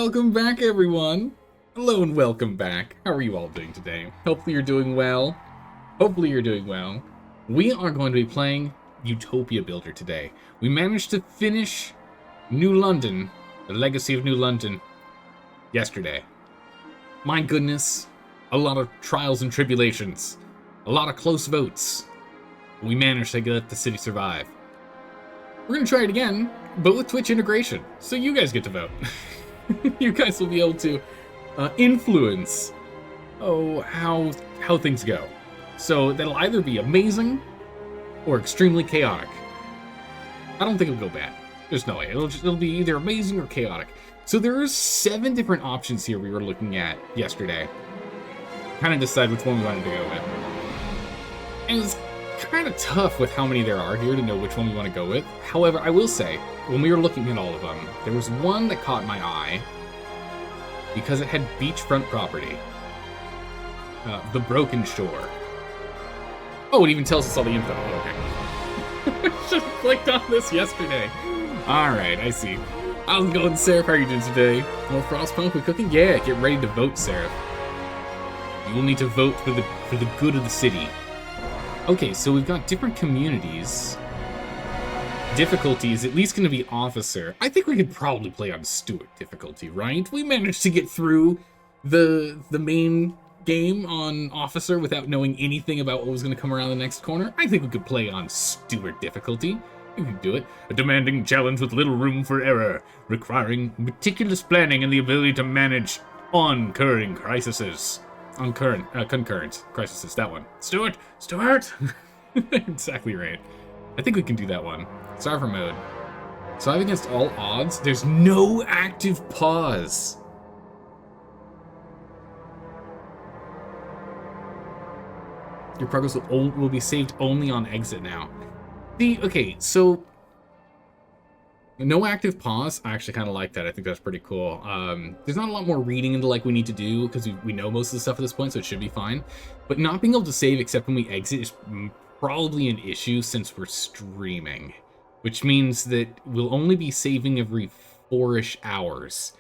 welcome back, everyone. Hello and welcome back. How are you all doing today? Hopefully you're doing well. We are going to be playing Utopia Builder today. We managed to finish New London, the Legacy of New London, yesterday. My goodness, a lot of trials and tribulations, a lot of close votes. We managed to let the city survive. We're going to try it again, but with Twitch integration, so you guys get to vote. You guys will be able to influence how things go. So that'll either be amazing or extremely chaotic. I don't think it'll go bad. There's no way. It'll be either amazing or chaotic. So there are 7 different options here we were looking at yesterday. Kind of decide which one we wanted to go with. And it's kind of tough with how many there are here to know which one we want to go with. However, I will say, when we were looking at all of them, there was one that caught my eye because it had beachfront property. The Broken Shore. Oh, it even tells us all the info. Okay. I should have clicked on this yesterday. Alright, I see. How's it going, Seraph? How are you doing today? More Frostpunk we cooking? Yeah, get ready to vote, Seraph. You will need to vote for the good of the city. Okay, so we've got different communities. Difficulty is at least going to be officer. I think we could probably play on Steward difficulty, right? We managed to get through the main game on officer without knowing anything about what was going to come around the next corner. I think we could play on Steward difficulty. We could do it. A demanding challenge with little room for error, requiring meticulous planning and the ability to manage concurrent crises, that one. Stuart! Exactly right. I think we can do that one. Survivor mode. Survive against all odds. There's no active pause. Your progress will be saved only on exit now. Okay, so no active pause. I actually kind of like that. I think that's pretty cool. There's not a lot more reading into like we need to do because we know most of the stuff at this point, so it should be fine. But not being able to save except when we exit is probably an issue since we're streaming, which means that we'll only be saving every 4-ish hours,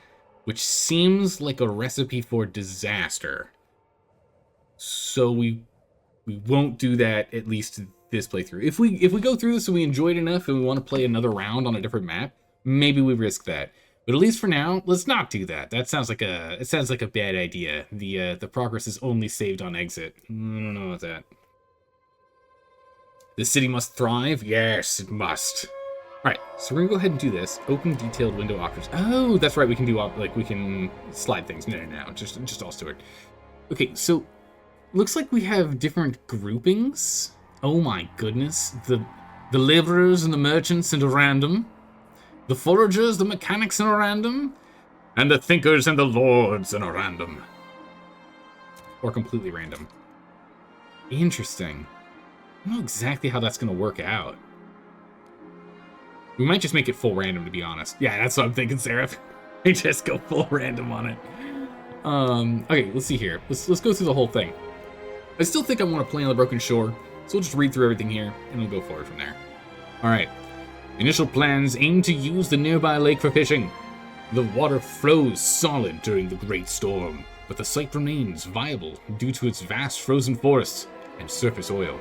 which seems like a recipe for disaster. So we won't do that, at least this playthrough. If we go through this and we enjoyed enough and we want to play another round on a different map, maybe we risk that. But at least for now, let's not do that. That sounds like a bad idea. The progress is only saved on exit. I don't know about that. The city must thrive? Yes, it must. Alright, so we're gonna go ahead and do this. Open detailed window options. Oh, that's right, we can do, we can slide things. No, just all Steward. Okay, so looks like we have different groupings. Oh my goodness. The laborers and the merchants into random. The foragers, the mechanics in a random. And the thinkers and the lords in a random. Or completely random. Interesting. I don't know exactly how that's going to work out. We might just make it full random, to be honest. Yeah, that's what I'm thinking, Seraph. We just go full random on it. Okay, let's see here. Let's go through the whole thing. I still think I want to play on the Broken Shore, so we'll just read through everything here, and we'll go forward from there. Alright. Initial plans aim to use the nearby lake for fishing. The water flows solid during the Great Storm, but the site remains viable due to its vast frozen forests and surface oil.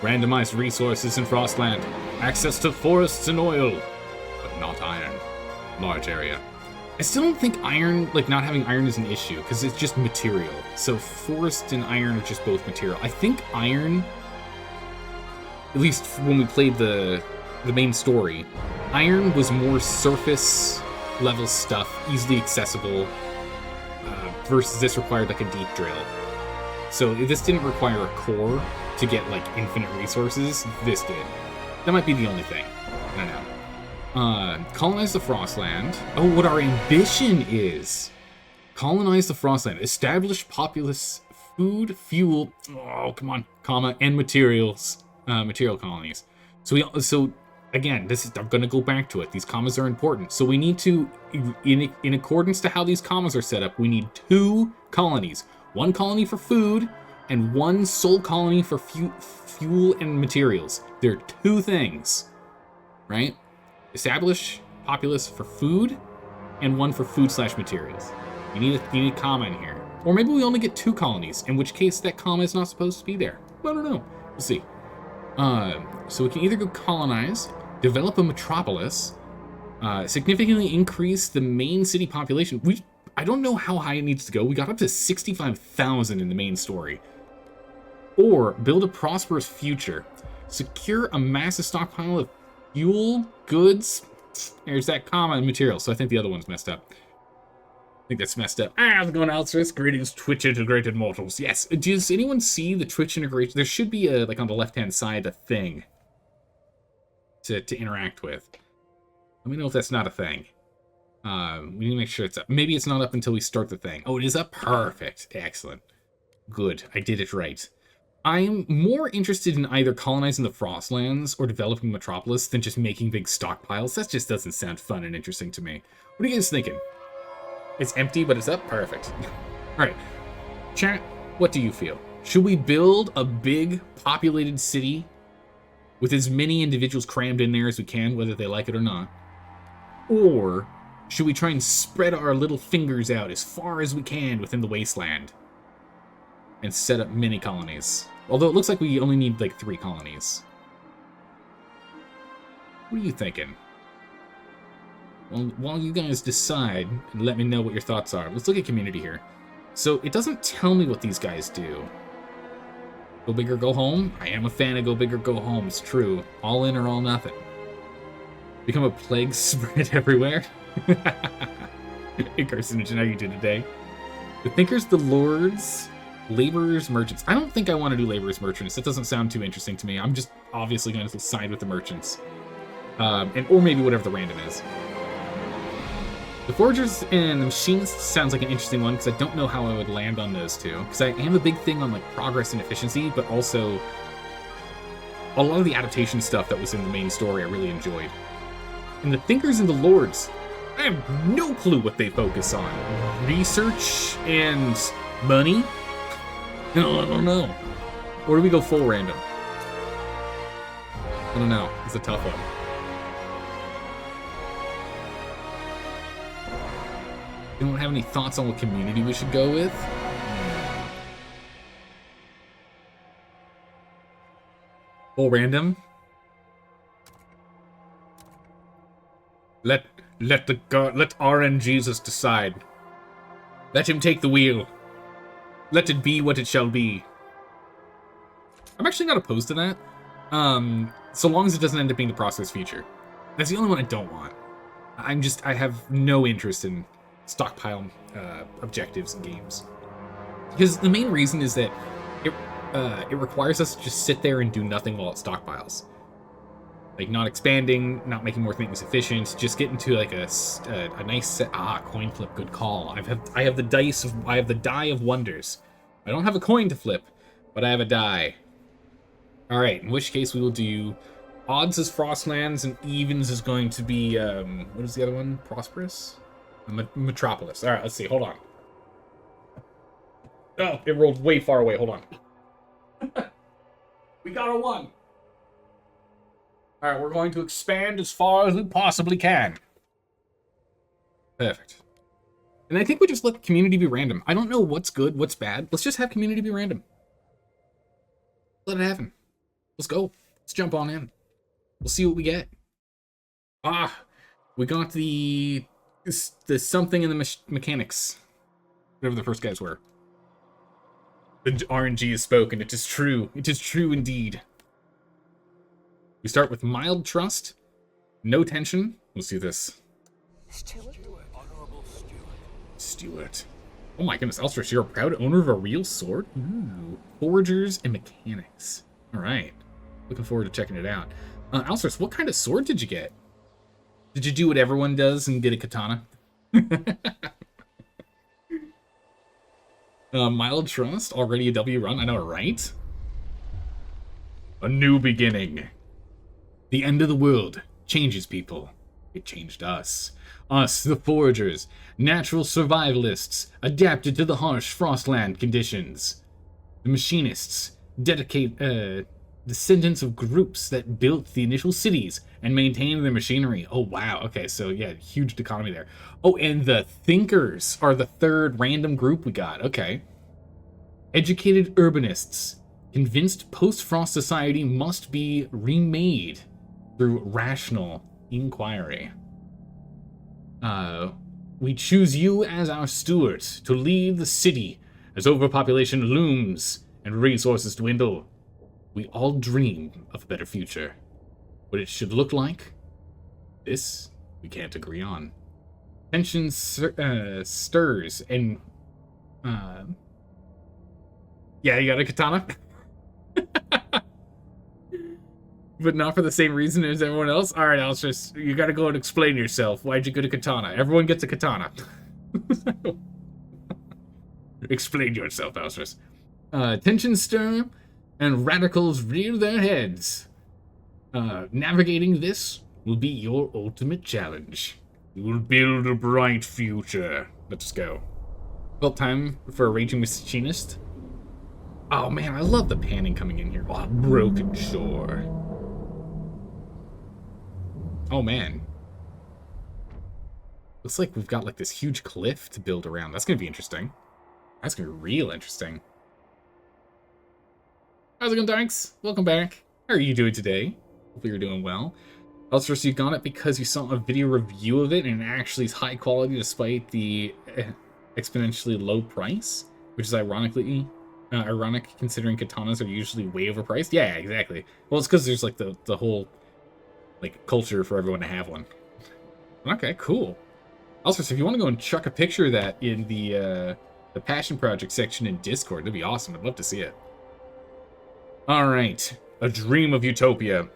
Randomized resources in Frostland. Access to forests and oil, but not iron. Large area. I still don't think iron, not having iron is an issue, because it's just material. So forest and iron are just both material. I think iron, at least when we played the main story, iron was more surface level stuff, easily accessible, versus this required a deep drill. So if this didn't require a core to get infinite resources, this did. That might be the only thing. I don't know. Colonize the Frostland. Oh, what our ambition is. Colonize the Frostland. Establish populous food, fuel, and materials, material colonies. So again, I'm going to go back to it. These commas are important. So we need to, in accordance to how these commas are set up, we need 2 colonies. 1 colony for food, and 1 sole colony for fuel and materials. There are 2 things, right? Establish populace for food, and 1 for food/materials. You need a comma in here. Or maybe we only get 2 colonies, in which case that comma is not supposed to be there. I don't know. We'll see. So we can either go colonize, develop a metropolis, significantly increase the main city population. I don't know how high it needs to go. We got up to 65,000 in the main story. Or build a prosperous future. Secure a massive stockpile of fuel, goods. There's that comma and materials. So I think the other one's messed up. I think that's messed up. How's it going, Outsource? Greetings, Twitch integrated mortals. Yes. Does anyone see the Twitch integration? There should be a, like on the left-hand side, a thing to interact with. Let me know if that's not a thing. We need to make sure it's up. Maybe it's not up until we start the thing. Oh, it is up? Perfect. Excellent. Good. I did it right. I'm more interested in either colonizing the Frostlands or developing Metropolis than just making big stockpiles. That just doesn't sound fun and interesting to me. What are you guys thinking? It's empty, but it's up? Perfect. Alright. Chat, what do you feel? Should we build a big populated city with as many individuals crammed in there as we can, whether they like it or not? Or should we try and spread our little fingers out as far as we can within the wasteland and set up mini colonies? Although it looks like we only need like 3 colonies. What are you thinking? Well, while you guys decide, and let me know what your thoughts are. Let's look at community here. So it doesn't tell me what these guys do. Go big or go home? I am a fan of go big or go home. It's true. All in or all nothing. Become a plague spread everywhere. Hey, Carcinogen, how you do today? The Thinkers, the Lords, Laborers, Merchants. I don't think I want to do Laborers, Merchants. That doesn't sound too interesting to me. I'm just obviously going to side with the Merchants. Or maybe whatever the random is. The Forgers and the Machinists sounds like an interesting one, because I don't know how I would land on those two. Because I am a big thing on like progress and efficiency, but also a lot of the adaptation stuff that was in the main story I really enjoyed. And the Thinkers and the Lords, I have no clue what they focus on. Research and money? No, I don't know. Or do we go full random? I don't know. It's a tough one. You don't have any thoughts on what community we should go with? Full random? Let RNGesus decide. Let him take the wheel. Let it be what it shall be. I'm actually not opposed to that. So long as it doesn't end up being the Prosperous Future. That's the only one I don't want. I have no interest in stockpile objectives in games. Because the main reason is that it requires us to just sit there and do nothing while it stockpiles. Like, not expanding, not making more things efficient, just get into like a nice set. Coin flip, good call. I have the die of wonders. I don't have a coin to flip, but I have a die. Alright, in which case we will do odds as Frostlands and evens is going to be what is the other one? Prosperous? Metropolis. Alright, let's see, hold on. Oh, it rolled way far away, hold on. We got a 1. Alright, we're going to expand as far as we possibly can. Perfect. And I think we just let community be random. I don't know what's good, what's bad. Let's just have community be random. Let it happen. Let's go. Let's jump on in. We'll see what we get. We got the something in the mechanics. Whatever the first guys were. The RNG is spoken. It is true. It is true indeed. We start with mild trust, no tension. Let's do this. Stewart. Oh my goodness, Elstress, you're a proud owner of a real sword? Ooh. Forgers and mechanics. Alright. Looking forward to checking it out. Elstress, what kind of sword did you get? Did you do what everyone does and get a katana? Mild trust, already a W run, I know, right? A new beginning. The end of the world changes people. It changed us. Us, the foragers, natural survivalists, adapted to the harsh Frostland conditions. The machinists, dedicated descendants of groups that built the initial cities and maintained their machinery. Oh, wow. Okay, so yeah, huge economy there. Oh, and the thinkers are the third random group we got. Okay. Educated urbanists, convinced post-Frost society must be remade through rational inquiry. We choose you as our stewards to lead the city as overpopulation looms and resources dwindle. We all dream of a better future. What it should look like? This, we can't agree on. Tension stirs and... yeah, you got a katana? But not for the same reason as everyone else? Alright, Alstress, you gotta go and explain yourself. Why'd you go to katana? Everyone gets a katana. Explain yourself, Alstress. Tensions stir, and radicals rear their heads. Navigating this will be your ultimate challenge. We will build a bright future. Let's go. Well, time for a raging machinist. Oh man, I love the panning coming in here. Oh, broken shore. Oh man. Looks like we've got like this huge cliff to build around. That's gonna be interesting. That's gonna be real interesting. How's it going, Darks? Welcome back. How are you doing today? Hopefully you're doing well. Also, so you got it because you saw a video review of it and it actually is high quality despite the exponentially low price, which is ironic considering katanas are usually way overpriced. Yeah, exactly. Well, it's because there's like the whole like culture for everyone to have one. Okay, cool. Also, so if you want to go and chuck a picture of that in the Passion Project section in Discord, that'd be awesome. I'd love to see it. All right, a dream of Utopia.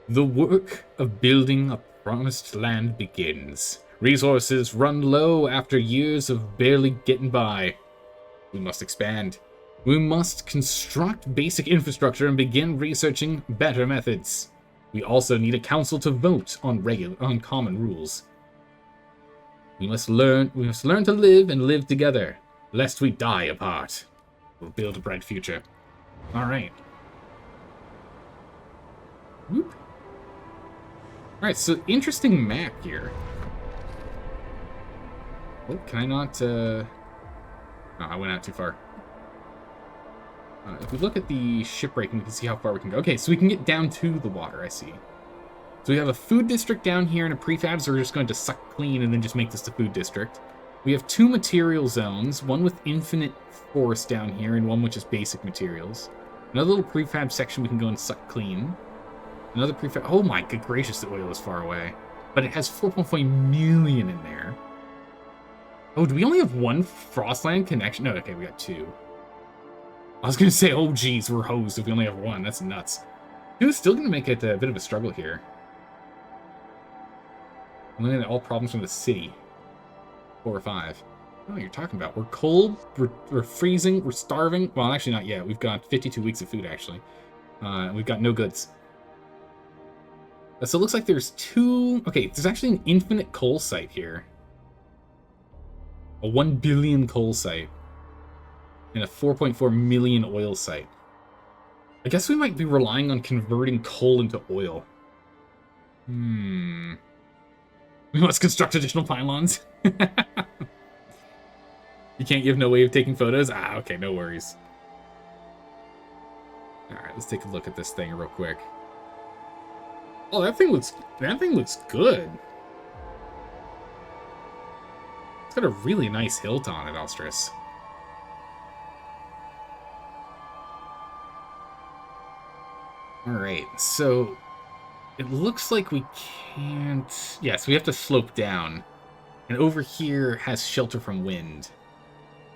The work of building a promised land begins. Resources run low after years of barely getting by. We must expand. We must construct basic infrastructure and begin researching better methods. We also need a council to vote on common rules. We must learn to live and live together, lest we die apart. We'll build a bright future. All right. Whoop. All right, so interesting map here. Oh, can I not? No, I went out too far. If we look at the shipwreck, we can see how far we can go. Okay, so we can get down to the water, I see. So we have a food district down here and a prefab, so we're just going to suck clean and then just make this the food district. We have two material zones, one with infinite forest down here and one which is basic materials. Another little prefab section we can go and suck clean. Another prefab... Oh my good gracious, the oil is far away. But it has 4.5 million in there. Oh, do we only have one Frostland connection? No, okay, we got two. I was going to say, oh geez, we're hosed if we only have one. That's nuts. Two is still going to make it a bit of a struggle here. I'm looking at all problems from the city. 4 or 5. Oh, you're talking about. We're cold, we're freezing, we're starving. Well, actually not yet. We've got 52 weeks of food, actually. We've got no goods. So it looks like there's two... Okay, there's actually an infinite coal site here. A 1 billion coal site. And a 4.4 million oil site. I guess we might be relying on converting coal into oil. We must construct additional pylons. You can't give no way of taking photos? Ah, okay, no worries. Alright, let's take a look at this thing real quick. Oh, that thing looks good. It's got a really nice hilt on it, Alstress. Alright, so it looks like we can't... Yes, we have to slope down. And over here has shelter from wind.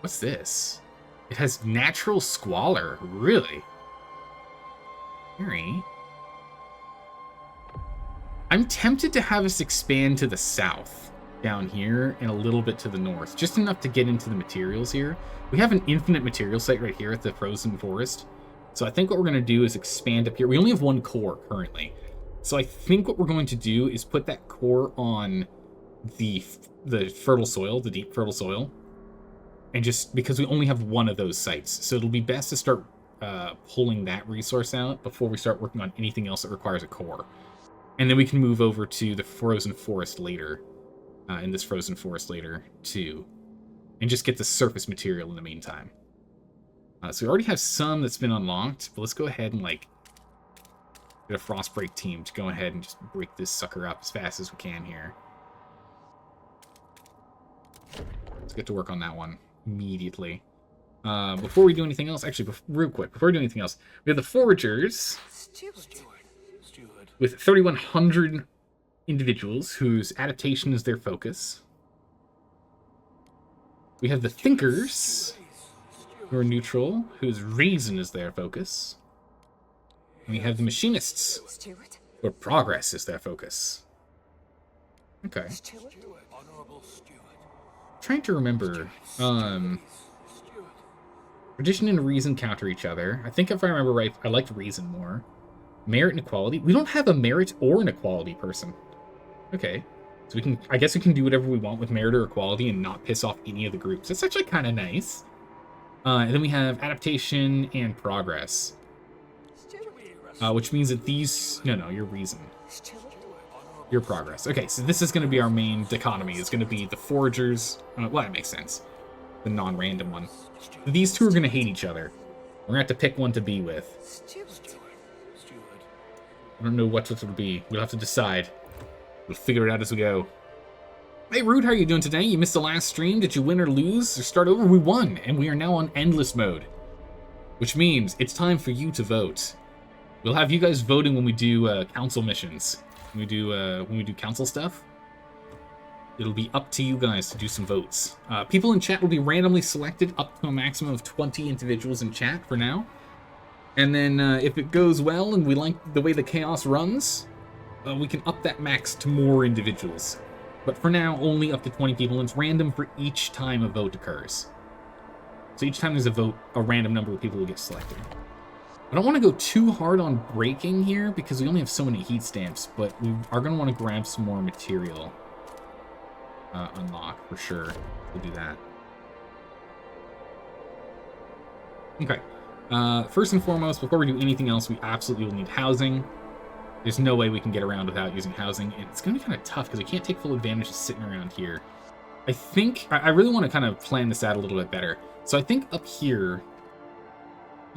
What's this? It has natural squalor. Really? Alright. I'm tempted to have us expand to the south down here and a little bit to the north. Just enough to get into the materials here. We have an infinite material site right here at the frozen forest. So I think what we're going to do is expand up here. We only have one core currently. So I think what we're going to do is put that core on the fertile soil, the deep fertile soil. And just because we only have one of those sites. So it'll be best to start pulling that resource out before we start working on anything else that requires a core. And then we can move over to the frozen forest later, in this frozen forest later, too. And just get the surface material in the meantime. So we already have some that's been unlocked, but let's go ahead and, like, get a Frostbreak team to go ahead and just break this sucker up as fast as we can here. Let's get to work on that one immediately. Before we do anything else, actually, real quick, before we do anything else, we have the Foragers with 3,100 individuals whose adaptation is their focus. We have the Thinkers, who are neutral, whose reason is their focus. And we have the Machinists, where progress is their focus. Okay. Trying to remember. Tradition and reason counter each other. I think if I remember right, I liked reason more. Merit and equality. We don't have a merit or an equality person. Okay. So we can, I guess we can do whatever we want with merit or equality and not piss off any of the groups. That's actually kind of nice. And then we have adaptation and progress. Which means that these... No, your reason. Your progress. Okay, so this is going to be our main dichotomy. It's going to be the Foragers. Well, that makes sense. The non-random one. These two are going to hate each other. We're going to have to pick one to be with. I don't know what it'll be. We'll have to decide. We'll figure it out as we go. Hey, Rude, how are you doing today? You missed the last stream. Did you win or lose or start over? We won, and we are now on endless mode. Which means it's time for you to vote. We'll have you guys voting when we do council missions. When we do council stuff. It'll be up to you guys to do some votes. People in chat will be randomly selected up to a maximum of 20 individuals in chat for now. And then if it goes well and we like the way the chaos runs, we can up that max to more individuals. But for now, only up to 20 people, and it's random for each time a vote occurs. So each time there's a vote, a random number of people will get selected. I don't want to go too hard on breaking here, because we only have so many heat stamps, but we are going to want to grab some more material. Unlock, for sure. We'll do that. Okay. First and foremost, before we do anything else, we absolutely will need housing. There's no way we can get around without using housing, and it's going to be kind of tough because we can't take full advantage of sitting around here. I think I really want to kind of plan this out a little bit better. So I think up here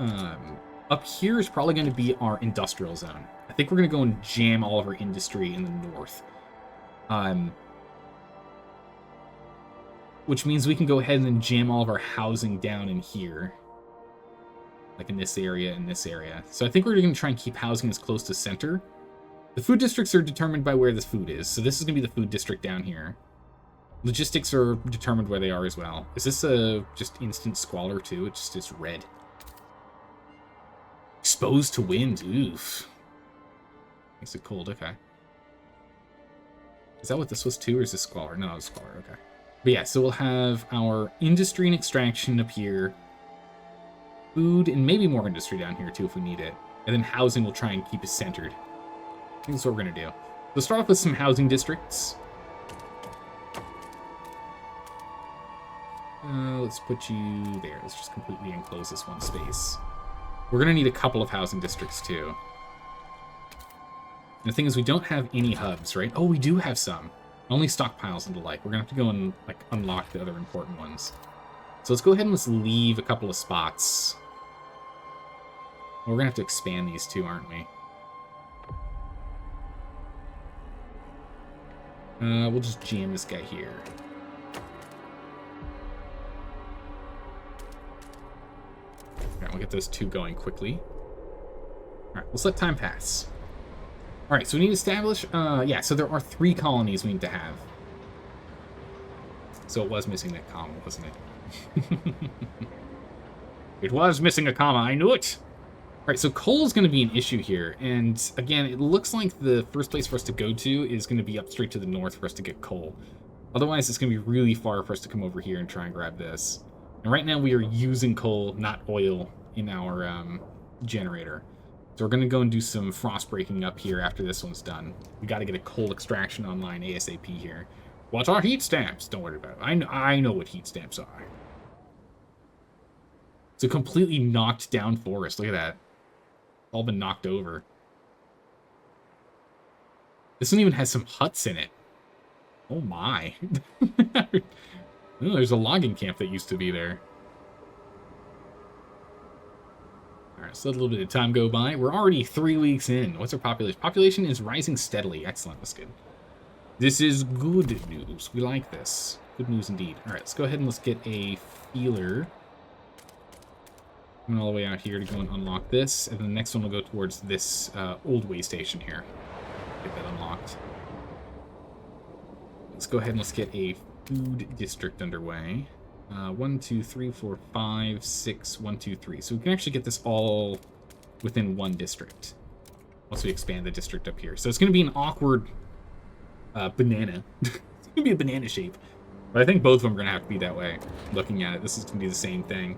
is probably going to be our industrial zone. I think we're going to go and jam all of our industry in the north. Which means we can go ahead and then jam all of our housing down in here. Like in this area and this area. So I think we're going to try and keep housing as close to center. The food districts are determined by where the food is. So this is going to be the food district down here. Logistics are determined where they are as well. Is this a just instant squalor too? It's red. Exposed to wind. Oof. Makes it cold. Okay. Is that what this was too, or is this squalor? No, it's squalor. Okay. But yeah, so we'll have our industry and extraction up here. Food and maybe more industry down here too if we need it. And then housing will try and keep it centered. I think that's what we're going to do. We'll start off with some housing districts. Let's put you there. Let's just completely enclose this one space. We're going to need a couple of housing districts too. And the thing is, we don't have any hubs, right? Oh, we do have some. Only stockpiles and the like. We're going to have to go and like unlock the other important ones. So let's go ahead and let's leave a couple of spots. We're going to have to expand these two, aren't we? We'll just jam this guy here. Alright, we'll get those two going quickly. Alright, let's let time pass. Alright, so we need to establish... yeah, so there are 3 colonies we need to have. So it was missing that comma, wasn't it? It was missing a comma, I knew it! Alright, so coal is going to be an issue here, and again, it looks like the first place for us to go to is going to be up straight to the north for us to get coal. Otherwise, it's going to be really far for us to come over here and try and grab this. And right now, we are using coal, not oil, in our generator. So we're going to go and do some frost breaking up here after this one's done. We got to get a coal extraction online ASAP here. What are heat stamps? Don't worry about it. I know what heat stamps are. It's a completely knocked down forest. Look at that. All been knocked over. This one even has some huts in it. Oh my. Oh, there's a logging camp that used to be there. Alright, so let a little bit of time go by. We're already 3 weeks in. What's our population? Population is rising steadily. Excellent, that's good. This is good news. We like this. Good news indeed. Alright, let's go ahead and let's get a feeler. Coming all the way out here to go and unlock this. And then the next one will go towards this old way station here. Get that unlocked. Let's go ahead and let's get a food district underway. 1, 2, 3, 4, 5, 6, 1, 2, 3. So we can actually get this all within one district once we expand the district up here. So it's going to be an awkward banana. It's going to be a banana shape. But I think both of them are going to have to be that way. Looking at it, this is going to be the same thing.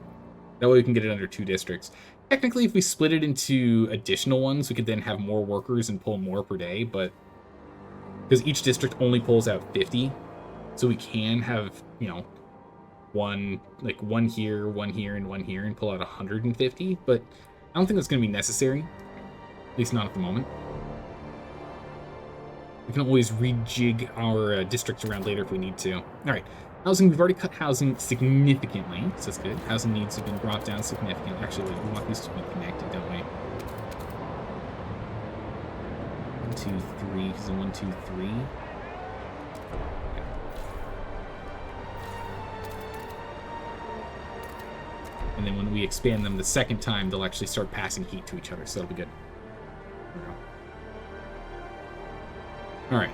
That way we can get it under 2 districts. Technically, if we split it into additional ones, we could then have more workers and pull more per day, but because each district only pulls out 50, so we can have, you know, one here, and one here, and pull out 150, but I don't think that's going to be necessary, at least not at the moment. We can always rejig our districts around later if we need to. All right, housing, we've already cut housing significantly, so that's good. Housing needs have been brought down significantly. Actually, we want these to be connected, don't we? 1, 2, 3, so 1, 2, 3. And then when we expand them the second time, they'll actually start passing heat to each other, so that'll be good. Alright.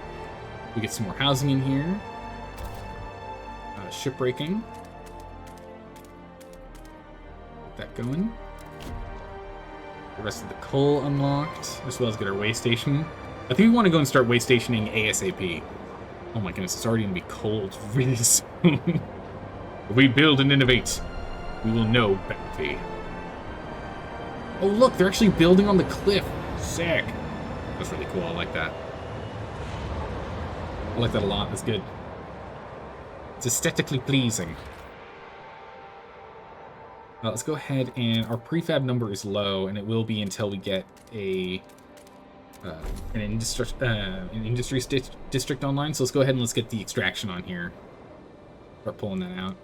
We get some more housing in here. Shipbreaking. Get that going. The rest of the coal unlocked, as well as get our way station. I think we want to go and start way stationing ASAP. Oh my goodness, it's already going to be cold really soon. If we build and innovate, we will know bounty. Oh look, they're actually building on the cliff. Sick. That's really cool, I like that. I like that a lot, that's good. It's aesthetically pleasing. Let's go ahead and our prefab number is low, and it will be until we get an industry district online. So let's go ahead and let's get the extraction on here. Start pulling that out.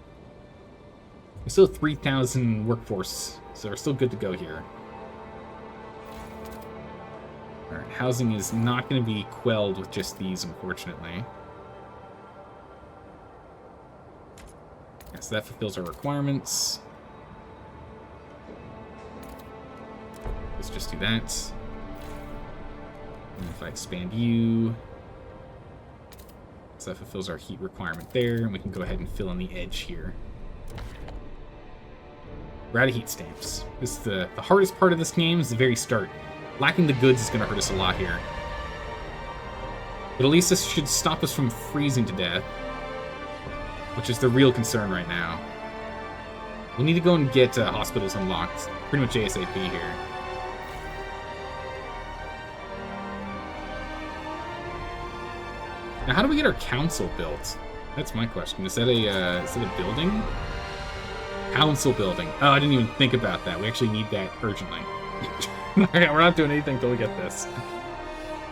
We're still 3,000 workforce, so we're still good to go here. All right, housing is not going to be quelled with just these, unfortunately. Yeah, so that fulfills our requirements. Let's just do that. And if I expand you, so that fulfills our heat requirement there, and we can go ahead and fill in the edge here. We're out of heat stamps. This is the hardest part of this game is the very start. Lacking the goods is going to hurt us a lot here. But at least this should stop us from freezing to death, which is the real concern right now. We need to go and get hospitals unlocked pretty much ASAP here. Now, how do we get our council built? That's my question. Is that a building? Council building. Oh, I didn't even think about that. We actually need that urgently. We're not doing anything until we get this.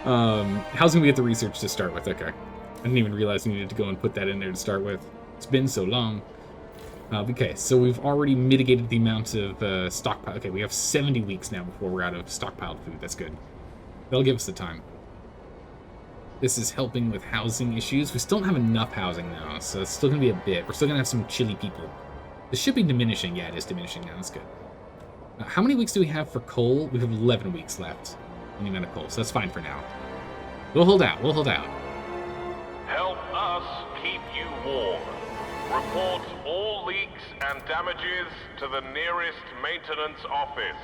Housing, we get the research to start with. Okay. I didn't even realize we needed to go and put that in there to start with. It's been so long. Okay, so we've already mitigated the amount of stockpile. Okay, we have 70 weeks now before we're out of stockpiled food. That's good. That'll give us the time. This is helping with housing issues. We still don't have enough housing now, so it's still going to be a bit. We're still going to have some chilly people. The shipping diminishing. Yeah, it is diminishing now. That's good. How many weeks do we have for coal? We have 11 weeks left in the amount of coal, so that's fine for now. We'll hold out. We'll hold out. Help us keep you warm. Report all leaks and damages to the nearest maintenance office.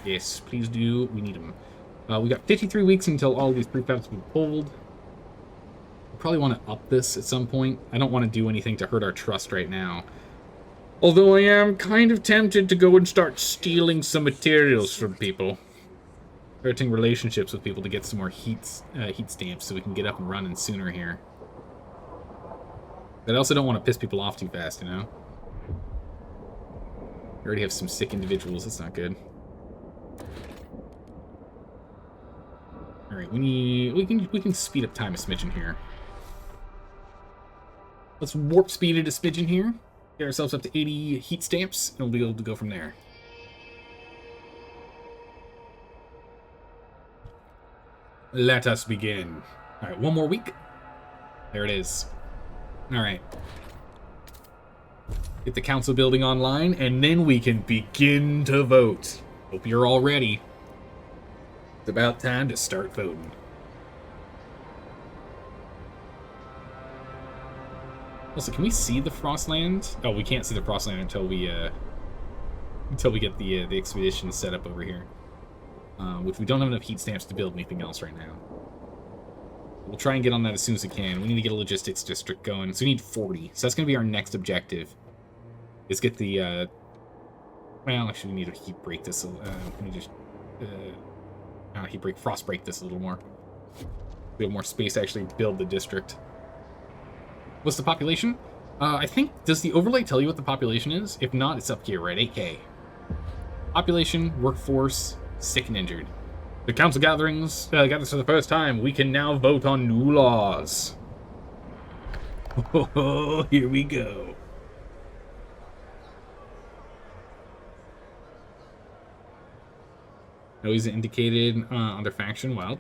Yes, please do. We need them. We got 53 weeks until all these prefabs have been pulled. We probably want to up this at some point. I don't want to do anything to hurt our trust right now. Although I am kind of tempted to go and start stealing some materials from people. Starting relationships with people to get some more heat stamps so we can get up and running sooner here. But I also don't want to piss people off too fast, you know? already have some sick individuals. That's not good. All right, we can speed up time a smidgen here. Let's warp speed it a smidgen here. Get ourselves up to 80 heat stamps, and we'll be able to go from there. Let us begin. All right, one more week. There it is. All right. Get the council building online, and then we can begin to vote. Hope you're all ready. It's about time to start voting. Also, can we see the Frostland? Oh, we can't see the Frostland until we get the expedition set up over here. Which we don't have enough heat stamps to build anything else right now. We'll try and get on that as soon as we can. We need to get a logistics district going. So we need 40. So that's going to be our next objective. Is get the, well, actually we need to heat break this. We need to heat break, frost break this a little more. We have more space to actually build the district. What's the population? I think, does the overlay tell you what the population is? If not, it's up here, right? 8K. Population, workforce, sick and injured. The council gathers for the first time. We can now vote on new laws. Oh, here we go. No, he's indicated on their faction. Well,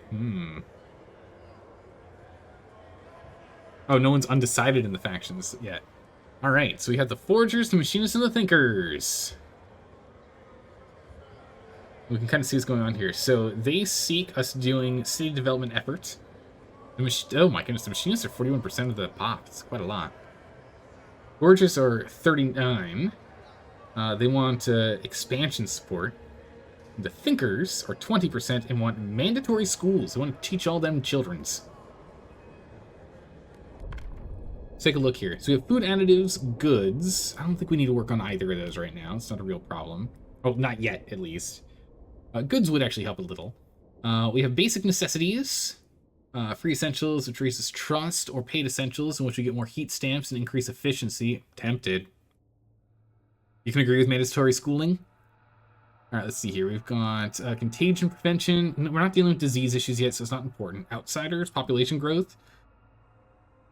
Oh, no one's undecided in the factions yet. All right, so we have the forgers, the machinists, and the thinkers. We can kind of see what's going on here. So they seek us doing city development efforts. Oh my goodness, the machinists are 41% of the pop. It's quite a lot. Forgers are 39. They want expansion support. The thinkers are 20% and want mandatory schools. They want to teach all them childrens. Let's take a look here. So we have food additives, goods. I don't think we need to work on either of those right now. It's not a real problem. Oh, not yet, at least. Goods would actually help a little. We have basic necessities. Free essentials, which raises trust, or paid essentials, in which we get more heat stamps and increase efficiency. Tempted. You can agree with mandatory schooling? All right, let's see here. We've got contagion prevention. We're not dealing with disease issues yet, so it's not important. Outsiders, population growth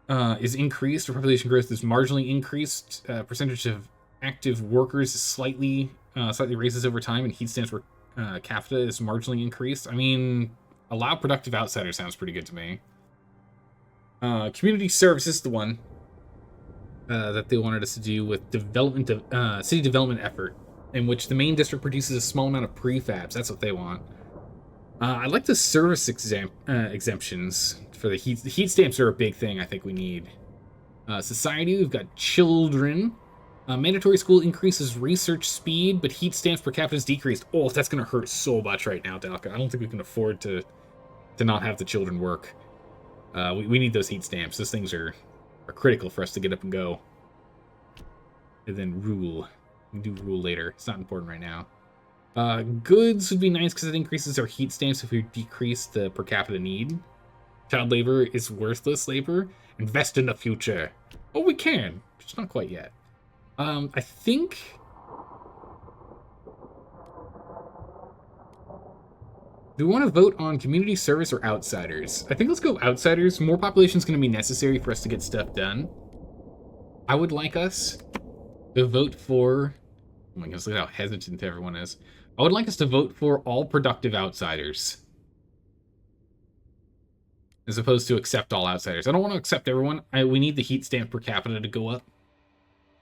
is increased, or population growth is marginally increased. Percentage of active workers is slightly raises over time, and heat stamps per capita is marginally increased. I mean, allow productive outsiders sounds pretty good to me. Community service is the one that they wanted us to do with development of city development effort, in which the main district produces a small amount of prefabs. That's what they want. I like the service exemptions for the heat. The heat stamps are a big thing I think we need. Society, we've got children. Mandatory school increases research speed, but heat stamps per capita is decreased. Oh, that's going to hurt so much right now, Dalka. I don't think we can afford to not have the children work. We need those heat stamps. Those things are critical for us to get up and go. And then rule. We can do rule later. It's not important right now. Goods would be nice because it increases our heat stamps if we decrease the per capita need. Child labor is worthless labor. Invest in the future. Oh, we can. Just not quite yet. I think... Do we want to vote on community service or outsiders? I think let's go outsiders. More population is going to be necessary for us to get stuff done. I would like us to vote for... Oh my goodness, look at how hesitant everyone is. I would like us to vote for all productive outsiders, as opposed to accept all outsiders. I don't want to accept everyone. We need the heat stamp per capita to go up,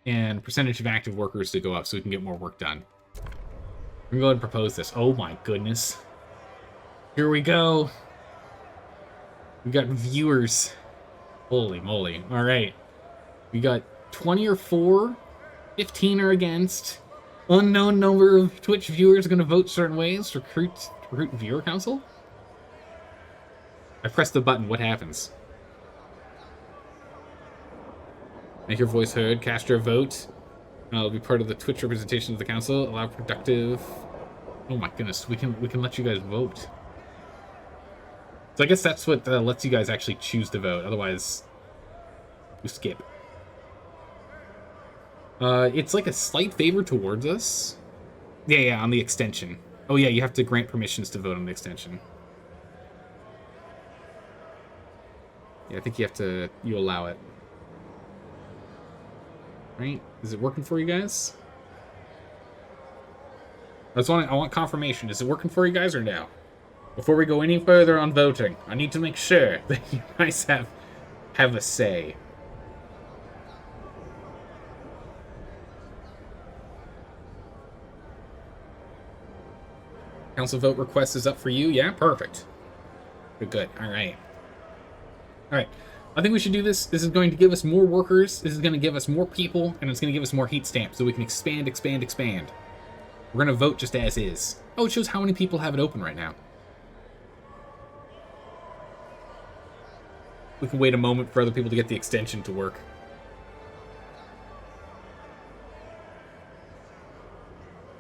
and percentage of active workers to go up so we can get more work done. We're going to go ahead and propose this. Oh my goodness. Here we go. We got viewers. Holy moly. All right. We got 20 or 4. 15 are against. Unknown number of Twitch viewers are going to vote certain ways. Recruit viewer council? I press the button. What happens? Make your voice heard. Cast your vote. I'll be part of the Twitch representation of the council. Allow productive... Oh my goodness. We can let you guys vote. So I guess that's what lets you guys actually choose to vote. Otherwise, we skip. It's like a slight favor towards us. Yeah, on the extension. Oh yeah, you have to grant permissions to vote on the extension. Yeah, I think you allow it. Right? Is it working for you guys? I want confirmation. Is it working for you guys or no? Before we go any further on voting, I need to make sure that you guys have a say. Council vote request is up for you? Yeah, perfect. Good. All right. I think we should do this. This is going to give us more workers. This is going to give us more people, and it's going to give us more heat stamps so we can expand. We're going to vote just as is. Oh, it shows how many people have it open right now. We can wait a moment for other people to get the extension to work.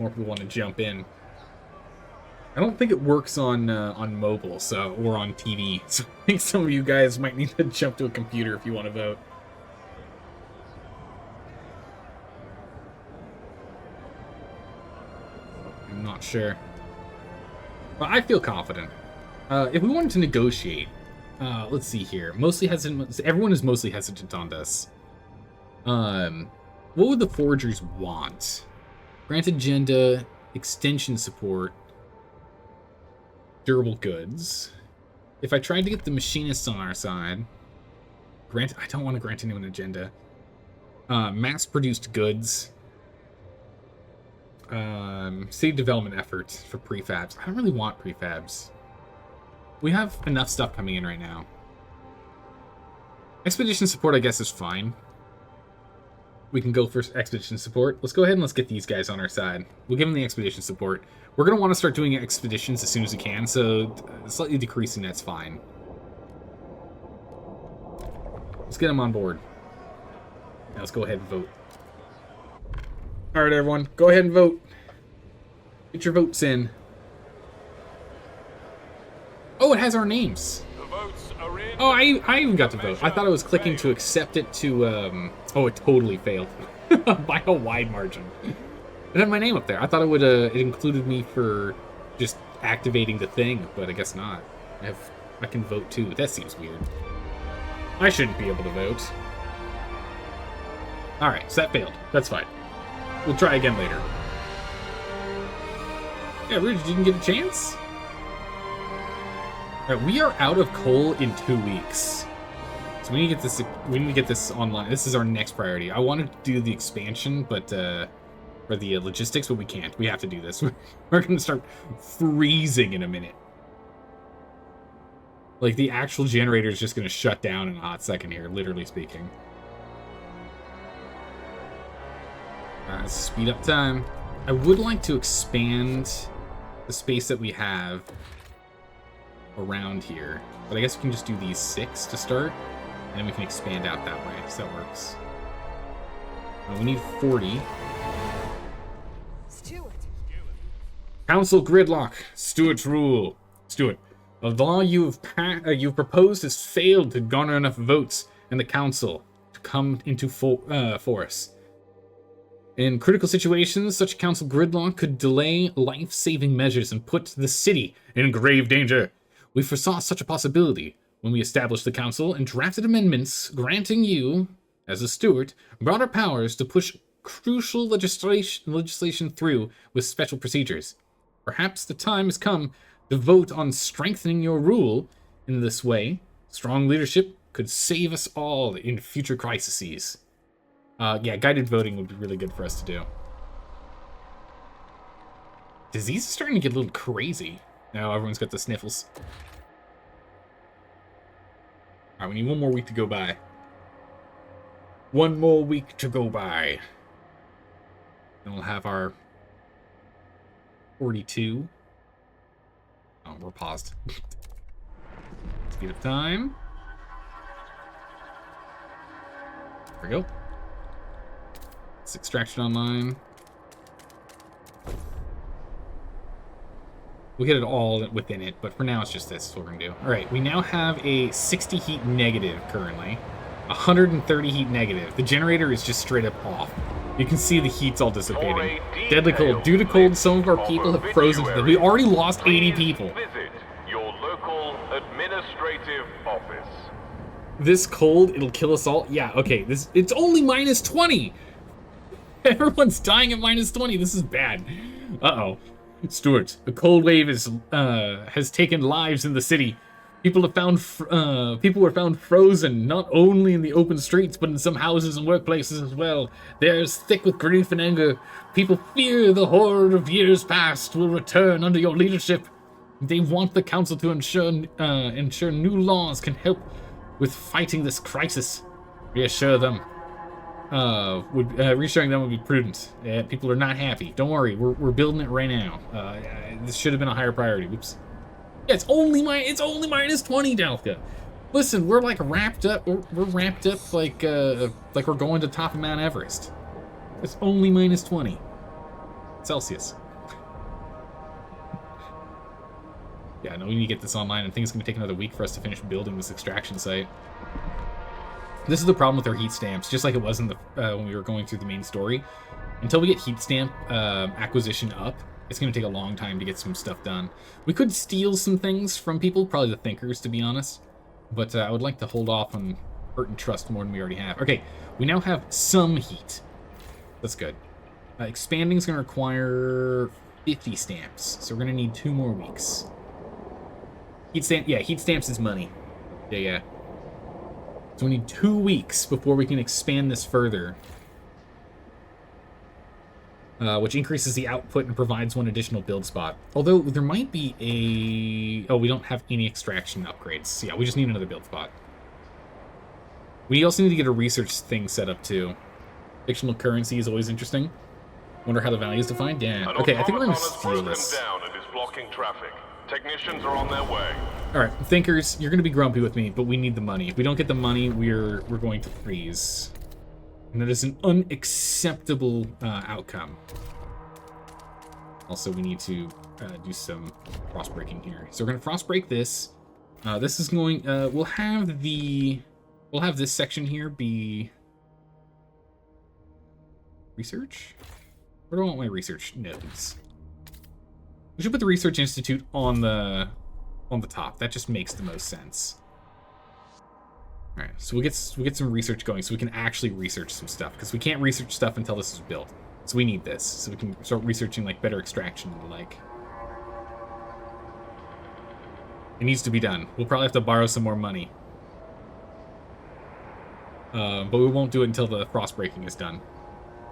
More people want to jump in. I don't think it works on mobile, or on TV. So I think some of you guys might need to jump to a computer if you want to vote. I'm not sure, but I feel confident. If we wanted to negotiate, let's see here. Mostly hesitant. Everyone is mostly hesitant on this. What would the forgers want? Grant agenda, extension support. Durable goods. If I tried to get the machinists on our side, I don't want to grant anyone an agenda. Mass-produced goods. City development efforts for prefabs. I don't really want prefabs. We have enough stuff coming in right now. Expedition support, I guess, is fine. We can go for expedition support. Let's go ahead and let's get these guys on our side. We'll give them the expedition support. We're going to want to start doing expeditions as soon as we can, so slightly decreasing that's fine. Let's get them on board. Now let's go ahead and vote. Alright, everyone. Go ahead and vote. Get your votes in. Oh, it has our names. The votes are in. Oh, I even got to vote. I thought I was clicking to accept it to, Oh, it totally failed. By a wide margin. It had my name up there. I thought it would, it included me for just activating the thing, but I guess not. I can vote too. That seems weird. I shouldn't be able to vote. Alright, so that failed. That's fine. We'll try again later. Yeah, Ridge, you didn't get a chance? Alright, we are out of coal in 2 weeks. So we need to get this online. This is our next priority. I wanted to do the expansion, but for the logistics, but we can't. We have to do this. We're gonna start freezing in a minute. Like, the actual generator is just gonna shut down in a hot second here, literally speaking. Alright, speed up time. I would like to expand the space that we have around here, but I guess we can just do these 6 to start, and then we can expand out that way, so that works. We need 40. Stewart. Council gridlock. Stewart's rule. Stewart, the law you've proposed has failed to garner enough votes in the council to come into force. In critical situations, such council gridlock could delay life-saving measures and put the city in grave danger. We foresaw such a possibility when we established the council and drafted amendments granting you, as a steward, broader powers to push crucial legislation through with special procedures. Perhaps the time has come to vote on strengthening your rule. In this way, strong leadership could save us all in future crises. Yeah, guided voting would be really good for us to do. Disease is starting to get a little crazy. Now everyone's got the sniffles. Alright, we need 1 more week to go by. 1 more week to go by. Then we'll have our 42. Oh, we're paused. Speed of time. There we go. It's extraction online. We'll get it all within it, but for now it's just this. That's what we're gonna do. Alright, we now have a 60 heat negative currently. 130 heat negative. The generator is just straight up off. You can see the heat's all dissipating. For a Deadly cold. Due to cold, some of our people have frozen to death. We already lost 80 people. Visit your local administrative office. This cold, it'll kill us all. Yeah, okay. It's only minus 20. Everyone's dying at minus 20. This is bad. Uh-oh. Stuart, a cold wave has taken lives in the city. People were found frozen, not only in the open streets, but in some houses and workplaces as well. They're as thick with grief and anger. People fear the horror of years past will return under your leadership. They want the council to ensure new laws can help with fighting this crisis. Reassuring them would be prudent. People are not happy. Don't worry, we're building it right now. This should have been a higher priority. Oops. Yeah, it's only minus 20, Delta. Listen, we're like wrapped up. We're wrapped up like we're going to the top of Mount Everest. It's only minus 20 Celsius. Yeah, no, we need to get this online. I think it's going to take another week for us to finish building this extraction site. This is the problem with our heat stamps, just like it was in the when we were going through the main story. Until we get heat stamp acquisition up, it's going to take a long time to get some stuff done. We could steal some things from people, probably the thinkers, to be honest. But I would like to hold off on hurt and trust more than we already have. Okay, we now have some heat. That's good. Expanding is going to require 50 stamps, so we're going to need 2 more weeks. Heat stamps is money. Yeah. So we need 2 weeks before we can expand this further. Which increases the output and provides 1 additional build spot. Although there might be a... Oh, we don't have any extraction upgrades. So yeah, we just need another build spot. We also need to get a research thing set up too. Fictional currency is always interesting. Wonder how the value is defined? Yeah. Okay, I think we're going to steal this. Down and is blocking traffic. Technicians are on their way. Alright, thinkers, you're going to be grumpy with me, but we need the money. If we don't get the money, we're going to freeze. And that is an unacceptable outcome. Also, we need to do some frost breaking here. So we're going to frost break this. This is going... we'll have this section here be... Research? Where do I want my research nodes? We should put the Research Institute on the top. That just makes the most sense. All right, so we'll get some research going so we can actually research some stuff, because we can't research stuff until this is built. So we need this so we can start researching like better extraction and the like. It needs to be done. We'll probably have to borrow some more money. But we won't do it until the frost breaking is done.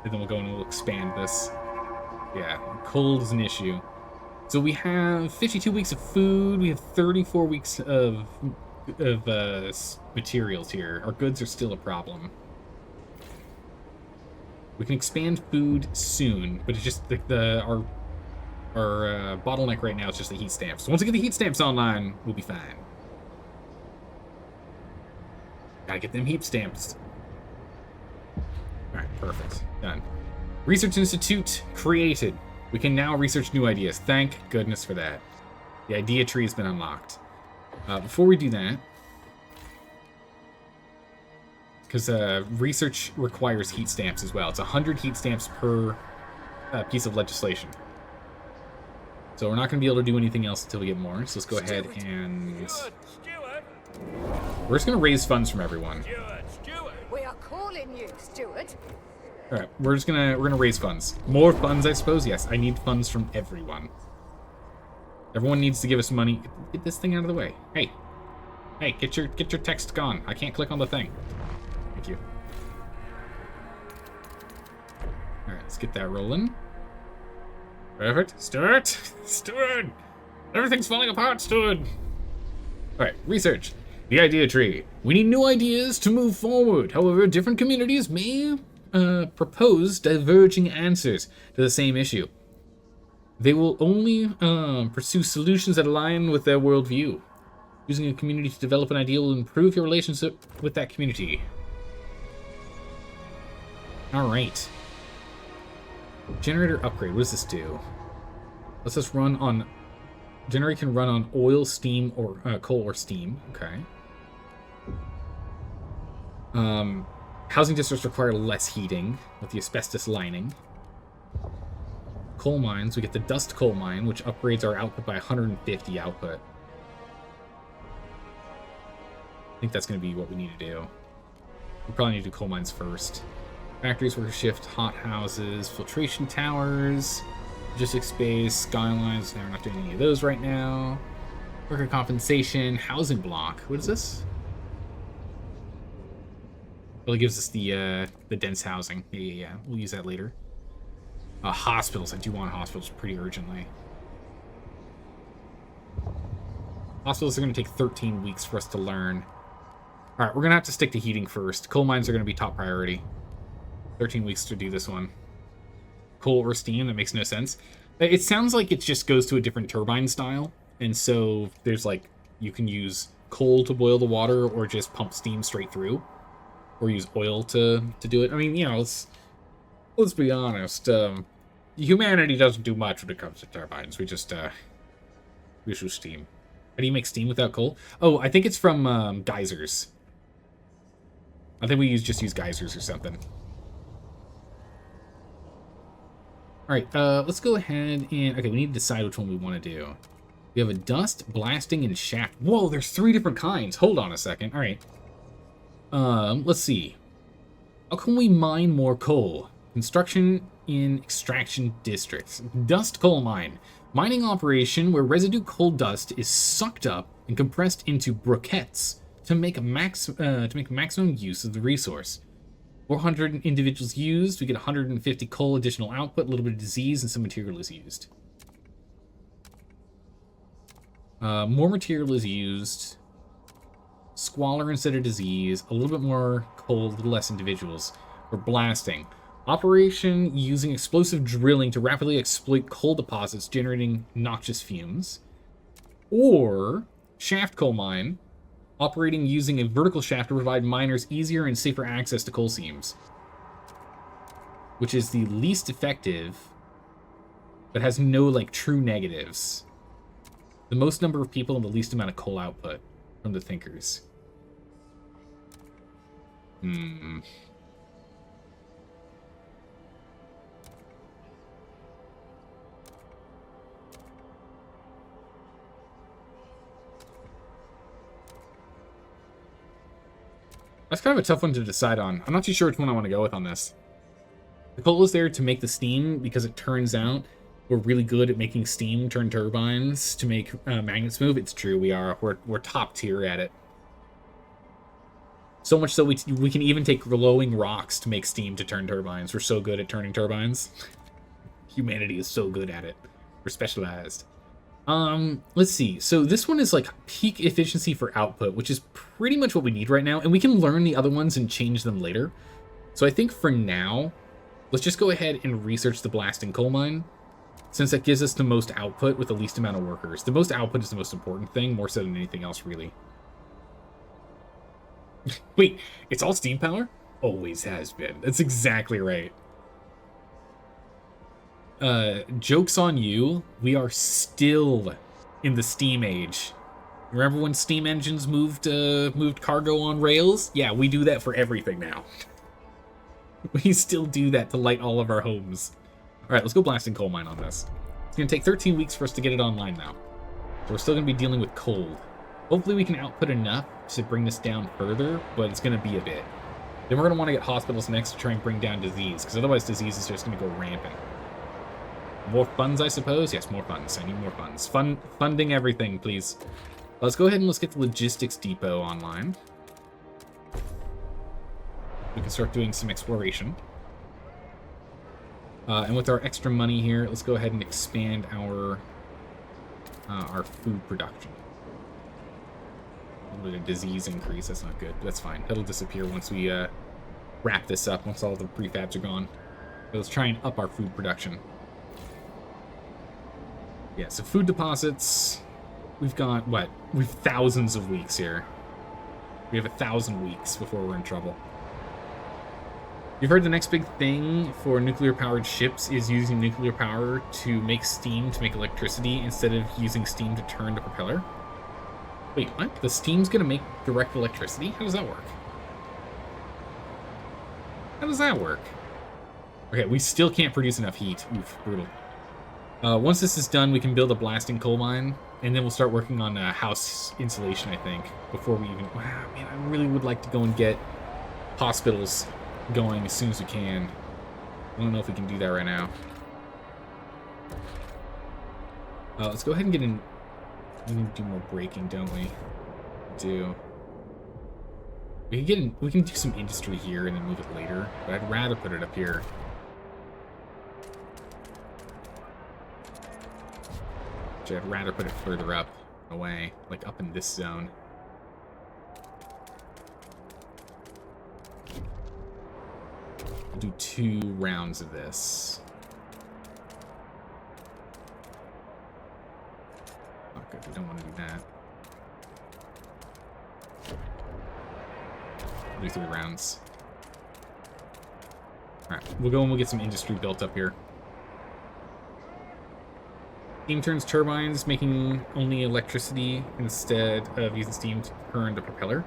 And then we'll go and we'll expand this. Yeah, cold is an issue. So we have 52 weeks of food. We have 34 weeks of materials here. Our goods are still a problem. We can expand food soon, but it's just our bottleneck right now is just the heat stamps. So once we get the heat stamps online, we'll be fine. Gotta get them heat stamps. Alright, perfect. Done. Research Institute created. We can now research new ideas. Thank goodness for that. The idea tree has been unlocked. Before we do that, because research requires heat stamps as well. It's 100 heat stamps per piece of legislation. So we're not going to be able to do anything else until we get more. So let's go ahead and... We're just going to raise funds from everyone. We are calling you, Stuart. All right, we're gonna raise funds. More funds, I suppose. Yes, I need funds from everyone. Everyone needs to give us money. Get this thing out of the way. Hey, get your text gone. I can't click on the thing. Thank you. All right, let's get that rolling. Perfect. Stuart, everything's falling apart, Stuart. All right, research. The idea tree. We need new ideas to move forward. However, different communities may propose diverging answers to the same issue. They will only pursue solutions that align with their worldview. Using a community to develop an idea will improve your relationship with that community. All right. Generator upgrade. What does this do? Let's just run on... Generator can run on oil, steam, or coal or steam. Okay. Housing districts require less heating with the asbestos lining. Coal mines, we get the dust coal mine, which upgrades our output by 150 output. I think that's going to be what we need to do. We probably need to do coal mines first. Factories, worker shift, hot houses, filtration towers, logistics space, skylines. No, we're not doing any of those right now. Worker compensation, housing block. What is this? Well, it gives us the dense housing. Yeah. We'll use that later. Hospitals. I do want hospitals pretty urgently. Hospitals are going to take 13 weeks for us to learn. All right, we're going to have to stick to heating first. Coal mines are going to be top priority. 13 weeks to do this one. Coal or steam, that makes no sense. It sounds like it just goes to a different turbine style. And so there's like, you can use coal to boil the water or just pump steam straight through. Or use oil to do it. I mean, you know, let's be honest. Humanity doesn't do much when it comes to turbines. We just use steam. How do you make steam without coal? Oh, I think it's from geysers. I think we just use geysers or something. Alright, let's go ahead and... Okay, we need to decide which one we want to do. We have a dust, blasting, and shaft. Whoa, there's 3 different kinds. Hold on a second. Alright. Let's see. How can we mine more coal? Construction in extraction districts. Dust coal mine. Mining operation where residue coal dust is sucked up and compressed into briquettes to make maximum use of the resource. 400 individuals used. We get 150 coal additional output. A little bit of disease and some material is used. More material is used. Squalor instead of disease. A little bit more coal, a little less individuals. We're blasting. Operation using explosive drilling to rapidly exploit coal deposits, generating noxious fumes. Or shaft coal mine, operating using a vertical shaft to provide miners easier and safer access to coal seams. Which is the least effective, but has no, like, true negatives. The most number of people and the least amount of coal output from the thinkers. That's kind of a tough one to decide on. I'm not too sure which one I want to go with on this. The coal is there to make the steam because it turns out we're really good at making steam turn turbines to make magnets move. It's true, we are. We're top tier at it. So much so we can even take glowing rocks to make steam to turn turbines. We're so good at turning turbines. Humanity is so good at it. We're specialized. Let's see. So this one is like peak efficiency for output, which is pretty much what we need right now. And we can learn the other ones and change them later. So I think for now, let's just go ahead and research the blasting coal mine, since that gives us the most output with the least amount of workers. The most output is the most important thing, more so than anything else, really. Wait, it's all steam power? Always has been. That's exactly right. Joke's on you. We are still in the steam age. Remember when steam engines moved cargo on rails? Yeah, we do that for everything now. We still do that to light all of our homes. Alright, let's go blasting coal mine on this. It's going to take 13 weeks for us to get it online now. So we're still going to be dealing with cold. Hopefully we can output enough to bring this down further, but it's going to be a bit. Then we're going to want to get hospitals next to try and bring down disease, because otherwise disease is just going to go rampant. More funds, I suppose? Yes, more funds. I need more funds. Funding everything, please. Let's go ahead and let's get the logistics depot online. We can start doing some exploration. And with our extra money here, let's go ahead and expand our food production. A little bit of disease increase, that's not good. That's fine. That'll disappear once we wrap this up, once all the prefabs are gone. So let's try and up our food production. Yeah, so food deposits, we've got, what? We've thousands of weeks here. We have 1,000 weeks before we're in trouble. You've heard the next big thing for nuclear-powered ships is using nuclear power to make steam to make electricity instead of using steam to turn the propeller. Wait, what? The steam's gonna make direct electricity? How does that work? How does that work? Okay, we still can't produce enough heat. Oof, brutal. Once this is done, we can build a blasting coal mine, and then we'll start working on house insulation, I think, before we even... Wow, man, I really would like to go and get hospitals going as soon as we can. I don't know if we can do that right now. Let's go ahead and get in... We need to do more braking, don't we? We can get in, we can do some industry here and then move it later, but I'd rather put it up here. Actually, I'd rather put it further up away, like up in this zone. I'll do 2 rounds of this. Not good, we don't want to do that. Do 3 rounds. Alright, we'll go and we'll get some industry built up here. Steam turns turbines, making only electricity instead of using steam to turn the propeller.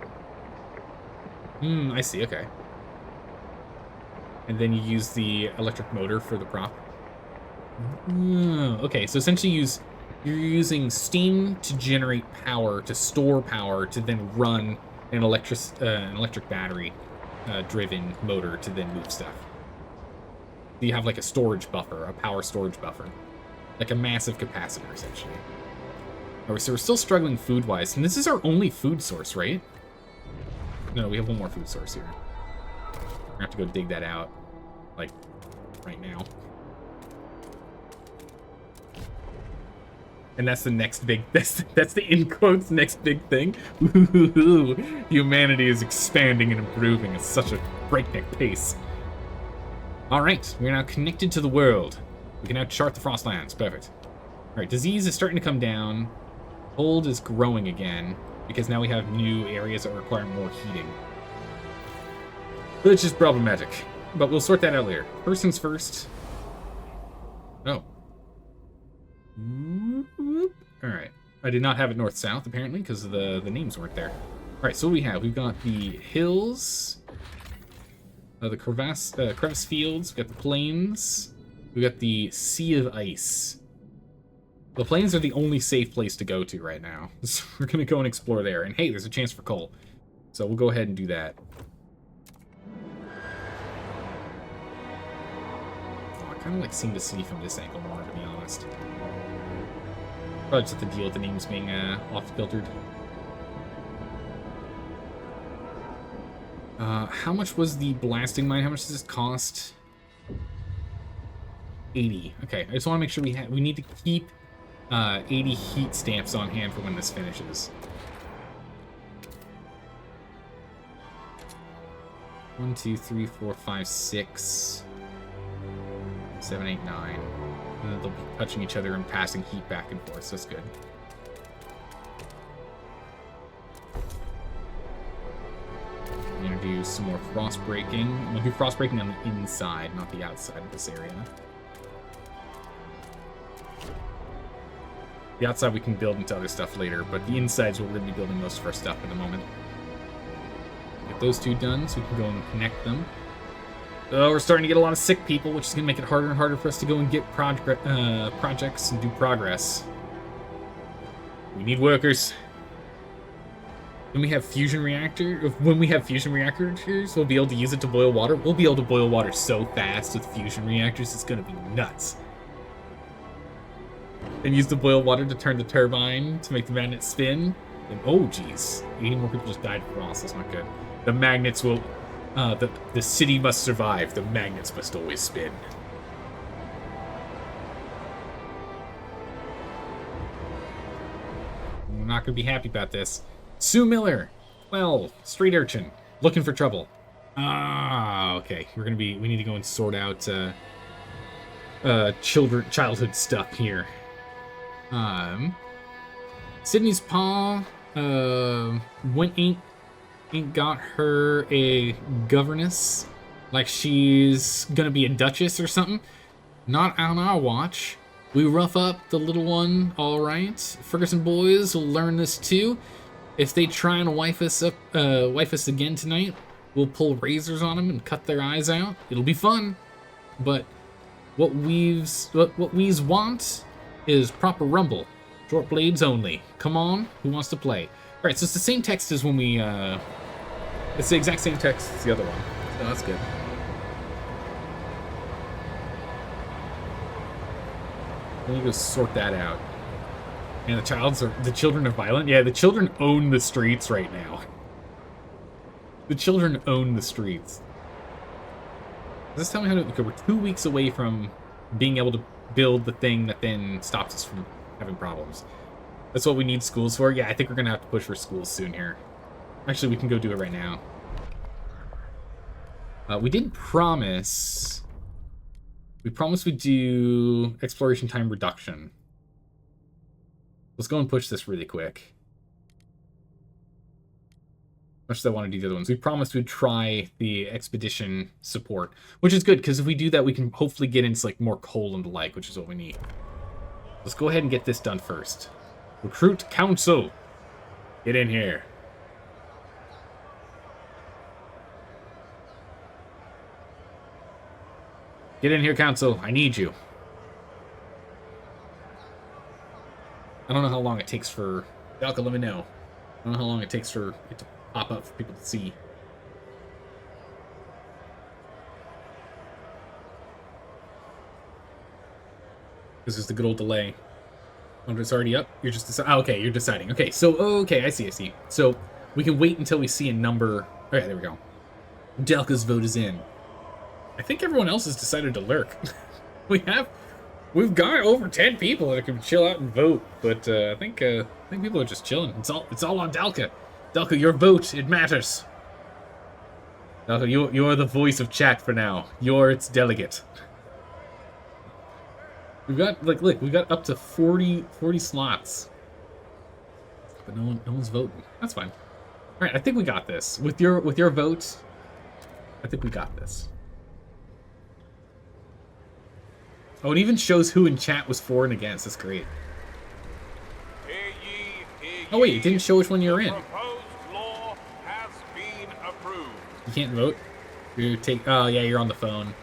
I see, okay. And then you use the electric motor for the prop. Okay, so essentially you're using steam to generate power, to store power, to then run an electric battery driven motor to then move stuff. You have like a storage buffer, a power storage buffer. Like a massive capacitor, essentially. Alright, so we're still struggling food-wise, and this is our only food source, right? No, we have one more food source here. We're gonna have to go dig that out, like, right now. And that's the next big, that's the in quotes next big thing. Ooh, humanity is expanding and improving at such a breakneck pace. Alright, we're now connected to the world. We can now chart the Frostlands. Perfect. Alright, disease is starting to come down. Cold is growing again, because now we have new areas that require more heating. Which is problematic. But we'll sort that out later. First things first. Oh. Alright. I did not have it north-south, apparently, because the names weren't there. Alright, so what do we have? We've got the hills, the crevice fields, we've got the plains, we've got the sea of ice. The plains are the only safe place to go to right now. So we're going to go and explore there. And hey, there's a chance for coal. So we'll go ahead and do that. Oh, I kind of like seeing the city from this angle more, to be honest. Probably just have to deal with the names being off-filtered. How much was the blasting mine? How much does this cost? 80. Okay, I just want to make sure we need to keep 80 heat stamps on hand for when this finishes. 1, 2, 3, 4, 5, 6, 7, 8, 9. And then they'll be touching each other and passing heat back and forth, so that's good. I'm gonna do some more frost breaking. I'm gonna do frost breaking on the inside, not the outside of this area. The outside we can build into other stuff later, but the inside's where we're going to be building most of our stuff at the moment. Get those 2 done so we can go and connect them. Oh, we're starting to get a lot of sick people, which is going to make it harder and harder for us to go and get projects and do progress. We need workers. When we have fusion reactors, we'll be able to use it to boil water. We'll be able to boil water so fast with fusion reactors, it's going to be nuts. And use the boiled water to turn the turbine to make the magnet spin. And oh geez, 80 more people just died of frost. That's not good. The magnets will. The city must survive. The magnets must always spin. I'm not gonna be happy about this. Sue Miller, 12, street urchin, looking for trouble. Ah, okay. We need to go and sort out childhood stuff here. Sydney's pa, ain't got her a governess, like she's gonna be a duchess or something. Not on our watch. We rough up the little one, all right. Ferguson boys will learn this too. If they try and wife us again tonight, We'll pull razors on them and cut their eyes out. It'll be fun. But what we's want is proper rumble. Short blades only. Come on, who wants to play? Alright, so it's the same text as when we, it's the exact same text as the other one. So that's good. Let me go sort that out. And the children are violent? Yeah, the children own the streets right now. The children own the streets. Does this tell me how to... Okay, we're 2 weeks away from being able to build the thing that then stops us from having problems. That's what we need schools for? Yeah, I think we're going to have to push for schools soon here. Actually, we can go do it right now. We did promise... We promised we'd do exploration time reduction. Let's go and push this really quick. Much as I want to do the other ones. We promised we'd try the expedition support, which is good, because if we do that, we can hopefully get into like more coal and the like, which is what we need. Let's go ahead and get this done first. Recruit council. Get in here. Get in here, council. I need you. I don't know how long it takes for... Dalka, let me know. I don't know how long it takes for it to pop up for people to see. Because there's the good old delay. Wonder it's already up? You're just deciding. Oh, okay, you're deciding. Okay, so, okay, I see. So, we can wait until we see a number. Okay, there we go. Dalka's vote is in. I think everyone else has decided to lurk. We've got over 10 people that can chill out and vote, but I think people are just chilling. It's all on Dalka. Dalka, your vote, it matters. Dalka, you're the voice of chat for now. You're its delegate. We've got look, we've got up to 40 slots, but no one's voting. That's fine. All right, I think we got this with your vote. I think we got this. Oh, it even shows who in chat was for and against. That's great. Oh wait, it didn't show which one you're in. Law has been approved. You can't vote. Oh yeah, you're on the phone.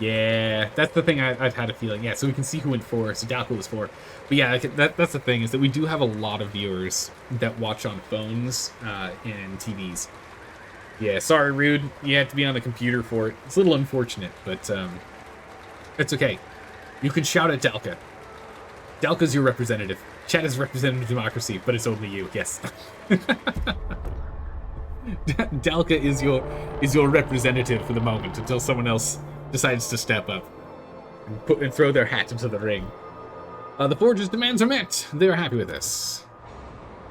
Yeah, that's the thing. I've had a feeling. Yeah, so we can see who went for. So Dalka was for. But yeah, that's the thing, is that we do have a lot of viewers that watch on phones and TVs. Yeah, sorry, Rude. You have to be on the computer for it. It's a little unfortunate, but it's okay. You can shout at Dalka. Dalka's your representative. Chat is representative democracy, but it's only you. Yes. Dalka is your representative for the moment until someone else decides to step up and throw their hat into the ring. The Forge's demands are met. They're happy with this.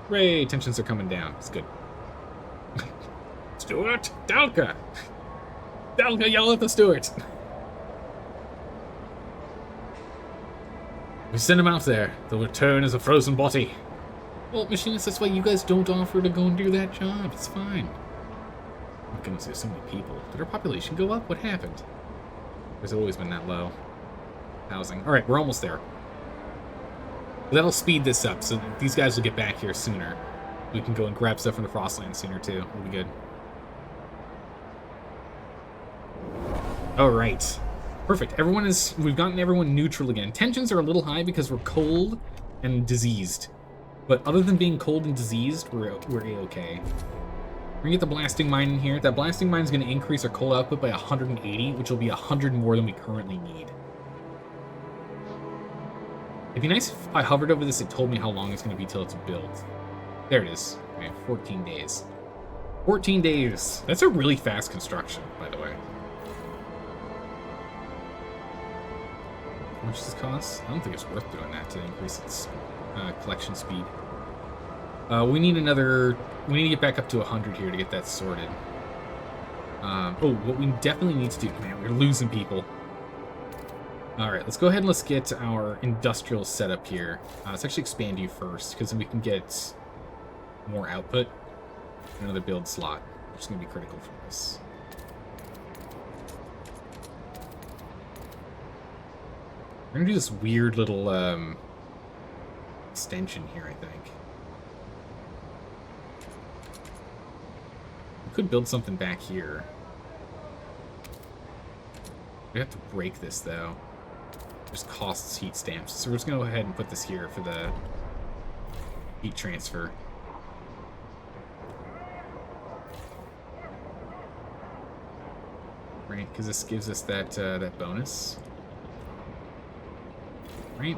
Hooray, tensions are coming down. It's good. Stuart! Dalka! Dalka, yell at the Stuart! We send him out there. They'll return as a frozen body. Well, Machinist, that's why you guys don't offer to go and do that job. It's fine. Oh my goodness, there's so many people. Did our population go up? What happened? There's always been that low. Housing. Alright, we're almost there. That'll speed this up, so these guys will get back here sooner. We can go and grab stuff from the Frostland sooner, too. We'll be good. Alright. Perfect. We've gotten everyone neutral again. Tensions are a little high because we're cold and diseased. But other than being cold and diseased, we're A-okay. We're gonna get the blasting mine in here. That blasting mine is gonna increase our coal output by 180, which will be 100 more than we currently need. It'd be nice if I hovered over this, it told me how long it's gonna be till it's built. There it is. Okay, 14 days. 14 days. That's a really fast construction, by the way. How much does this cost? I don't think it's worth doing that to increase its collection speed. We need to get back up to 100 here to get that sorted. What we definitely need to do... Man, we're losing people. Alright, let's go ahead and let's get our industrial setup here. Let's actually expand you first, because then we can get more output. Another build slot, which is going to be critical for this. We're going to do this weird little extension here, I think. could build something back here. We have to break this, though. Just costs heat stamps. So we're just going to go ahead and put this here for the heat transfer. Right, because this gives us that that bonus. Right?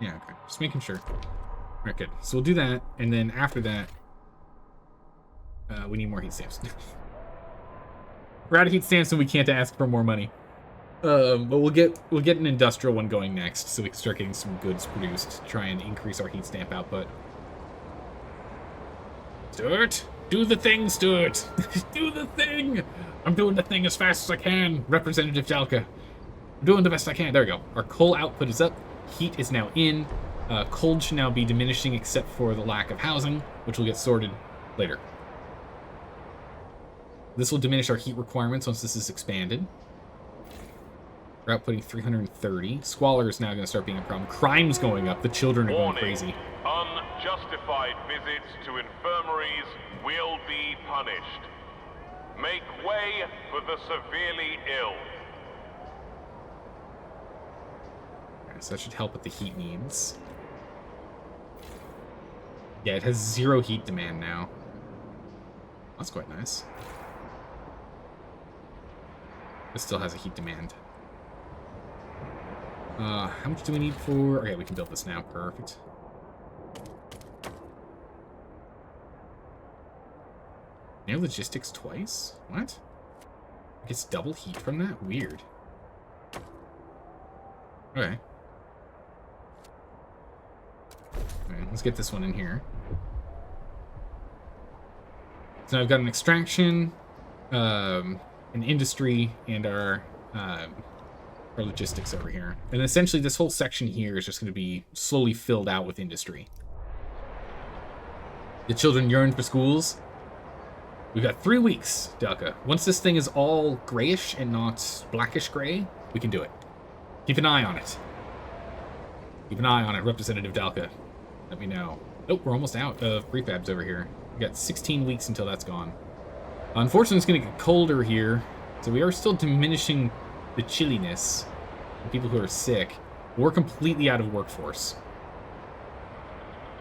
Yeah, okay. Just making sure. Alright, good. So we'll do that, and then after that, we need more heat stamps. We're out of heat stamps, and we can't ask for more money. But we'll get an industrial one going next, so we can start getting some goods produced to try and increase our heat stamp output. Stuart, do the thing, Stuart. Do the thing. I'm doing the thing as fast as I can, Representative Jalka. I'm doing the best I can. There we go. Our coal output is up. Heat is now in. Cold should now be diminishing except for the lack of housing, which will get sorted later. This will diminish our heat requirements once this is expanded. We're outputting 330. Squalor is now going to start being a problem. Crime's going up. The children are going crazy. Unjustified visits to infirmaries will be punished. Make way for the severely ill. Okay, so that should help with the heat needs. Yeah, it has 0 heat demand now. That's quite nice. It still has a heat demand. How much do we need for... Okay, we can build this now. Perfect. Now logistics twice? What? It gets double heat from that? Weird. Okay. Alright, let's get this one in here. So now I've got an extraction, an industry, and our logistics over here. And essentially this whole section here is just going to be slowly filled out with industry. The children yearn for schools. We've got 3 weeks, Delka. Once this thing is all grayish and not blackish gray, we can do it. Keep an eye on it. Keep an eye on it, Representative Dalka. Let me know. Nope, we're almost out of prefabs over here. We got 16 weeks until that's gone. Unfortunately, it's going to get colder here, so we are still diminishing the chilliness of people who are sick. We're completely out of workforce.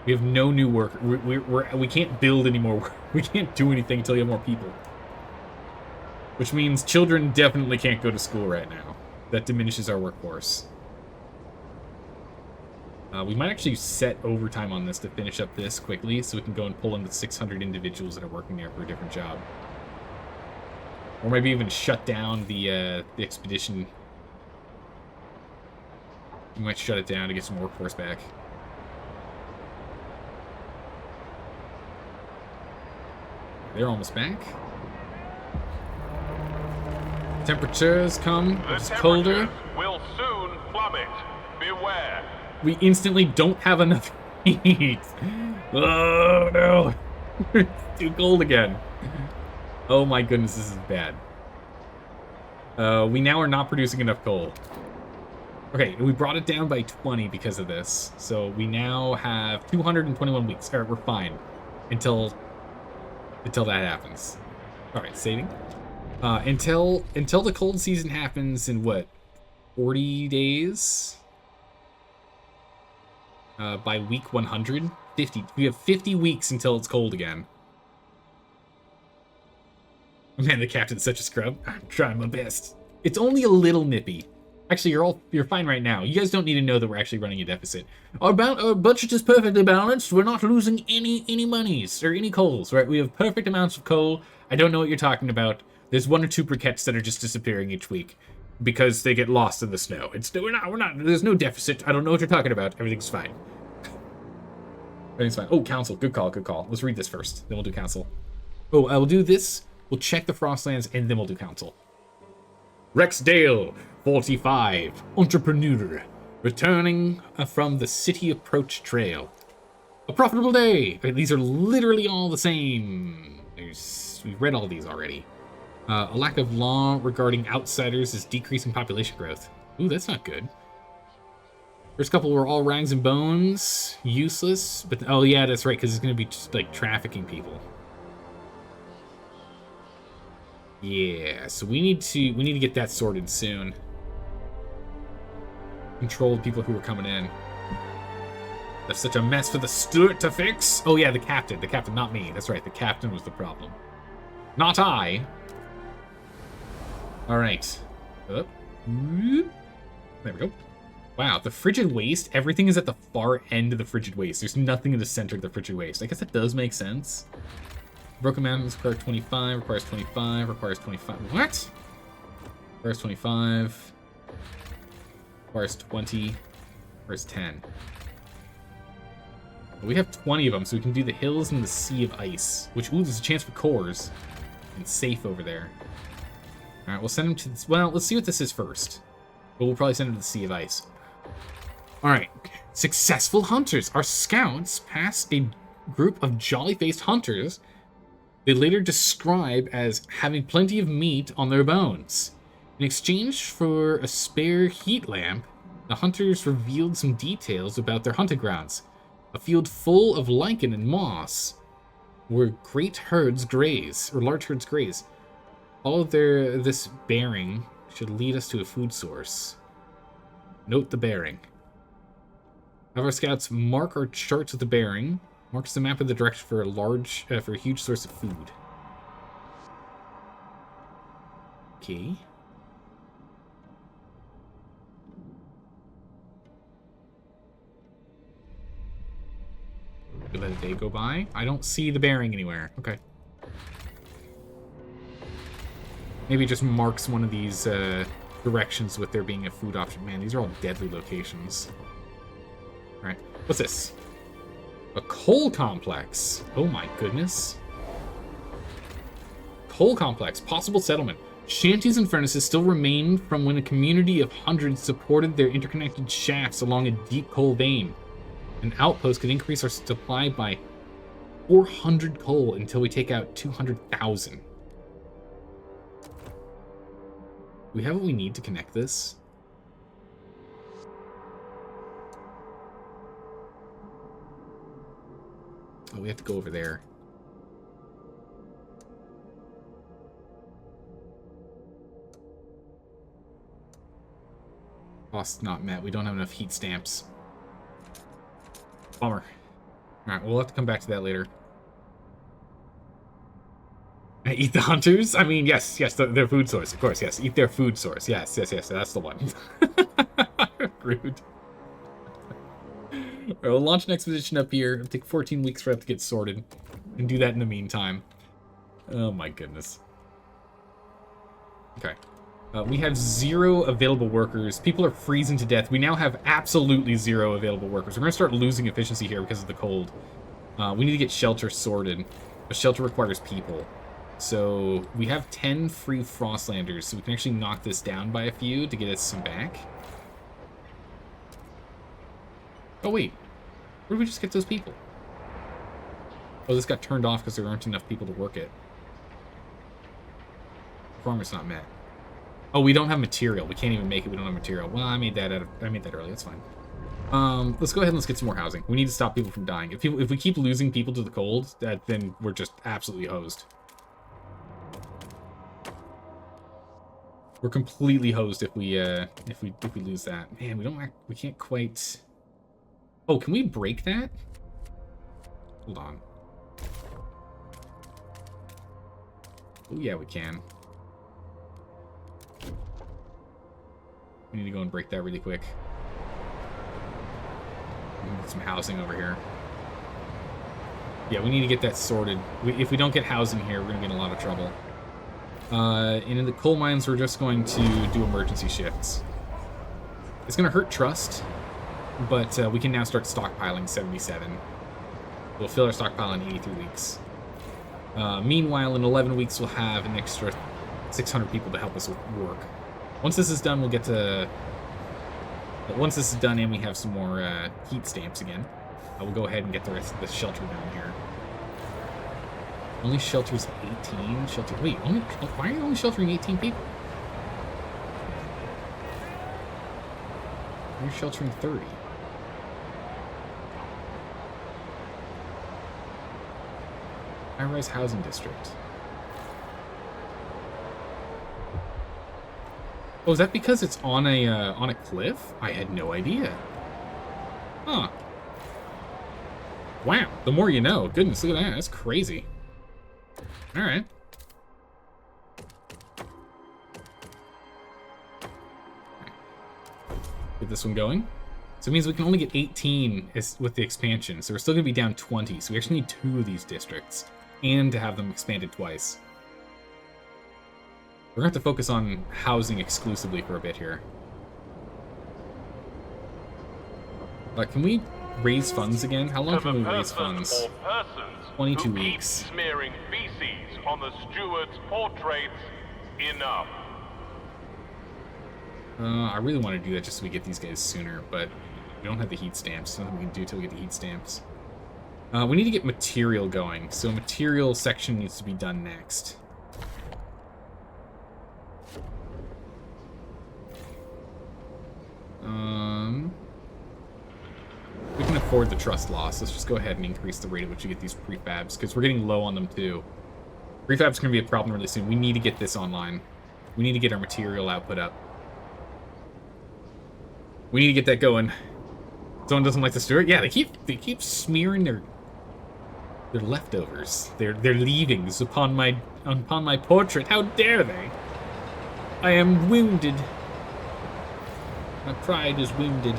We have no new work. We can't build anymore. We can't do anything until you have more people. Which means children definitely can't go to school right now. That diminishes our workforce. We might actually set overtime on this to finish up this quickly, so we can go and pull in the 600 individuals that are working there for a different job. Or maybe even shut down the expedition. We might shut it down to get some workforce back. They're almost back. Temperatures come. It's colder. Will soon plummet. Beware. We instantly don't have enough heat. Oh no. It's too cold again. Oh my goodness, this is bad. We now are not producing enough coal. Okay, we brought it down by 20 because of this. So we now have 221 weeks. Alright, we're fine. Until that happens. Alright, saving. Until the cold season happens in what? 40 days? By week 100? 50. We have 50 weeks until it's cold again. Man, the captain's such a scrub. I'm trying my best. It's only a little nippy. Actually, you're fine right now. You guys don't need to know that we're actually running a deficit. Our budget is perfectly balanced. We're not losing any monies or any coals, right? We have perfect amounts of coal. I don't know what you're talking about. There's 1 or 2 briquettes that are just disappearing each week because they get lost in the snow. We're not. There's no deficit. I don't know what you're talking about. Everything's fine. Everything's fine. Oh, council. Good call. Good call. Let's read this first. Then we'll do council. Oh, I will do this. We'll check the Frostlands, and then we'll do council. Rex Dale, 45, entrepreneur, returning from the City Approach Trail. A profitable day. Okay, these are literally all the same. We've read all these already. A lack of law regarding outsiders is decreasing population growth. Ooh, that's not good. First couple were all rags and bones, useless. But oh yeah, that's right, because it's gonna be just like trafficking people. Yeah, so we need to get that sorted soon. Control the people who are coming in. That's such a mess for the steward to fix. Oh yeah, the captain, not me. That's right, the captain was the problem, not I. All right, up. There we go. Wow, the frigid waste. Everything is at the far end of the frigid waste. There's nothing in the center of the frigid waste. I guess that does make sense. Broken Mountains requires 25, requires 25, requires 25. What? Requires 25. Requires 20. Requires 10. We have 20 of them, so we can do the hills and the sea of ice. Which, ooh, there's a chance for cores. And safe over there. Alright, we'll send them to this. Well, let's see what this is first. But we'll probably send them to the sea of ice. Alright. Successful hunters. Our scouts pass a group of jolly-faced hunters they later describe as having plenty of meat on their bones. In exchange for a spare heat lamp, the hunters revealed some details about their hunting grounds. A field full of lichen and moss where great herds graze, or large herds graze. All of this bearing should lead us to a food source. Note the bearing. Have our scouts mark our charts with the bearing. Marks the map of the direction for a huge source of food. Okay. We let a day go by. I don't see the bearing anywhere. Okay. Maybe it just marks one of these directions with there being a food option. Man, these are all deadly locations. All right. What's this? A coal complex. Oh my goodness. Coal complex. Possible settlement. Shanties and furnaces still remain from when a community of hundreds supported their interconnected shafts along a deep coal vein. An outpost could increase our supply by 400 coal until we take out 200,000. Do we have what we need to connect this? Oh, we have to go over there. Cost not met. We don't have enough heat stamps. Bummer. Alright, we'll have to come back to that later. Eat the hunters? I mean, yes, their food source, of course, yes. Eat their food source. Yes, that's the one. Rude. Alright, we'll launch an expedition up here. It'll take 14 weeks for it to get sorted. And do that in the meantime. Oh my goodness. Okay. We have 0 available workers. People are freezing to death. We now have absolutely 0 available workers. We're going to start losing efficiency here because of the cold. We need to get shelter sorted. A shelter requires people. So we have 10 free Frostlanders, so we can actually knock this down by a few to get us some back. Oh wait, where did we just get those people? Oh, this got turned off because there aren't enough people to work it. Performance not met. Oh, we don't have material. We can't even make it. We don't have material. Well, I made that early. That's fine. Let's go ahead and let's get some more housing. We need to stop people from dying. If we keep losing people to the cold, then we're just absolutely hosed. We're completely hosed if we lose that. Man, we can't quite. Oh, can we break that? Hold on. Oh yeah, we can. We need to go and break that really quick. Get some housing over here. Yeah, we need to get that sorted. If we don't get housing here, we're going to be in a lot of trouble. And in the coal mines, we're just going to do emergency shifts. It's going to hurt trust, but we can now start stockpiling 77. We'll fill our stockpile in 83 weeks. Meanwhile, in 11 weeks, we'll have an extra 600 people to help us with work. Once this is done, we'll get to... Once this is done and we have some more heat stamps again, we'll go ahead and get the rest of the shelter down here. Only shelters 18? Wait, why are you only sheltering 18 people? You're sheltering 30. High-rise housing district. Oh, is that because it's on a cliff? I had no idea. Huh. Wow, the more you know. Goodness, look at that. That's crazy. Alright. Get this one going. So it means we can only get 18 with the expansion, so we're still going to be down 20, so we actually need 2 of these districts, and to have them expanded twice. We're going to have to focus on housing exclusively for a bit here. But can we raise funds again? How long can we raise funds? 22 weeks. Smearing feces on the steward's portraits, enough. I really want to do that just so we get these guys sooner, but we don't have the heat stamps. There's nothing we can do till we get the heat stamps. We need to get material going, so material section needs to be done next. We can afford the trust loss. Let's just go ahead and increase the rate at which you get these prefabs, because we're getting low on them too. Prefab's going to be a problem really soon. We need to get this online. We need to get our material output up. We need to get that going. Someone doesn't like the steward? Yeah, they keep smearing their leftovers, their leavings upon my portrait. How dare they? I am wounded. My pride is wounded.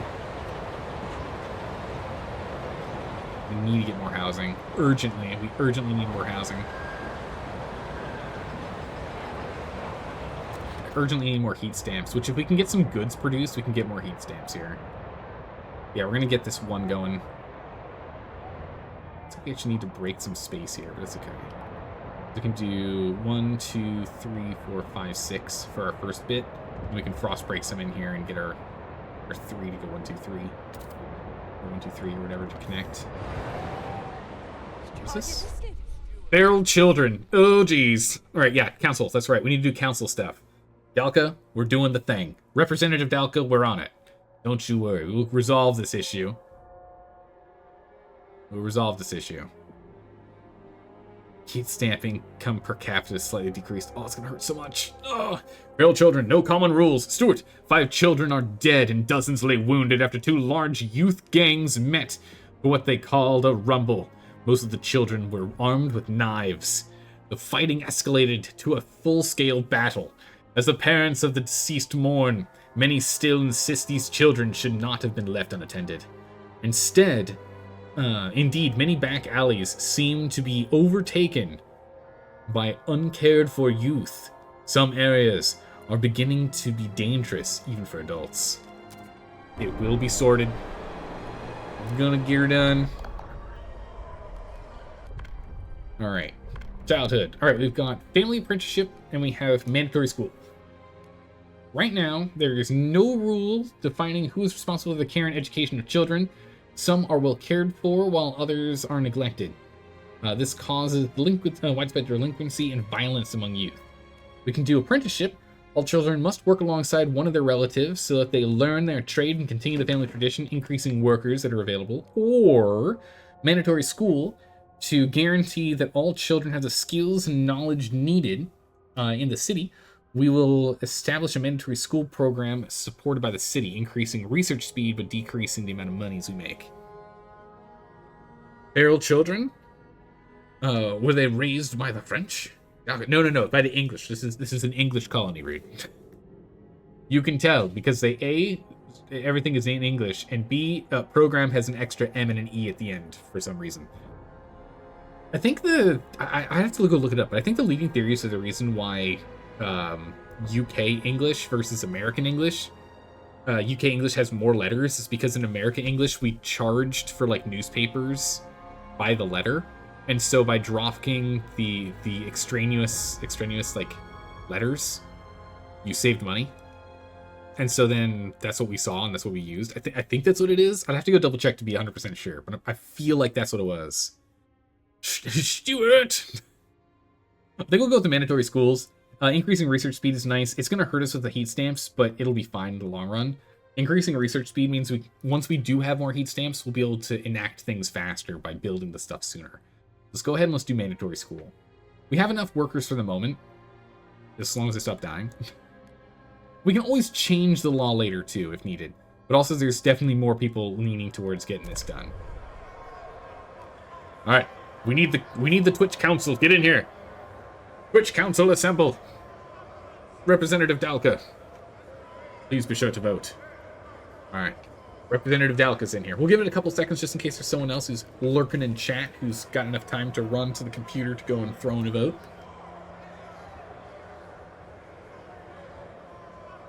We need to get more housing. Urgently. We urgently need more housing. Urgently need more heat stamps, which if we can get some goods produced, we can get more heat stamps here. Yeah, we're going to get this one going. Looks like we actually need to break some space here, but it's okay. We can do 1, 2, 3, 4, 5, 6 for our first bit. And we can frost break some in here and get our 3 to go 1, 2, 3. Or 1, 2, 3 or whatever to connect. What's this? Feral children. Oh, geez. All right, yeah, council. That's right. We need to do council stuff. Dalka, we're doing the thing. Representative Dalka, we're on it. Don't you worry. We'll resolve this issue. We'll resolve this issue. Heat stamping come per capita is slightly decreased. Oh, it's gonna hurt so much. Oh. Feral children, no common rules. Stuart, 5 children are dead and dozens lay wounded after 2 large youth gangs met for what they called a rumble. Most of the children were armed with knives. The fighting escalated to a full-scale battle. As the parents of the deceased mourn, many still insist these children should not have been left unattended. Instead, indeed, many back alleys seem to be overtaken by uncared-for youth. Some areas are beginning to be dangerous, even for adults. It will be sorted. I'm gonna get her done. Alright. Childhood. Alright, we've got family apprenticeship, and we have mandatory school. Right now, there is no rule defining who is responsible for the care and education of children. Some are well cared for, while others are neglected. This causes widespread delinquency and violence among youth. We can do apprenticeship. All children must work alongside one of their relatives so that they learn their trade and continue the family tradition, increasing workers that are available. Or mandatory school, to guarantee that all children have the skills and knowledge needed in the city. We will establish a mandatory school program supported by the city, increasing research speed but decreasing the amount of monies we make. Feral children? Were they raised by the French? No, by the English. This is an English colony, Reed. You can tell because everything is in English, and B, program has an extra M and an E at the end for some reason. I think I have to go look it up, but I think the leading theories are the reason why UK English versus American English. UK English has more letters. It's because in American English we charged for like newspapers by the letter, and so by dropping the extraneous like letters, you saved money. And so then that's what we saw and that's what we used. I think that's what it is. I'd have to go double check to be 100% sure, but I feel like that's what it was. Stuart! I think we'll go with the mandatory schools. Increasing research speed is nice. It's going to hurt us with the heat stamps, but it'll be fine in the long run. Increasing research speed means once we do have more heat stamps, we'll be able to enact things faster by building the stuff sooner. Let's go ahead and let's do mandatory school. We have enough workers for the moment, as long as they stop dying. We can always change the law later, too, if needed. But also, there's definitely more people leaning towards getting this done. Alright. We need the Twitch Council. Get in here. Twitch Council, assemble. Representative Dalka. Please be sure to vote. Alright. Representative Dalka's in here. We'll give it a couple seconds just in case there's someone else who's lurking in chat who's got enough time to run to the computer to go and throw in a vote.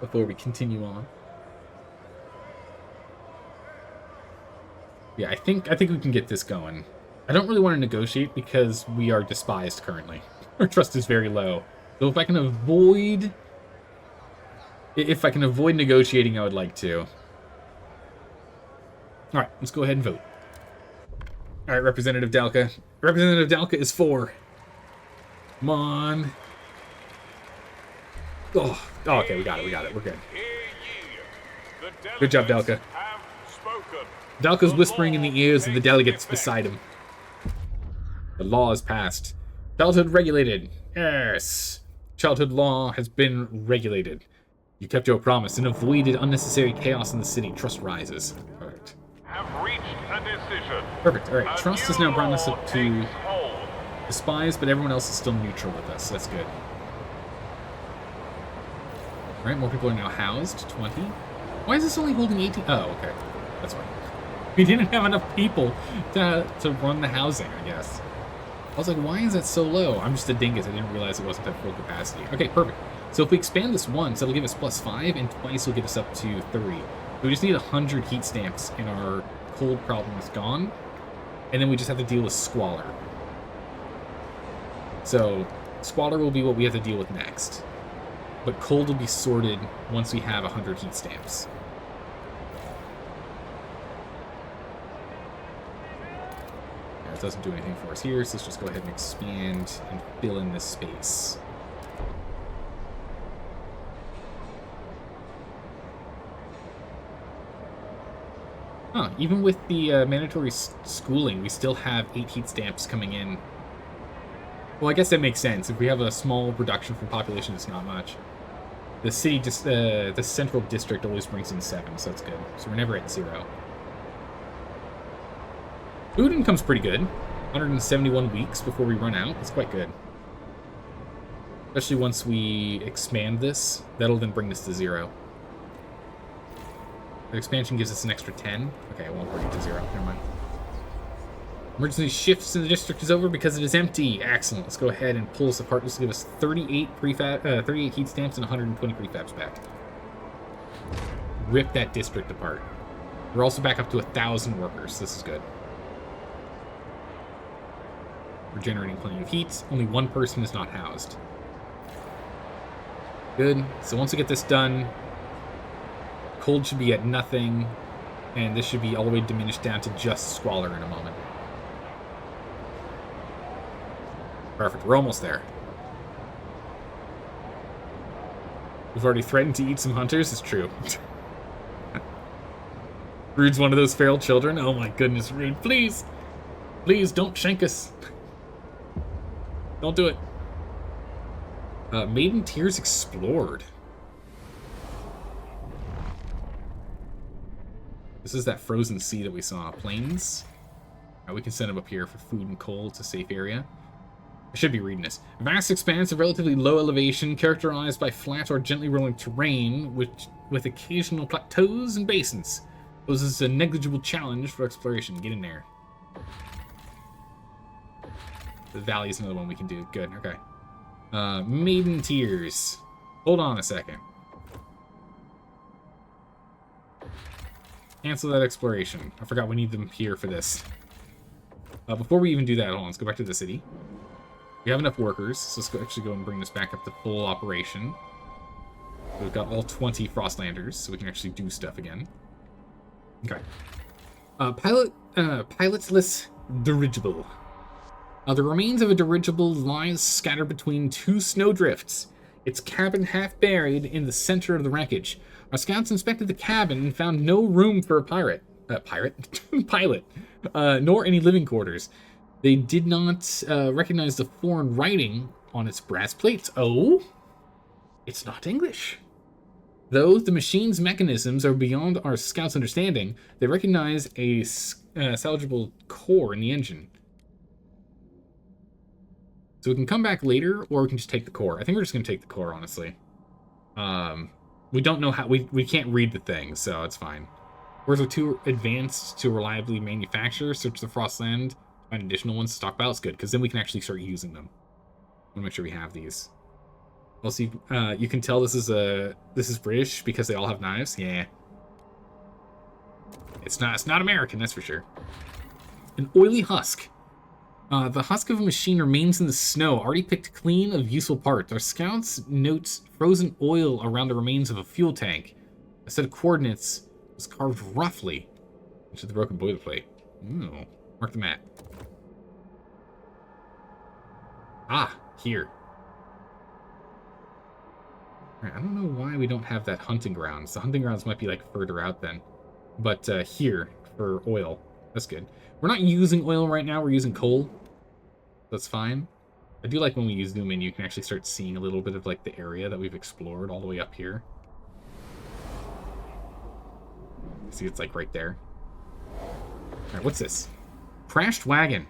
Before we continue on. Yeah, I think we can get this going. I don't really want to negotiate because we are despised currently. Our trust is very low. So if I can avoid negotiating, I would like to. All right, let's go ahead and vote. All right, Representative Dalka. Representative Dalka is for. Come on. Oh, okay, we got it. We're good. Good job, Dalka. Dalka's whispering in the ears of the delegates beside him. The law is passed. Childhood regulated. Yes. Childhood law has been regulated. You kept your promise and avoided unnecessary chaos in the city. Trust rises. Perfect. Have reached a decision. Perfect. All right. Trust has now brought us up to the spies, but everyone else is still neutral with us. So that's good. All right. More people are now housed. 20. Why is this only holding 18? Oh, okay. That's fine. We didn't have enough people to run the housing, I guess. I was like, why is that so low? I'm just a dingus. I didn't realize it wasn't at full capacity. Okay, perfect. So if we expand this once, that'll give us +5, and twice will get us up to 3. We just need 100 heat stamps, and our cold problem is gone. And then we just have to deal with squalor. So squalor will be what we have to deal with next. But cold will be sorted once we have 100 heat stamps. It doesn't do anything for us here, so let's just go ahead and expand and fill in this space. Huh, even with the mandatory schooling, we still have 8 heat stamps coming in. Well, I guess that makes sense. If we have a small reduction from population, it's not much. The city, just the central district always brings in 7, so that's good. So we're never at 0. Food income's pretty good. 171 weeks before we run out. That's quite good. Especially once we expand this. That'll then bring this to 0. The expansion gives us an extra 10. Okay, it won't bring it to 0. Never mind. Emergency shifts in the district is over because it is empty. Excellent. Let's go ahead and pull this apart. This will give us 38 heat stamps and 120 prefabs back. Rip that district apart. We're also back up to 1,000 workers. This is good. We're generating plenty of heat. Only one person is not housed. Good. So once we get this done, cold should be at nothing, and this should be all the way diminished down to just squalor in a moment. Perfect. We're almost there. We've already threatened to eat some hunters. It's true. Rude's one of those feral children. Oh my goodness, Rude. Please. Please don't shank us. Don't do it. Maiden Tears explored. This is that frozen sea that we saw. Plains. We can send them up here for food and coal. It's a safe area. I should be reading this. Vast expanse of relatively low elevation, characterized by flat or gently rolling terrain, with occasional plateaus and basins. Poses a negligible challenge for exploration. Get in there. The valley is another one we can do. Good, okay. Maiden Tears. Hold on a second. Cancel that exploration. I forgot we need them here for this. Before we even do that, hold on, let's go back to the city. We have enough workers, so let's actually go and bring this back up to full operation. We've got all 20 Frostlanders, so we can actually do stuff again. Okay. Pilotless dirigible. The remains of a dirigible lies scattered between 2 snowdrifts, its cabin half buried in the center of the wreckage. Our scouts inspected the cabin and found no room for a pilot, nor any living quarters. They did not recognize the foreign writing on its brass plates. Oh, it's not English. Though the machine's mechanisms are beyond our scouts' understanding, they recognize a salvageable core in the engine. So we can come back later, or we can just take the core. I think we're just going to take the core, honestly. We don't know how... We can't read the thing, so it's fine. Whereas we're too advanced to reliably manufacture, search the Frostland, find additional ones to stockpile. It's good, because then we can actually start using them. I want to make sure we have these. Also, you can tell this is British because they all have knives. Yeah. It's not American, that's for sure. An oily husk. The husk of a machine remains in the snow, already picked clean of useful parts. Our scouts note frozen oil around the remains of a fuel tank. A set of coordinates was carved roughly into the broken boilerplate. Ooh, mark the map. Ah, here. Right, I don't know why we don't have that hunting grounds. The hunting grounds might be like further out then. But here for oil. That's good. We're not using oil right now, we're using coal. That's fine. I do like when we zoom in, you can actually start seeing a little bit of like the area that we've explored all the way up here. See, it's like right there. Alright, what's this? Crashed wagon.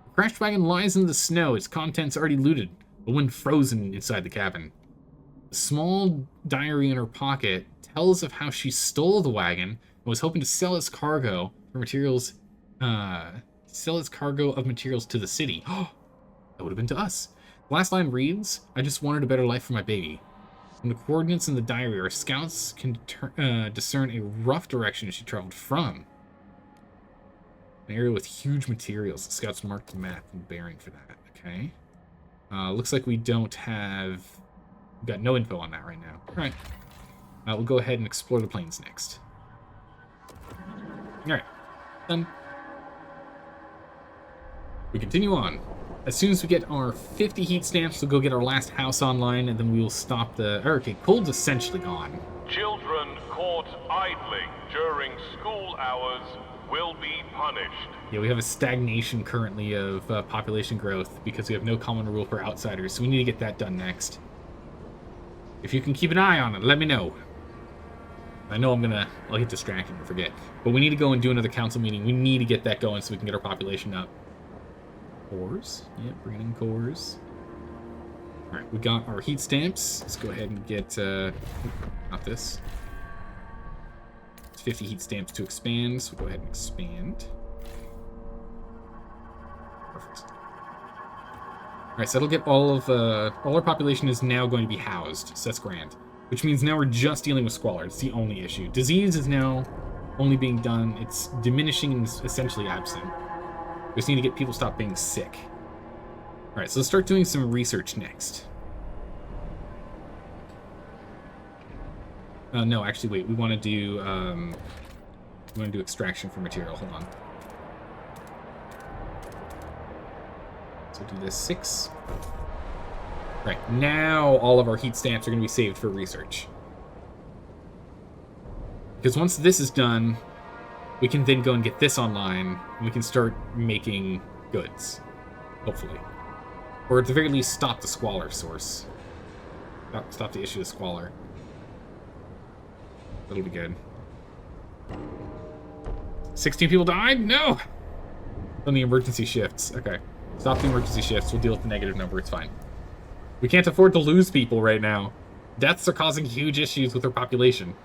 The crashed wagon lies in the snow. Its contents already looted, but when frozen inside the cabin. A small diary in her pocket tells of how she stole the wagon and was hoping to sell its cargo for materials, sell its cargo of materials to the city. Oh, that would have been to us. The last line reads, "I just wanted a better life for my baby." From the coordinates in the diary, our scouts can discern a rough direction she traveled from. An area with huge materials. The scouts marked the map and bearing for that. Okay. Looks like we don't have... We've got no info on that right now. All right. We'll go ahead and explore the plains next. All right. Done. We continue on. As soon as we get our 50 heat stamps, we'll go get our last house online, and then we will stop the... Okay, cold's essentially gone. Children caught idling during school hours will be punished. Yeah, we have a stagnation currently of population growth because we have no common rule for outsiders, so we need to get that done next. If you can keep an eye on it, let me know. I know I'll get distracted and forget. But we need to go and do another council meeting. We need to get that going so we can get our population up. Cores? Yeah, bring in cores. Alright, we got our heat stamps. Let's go ahead and get, not this. It's 50 heat stamps to expand, so we'll go ahead and expand. Perfect. Alright, so that'll get all our population is now going to be housed, so that's grand. Which means now we're just dealing with squalor. It's the only issue. Disease is now only being done. It's diminishing and essentially absent. We just need to get people to stop being sick. Alright, so let's start doing some research next. No, actually, wait. We want to do extraction for material. Hold on. So do this 6. Right, now all of our heat stamps are going to be saved for research. Because once this is done, we can then go and get this online, and we can start making goods. Hopefully. Or at the very least, stop the squalor source. Stop the issue of squalor. That'll be good. 16 people died? No! On the emergency shifts. Okay. Stop the emergency shifts. We'll deal with the negative number. It's fine. We can't afford to lose people right now. Deaths are causing huge issues with our population.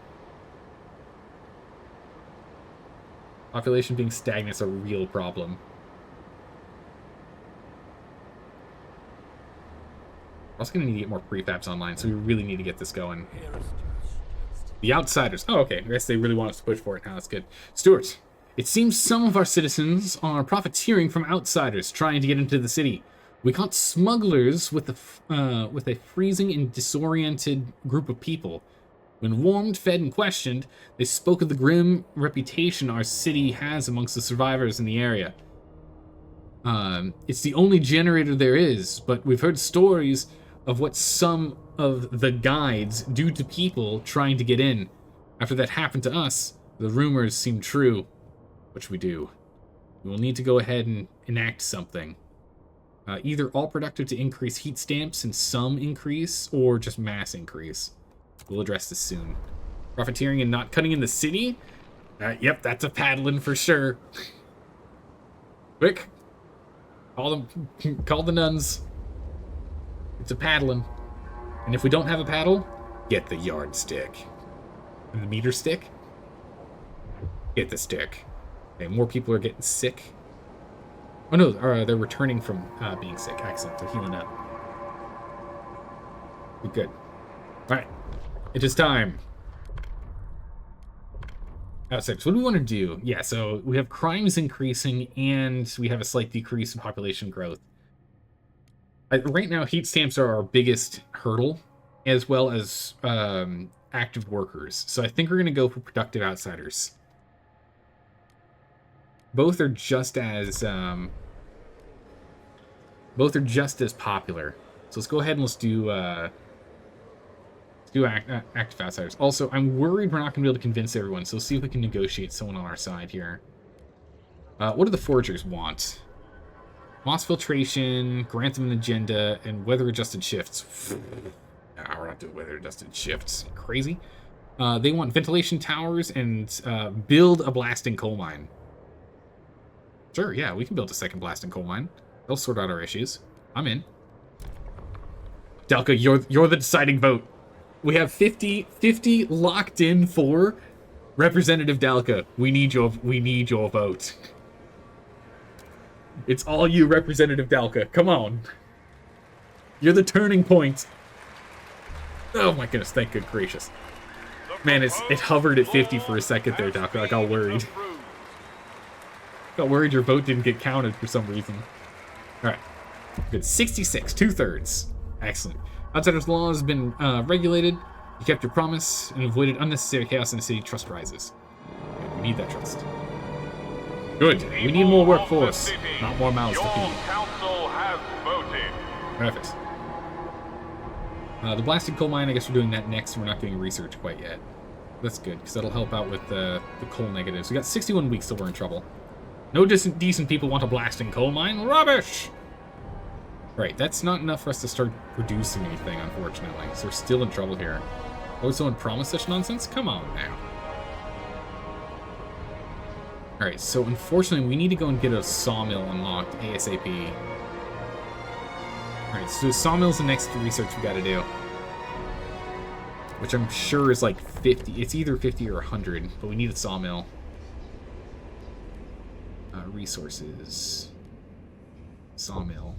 Population being stagnant is a real problem. We're also going to need to get more prefabs online, so we really need to get this going. The outsiders. Oh, okay. I guess they really want us to push for it now. That's good. Stuart, it seems some of our citizens are profiteering from outsiders trying to get into the city. We caught smugglers with a freezing and disoriented group of people. When warmed, fed, and questioned, they spoke of the grim reputation our city has amongst the survivors in the area. It's the only generator there is, but we've heard stories of what some of the guides do to people trying to get in. After that happened to us, the rumors seem true. What should we do? We will need to go ahead enact something. Either all productive to increase heat stamps and some increase, or just mass increase. We'll address this soon. Profiteering and not cutting in the city? Yep, that's a paddling for sure. Quick. Call the nuns. It's a paddling. And if we don't have a paddle, get the yardstick. And the meter stick? Get the stick. Okay, more people are getting sick. Oh no, they're returning from being sick. Excellent, they're healing up. We're good. Alright, it is time. Outsiders, what do we want to do? Yeah, so we have crimes increasing and we have a slight decrease in population growth. Right now, heat stamps are our biggest hurdle, as well as active workers. So I think we're going to go for productive outsiders. Both are just as popular. So let's go ahead and let's do active outsiders. Also, I'm worried we're not going to be able to convince everyone. So let's see if we can negotiate someone on our side here. What do the foragers want? Moss filtration, grant them an agenda, and weather-adjusted shifts. Nah, we're not doing weather-adjusted shifts. Crazy. They want ventilation towers and build a blasting coal mine. Sure, yeah, we can build a second blasting coal mine. They'll sort out our issues. I'm in. Delka, you're the deciding vote. We have 50 locked in for Representative Delka. We need your vote. It's all you, Representative Delka. Come on. You're the turning point. Oh my goodness, thank good gracious. Man, it hovered at 50 for a second there, Delka. I got worried. Got worried your vote didn't get counted for some reason. Alright. Good. 66, 2/3. Excellent. Outsiders' law has been regulated. You kept your promise and avoided unnecessary chaos in the city. Trust rises. We need that trust. Good. We need more workforce, not more mouths to feed. Council has voted. Perfect. The blasted coal mine, I guess we're doing that next. We're not doing research quite yet. That's good, because that'll help out with the coal negatives. We got 61 weeks till we're in trouble. No decent people want a blasting coal mine. Rubbish! Right, that's not enough for us to start producing anything, unfortunately. So we're still in trouble here. Oh, someone promised such nonsense? Come on now. Alright, so unfortunately we need to go and get a sawmill unlocked ASAP. Alright, so sawmill's the next research we gotta do. Which I'm sure is like 50. It's either 50 or 100, but we need a sawmill. Resources. Sawmill.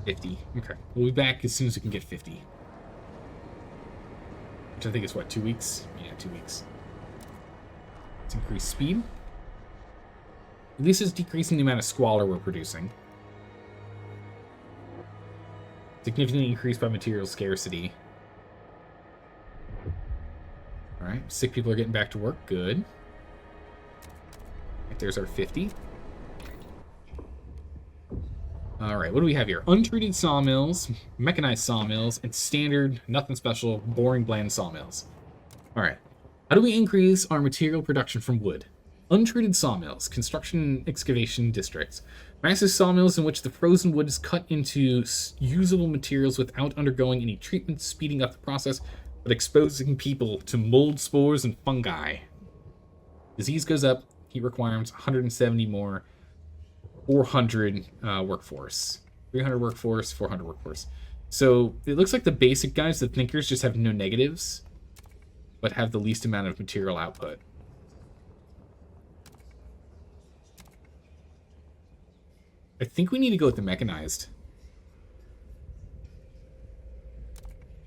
50. Okay. We'll be back as soon as we can get 50. Which I think is what, 2 weeks? Yeah, 2 weeks. Let's increase speed. At least it's decreasing the amount of squalor we're producing. Significantly increased by material scarcity. Alright, sick people are getting back to work. Good. Right, there's our 50. Alright, what do we have here? Untreated sawmills, mechanized sawmills, and standard, nothing special, boring, bland sawmills. Alright. How do we increase our material production from wood? Untreated sawmills, construction and excavation districts. Massive sawmills in which the frozen wood is cut into usable materials without undergoing any treatment, speeding up the process, but exposing people to mold spores and fungi. Disease goes up, heat requirements, 170 more, 400 workforce. 300 workforce, 400 workforce. So it looks like the basic guys, the thinkers, just have no negatives, but have the least amount of material output. I think we need to go with the mechanized.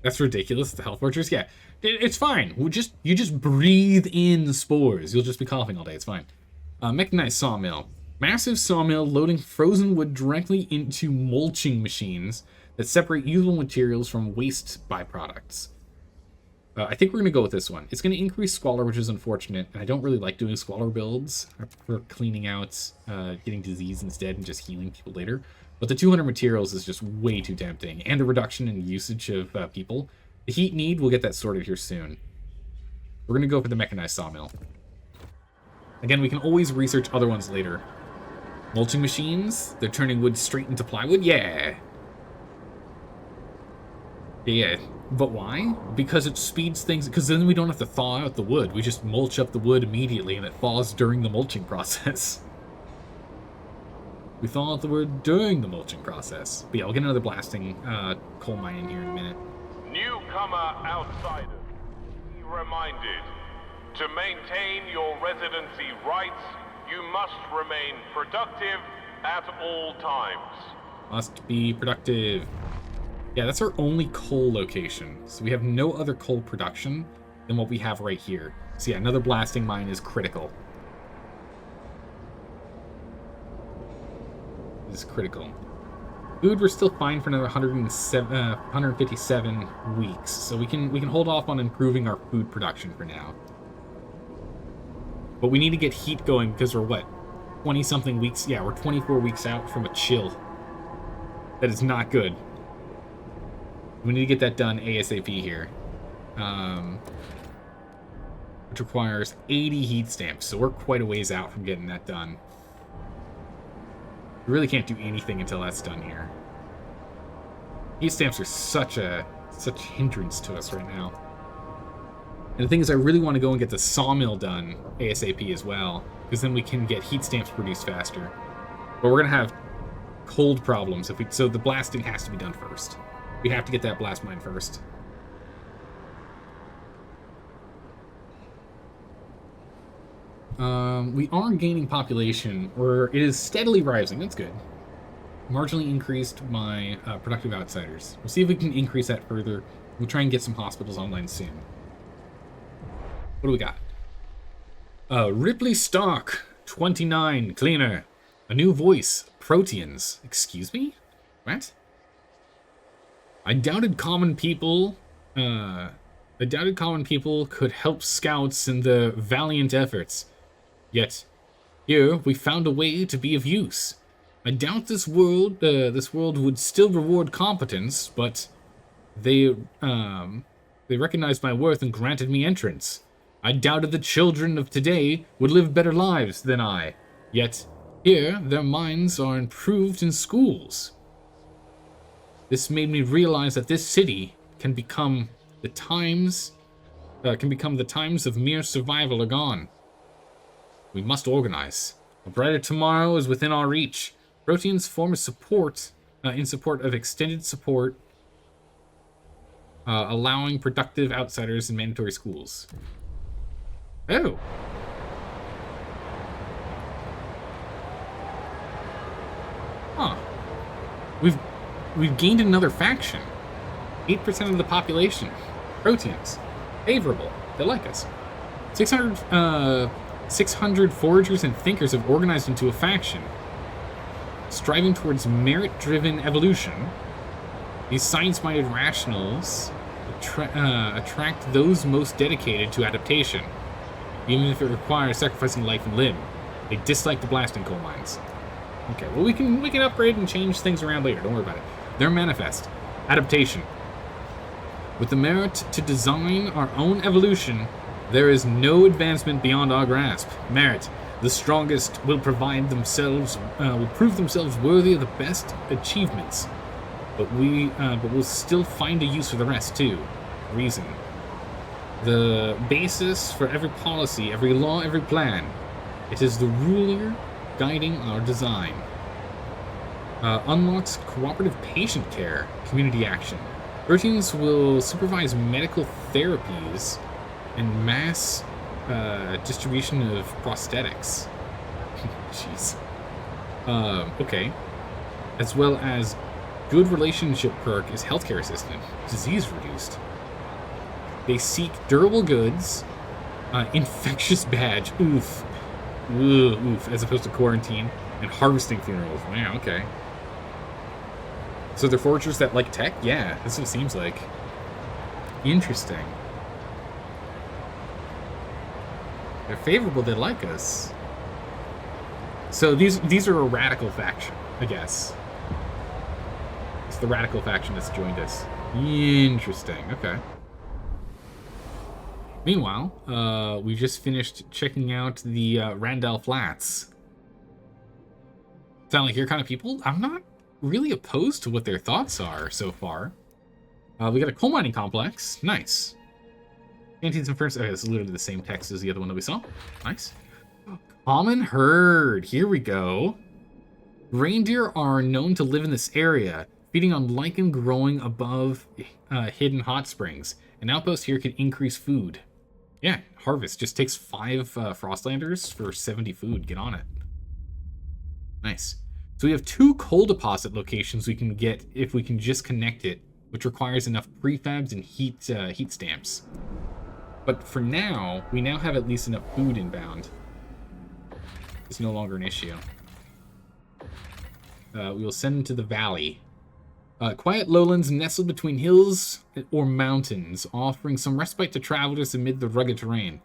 That's ridiculous. The health fortress, yeah, it's fine. You just breathe in the spores. You'll just be coughing all day. It's fine. Mechanized sawmill, massive sawmill loading frozen wood directly into mulching machines that separate usable materials from waste byproducts. I think we're going to go with this one. It's going to increase squalor, which is unfortunate, and I don't really like doing squalor builds. I prefer cleaning out, getting disease instead, and just healing people later. But the 200 materials is just way too tempting, and the reduction in usage of people. The heat need, we'll get that sorted here soon. We're going to go for the mechanized sawmill. Again, we can always research other ones later. Mulching machines, they're turning wood straight into plywood? Yeah. Yeah, but why? Because it speeds things, because then we don't have to thaw out the wood. We just mulch up the wood immediately and it thaws during the mulching process. We thaw out the wood during the mulching process. But yeah, we'll get another blasting coal mine in here in a minute. Newcomer outsiders, be reminded, to maintain your residency rights, you must remain productive at all times. Must be productive. Yeah, that's our only coal location. So we have no other coal production than what we have right here. So yeah, another blasting mine is critical. Is critical. Food, we're still fine for another 157 weeks. So we can hold off on improving our food production for now. But we need to get heat going because we're what? 20-something weeks? Yeah, we're 24 weeks out from a chill. That is not good. We need to get that done ASAP here. Which requires 80 heat stamps, so we're quite a ways out from getting that done. We really can't do anything until that's done here. Heat stamps are such hindrance to us right now. And the thing is, I really want to go and get the sawmill done ASAP as well, because then we can get heat stamps produced faster. But we're gonna have cold problems so the blasting has to be done first. We have to get that blast mine first. We are gaining population, or it is steadily rising. That's good. Marginally increased my productive outsiders. We'll see if we can increase that further. We'll try and get some hospitals online soon. What do we got? Ripley Stark, 29, cleaner. A new voice, Proteans. Excuse me? What? I doubted common people could help scouts in their valiant efforts. Yet, here we found a way to be of use. I doubt this world would still reward competence, but they recognized my worth and granted me entrance. I doubted the children of today would live better lives than I. Yet, here their minds are improved in schools. This made me realize that this city can become the times of mere survival are gone. We must organize. A brighter tomorrow is within our reach. Proteins form a support in support of extended support, allowing productive outsiders in mandatory schools. Oh. Huh. We've gained another faction. 8% of the population. Proteins. Favorable. They like us. 600 foragers and thinkers have organized into a faction, striving towards merit-driven evolution. These science-minded rationals attract those most dedicated to adaptation, even if it requires sacrificing life and limb. They dislike the blasting coal mines. Okay, well we can upgrade and change things around later. Don't worry about it. Their manifest: adaptation. With the merit to design our own evolution, there is no advancement beyond our grasp. Merit: the strongest will prove themselves worthy of the best achievements. But we'll still find a use for the rest too. Reason: the basis for every policy, every law, every plan. It is the ruler guiding our design. Unlocks cooperative patient care, community action. Proteins will supervise medical therapies and mass distribution of prosthetics. Jeez. Okay. As well as good relationship perk is healthcare assistant. Disease reduced. They seek durable goods. Infectious badge. Oof. Oof. As opposed to quarantine. And harvesting funerals. Wow, okay. So they're foragers that like tech? Yeah, that's what it seems like. Interesting. They're favorable, they like us. So these are a radical faction, I guess. It's the radical faction that's joined us. Interesting, okay. Meanwhile, we just finished checking out the Randall Flats. sound like your kind of people. I'm not really opposed to what their thoughts are so far. We got a coal mining complex. Nice. Canteens and furnace. Okay, it's literally the same text as the other one that we saw. Nice. Common herd. Here we go. Reindeer are known to live in this area, feeding on lichen growing above hidden hot springs. An outpost here can increase food. Yeah, harvest. Just takes 5 Frostlanders for 70 food. Get on it. Nice. So we have 2 coal deposit locations we can get if we can just connect it, which requires enough prefabs and heat stamps. But for now, we now have at least enough food inbound. It's no longer an issue. We will send them to the valley. Quiet lowlands nestled between hills or mountains, offering some respite to travelers amid the rugged terrain.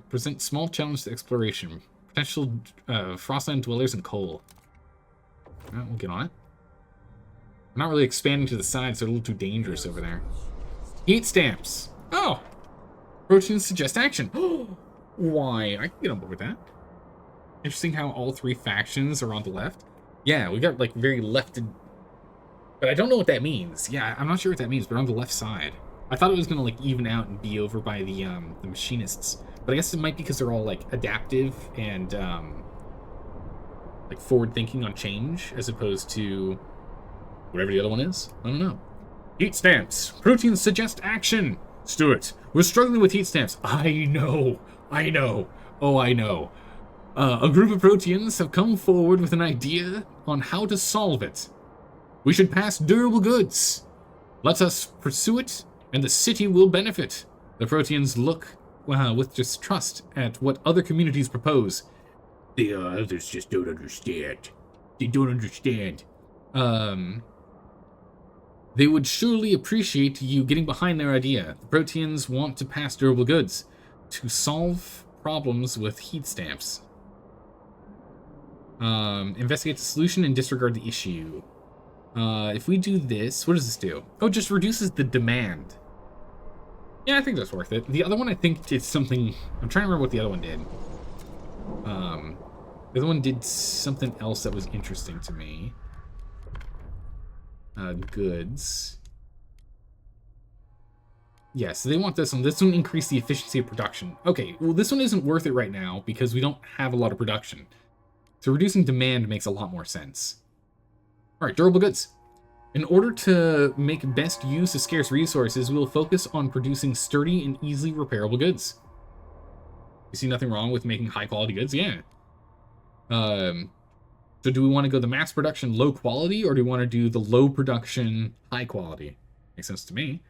Present small challenge to exploration. Potential Frostland dwellers and coal. Alright, we'll get on it. We're not really expanding to the sides, so they're a little too dangerous over there. Heat stamps. Oh! Proteins suggest action. Why? I can get on board with that. Interesting how all 3 factions are on the left. Yeah, we got like very lefted. But I don't know what that means. Yeah, I'm not sure what that means, but on the left side. I thought it was gonna like even out and be over by the machinists. But I guess it might be because they're all like adaptive and like forward thinking on change as opposed to whatever the other one is. I don't know. Heat stamps. Proteins suggest action. Stuart, we're struggling with heat stamps. I know. Oh, I know. A group of Proteans have come forward with an idea on how to solve it. We should pass durable goods. Let us pursue it, and the city will benefit. The Proteans look with distrust at what other communities propose. The others just don't understand. They don't understand. They would surely appreciate you getting behind their idea. The Proteans want to pass durable goods to solve problems with heat stamps. Investigate the solution and disregard the issue. If we do this, what does this do? Oh, it just reduces the demand. Yeah, I think that's worth it. The other one, I think it's something... I'm trying to remember what the other one did. The other one did something else that was interesting to me. Goods. Yeah, so they want this one. This one increase the efficiency of production. Okay, well, this one isn't worth it right now because we don't have a lot of production. So reducing demand makes a lot more sense. Alright, durable goods. In order to make best use of scarce resources, we will focus on producing sturdy and easily repairable goods. You see nothing wrong with making high-quality goods? Yeah. So do we want to go the mass production, low quality, or do we want to do the low production, high quality? Makes sense to me.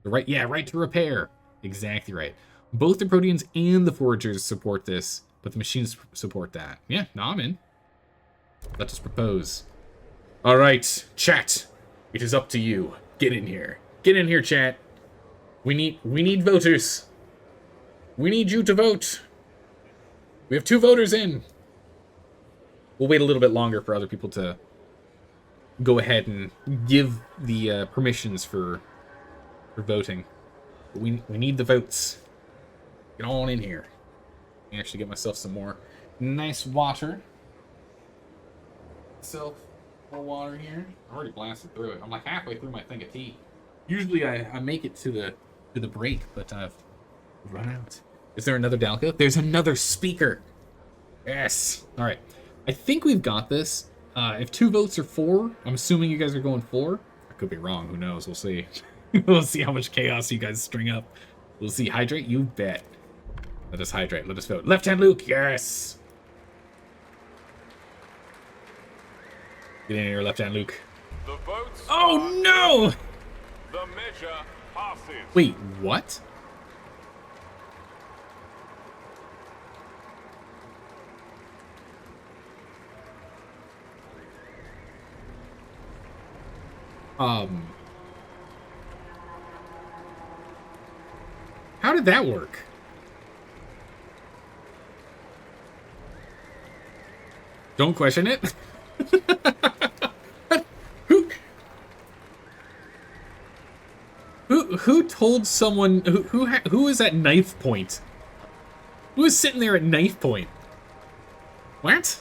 Right to repair. Exactly right. Both the Proteans and the Foragers support this, but the machines support that. Yeah, no, I'm in. Let us propose. All right, chat. It is up to you. Get in here. Get in here, chat. We need voters. We need you to vote. We have 2 voters in. We'll wait a little bit longer for other people to go ahead and give the permissions for voting. But we need the votes. Get on in here. I can actually get myself some more nice water. More water here. I already blasted through it. I'm like halfway through my thing of tea. Usually I make it to the break, but I've run out. Is there another Dalco? There's another speaker. Yes. All right. I think we've got this. If 2 votes are 4, I'm assuming you guys are going 4. I could be wrong. Who knows? We'll see. We'll see how much chaos you guys string up. We'll see. Hydrate? You bet. Let us hydrate. Let us vote. Left-hand Luke. Yes. Get in here, left-hand Luke. The votes. Oh, no! The measure passes. Wait, what? How did that work? Don't question it. Who told someone who is at knife point? Who is sitting there at knife point? What?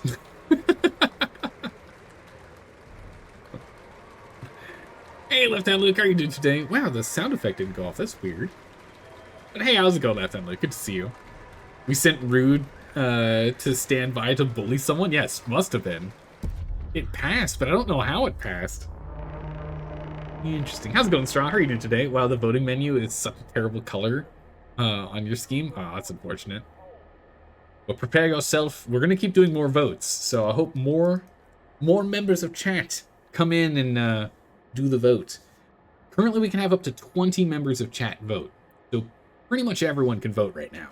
Hey, Left Hand Luke, how are you doing today? Wow, the sound effect didn't go off. That's weird. But hey, how's it going, Left Hand Luke? Good to see you. We sent Rude to stand by to bully someone? Yes, must have been. It passed, but I don't know how it passed. Interesting. How's it going, Straw? How are you doing today? Wow, the voting menu is such a terrible color on your scheme. Oh, that's unfortunate. But prepare yourself. We're going to keep doing more votes. So I hope more members of chat come in and do the vote. Currently, we can have up to 20 members of chat vote. So pretty much everyone can vote right now,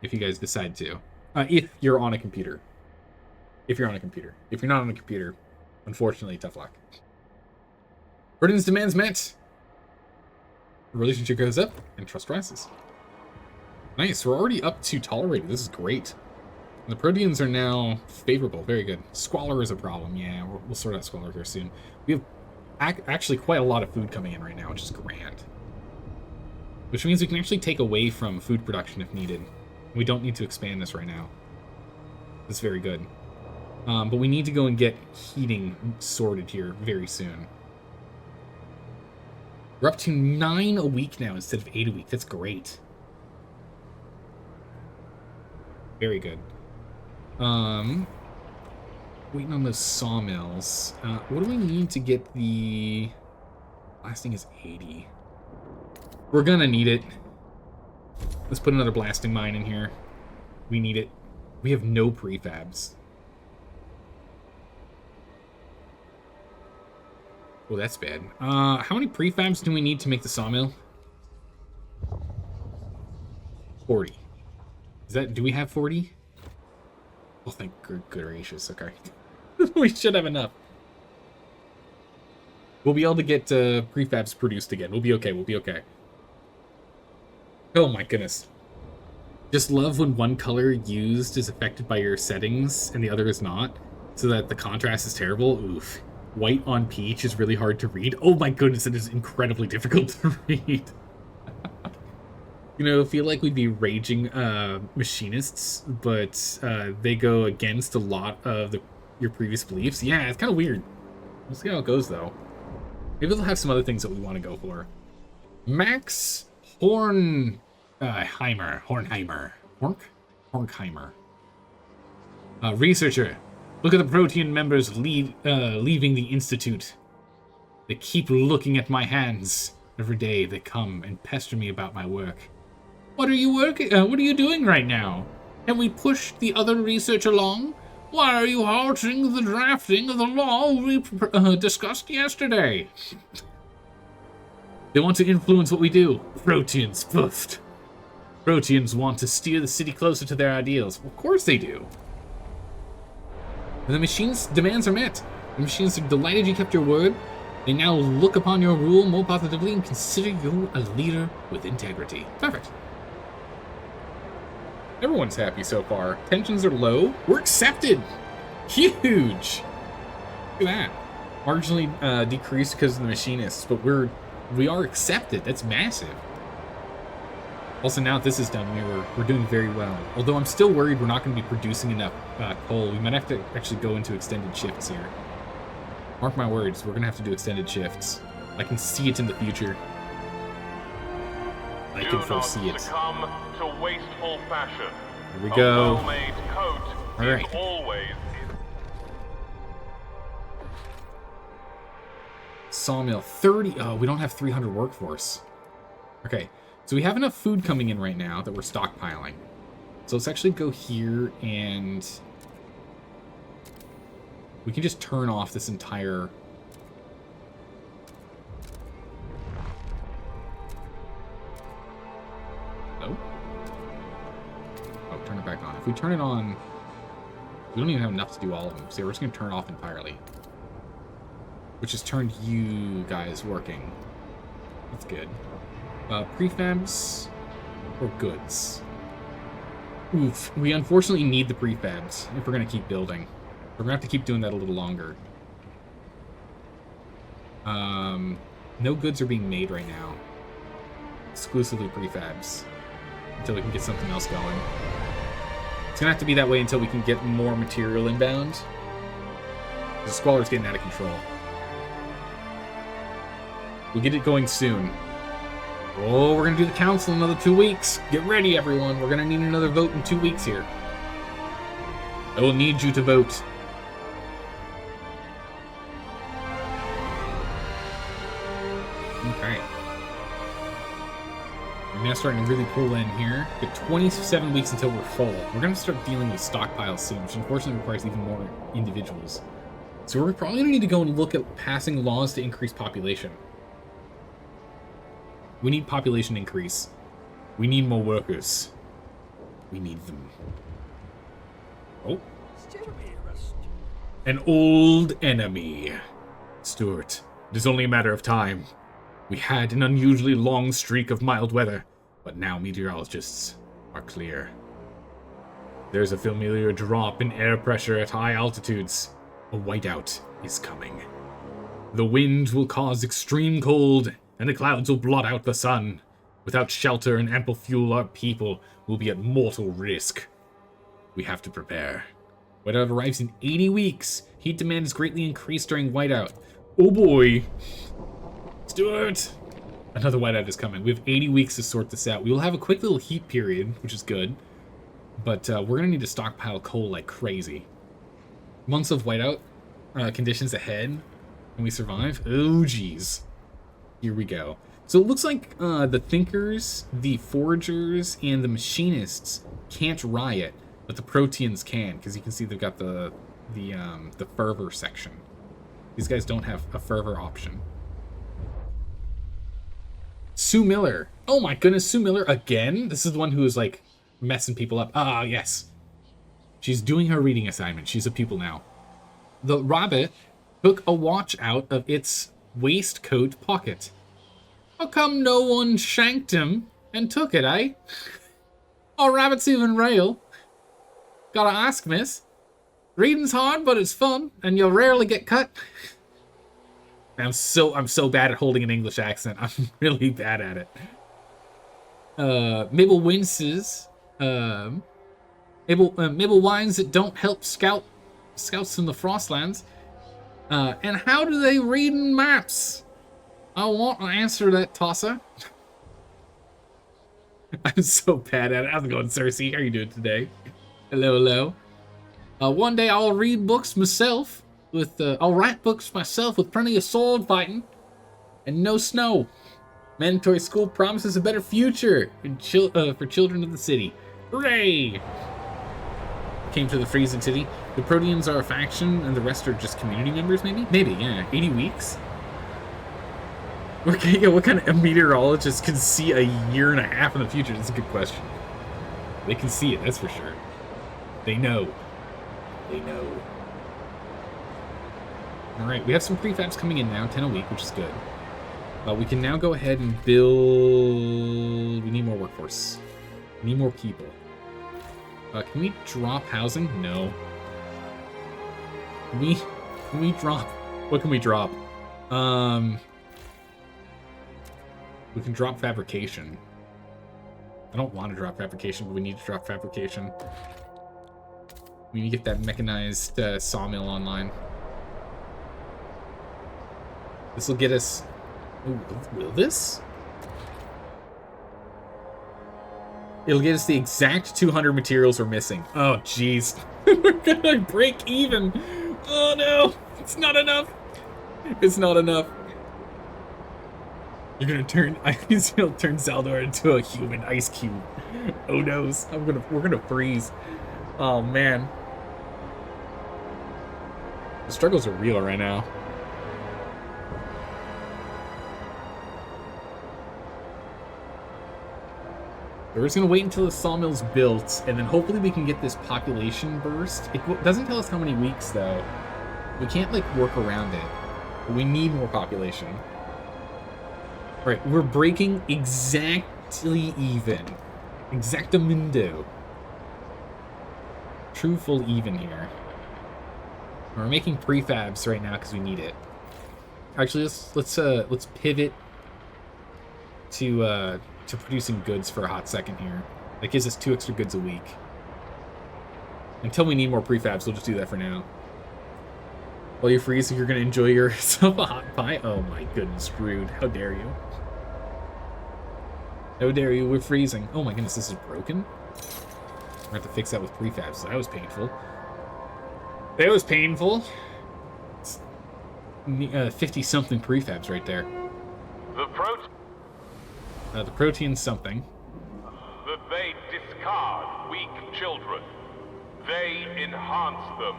if you guys decide to. If you're on a computer. If you're on a computer. If you're not on a computer, unfortunately, tough luck. Burden's demands met. The relationship goes up, and trust rises. Nice, we're already up to tolerated. This is great. The Proteans are now favorable. Very good. Squalor is a problem. Yeah, we'll sort out Squalor here soon. We have actually quite a lot of food coming in right now, which is grand. Which means we can actually take away from food production if needed. We don't need to expand this right now. That's very good. But we need to go and get heating sorted here very soon. We're up to 9 a week now instead of 8 a week. That's great. Very good. Waiting on those sawmills. What do we need to get the... Blasting is 80. We're gonna need it. Let's put another blasting mine in here. We need it. We have no prefabs. Oh, that's bad. How many prefabs do we need to make the sawmill? 40. Is that... Do we have 40? Oh, thank good gracious. Okay. We should have enough. We'll be able to get prefabs produced again. We'll be okay. We'll be okay. Oh my goodness. Just love when one color used is affected by your settings and the other is not, so that the contrast is terrible. Oof. White on peach is really hard to read. Oh my goodness, it is incredibly difficult to read. You know, I feel like we'd be raging machinists, but they go against a lot of your previous beliefs. Yeah, it's kind of weird. We'll see how it goes, though. Maybe they'll have some other things that we want to go for. Max Hornheimer. Researcher, look at the Protean members leaving the Institute. They keep looking at my hands. Every day they come and pester me about my work. What are you doing right now? Can we push the other research along? Why are you halting the drafting of the law we discussed yesterday? They want to influence what we do. Proteans, poofed. Proteans want to steer the city closer to their ideals. Of course they do. The machine's demands are met. The machines are delighted you kept your word. They now look upon your rule more positively and consider you a leader with integrity. Perfect. Everyone's happy so far. Tensions are low. We're accepted. Huge. Look at that. Marginally decreased because of the machinists, but we are accepted. That's massive. Also, now that this is done, we're doing very well. Although I'm still worried we're not going to be producing enough coal. We might have to actually go into extended shifts here. Mark my words, we're going to have to do extended shifts. I can see it in the future. I can foresee it. Succumb to wasteful fashion. Here we go. A well-made coat all right. is always... Sawmill, 30. Oh, we don't have 300 workforce. Okay, so we have enough food coming in right now that we're stockpiling. So let's actually go here and we can just turn off this entire... Oh, turn it back on. If we turn it on, we don't even have enough to do all of them. So we're just going to turn it off entirely. Which has turned you guys working. That's good. Prefabs or goods? Oof. We unfortunately need the prefabs if we're going to keep building. We're going to have to keep doing that a little longer. No goods are being made right now. Exclusively prefabs. Until we can get something else going. It's going to have to be that way until we can get more material inbound. The Squalor's getting out of control. We'll get it going soon. Oh, we're gonna do the council in another 2 weeks. Get ready, everyone. We're gonna need another vote in 2 weeks here. I will need you to vote. Okay. We're now starting to really pull in here. We have 27 weeks until we're full. We're gonna start dealing with stockpiles soon, which unfortunately requires even more individuals. So we're probably gonna need to go and look at passing laws to increase population. We need population increase. We need more workers. We need them. Oh. An old enemy. Stuart, it is only a matter of time. We had an unusually long streak of mild weather, but now meteorologists are clear. There's a familiar drop in air pressure at high altitudes. A whiteout is coming. The wind will cause extreme cold, and the clouds will blot out the sun. Without shelter and ample fuel, our people will be at mortal risk. We have to prepare. Whiteout arrives in 80 weeks. Heat demand is greatly increased during whiteout. Oh boy. Stuart! Another whiteout is coming. We have 80 weeks to sort this out. We will have a quick little heat period, which is good. But we're going to need to stockpile coal like crazy. Months of whiteout conditions ahead. Can we survive? Oh, geez. Here we go. So it looks like the thinkers, the foragers, and the machinists can't riot, but the proteans can, because you can see they've got the fervor section. These guys don't have a fervor option. Sue Miller. Oh my goodness, Sue Miller again? This is the one who is like messing people up. Ah, yes. She's doing her reading assignment. She's a pupil now. The rabbit took a watch out of its waistcoat pocket. How come no one shanked him and took it, eh? Oh, rabbits even rail. Gotta ask, miss. Reading's hard, but it's fun, and you'll rarely get cut. I'm so bad at holding an English accent. I'm really bad at it. Mabel winces. Mabel whines that don't help scouts from the Frostlands. And how do they read in maps? I want to answer that, Tosser. I'm so bad at it. How's it going, Cersei? How are you doing today? Hello, hello. One day I'll read books myself. I'll write books myself with plenty of sword fighting and no snow. Mandatory school promises a better future for children of the city. Hooray! Came to the freezing city. The Proteans are a faction and the rest are just community members, maybe? Maybe, yeah. 80 weeks? Okay, what kind of meteorologist can see a year and a half in the future? That's a good question. They can see it, that's for sure. They know. They know. Alright, we have some prefabs coming in now, 10 a week, which is good. We can now go ahead and build... We need more workforce. We need more people. Can we drop housing? No. Can we drop... What can we drop? We can drop fabrication. I don't want to drop fabrication, but we need to drop fabrication. We need to get that mechanized sawmill online. This will get us... Ooh, will this? It'll get us the exact 200 materials we're missing. Oh, jeez. We're gonna break even. Oh, no. It's not enough. It's not enough. You're gonna turn... He'll turn Zaldor into a human ice cube. Oh, no. We're gonna freeze. Oh, man. The struggles are real right now. We're just going to wait until the sawmill's built, and then hopefully we can get this population burst. It doesn't tell us how many weeks, though. We can't, like, work around it. But we need more population. Alright, we're breaking exactly even. Exactamundo. True full even here. We're making prefabs right now because we need it. Actually, let's pivot to producing goods for a hot second here. That gives us 2 extra goods a week. Until we need more prefabs, we'll just do that for now. While you freeze, you're gonna enjoy yourself a hot pie. Oh my goodness, rude. How dare you? How dare you? We're freezing. Oh my goodness, this is broken? We're gonna have to fix that with prefabs. That was painful. That was painful. 50-something prefabs right there. The The protein something. that they discard weak children. They enhance them.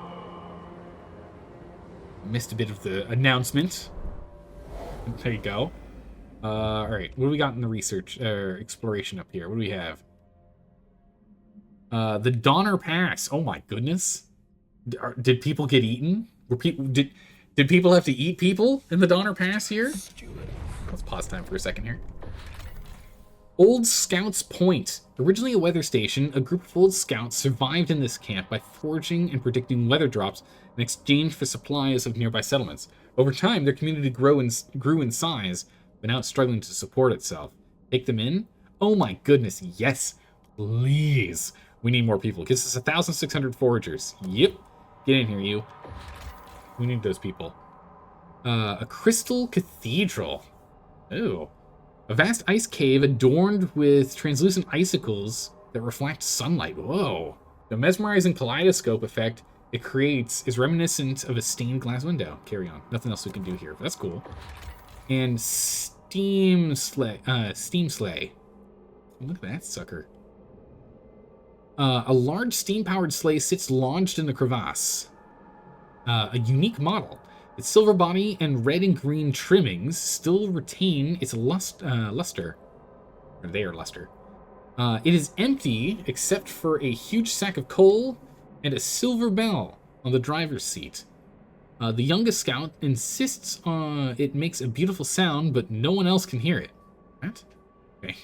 Missed a bit of the announcement. There you go. Alright, what do we got in the research, exploration up here? What do we have? The Donner Pass. Oh my goodness. Did people get eaten? Did people have to eat people in the Donner Pass here? Let's pause time for a second here. Old Scouts Point. Originally a weather station, a group of old scouts survived in this camp by foraging and predicting weather drops in exchange for supplies of nearby settlements. Over time, their community grew in size, but now it's struggling to support itself. Take them in? Oh my goodness, yes. Please. We need more people. Gives us 1,600 foragers. Yep. Get in here, you. We need those people. A crystal cathedral. Ooh. A vast ice cave adorned with translucent icicles that reflect sunlight. Whoa. The mesmerizing kaleidoscope effect it creates is reminiscent of a stained glass window. Carry on. Nothing else we can do here, but that's cool. And steam sleigh. Look at that sucker. A large steam-powered sleigh sits launched in the crevasse. A unique model. Its silver body and red and green trimmings still retain its luster. Or their luster. It is empty except for a huge sack of coal and a silver bell on the driver's seat. The youngest scout insists it makes a beautiful sound, but no one else can hear it. What? Okay.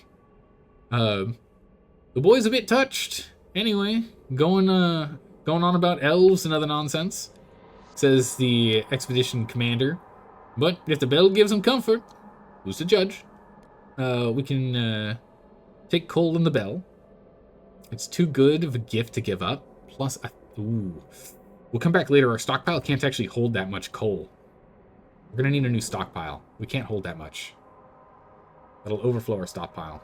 The boy's a bit touched. Anyway, going on about elves and other nonsense. Says the expedition commander. But if the bell gives him comfort, who's to judge? We can take coal in the bell. It's too good of a gift to give up. Plus, ooh. We'll come back later. Our stockpile can't actually hold that much coal. We're gonna need a new stockpile. We can't hold that much. That'll overflow our stockpile.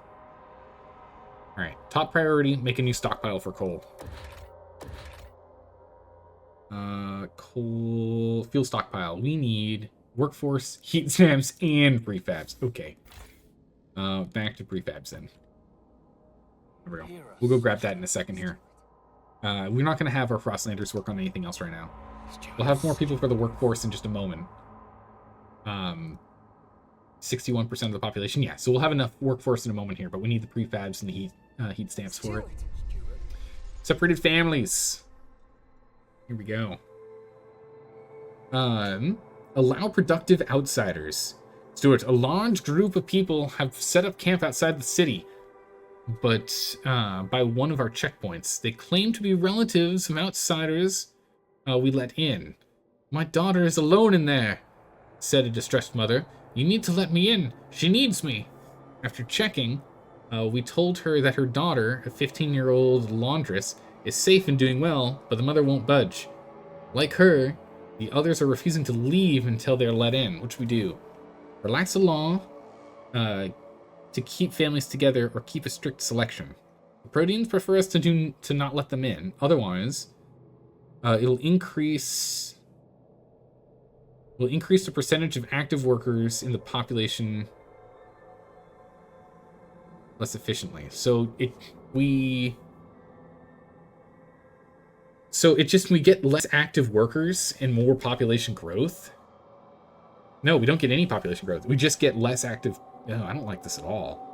Alright, top priority, make a new stockpile for coal. Coal, fuel stockpile. We need workforce, heat stamps, and prefabs. Okay. Back to prefabs then. There we go. We'll go grab that in a second here. We're not going to have our Frostlanders work on anything else right now. We'll have more people for the workforce in just a moment. 61% of the population. Yeah, so we'll have enough workforce in a moment here, but we need the prefabs and the heat stamps for it. Separated families. Here we go. Allow productive outsiders. Stuart, a large group of people have set up camp outside the city, but by one of our checkpoints. They claim to be relatives of outsiders we let in. My daughter is alone in there, said a distressed mother. You need to let me in. She needs me. After checking, we told her that her daughter, a 15-year-old laundress, is safe and doing well, but the mother won't budge. Like her, the others are refusing to leave until they're let in, which we do. Relax the law to keep families together or keep a strict selection. The Proteans prefer us to not let them in. Otherwise, it'll increase the percentage of active workers in the population less efficiently. So we get less active workers and more population growth. No, we don't get any population growth. We just get less active. No, I don't like this at all.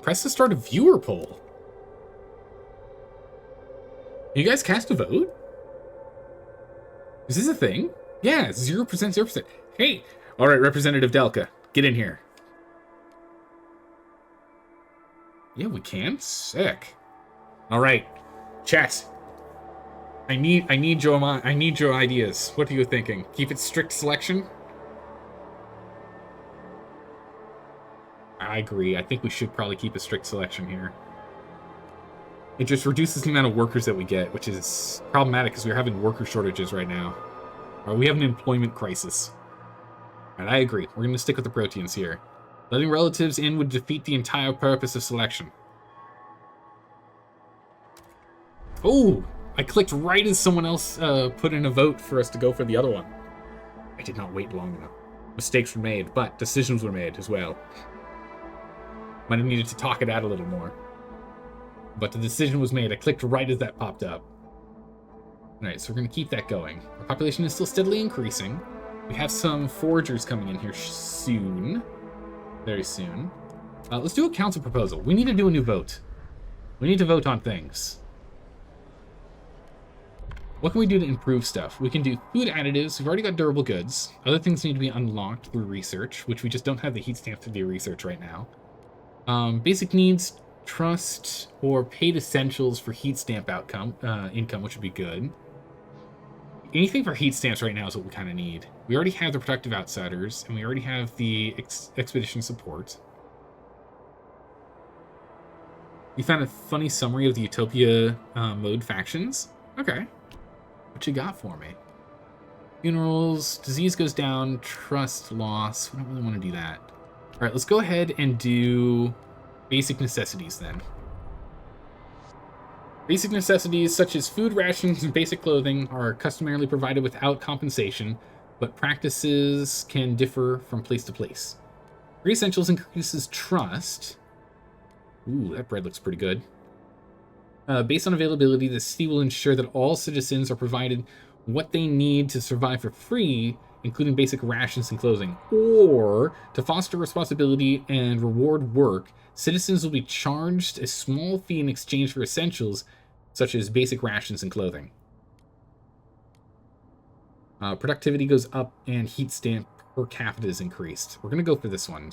Press to start a viewer poll. You guys cast a vote? Is this a thing? Yeah, 0%, 0%. Hey, all right, Representative Delka, get in here. Yeah, we can. Sick. All right, chat. I need your ideas. What are you thinking? Keep it strict selection? I agree. I think we should probably keep a strict selection here. It just reduces the amount of workers that we get, which is problematic because we're having worker shortages right now. Or we have an employment crisis. And I agree. We're going to stick with the proteins here. Letting relatives in would defeat the entire purpose of selection. Oh, I clicked right as someone else put in a vote for us to go for the other one. I did not wait long enough. Mistakes were made, but decisions were made as well. Might have needed to talk it out a little more. But the decision was made. I clicked right as that popped up. Alright, so we're going to keep that going. Our population is still steadily increasing. We have some foragers coming in here soon. Very soon. Let's do a council proposal. We need to do a new vote. We need to vote on things. What can we do to improve stuff? We can do food additives. We've already got durable goods. Other things need to be unlocked through research, which we just don't have the heat stamp to do research right now. Basic needs, trust, or paid essentials for heat stamp income, which would be good. Anything for heat stamps right now is what we kind of need. We already have the Productive Outsiders, and we already have the Expedition Support. You found a funny summary of the Utopia mode factions? Okay. What you got for me? Funerals, disease goes down, trust loss. We don't really want to do that. All right, let's go ahead and do basic necessities then. Basic necessities such as food rations and basic clothing are customarily provided without compensation, but practices can differ from place to place. Free essentials increases trust. Ooh, that bread looks pretty good. Based on availability, the city will ensure that all citizens are provided what they need to survive for free, including basic rations and clothing. Or, to foster responsibility and reward work, citizens will be charged a small fee in exchange for essentials, such as basic rations and clothing. Productivity goes up, and heat stamp per capita is increased. We're going to go for this one.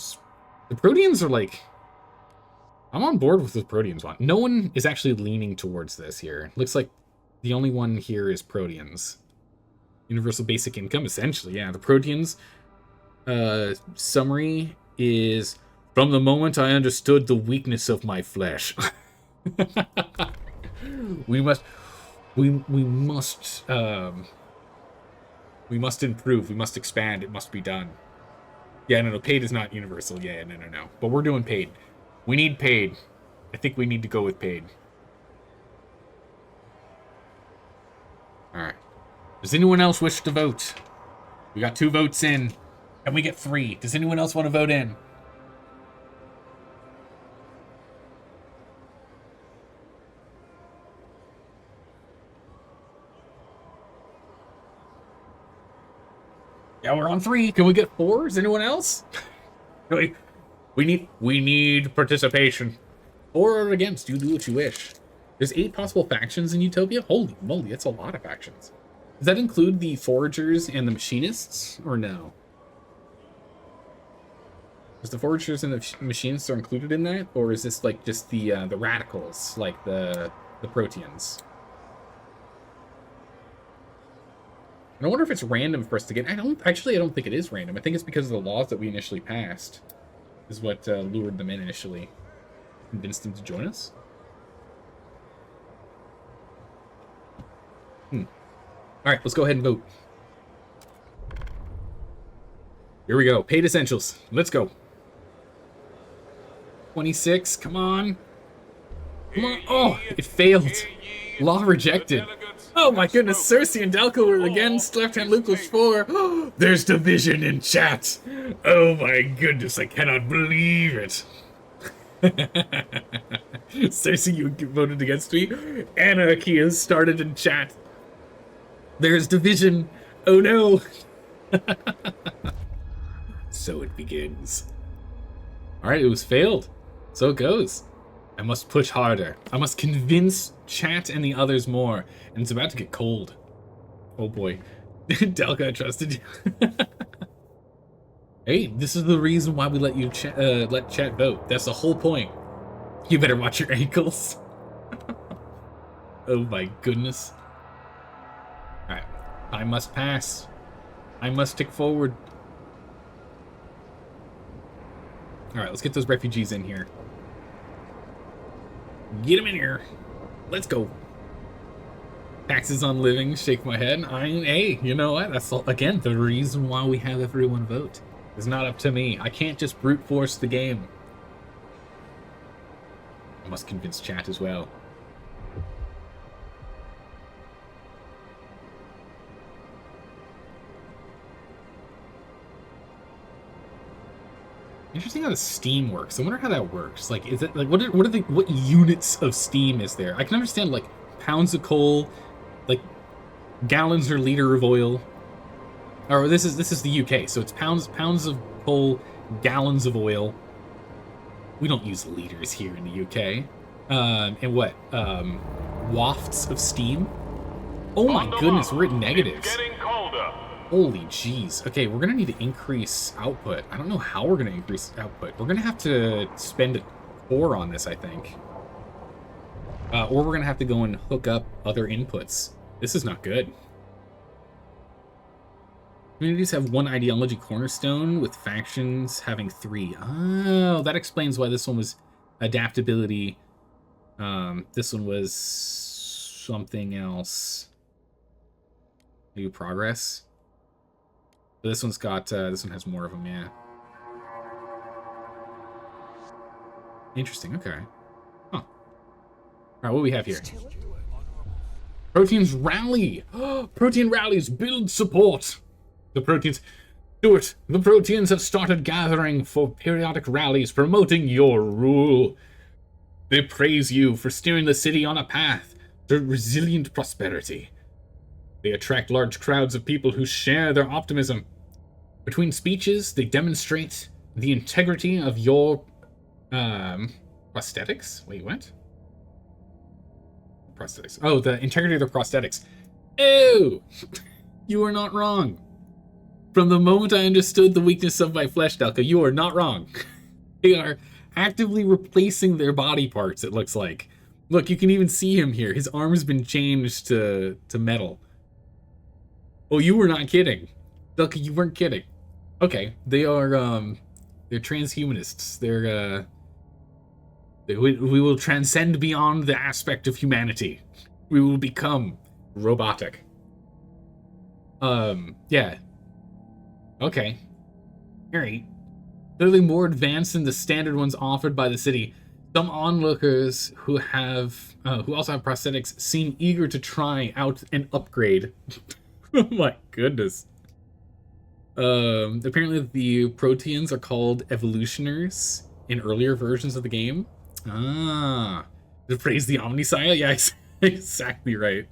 The Proteans are like... I'm on board with the Proteans one. No one is actually leaning towards this here. Looks like the only one here is Proteans. Universal basic income, essentially, yeah. The Proteans summary is, from the moment I understood the weakness of my flesh. we must improve. We must expand. It must be done. Yeah, no, paid is not universal. Yeah, no. But we're doing paid. We need paid. I think we need to go with paid. Alright. Does anyone else wish to vote? We got 2 votes in. And we get 3. Does anyone else want to vote in? Yeah, we're on 3. Can we get 4? Is anyone else? We need participation. For or against, you do what you wish. There's 8 possible factions in Utopia? Holy moly, that's a lot of factions. Does that include the foragers and the machinists, or no? Is the foragers and the machinists are included in that, or is this like just the radicals, like the Proteans? And I wonder if it's random for us to get. I don't think it is random. I think it's because of the laws that we initially passed, is what lured them in initially, convinced them to join us. All right, let's go ahead and vote. Here we go. Paid essentials. Let's go. 26. Come on. Come on. Oh, it failed. Law rejected. Oh my goodness. Cersei and Delco were against. Left-hand Luke was for. Oh, there's division in chat. Oh my goodness. I cannot believe it. Cersei, you voted against me. Anarchy has started in chat. There's division. Oh no. So it begins. Alright, it was failed. So it goes. I must push harder. I must convince chat and the others more. And it's about to get cold. Oh boy. Delca, I trusted you. Hey, this is the reason why we let you let chat vote. That's the whole point. You better watch your ankles. Oh my goodness. Alright. Time must pass. I must tick forward. Alright, let's get those refugees in here. Get them in here. Let's go. Taxes on living, shake my head. Hey, you know what? That's, again, the reason why we have everyone vote. It's not up to me. I can't just brute force the game. I must convince chat as well. Interesting how the Steam works. I wonder how that works. Like, is it like what units of Steam is there? I can understand like pounds of coal, like gallons or liter of oil. Or this is the UK, so it's pounds of coal, gallons of oil. We don't use liters here in the UK. And what? Wafts of steam? Oh my goodness, we're at negatives. It's getting colder. Holy jeez. Okay, we're gonna need to increase output. I don't know how we're gonna increase output. We're gonna have to spend a core on this, I think. Or we're gonna have to go and hook up other inputs. This is not good. Communities have one ideology cornerstone, with factions having 3. Oh, that explains why this one was adaptability. This one was something else. New progress. But this one's got, this one has more of them, yeah. Interesting, okay. Huh. Alright, what do we have here? Proteins rally! Protein rallies build support! The Proteins... Stuart, the Proteins have started gathering for periodic rallies promoting your rule. They praise you for steering the city on a path to resilient prosperity. They attract large crowds of people who share their optimism. Between speeches, they demonstrate the integrity of your... prosthetics? Wait, what? Prosthetics. Oh, the integrity of their prosthetics. Oh! You are not wrong. From the moment I understood the weakness of my flesh, Delka, you are not wrong. They are actively replacing their body parts, it looks like. Look, you can even see him here. His arm's been changed to metal. Oh, you were not kidding. Delka, you weren't kidding. Okay, they are, they're transhumanists. They're, we will transcend beyond the aspect of humanity. We will become robotic. Yeah. Okay. Alright. Clearly more advanced than the standard ones offered by the city. Some onlookers who have, who also have prosthetics seem eager to try out an upgrade. Oh my goodness. Apparently the Proteans are called evolutioners in earlier versions of the game. Ah. To praise the Omniscient? Yeah, exactly right.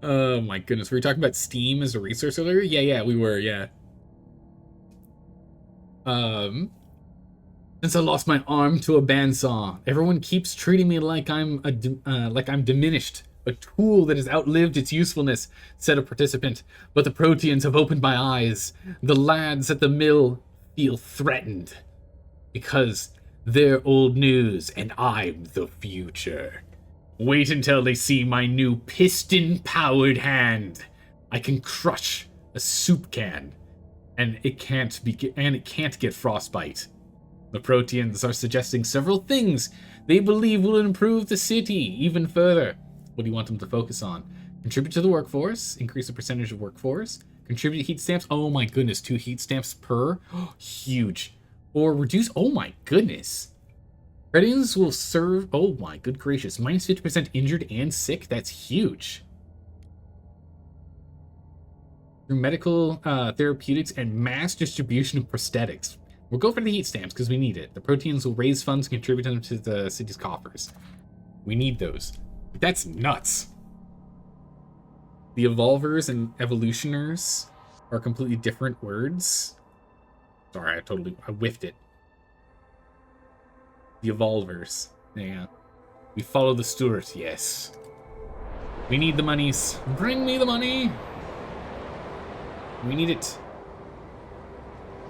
Oh my goodness, were we talking about Steam as a resource earlier? Yeah, we were, yeah. Since I lost my arm to a bandsaw, everyone keeps treating me like I'm diminished, a tool that has outlived its usefulness, said a participant. But the Proteans have opened my eyes. The lads at the mill feel threatened because they're old news and I'm the future. Wait until they see my new piston-powered hand. I can crush a soup can, and it can't get frostbite. The Proteans are suggesting several things they believe will improve the city even further. What do you want them to focus on? Contribute to the workforce, increase the percentage of workforce, contribute to heat stamps. Oh my goodness, 2 heat stamps per, huge. Or reduce. Oh my goodness. Credits will serve, oh my good gracious, minus 50% injured and sick? That's huge. Through medical therapeutics and mass distribution of prosthetics. We'll go for the heat stamps because we need it. The Proteans will raise funds and contribute them to the city's coffers. We need those. But that's nuts. The evolvers and evolutioners are completely different words. Sorry, I whiffed it. The evolvers. Yeah. We follow the Stuart, yes. We need the monies. Bring me the money! We need it.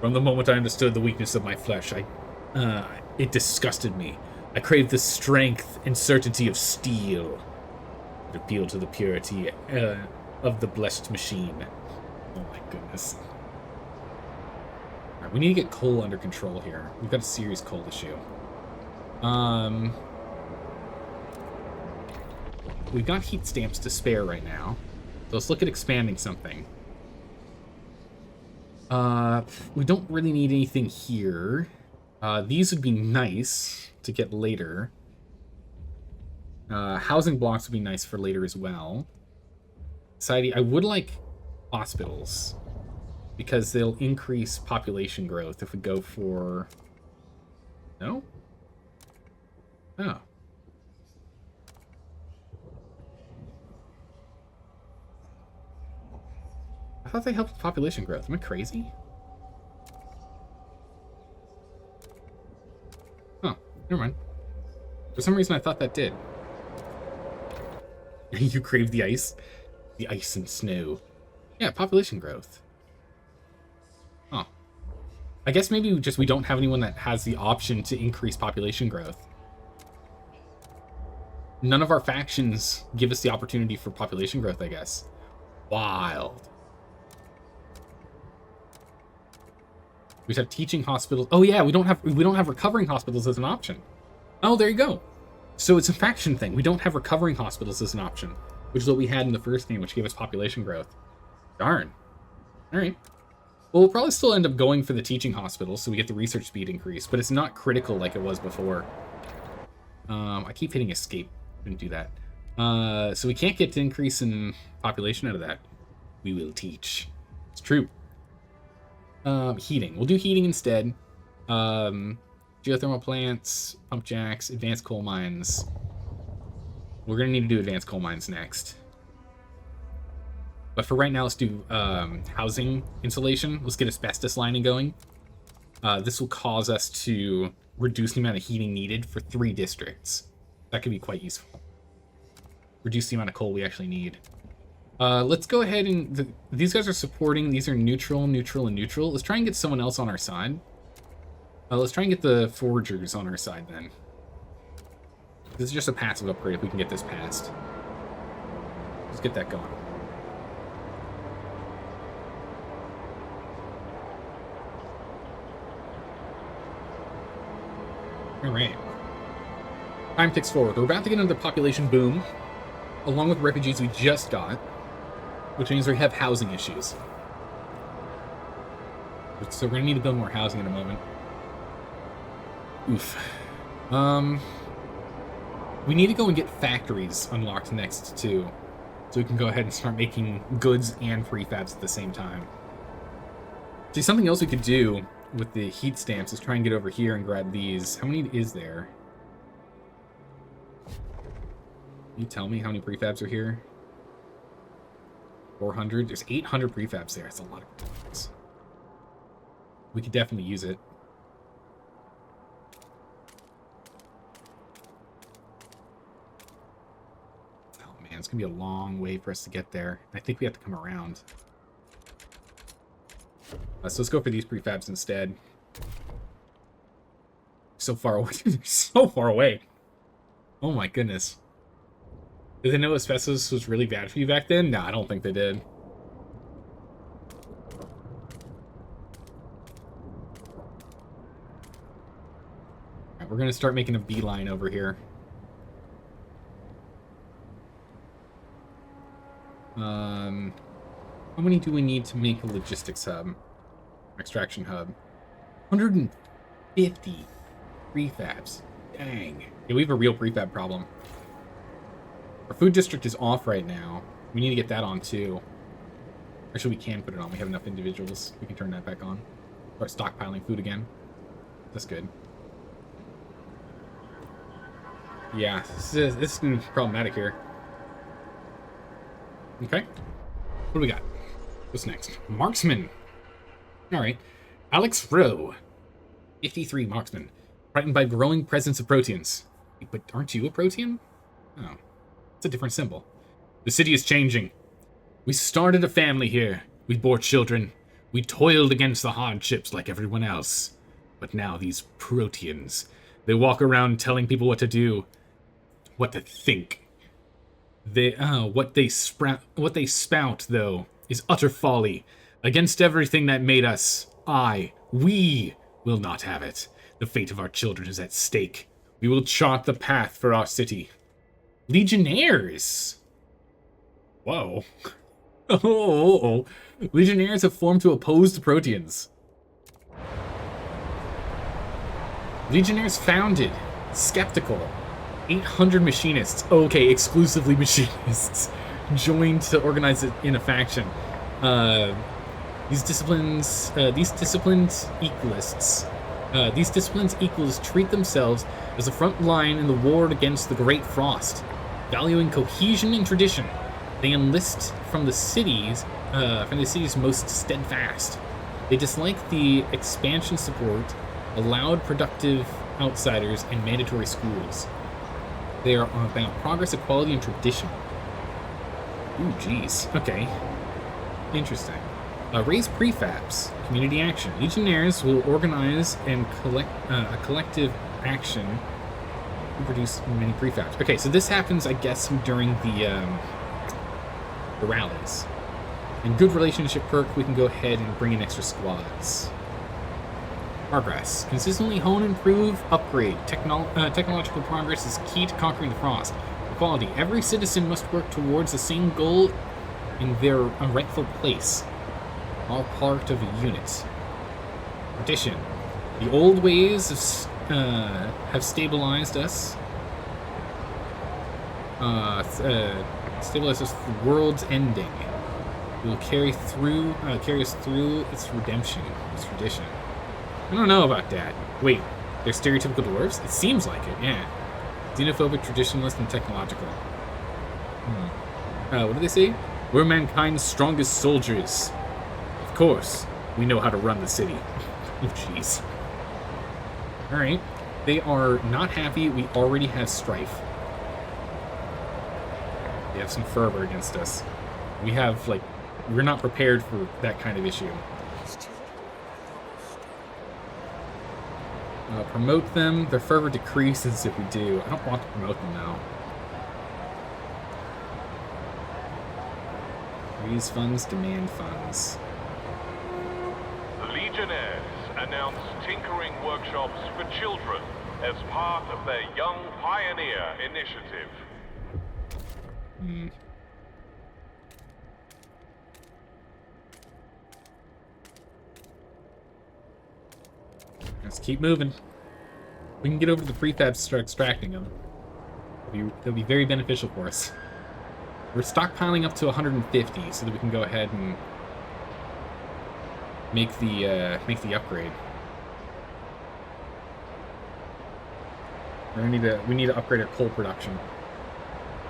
From the moment I understood the weakness of my flesh, it disgusted me. I craved the strength and certainty of steel. It appealed to the purity of the blessed machine. Oh my goodness. Alright, we need to get coal under control here. We've got a serious coal issue. we've got heat stamps to spare right now. So let's look at expanding something. We don't really need anything here. These would be nice to get later. Housing blocks would be nice for later as well. Society, I would like hospitals, because they'll increase population growth if we go for... No? Oh. I thought they helped with population growth. Am I crazy? Oh, never mind. For some reason I thought that did. You crave the ice? The ice and snow. Yeah, population growth. Oh. I guess maybe we don't have anyone that has the option to increase population growth. None of our factions give us the opportunity for population growth, I guess. Wild. We just have teaching hospitals. Oh yeah, we don't have recovering hospitals as an option. Oh, there you go. So it's a faction thing. We don't have recovering hospitals as an option, which is what we had in the first game, which gave us population growth. Darn. All right. Well, we'll probably still end up going for the teaching hospitals, so we get the research speed increase, but it's not critical like it was before. I keep hitting escape. Didn't do that. So we can't get the increase in population out of that. We will teach. It's true. Heating. We'll do heating instead. Geothermal plants, pump jacks, advanced coal mines. We're going to need to do advanced coal mines next. But for right now, let's do housing insulation. Let's get asbestos lining going. This will cause us to reduce the amount of heating needed for 3 districts. That could be quite useful. Reduce the amount of coal we actually need. Let's go ahead and... these guys are supporting. These are neutral, neutral, and neutral. Let's try and get someone else on our side. Let's try and get the foragers on our side then. This is just a passive upgrade if we can get this passed. Let's get that going. Alright. Time ticks forward. We're about to get another population boom, along with refugees we just got, which means we have housing issues. So we're going to need to build more housing in a moment. Oof. We need to go and get factories unlocked next, too. So we can go ahead and start making goods and prefabs at the same time. See, something else we could do with the heat stamps is try and get over here and grab these. How many is there? Can you tell me how many prefabs are here? 400? There's 800 prefabs there. That's a lot of prefabs. We could definitely use it. Oh man, it's gonna be a long way for us to get there. I think we have to come around. So let's go for these prefabs instead. So far away. So far away. Oh my goodness. Did they know asbestos was really bad for you back then? No, I don't think they did. Alright, we're gonna start making a beeline over here. How many do we need to make a logistics hub? Extraction hub. 150 prefabs. Dang. Yeah, we have a real prefab problem. Our food district is off right now. We need to get that on too. Actually, we can put it on. We have enough individuals. We can turn that back on. Start stockpiling food again. That's good. Yeah, this is problematic here. Okay. What do we got? What's next? Marksman. Alright. Alex Rowe. 53 marksman. Frightened by growing presence of proteans. But aren't you a protean? Oh. It's a different symbol. The city is changing. We started a family here. We bore children. We toiled against the hardships like everyone else. But now these proteans, they walk around telling people what to do, what to think. What they spout, though, is utter folly. Against everything that made us. We will not have it. The fate of our children is at stake. We will chart the path for our city. Legionnaires! Whoa. Oh. Legionnaires have formed to oppose the Proteans. Legionnaires founded. Skeptical. 800 machinists. Okay, exclusively machinists. Joined to organize it in a faction. These disciplined equals treat themselves as a front line in the war against the Great Frost. Valuing cohesion and tradition, they enlist from the city's most steadfast. They dislike the expansion support, allowed productive outsiders, and mandatory schools. They are about progress, equality, and tradition. Ooh, geez. Okay. Interesting. Raise prefabs. Community action. Legionnaires will organize and collect a collective action to produce many prefabs. Okay, so this happens, I guess, during the rallies. In good relationship perk, we can go ahead and bring in extra squads. Progress. Consistently hone, improve, upgrade. Technological progress is key to conquering the Frost. Equality. Every citizen must work towards the same goal in their rightful place. All part of a unit. Tradition. The old ways have stabilized us. Stabilized us for the world's ending. It will carry us through its redemption, its tradition. I don't know about that. Wait, they're stereotypical dwarves? It seems like it, yeah. Xenophobic, traditionalist, and technological. What do they say? We're mankind's strongest soldiers. Of course, we know how to run the city. Oh, jeez. Alright. They are not happy. We already have strife. They have some fervor against us. We have, like, we're not prepared for that kind of issue. Promote them. Their fervor decreases if we do. I don't want to promote them now. Raise funds, demand funds. The Legionnaires announce tinkering workshops for children as part of their Young Pioneer initiative. Let's keep moving. We can get over to the prefabs and start extracting them. They'll be very beneficial for us. We're stockpiling up to 150 so that we can go ahead and make the upgrade. We need to upgrade our coal production.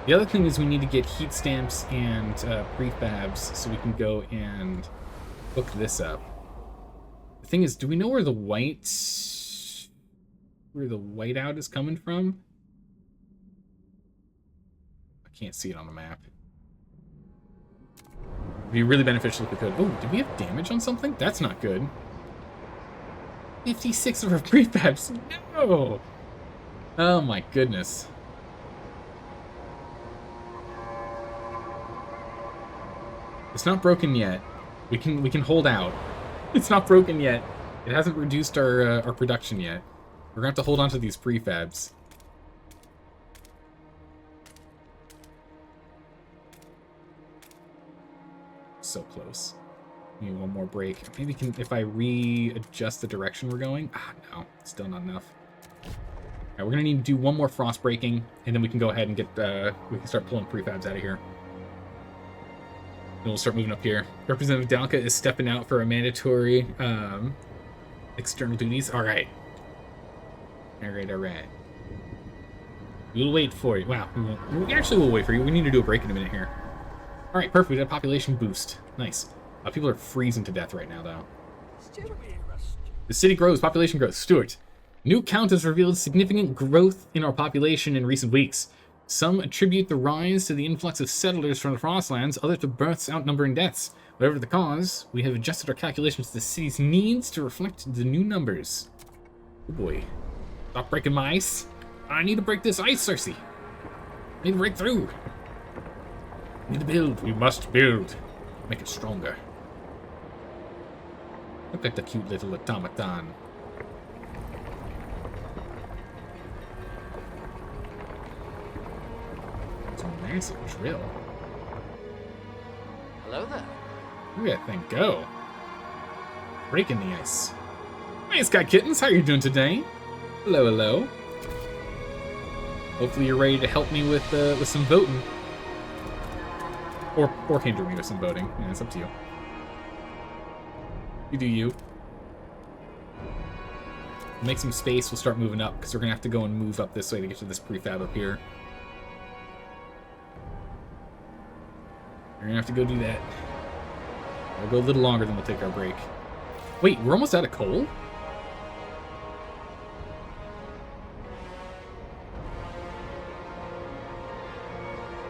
The other thing is we need to get heat stamps and prefabs so we can go and hook this up. The thing is, do we know where the whiteout is coming from? I can't see it on the map. It'd be really beneficial if we could. Oh, did we have damage on something? That's not good. 56 of our prefabs. No! Oh my goodness. It's not broken yet. We can hold out. It's not broken yet. It hasn't reduced our production yet. We're gonna have to hold on to these prefabs. So close. Maybe one more break. Maybe if I readjust the direction we're going. No, still not enough. Alright, we're gonna need to do one more frost breaking, and then we can go ahead and get we can start pulling prefabs out of here. And we'll start moving up here. Representative Dalka is stepping out for a mandatory external duties. Alright. Alright. We'll wait for you. Wow. We actually will wait for you. We need to do a break in a minute here. Alright, perfect. We got a population boost. Nice. People are freezing to death right now, though. The city grows. Population growth. Stuart. New count has revealed significant growth in our population in recent weeks. Some attribute the rise to the influx of settlers from the Frostlands, others to births outnumbering deaths. Whatever the cause, we have adjusted our calculations to the city's needs to reflect the new numbers. Oh boy. Stop breaking my ice. I need to break this ice, Cersei. I need to break through. We need to build. We must build. Make it stronger. Look like the cute little automaton. There's a drill. Hello there. Look at that thing go. Breaking the ice. Hey, Sky Kittens, how are you doing today? Hello, hello. Hopefully you're ready to help me with some voting. Or hinder me with some voting. Yeah, it's up to you. You do you. Make some space, we'll start moving up, because we're going to have to go and move up this way to get to this prefab up here. We're going to have to go do that. We'll go a little longer, then we'll take our break. Wait, we're almost out of coal?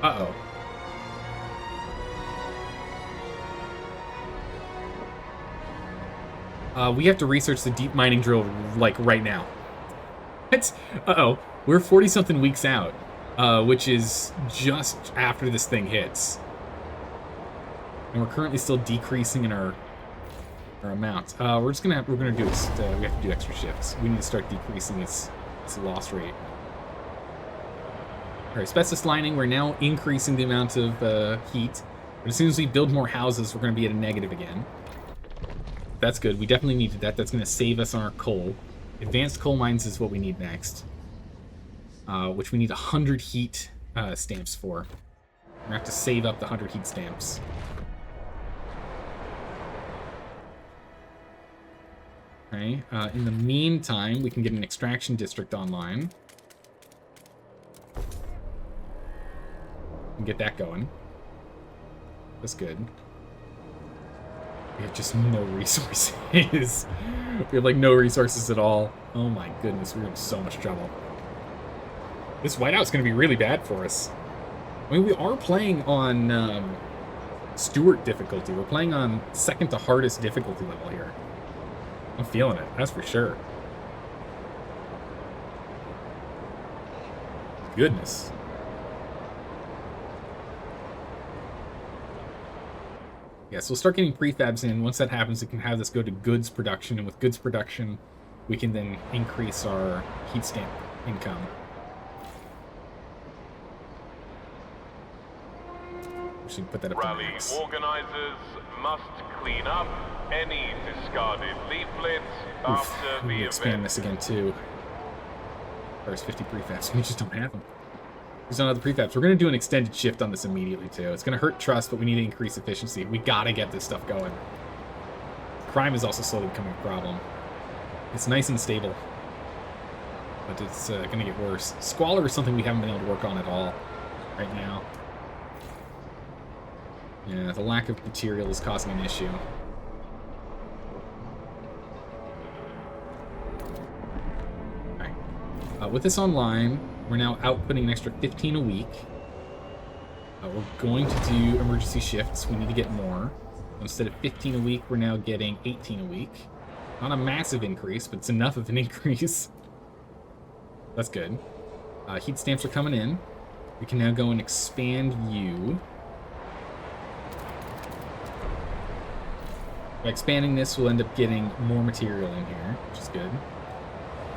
Uh-oh. We have to research the deep mining drill, like, right now. Uh-oh. We're 40-something weeks out, which is just after this thing hits. And we're currently still decreasing in our amount. We're gonna do this. We have to do extra shifts. We need to start decreasing its loss rate. All right, asbestos lining. We're now increasing the amount of heat, but as soon as we build more houses, we're gonna be at a negative again. That's good. We definitely needed that. That's gonna save us on our coal. Advanced coal mines is what we need next, which we need 100 heat stamps for. We're gonna have to save up the 100 heat stamps. Okay. In the meantime, we can get an extraction district online. And get that going. That's good. We have just no resources. We have, like, no resources at all. Oh my goodness, we're in so much trouble. This whiteout's going to be really bad for us. I mean, we are playing on Stewart difficulty. We're playing on second to hardest difficulty level here. I'm feeling it, that's for sure. Goodness. Yeah, so we'll start getting prefabs in. Once that happens, we can have this go to goods production, and with goods production, we can then increase our heat stamp income. We should put that up. Rally organizers must clean up any discarded leaflets after we the expand event. this again too. First 50 prefabs. We just don't have them. There's none of the prefabs. We're going to do an extended shift on this immediately too. It's going to hurt trust, but we need to increase efficiency. We got to get this stuff going. Crime is also slowly becoming a problem. It's nice and stable, but it's going to get worse. Squalor is something we haven't been able to work on at all right now. Yeah, the lack of material is causing an issue. Okay. With this online, we're now outputting an extra 15 a week. We're going to do emergency shifts. We need to get more. Instead of 15 a week, we're now getting 18 a week. Not a massive increase, but it's enough of an increase. That's good. Heat stamps are coming in. We can now go and expand you. By expanding this, we'll end up getting more material in here, which is good.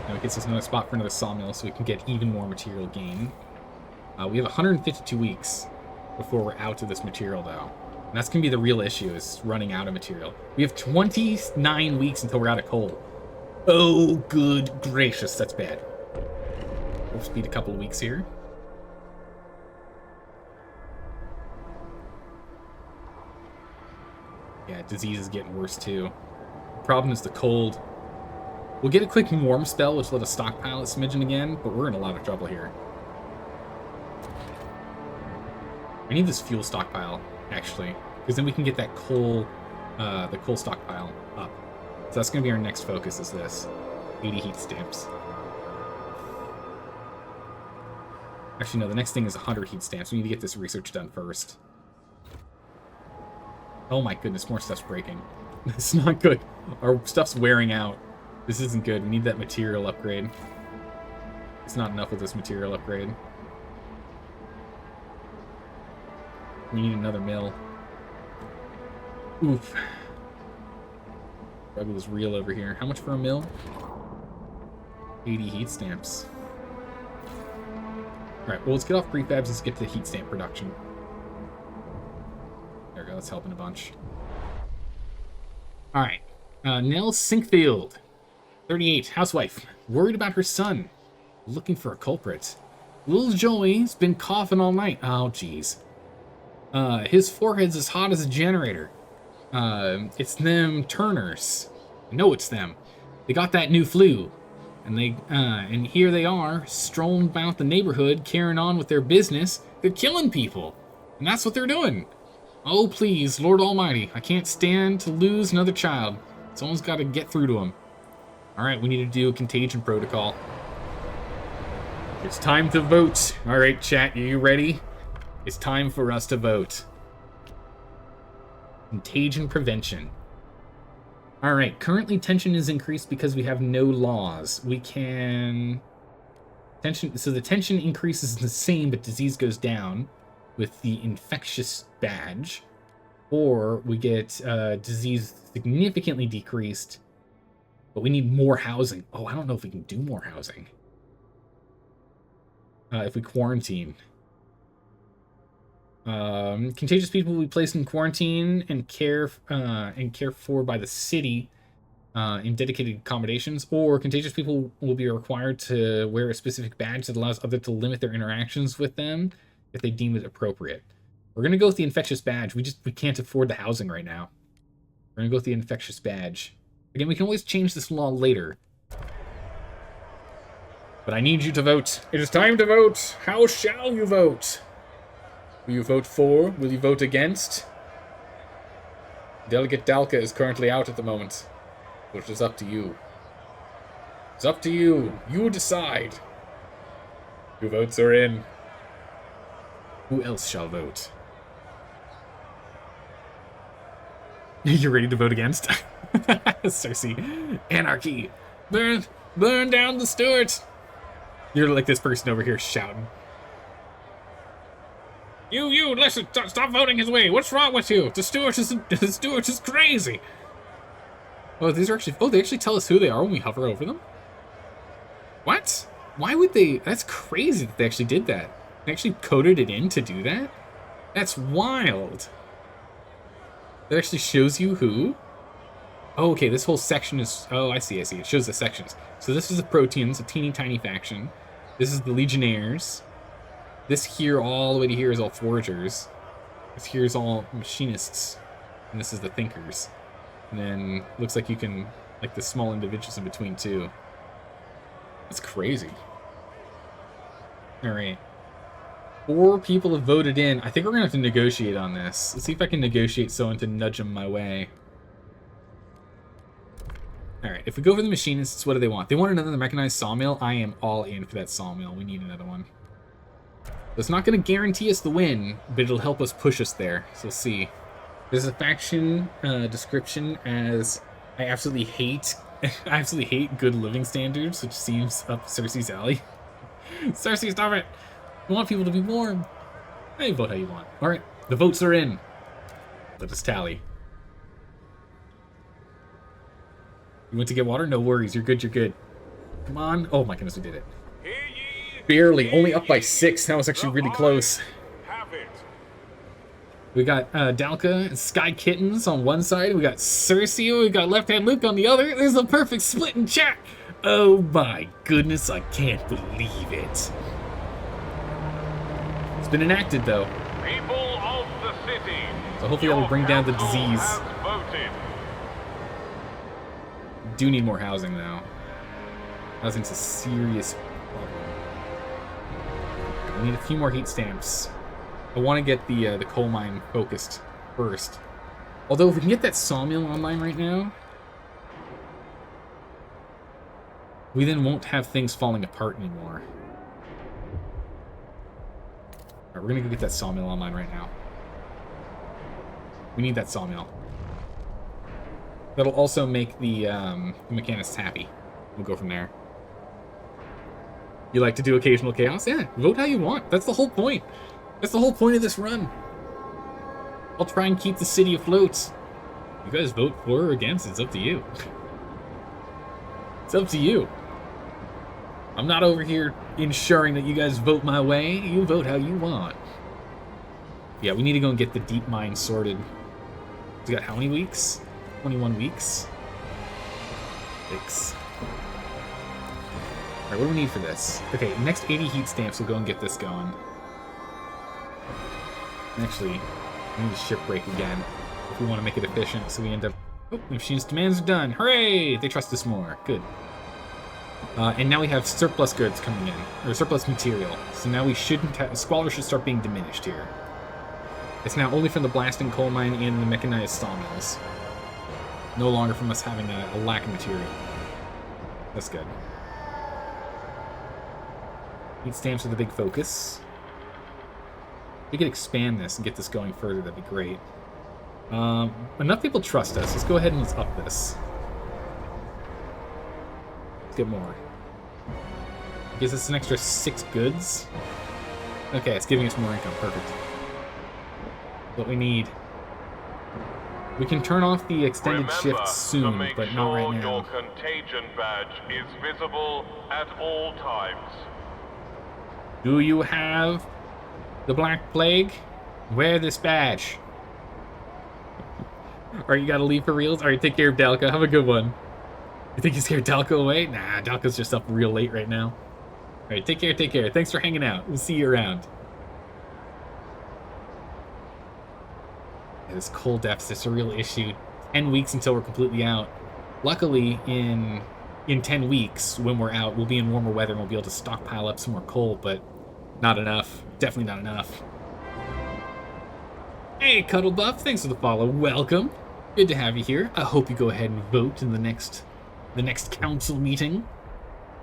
Now it gets us another spot for another sawmill, so we can get even more material gain. We have 152 weeks before we're out of this material, though. And that's going to be the real issue, is running out of material. We have 29 weeks until we're out of coal. Oh, good gracious, that's bad. We'll speed a couple of weeks here. Yeah, disease is getting worse, too. The problem is the cold. We'll get a quick warm spell, which will let us stockpile a smidgen again, but we're in a lot of trouble here. I need this fuel stockpile, actually, because then we can get that coal, the coal stockpile up. So that's going to be our next focus, is this. 80 heat stamps. Actually, no, the next thing is 100 heat stamps. We need to get this research done first. Oh my goodness, more stuff's breaking. This is not good. Our stuff's wearing out. This isn't good. We need that material upgrade. It's not enough with this material upgrade. We need another mill. Oof. Struggle is real over here. How much for a mill? 80 heat stamps. Alright, well, let's get off prefabs. Let's get to the heat stamp production. There we go. That's helping a bunch. Alright. Nell Sinkfield, 38, housewife. Worried about her son. Looking for a culprit. Little Joey's been coughing all night. Oh, jeez. His forehead's as hot as a generator. It's them Turners. I know it's them. They got that new flu. And here they are, strolling about the neighborhood, carrying on with their business. They're killing people. And that's what they're doing. Oh, please, Lord Almighty, I can't stand to lose another child. Someone's got to get through to him. Alright, we need to do a contagion protocol. It's time to vote. Alright, chat, are you ready? It's time for us to vote. Contagion prevention. Alright, currently tension is increased because we have no laws. We can... So the tension increases the same, but disease goes down with the infectious badge. Or we get disease significantly decreased, but we need more housing. Oh, I don't know if we can do more housing. If we quarantine. Contagious people will be placed in quarantine and cared for by the city in dedicated accommodations, or contagious people will be required to wear a specific badge that allows others to limit their interactions with them if they deem it appropriate. We're gonna go with the infectious badge. We can't afford the housing right now. We're gonna go with the infectious badge. Again, we can always change this law later. But I need you to vote. It is time to vote. How shall you vote? Will you vote for? Will you vote against? Delegate Dalka is currently out at the moment, which is up to you. It's up to you. You decide. Your votes are in. Who else shall vote? You ready to vote against? Cersei. Anarchy. Burn down the Stuarts. You're like this person over here shouting. You, listen, stop voting his way. What's wrong with you? The Stuarts is crazy. Oh, they actually tell us who they are when we hover over them? What? Why would they? That's crazy that they actually did that. They actually coded it in to do that? That's wild. That actually shows you who? Oh, okay, this whole section is... Oh, I see. It shows the sections. So this is the Proteans, a teeny tiny faction. This is the Legionnaires. This here, all the way to here, is all Foragers. This here is all Machinists. And this is the Thinkers. And then, looks like you can... Like, the small individuals in between, too. That's crazy. Alright. 4 people have voted in. I think we're going to have to negotiate on this. Let's see if I can negotiate someone to nudge them my way. Alright, if we go for the Machinists, what do they want? They want another mechanized sawmill. I am all in for that sawmill. We need another one. It's not going to guarantee us the win, but it'll help us push us there. So we'll see. There's a faction description as I absolutely hate good living standards, which seems up Cersei's alley. Cersei, stop it! I want people to be warm. Hey, vote how you want. Alright, the votes are in. Let us tally. You went to get water? No worries, you're good, you're good. Come on. Oh my goodness, we did it. Barely, only up by 6. That was actually really close. We got Dalka and Sky Kittens on one side. We got Cersei. We got Left Hand Luke on the other. There's a perfect split in chat. Oh my goodness, I can't believe it. It's been enacted though. People of the city. So hopefully that'll bring down the disease. Do need more housing though. Housing's a serious problem. We need a few more heat stamps. I want to get the coal mine focused first. Although if we can get that sawmill online right now, we then won't have things falling apart anymore. Alright, we're gonna go get that sawmill online right now. We need that sawmill. That'll also make the mechanists happy. We'll go from there. You like to do occasional chaos? Yeah, vote how you want. That's the whole point. That's the whole point of this run. I'll try and keep the city afloat. You guys vote for or against, it's up to you. It's up to you. I'm not over here ensuring that you guys vote my way. You vote how you want. Yeah, we need to go and get the deep mine sorted. We got how many weeks? 21 weeks? 6. Alright, what do we need for this? Okay, next 80 heat stamps will go and get this going. Actually, we need to ship break again if we want to make it efficient, so we end up... Oh, the machine's demands are done. Hooray! They trust us more. Good. And now we have surplus goods coming in, or surplus material. So now we shouldn't have... Squalor should start being diminished here. It's now only from the blasting coal mine and the mechanized sawmills. No longer from us having a lack of material. That's good. Heat stamps are the big focus. If we could expand this and get this going further, that'd be great. Enough people trust us. Let's go ahead and let's up this. Let's get more. Gives us an extra 6 goods. Okay, it's giving us more income. Perfect. What we need. We can turn off the extended shifts soon, but not right now. Your contagion badge is visible at all times. Do you have the Black Plague? Wear this badge. Alright, you gotta leave for reals? Alright, take care of Dalka. Have a good one. You think you scared Dalka away? Nah, Dalka's just up real late right now. Alright, take care, take care. Thanks for hanging out. We'll see you around. Yeah, this coal deficit's a real issue. 10 weeks until we're completely out. Luckily, in 10 weeks, when we're out, we'll be in warmer weather and we'll be able to stockpile up some more coal, but not enough. Definitely not enough. Hey, Cuddlebuff, thanks for the follow. Welcome. Good to have you here. I hope you go ahead and vote in the next council meeting.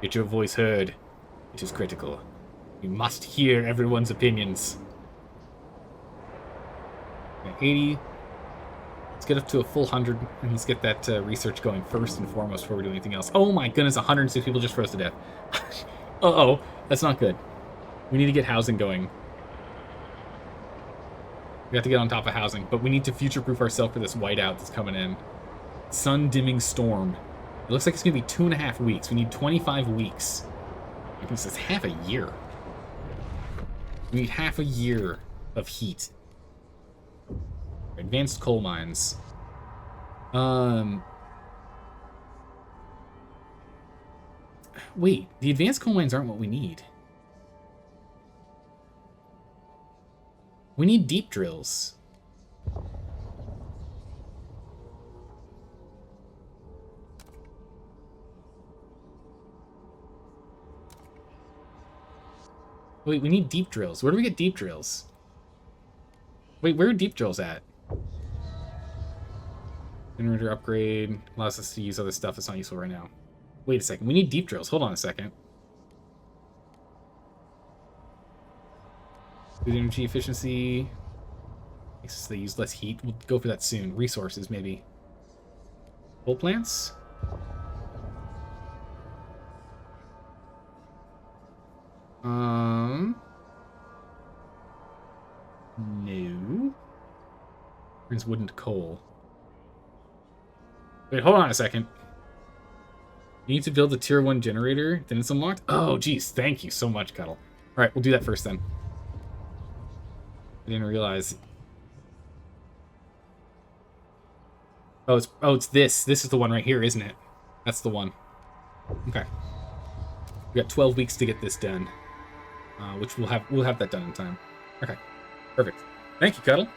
Get your voice heard. It is critical. You must hear everyone's opinions. 80. Let's get up to a full 100, and let's get that research going first and foremost before we do anything else. Oh my goodness, 106 people just froze to death. Uh-oh, that's not good. We need to get housing going. We have to get on top of housing, but we need to future-proof ourselves for this whiteout that's coming in. Sun-dimming storm. It looks like it's going to be 2.5 weeks. We need 25 weeks. I guess it's half a year. We need half a year of heat. Advanced coal mines. Wait, the advanced coal mines aren't what we need. We need deep drills. Wait, we need deep drills. Where do we get deep drills? Wait, where are deep drills at? Generator upgrade allows us to use other stuff that's not useful right now. Wait a second, we need deep drills. Hold on a second. Good energy efficiency. Makes us they use less heat. We'll go for that soon. Resources, maybe. Coal plants? No. Turns wood into coal. Wait, hold on a second. You need to build a tier 1 generator, then it's unlocked? Oh, geez, thank you so much, Cuddle. Alright, we'll do that first then. I didn't realize. Oh, it's this. This is the one right here, isn't it? That's the one. Okay. We got 12 weeks to get this done. Which we'll have that done in time. Okay. Perfect. Thank you, Cuddle.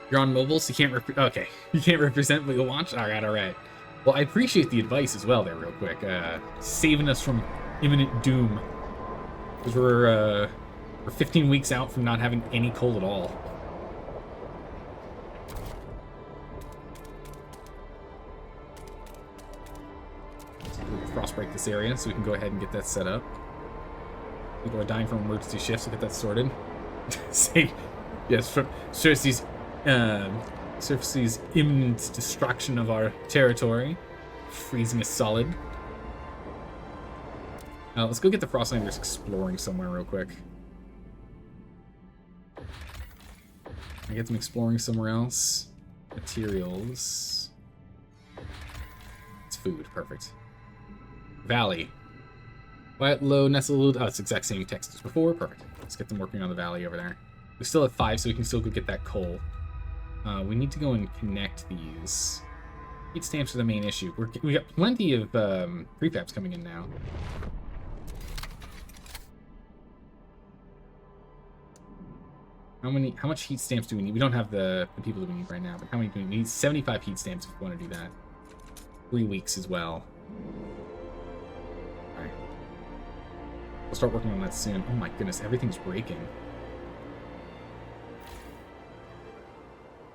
You're on mobile, so you can't okay. You can't represent, but you'll watch? Alright. Well, I appreciate the advice as well there, real quick. Saving us from imminent doom. Because we're 15 weeks out from not having any coal at all. So we'll frostbreak this area so we can go ahead and get that set up. People are dying from emergency shifts, so get that sorted. Say, yes, Cersei's imminent destruction of our territory. Freezing us solid. Let's go get the Frostlanders exploring somewhere real quick. I get them exploring somewhere else. Materials. It's food, perfect. Valley. Quiet, low, nestled. Oh, it's the exact same text as before. Perfect. Let's get them working on the valley over there. We still have 5, so we can still go get that coal. We need to go and connect these. Heat stamps are the main issue. We got plenty of prefabs coming in now. How much heat stamps do we need? We don't have the people that we need right now, but how many do we need? 75 heat stamps if we want to do that. 3 weeks as well. Alright. We'll start working on that soon. Oh my goodness, everything's breaking.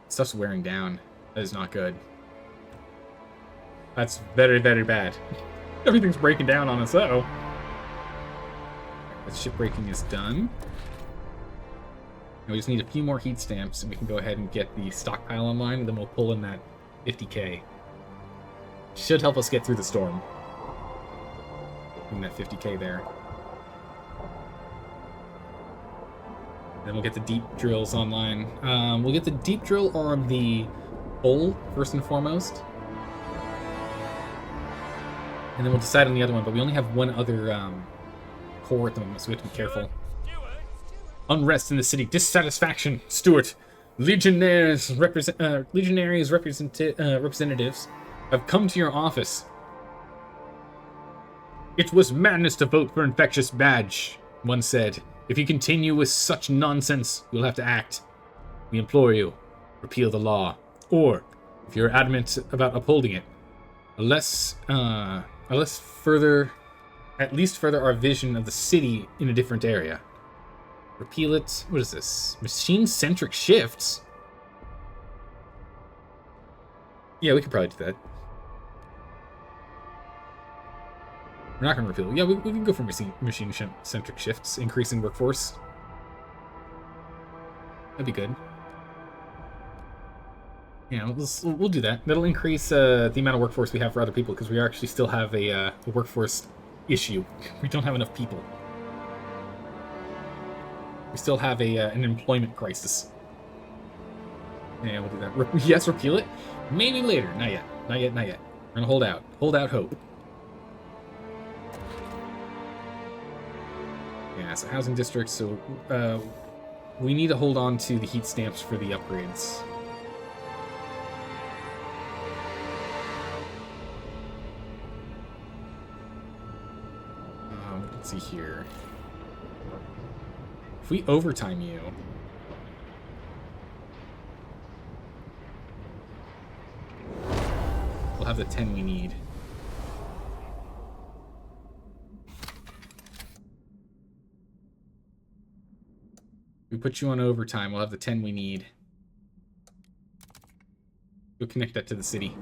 Stuff's wearing down. That is not good. That's very, very bad. Everything's breaking down on us. Uh-oh. The ship breaking is done. Now we just need a few more heat stamps, and we can go ahead and get the stockpile online, and then we'll pull in that 50k. Should help us get through the storm. Putting that 50k there. Then we'll get the deep drills online. We'll get the deep drill on the bowl, first and foremost. And then we'll decide on the other one, but we only have one other core at the moment, so we have to be careful. Unrest in the city, dissatisfaction. Stuart, Legionnaires representatives have come to your office. It was madness to vote for Infectious Badge, one said. If you continue with such nonsense, you'll have to act. We implore you, repeal the law. Or, if you're adamant about upholding it, at least further our vision of the city in a different area. Repeal it. What is this? Machine-centric shifts? Yeah, we could probably do that. We're not going to repeal it. Yeah, we can go for machine-centric shifts, increasing workforce. That'd be good. Yeah, we'll do that. That'll increase the amount of workforce we have for other people, because we actually still have a workforce issue. We don't have enough people. We still have an employment crisis. Yeah, we'll do that. Yes, repeal it? Maybe later. Not yet. Not yet, not yet. We're gonna hold out. Hold out hope. Yeah, so housing districts, so we need to hold on to the heat stamps for the upgrades. Let's see here. If we overtime you, we'll have the 10 we need. If we put you on overtime, we'll have the 10 we need. We'll connect that to the city.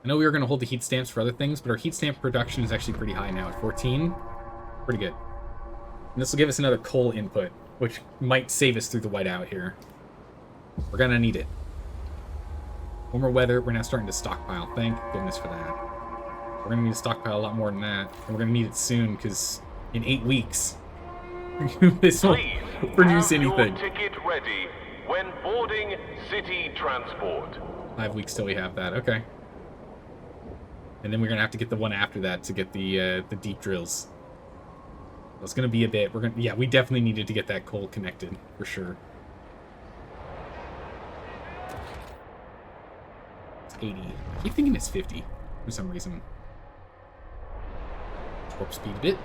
I know we were going to hold the heat stamps for other things, but our heat stamp production is actually pretty high now at 14. Pretty good. And this will give us another coal input, which might save us through the whiteout here. We're gonna need it. Warmer weather, we're now starting to stockpile. Thank goodness for that. We're gonna need to stockpile a lot more than that. And we're gonna need it soon, because in 8 weeks, this won't produce anything. Your ticket ready when boarding city transport. 5 weeks till we have that, okay. And then we're gonna have to get the one after that to get the deep drills. It's gonna be a bit. Yeah, we definitely needed to get that coal connected for sure. It's 80. I keep thinking it's 50 for some reason. Warp speeded it.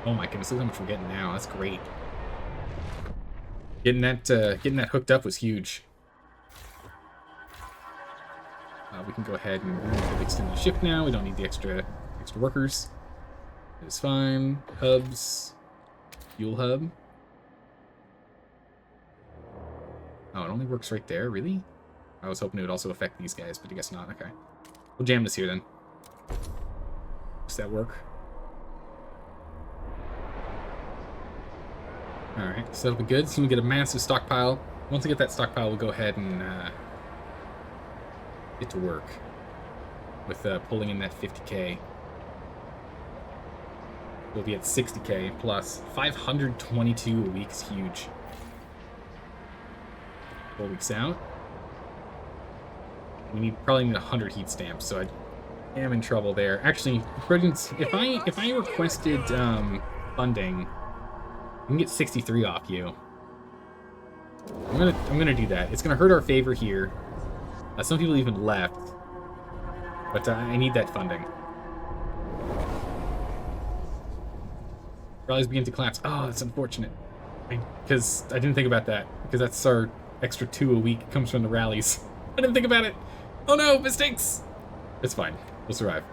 Oh my goodness, look how much we're getting now. That's great. Getting that hooked up was huge. We can go ahead and extend the shift now. We don't need the extra workers. It's fine. Hubs. Fuel hub. Oh, it only works right there? Really? I was hoping it would also affect these guys, but I guess not. Okay. We'll jam this here then. Does that work? Alright, so that'll be good. So we get a massive stockpile. Once we get that stockpile, we'll go ahead and get to work with pulling in that 50k. We'll be at 60k plus 522 a week is huge. 4 weeks out. We probably need 100 heat stamps, so am in trouble there. Actually, if I requested funding, I can get 63 off you. I'm gonna do that. It's gonna hurt our favor here. Some people even left, but I need that funding. Rallies begin to collapse. Oh, that's unfortunate. Because I didn't think about that. Because that's our extra 2 a week comes from the rallies. I didn't think about it. Oh no, mistakes. It's fine. We'll survive.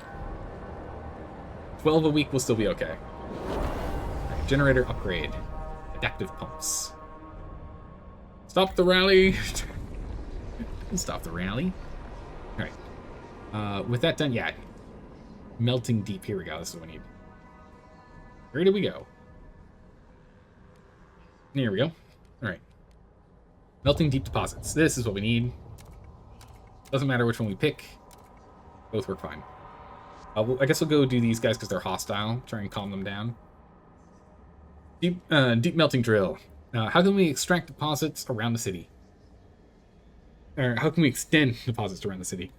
12 a week will still be okay. Right, generator upgrade. Adaptive pumps. Stop the rally. Stop the rally. All right. With that done, yeah. Melting deep. Here we go. This is what we need. Where did we go? Here we go. All right. Melting deep deposits. This is what we need. Doesn't matter which one we pick. Both work fine. I guess we'll go do these guys because they're hostile. Try and calm them down. Deep melting drill. How can we extract deposits around the city? Or how can we extend deposits around the city?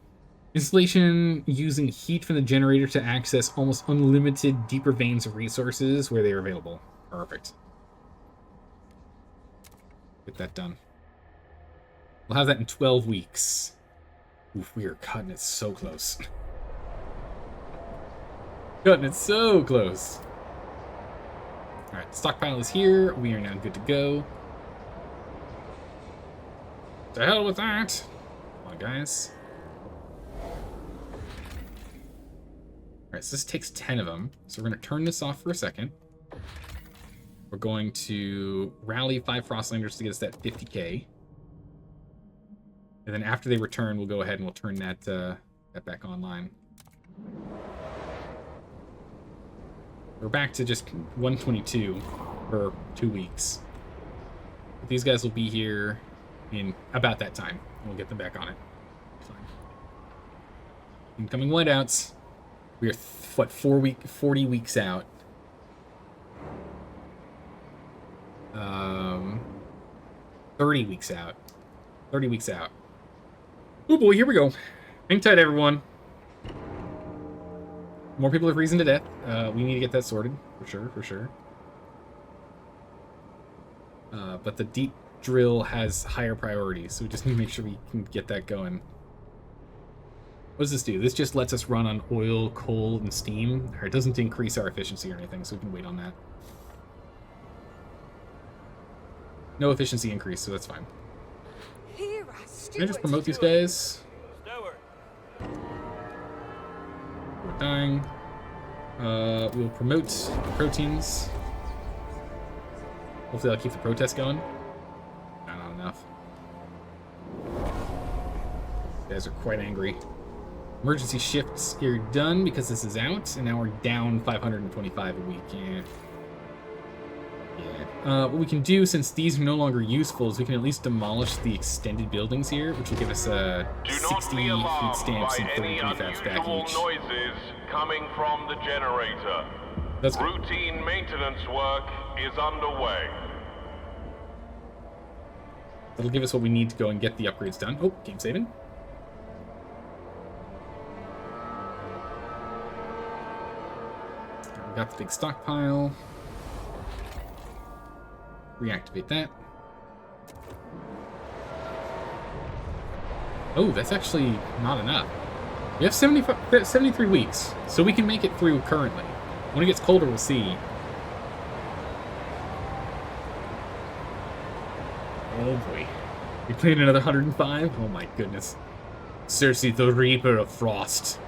Installation using heat from the generator to access almost unlimited deeper veins of resources where they are available. Perfect. Get that done. We'll have that in 12 weeks. Oof, we are cutting it so close. Cutting it so close. Alright, the stockpile is here. We are now good to go. To hell with that. Come on, guys. Alright, so this takes 10 of them. So we're going to turn this off for a second. We're going to rally 5 Frostlanders to get us that 50k. And then after they return, we'll go ahead and we'll turn that, that back online. We're back to just 122 for 2 weeks. But these guys will be here in about that time. We'll get them back on it. Fine. Incoming whiteouts. We are, what, 40 weeks out. 30 weeks out. 30 weeks out. Oh boy, here we go. Hang tight, everyone. More people have reasoned to death. We need to get that sorted, for sure, for sure. But the deep drill has higher priority, so we just need to make sure we can get that going. What does this do? This just lets us run on oil, coal, and steam. It doesn't increase our efficiency or anything, so we can wait on that. No efficiency increase, so that's fine. Can I just promote these guys? We're dying. We'll promote proteins. Hopefully I'll keep the protest going. Not enough. You guys are quite angry. Emergency shifts are done because this is out, and now we're down 525 a week. Yeah. What we can do, since these are no longer useful, is we can at least demolish the extended buildings here, which will give us 60 food stamps and 30 prefabs back each. Noises coming from the generator. That's good. Routine maintenance work is underway. That'll give us what we need to go and get the upgrades done. Oh, game saving. We got the big stockpile. Reactivate that. Oh, that's actually not enough. We have 73 weeks, so we can make it through currently. When it gets colder, we'll see. Oh boy. We played another 105? Oh my goodness. Cersei, the Reaper of Frost.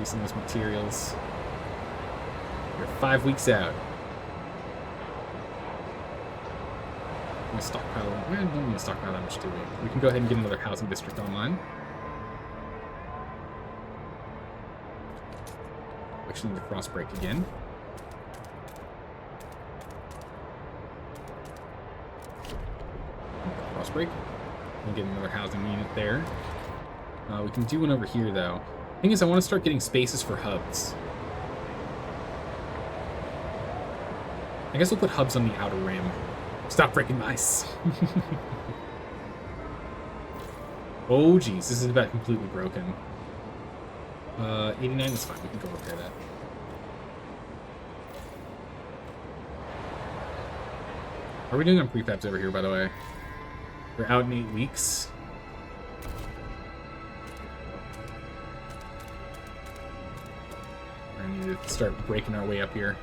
Using those materials. We're 5 weeks out. I'm gonna stockpile. We don't need to stockpile that much, do we? We can go ahead and get another housing district online. Actually need to frost break again. Frost break. We'll get another housing unit there. We can do one over here though. Thing is, I want to start getting spaces for hubs. I guess we'll put hubs on the outer rim. Stop breaking ice. Oh, geez. This is about completely broken. 89 is fine. We can go repair that. How are we doing on prefabs over here, by the way? We're out in 8 weeks. I need to start breaking our way up here.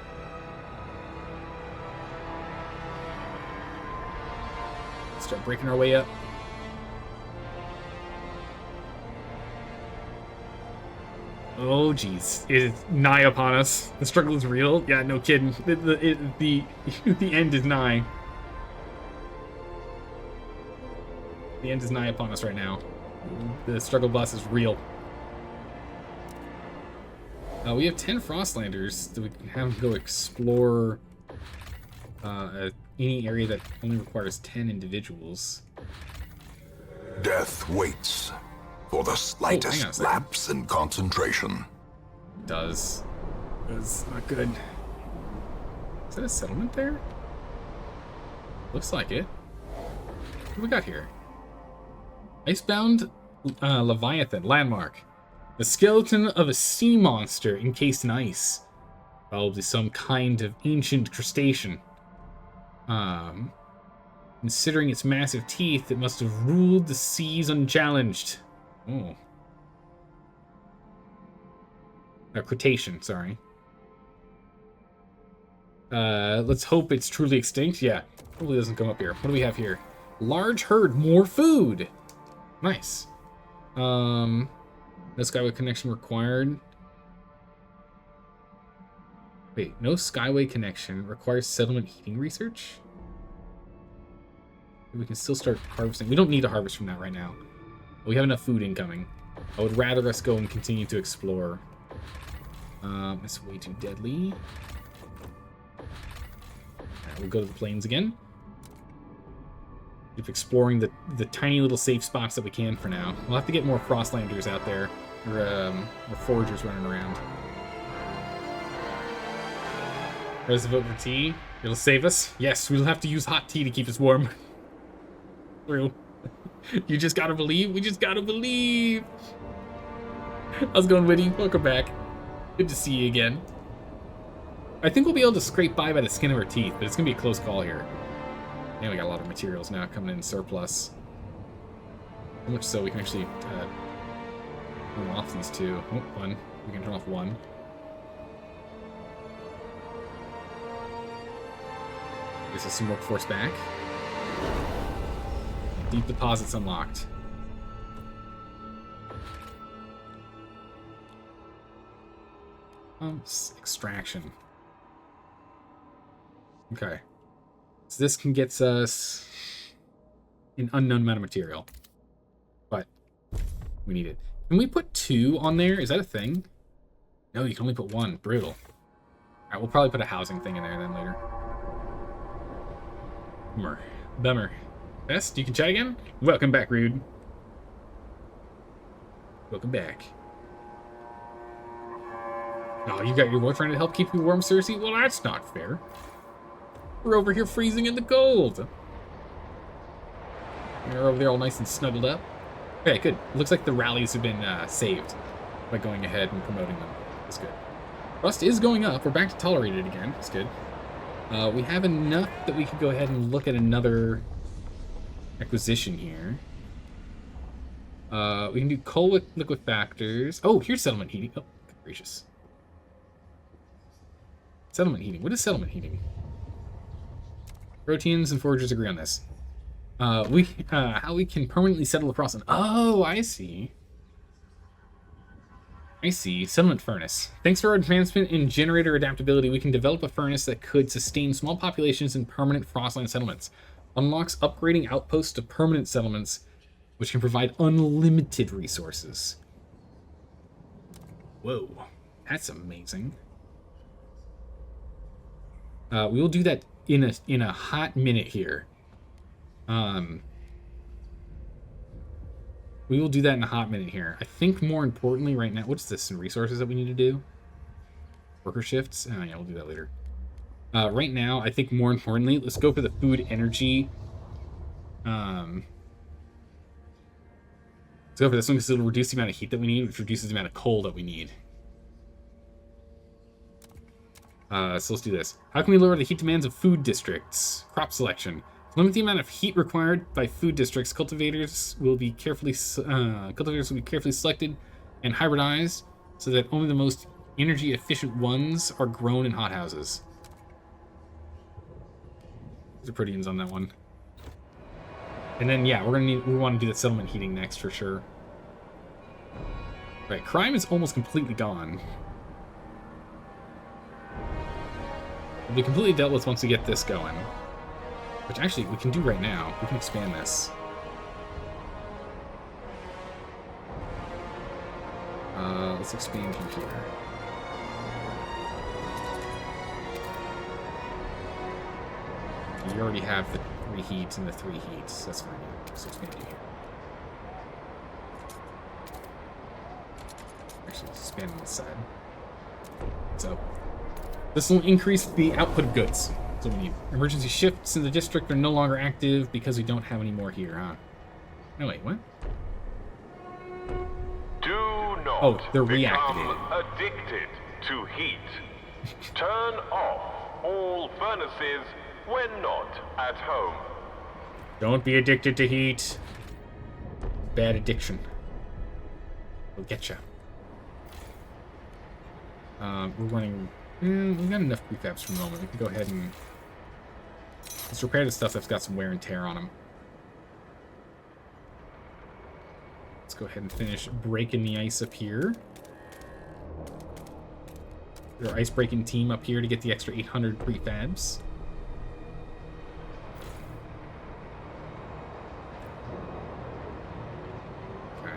Start breaking our way up. Oh, jeez. It is nigh upon us. The struggle is real. Yeah, no kidding. The end is nigh. The end is nigh upon us right now. The struggle bus is real. We have 10 Frostlanders that we can have go explore any area that only requires 10 individuals. Death waits for the slightest lapse in concentration. It does. It's not good. Is that a settlement there? Looks like it. What do we got here? Icebound Leviathan, landmark. The skeleton of a sea monster encased in ice. Probably some kind of ancient crustacean. Considering its massive teeth, it must have ruled the seas unchallenged. Oh. Cretacean, sorry. Let's hope it's truly extinct. Yeah, probably doesn't come up here. What do we have here? Large herd, more food. Nice. No Skyway connection required. Wait, no Skyway connection requires settlement heating research? We can still start harvesting. We don't need to harvest from that right now. We have enough food incoming. I would rather us go and continue to explore. It's way too deadly. Alright, we'll go to the plains again. Keep exploring the tiny little safe spots that we can for now. We'll have to get more Frostlanders out there. Or foragers running around. There's a vote for tea. It'll save us. Yes, we'll have to use hot tea to keep us warm. True. You just gotta believe. We just gotta believe. How's it going, Witty? Welcome back. Good to see you again. I think we'll be able to scrape by the skin of our teeth, but it's gonna be a close call here. And we got a lot of materials now coming in surplus. So much so we can actually turn off these two. Oh, one. We can turn off one. This is some workforce back. Deep deposits unlocked. Extraction. Okay. So this can get us an unknown amount of material. But we need it. Can we put 2 on there? Is that a thing? No, you can only put 1. Brutal. Alright, we'll probably put a housing thing in there then later. Bummer. Best, you can chat again? Welcome back, Rude. Welcome back. Oh, you got your boyfriend to help keep you warm, Cersei? Well, that's not fair. We're over here freezing in the cold. You're over there all nice and snuggled up. Okay, good. Looks like the rallies have been saved by going ahead and promoting them. That's good. Rust is going up. We're back to tolerated again. That's good. We have enough that we could go ahead and look at another acquisition here. We can do coal with liquefactors. Oh, here's settlement heating. Oh, good gracious. Settlement heating. What is settlement heating? Proteins and foragers agree on this. How we can permanently settle across an... Oh, I see. Settlement furnace. Thanks to our advancement in generator adaptability, we can develop a furnace that could sustain small populations in permanent Frostland settlements. Unlocks upgrading outposts to permanent settlements, which can provide unlimited resources. Whoa, that's amazing. We will do that in a hot minute here. We will do that in a hot minute here. I think more importantly right now, what's this in resources that we need to do? Worker shifts? Oh yeah, we'll do that later. Right now, I think more importantly, let's go for the food energy. go for this one because it'll reduce the amount of heat that we need, which reduces the amount of coal that we need. So let's do this. How can we lower the heat demands of food districts? Crop selection. To limit the amount of heat required by food districts, cultivators will be carefully selected and hybridized so that only the most energy efficient ones are grown in hothouses. Those are proteins on that one. And then yeah, we want to do the settlement heating next for sure. Right, crime is almost completely gone. It'll be completely dealt with once we get this going. Which actually we can do right now. We can expand this. Let's expand you here. You already have the 3 heats and the 3 heats. That's fine. Let's expand you here. Actually, let's expand on this side. So, this will increase the output of goods. So we need emergency shifts in the district are no longer active because we don't have any more here, huh? No, wait, what? Do not oh, they're become reactivated. addicted to heat. Turn off all furnaces when not at home. Don't be addicted to heat. Bad addiction. We'll get you. We're running... we've got enough prefabs for the moment. We can go ahead and... let's repair the stuff that's got some wear and tear on them. Let's go ahead and finish breaking the ice up here. Our ice breaking team up here to get the extra 800 prefabs. Okay.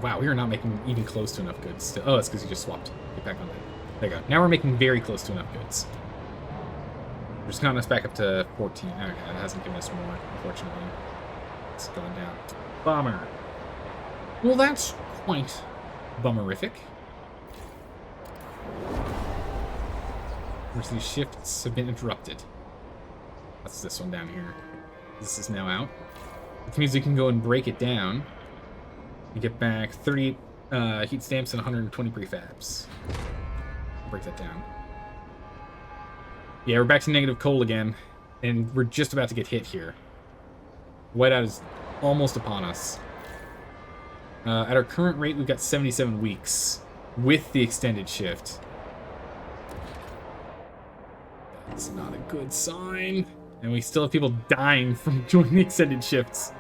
Wow, we are not making even close to enough goods still. Oh, that's because you just swapped. Get back on that. There you go. Now we're making very close to enough goods. We're just gotten us back up to 14. Okay, that hasn't given us more, unfortunately. It's going down. Bummer. Well, that's quite bummerific. Whereas these shifts have been interrupted. That's this one down here. This is now out. Which means we can go and break it down. We get back 30 heat stamps and 120 prefabs. Break that down. Yeah, we're back to negative coal again, and we're just about to get hit here. Whiteout is almost upon us. At our current rate, we've got 77 weeks with the extended shift. That's not a good sign. And we still have people dying from joining the extended shifts.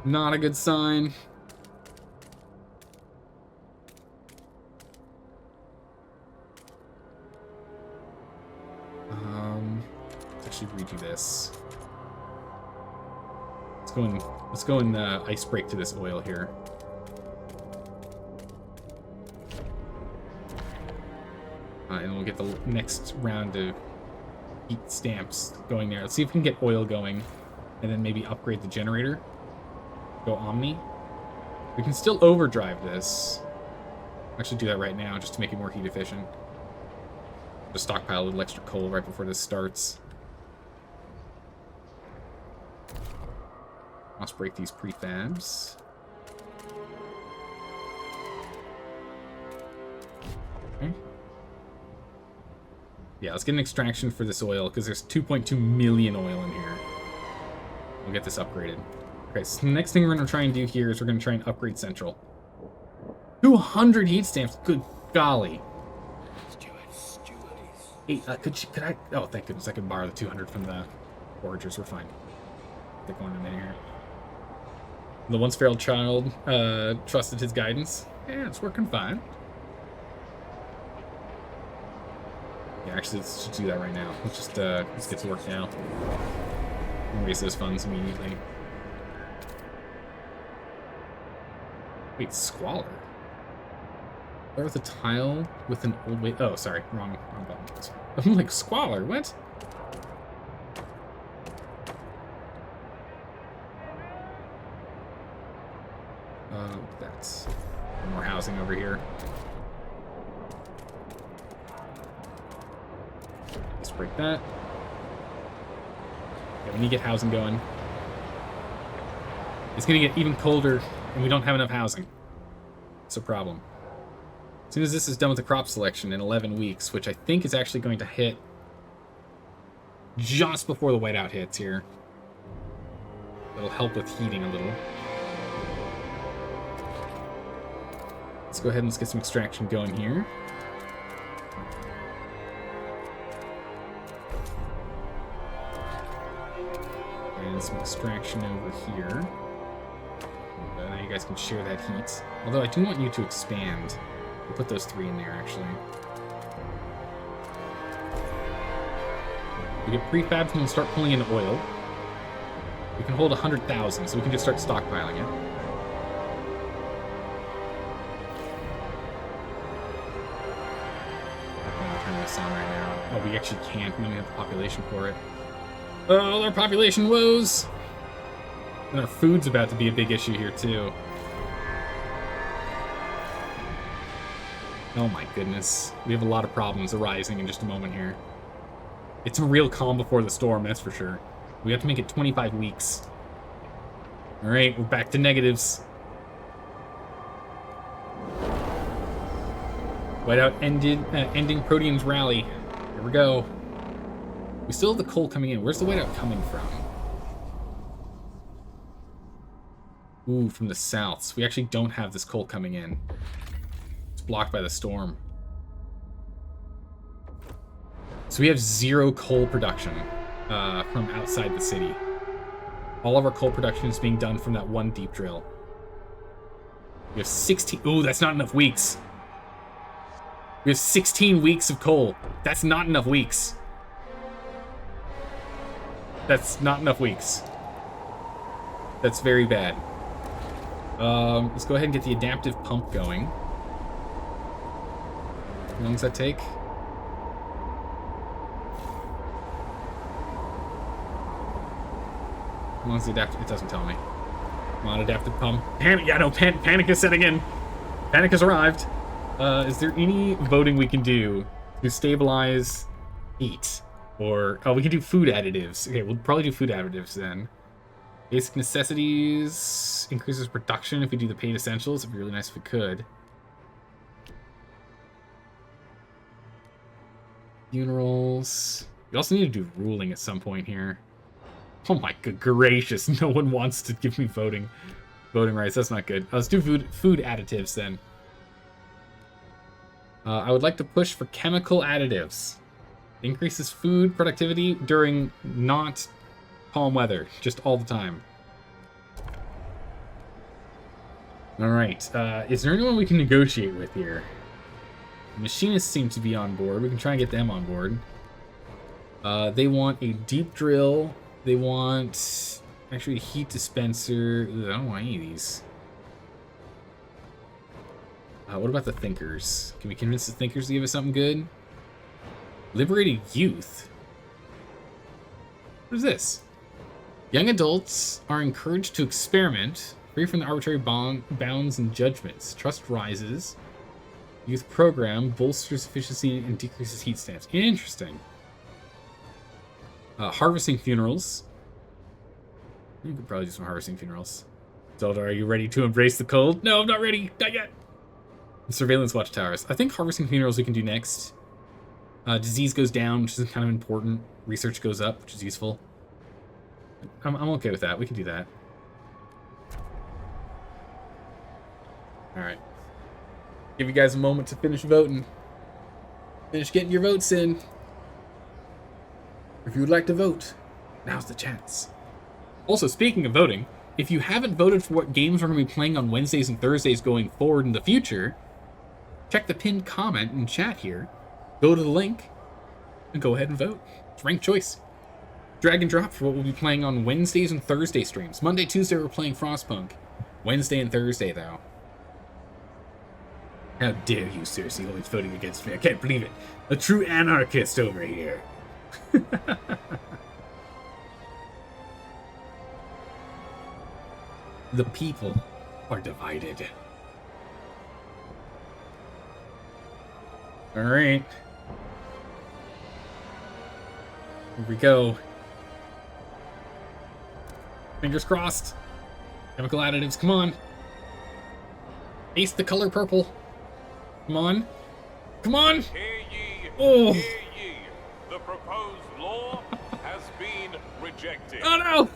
Not a good sign. Let's actually redo this. Let's go and ice break to this oil here. And we'll get the next round of heat stamps going there. Let's see if we can get oil going, and then maybe upgrade the generator. Go Omni. We can still overdrive this. Actually do that right now, just to make it more heat efficient. Just stockpile a little extra coal right before this starts. Let's break these prefabs. Okay. Yeah, let's get an extraction for this oil, because there's 2.2 million oil in here. We'll get this upgraded. Okay, so the next thing we're going to try and do here is we're going to try and upgrade Central. 200 heat stamps. Good golly. Hey, could I? Oh, thank goodness I could borrow the 200 from the foragers. We're fine. Get going in a minute here. The once feral child trusted his guidance. Yeah, it's working fine. Yeah, actually, let's just do that right now. Let's get to work now. And raise those funds immediately. Wait, squalor. Start with a tile with an old way. Oh, sorry, wrong button. I'm like, squalor, what? That's more housing over here. Let's break that. Yeah, we need to get housing going. It's going to get even colder, and we don't have enough housing. It's a problem. As soon as this is done with the crop selection in 11 weeks, which I think is actually going to hit just before the whiteout hits here. It'll help with heating a little. Let's go ahead and let's get some extraction going here. And some extraction over here. Now you guys can share that heat. Although I do want you to expand. We'll put those 3 in there, actually. We get prefabs and we'll start pulling in oil. We can hold 100,000, so we can just start stockpiling it. I'm gonna turn this on right now. Oh, we actually can't. We don't have the population for it. Oh, our population woes! And our food's about to be a big issue here, too. Oh my goodness. We have a lot of problems arising in just a moment here. It's a real calm before the storm, that's for sure. We have to make it 25 weeks. Alright, we're back to negatives. Whiteout ending Protean's rally. Here we go. We still have the coal coming in. Where's the whiteout coming from? Ooh, from the south. So we actually don't have this coal coming in. It's blocked by the storm. So we have 0 coal production from outside the city. All of our coal production is being done from that one deep drill. We have 16... Ooh, that's not enough weeks. We have 16 weeks of coal. That's not enough weeks. That's not enough weeks. That's very bad. Let's go ahead and get the adaptive pump going. How long does that take? How long is the adaptive? It doesn't tell me. Come on, adaptive pump. Panic! Yeah, no, panic is setting in. Panic has arrived. Is there any voting we can do to stabilize heat? Or, oh, we can do food additives. Okay, we'll probably do food additives then. Basic necessities increases production if we do the paid essentials. It'd be really nice if we could. Funerals. We also need to do ruling at some point here. Oh my good gracious, no one wants to give me voting rights. That's not good. Let's do food additives then. I would like to push for chemical additives. Increases food productivity during not calm weather, just all the time. Alright, is there anyone we can negotiate with here? Machinists seem to be on board. We can try and get them on board. They want a deep drill. They want actually a heat dispenser. Ugh, I don't want any of these. What about the thinkers? Can we convince the thinkers to give us something good? Liberated youth? What is this? Young adults are encouraged to experiment, free from the arbitrary bounds and judgments. Trust rises. Youth program bolsters efficiency and decreases heat stamps. Interesting. Harvesting funerals. You could probably do some harvesting funerals. Zelda, are you ready to embrace the cold? No, I'm not ready. Not yet. Surveillance watchtowers. I think harvesting funerals we can do next. Disease goes down, which is kind of important. Research goes up, which is useful. I'm okay with that. We can do that. Alright. Give you guys a moment to finish voting. Finish getting your votes in. If you would like to vote, now's the chance. Also, speaking of voting, if you haven't voted for what games we're going to be playing on Wednesdays and Thursdays going forward in the future, check the pinned comment in chat here, go to the link, and go ahead and vote. It's ranked choice. Drag and drop for what we'll be playing on Wednesdays and Thursday streams. Monday, Tuesday, we're playing Frostpunk. Wednesday and Thursday, though. How dare you, Cersei, always voting against me. I can't believe it. A true anarchist over here. The people are divided. Alright. Here we go. Fingers crossed. Chemical additives, come on. Taste the color purple. Come on. Come on! Hear ye, Oh! hear ye. The proposed law has been rejected. Oh no!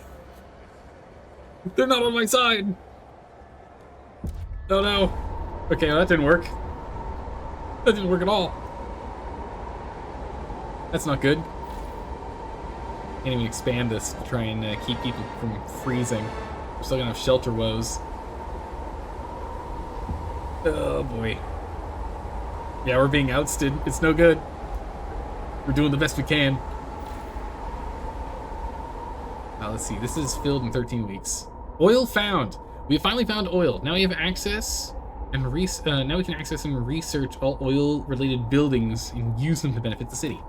They're not on my side! Oh no. Okay, well, that didn't work. That didn't work at all. That's not good. Can't even expand this to try and keep people from freezing. We're still gonna have shelter woes. Oh boy. Yeah, we're being ousted. It's no good. We're doing the best we can. Let's see. This is filled in 13 weeks. Oil found. We have finally found oil. Now we have access and now we can access and research all oil-related buildings and use them to benefit the city.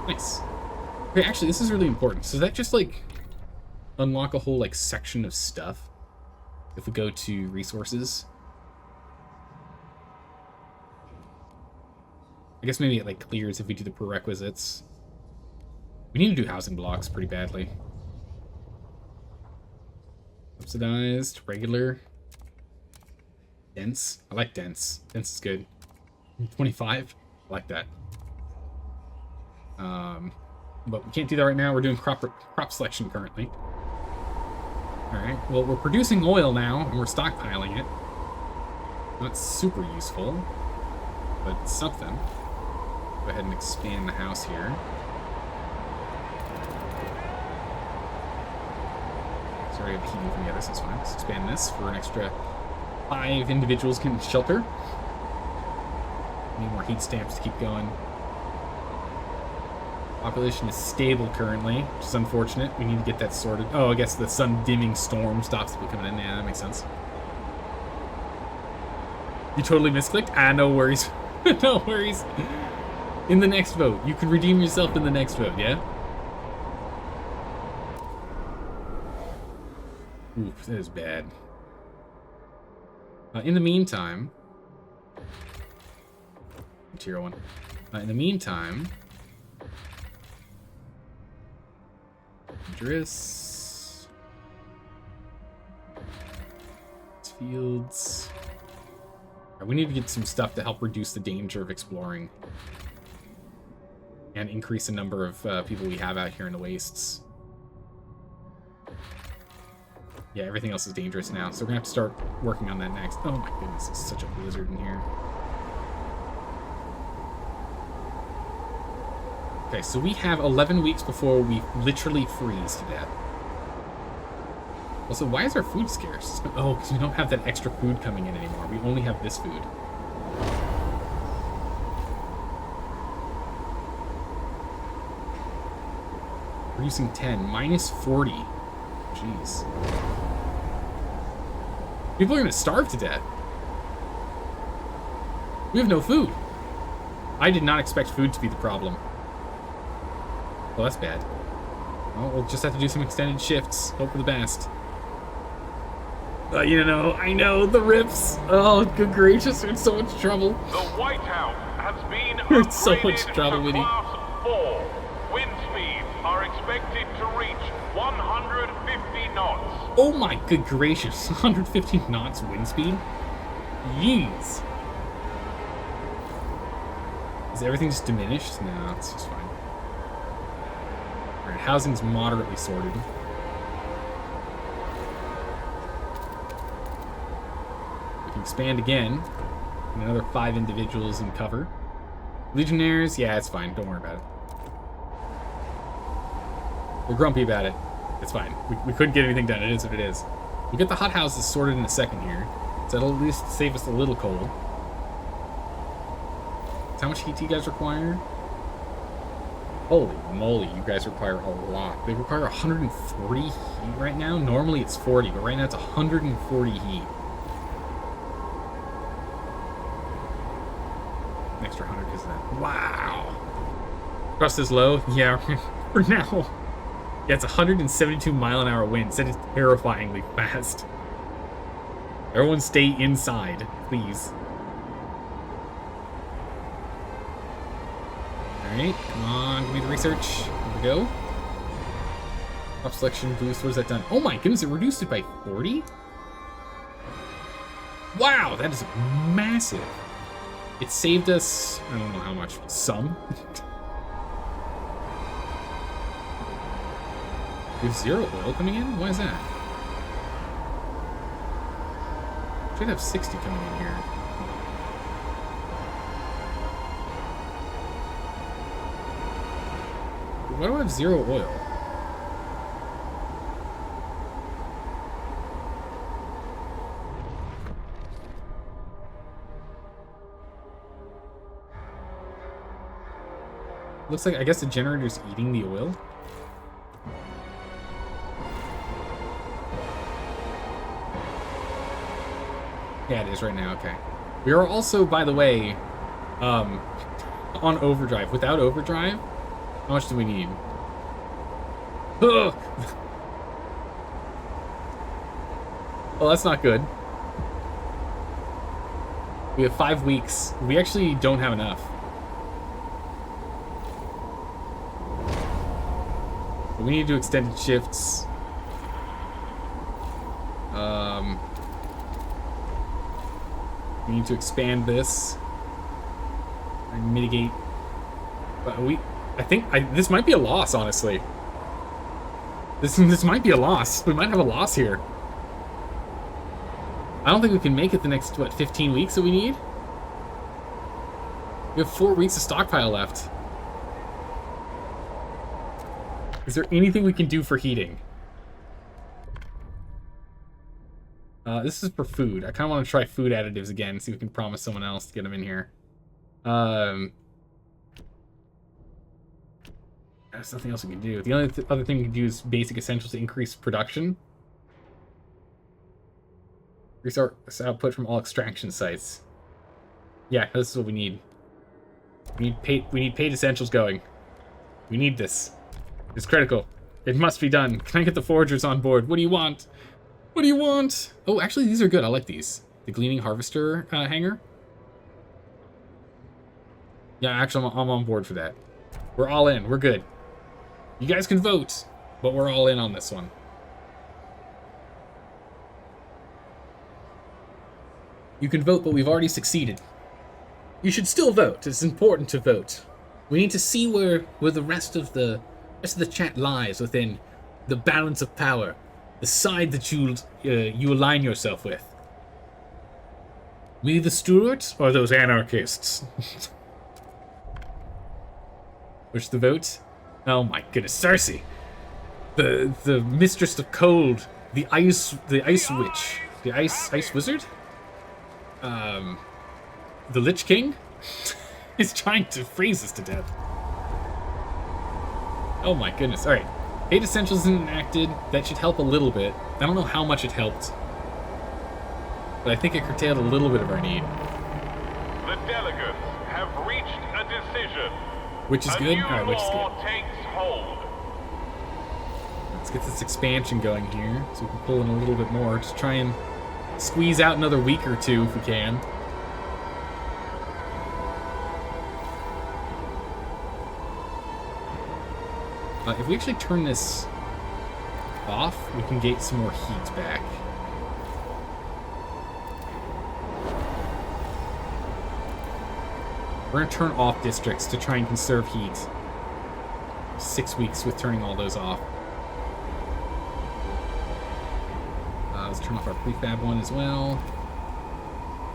Nice. Okay, actually, this is really important. So that just like unlock a whole like section of stuff. If we go to resources, I guess maybe it like clears if we do the prerequisites. We need to do housing blocks pretty badly. Subsidized, regular, dense. I like dense. Dense is good. 25. I like that. But we can't do that right now. We're doing crop selection currently. All right. Well, we're producing oil now, and we're stockpiling it. Not super useful, but it's something. Go ahead and expand the house here. Sorry, I have heating from the other, so it's fine. Let's expand this for an extra 5 individuals can shelter. Need more heat stamps to keep going. Population is stable currently, which is unfortunate. We need to get that sorted. Oh, I guess the sun dimming storm stops people coming in. Yeah, that makes sense. You totally misclicked? Ah, no worries. No worries. In the next vote. You can redeem yourself in the next vote, yeah? Oof, that is bad. In the meantime... Tier 1. In the meantime... Dangerous... Fields... We need to get some stuff to help reduce the danger of exploring. And increase the number of people we have out here in the wastes. Yeah, everything else is dangerous now, so we're gonna have to start working on that next. Oh my goodness, it's such a blizzard in here. Okay, so we have 11 weeks before we literally freeze to death. Also, why is our food scarce? Oh, because we don't have that extra food coming in anymore. We only have this food. Producing 10, minus 40. Jeez. People are gonna starve to death. We have no food. I did not expect food to be the problem. Well, that's bad. Well, we'll just have to do some extended shifts. Hope for the best. You know, I know, the rips. Oh, good gracious, we're in so much trouble. The White House has been We're in so upgraded much trouble, to Winnie. Class 4. Wind speeds are expected to reach 150 knots. Oh my good gracious, 150 knots wind speed? Jeez. Is everything just diminished? No, it's just fine. Alright, housing's moderately sorted. We can expand again. And another 5 individuals in cover. Legionnaires, yeah, it's fine. Don't worry about it. We're grumpy about it. It's fine. We couldn't get anything done. It is what it is. We'll get the hothouses sorted in a second here. So that'll at least save us a little coal. So how much heat do you guys require? Holy moly, you guys require a lot. They require 140 heat right now. Normally it's 40, but right now it's 140 heat. An extra 100 because of that. Wow. Trust is low? Yeah, for now. Yeah, it's 172 mile-an-hour winds. That is terrifyingly fast. Everyone stay inside, please. Alright, come on, give me the research. Here we go. Crop selection boost, what has that done? Oh my goodness, it reduced it by 40? Wow, that is massive. It saved us, I don't know how much, some. We have 0 oil coming in? Why is that? Should have 60 coming in here. Why do I have 0 oil? Looks like, I guess the generator's eating the oil. Yeah, it is right now, okay. We are also, by the way, on overdrive. Without overdrive, how much do we need? Ugh! Well, that's not good. We have 5 weeks. We actually don't have enough. But we need to do extended shifts. We need to expand this and mitigate. But I think this might be a loss, honestly. This might be a loss. We might have a loss here. I don't think we can make it the next, what, 15 weeks that we need? We have 4 weeks of stockpile left. Is there anything we can do for heating? This is for food. I kind of want to try food additives again, see if we can promise someone else to get them in here. There's nothing else we can do. The only other thing we can do is basic essentials to increase production. Resource output from all extraction sites. Yeah, this is what we need. We need paid essentials going. We need this. It's critical. It must be done. Can I get the foragers on board? What do you want? What do you want? Oh, actually, these are good. I like these. The gleaning harvester hanger. Yeah, actually, I'm on board for that. We're all in. We're good. You guys can vote, but we're all in on this one. You can vote, but we've already succeeded. You should still vote. It's important to vote. We need to see where the rest of the chat lies within the balance of power, the side that you align yourself with. We the Stuarts or those anarchists? Which the vote? Oh my goodness, Cersei, the mistress of cold, the ice witch, the ice wizard, the Lich King is trying to freeze us to death. Oh my goodness! All right, 8 essentials enacted. That should help a little bit. I don't know how much it helped, but I think it curtailed a little bit of our need. The delegates have reached a decision. Which is good? Alright, which is good. Takes hold. Let's get this expansion going here, so we can pull in a little bit more. Just try and squeeze out another week or two if we can. If we actually turn this off, we can get some more heat back. We're going to turn off districts to try and conserve heat. 6 weeks with turning all those off. Let's turn off our prefab one as well.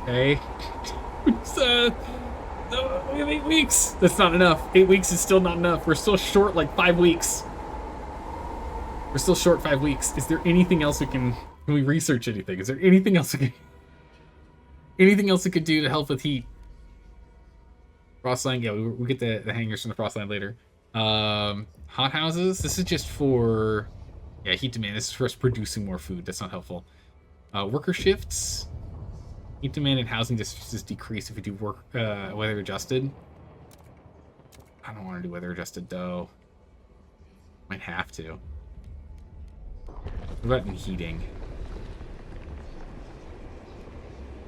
Okay. We have 8 weeks. That's not enough. 8 weeks is still not enough. We're still short like 5 weeks. We're still short 5 weeks. Is there anything else we can we research anything? Is there anything else we could do to help with heat? Frostland, yeah, we get the hangers from the Frostland later. Hot houses, this is just for, yeah, heat demand. This is for us producing more food. That's not helpful. Worker shifts. Heat demand and housing just decrease if we do work weather adjusted. I don't want to do weather adjusted though. Might have to. What about in heating?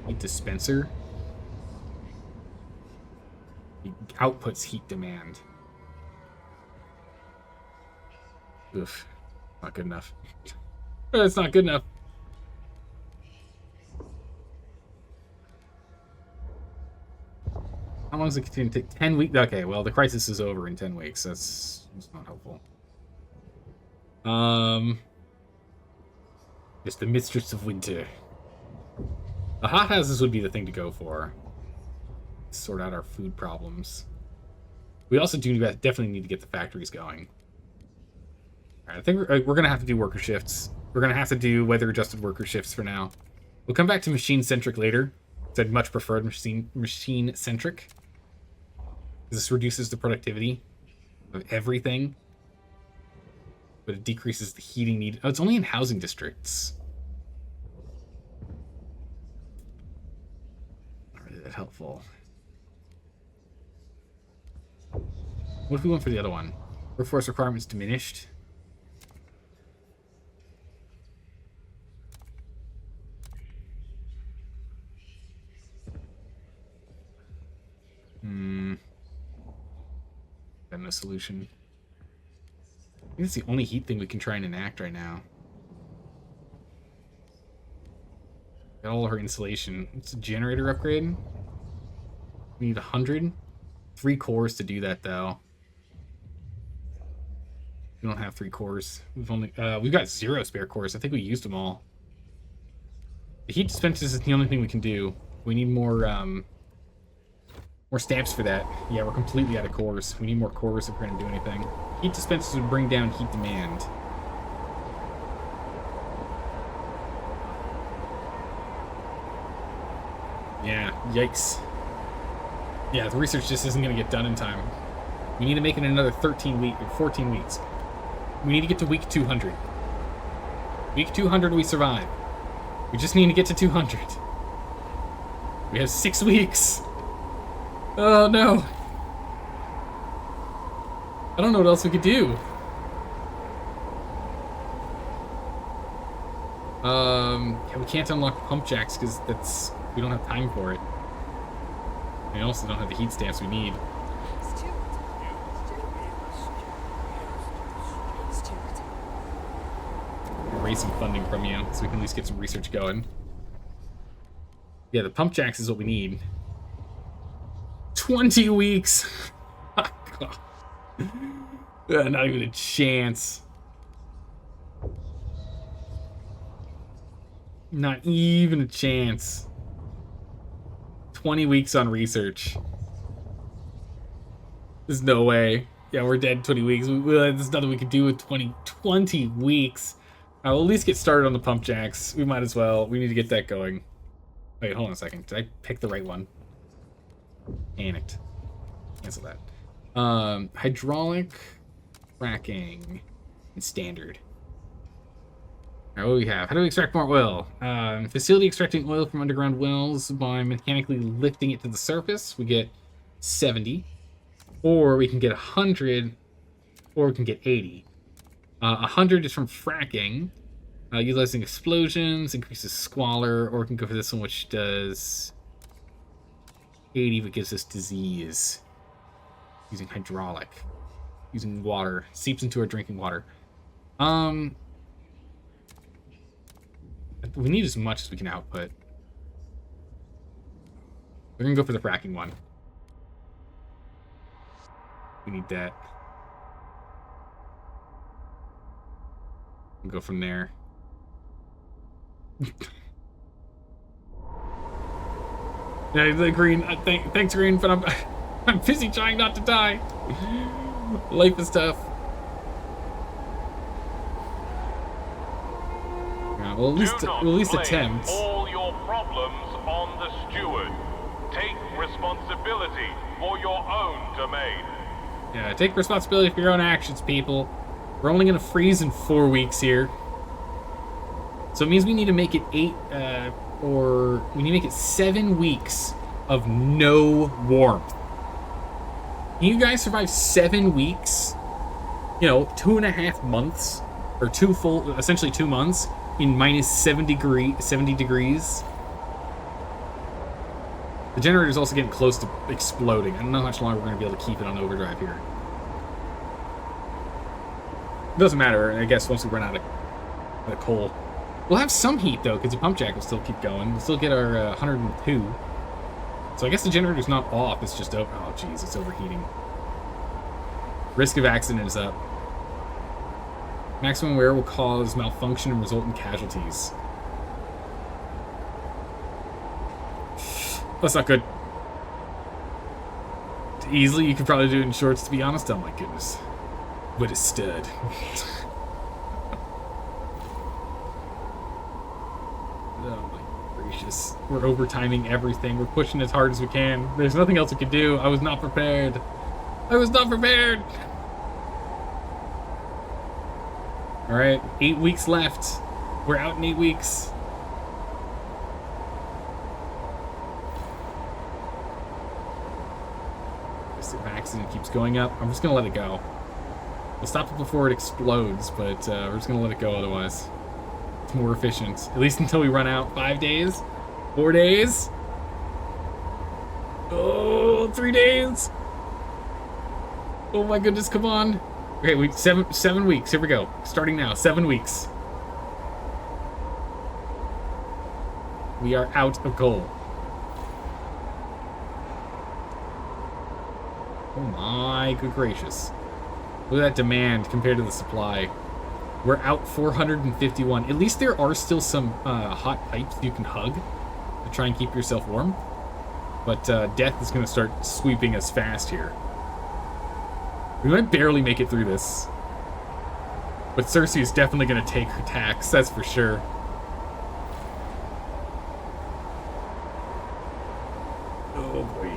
Heat dispenser. It outputs heat demand. Oof. Not good enough. It's not good enough. How long is it continue to take? 10 weeks? Okay, well, the crisis is over in 10 weeks. That's not helpful. Okay, well, the crisis is over in 10 weeks. That's not helpful. Just the mistress of winter. The hothouses would be the thing to go for. Sort out our food problems. We also do definitely need to get the factories going. All right, I think we're going to have to do worker shifts. We're going to have to do weather-adjusted worker shifts for now. We'll come back to machine-centric later. I'd much preferred machine-centric. This reduces the productivity of everything. But it decreases the heating need. Oh, it's only in housing districts. Not really that helpful. What if we went for the other one? Workforce requirements diminished. Got no solution. I think it's the only heat thing we can try and enact right now. Got all of our insulation. It's a generator upgrade. We need 100. 3 cores to do that, though. We don't have 3 cores. We've got 0 spare cores. I think we used them all. The heat dispensers is the only thing we can do. We need more stamps for that. Yeah, we're completely out of cores. We need more cores if we're going to do anything. Heat dispensers would bring down heat demand. Yeah, yikes. Yeah, the research just isn't going to get done in time. We need to make it another 14 weeks. We need to get to week 200. Week 200, we survive. We just need to get to 200. We have 6 weeks. Oh, no. I don't know what else we could do. Yeah, we can't unlock pump jacks because we don't have time for it. We also don't have the heat stamps we need. Raise some funding from you so we can at least get some research going. Yeah, the pump jacks is what we need. 20 weeks! Not even a chance. Not even a chance. 20 weeks on research. There's no way. Yeah, we're dead 20 weeks. There's nothing we can do with 20 weeks. I'll at least get started on the pump jacks. We might as well. We need to get that going. Wait, hold on a second. Did I pick the right one? Panicked. Cancel that. Hydraulic, fracking, and standard. All right, what do we have? How do we extract more oil? Facility extracting oil from underground wells by mechanically lifting it to the surface. We get 70. Or we can get 100. Or we can get 80. 100 is from fracking. Utilizing explosions, increases squalor, or we can go for this one, which does 80, but gives us disease. Using hydraulic. Using water. Seeps into our drinking water. We need as much as we can output. We're gonna go for the fracking one. We need that. We'll go from there. Yeah, the green. Thanks, green, but I'm busy trying not to die. Life is tough. Yeah, we'll at least attempt. All your problems on the steward. Take responsibility for your own domain. Yeah, take responsibility for your own actions, people. We're only gonna freeze in 4 weeks here. So it means we need to make it 7 weeks of no warmth. Can you guys survive 7 weeks? You know, 2.5 months, or essentially 2 months in minus 70 degrees. The generator is also getting close to exploding. I don't know how much longer we're going to be able to keep it on overdrive here. It doesn't matter, I guess, once we run out of coal. We'll have some heat, though, because the pump jack will still keep going. We'll still get our 102. So I guess the generator's not off, it's just open. Oh, jeez, it's overheating. Risk of accident is up. Maximum wear will cause malfunction and result in casualties. That's not good. Easily, you could probably do it in shorts, to be honest. Oh my goodness. What a stud. Oh my gracious. We're overtiming everything. We're pushing as hard as we can. There's nothing else we could do. I was not prepared. I was not prepared. Alright, 8 weeks left. We're out in 8 weeks. This accident keeps going up. I'm just gonna let it go. We'll stop it before it explodes, but we're just gonna let it go otherwise. It's more efficient. At least until we run out. 5 days? 4 days? Oh, 3 days! Oh my goodness, come on. Okay, we 7 weeks. Here we go. Starting now. 7 weeks. We are out of coal. Oh my good gracious. Look at that demand compared to the supply. We're out 451. At least there are still some hot pipes you can hug to try and keep yourself warm. But death is going to start sweeping us fast here. We might barely make it through this. But Cersei is definitely going to take her tax, that's for sure. Oh boy.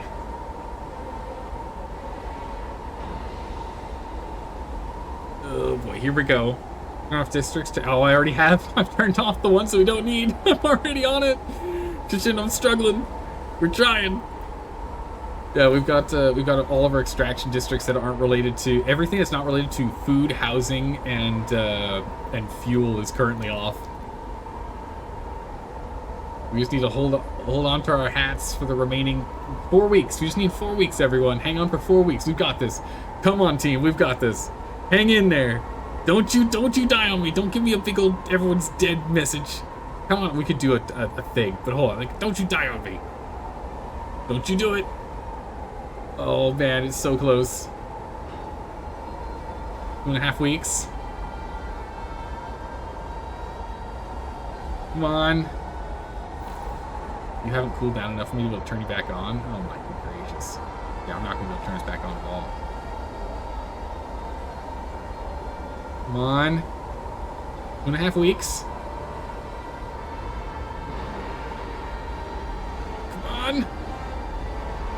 Oh boy, here we go. Turn off districts to... Oh, I already have. I've turned off the ones that we don't need. I'm already on it. Just, I'm struggling. We're trying. Yeah, we've got all of our extraction districts that aren't related to... Everything that's not related to food, housing, and fuel is currently off. We just need to hold on to our hats for the remaining 4 weeks. We just need 4 weeks, everyone. Hang on for 4 weeks. We've got this. Come on, team. We've got this. Hang in there. Don't you die on me. Don't give me a big old everyone's dead message. Come on, we could do a thing. But hold on. Like, don't you die on me. Don't you do it. Oh man, it's so close. 2.5 weeks. Come on. You haven't cooled down enough for me to be able to turn you back on? Oh my good gracious. Yeah, I'm not going to be able to turn us back on at all. Come on. 2.5 weeks. Come on.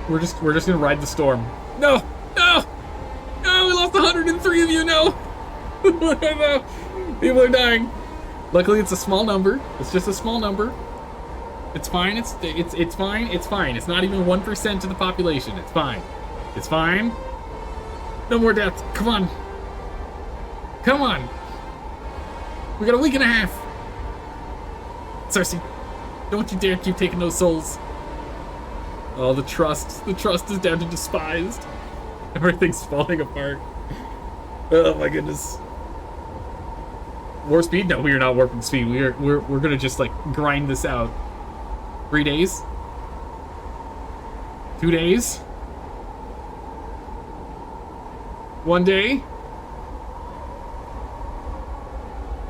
We're just gonna ride the storm. No! No! No! We lost 103 of you! No! No! People are dying. Luckily, it's a small number. It's just a small number. It's fine. It's fine. It's fine. It's not even 1% of the population. It's fine. It's fine. No more deaths. Come on. Come on. We got a week and a half. Cersei, don't you dare keep taking those souls. Oh, the trust is down to despised. Everything's falling apart. Oh my goodness. Warp speed? No, we are not warping speed. We're gonna just like grind this out. 3 days? 2 days? 1 day?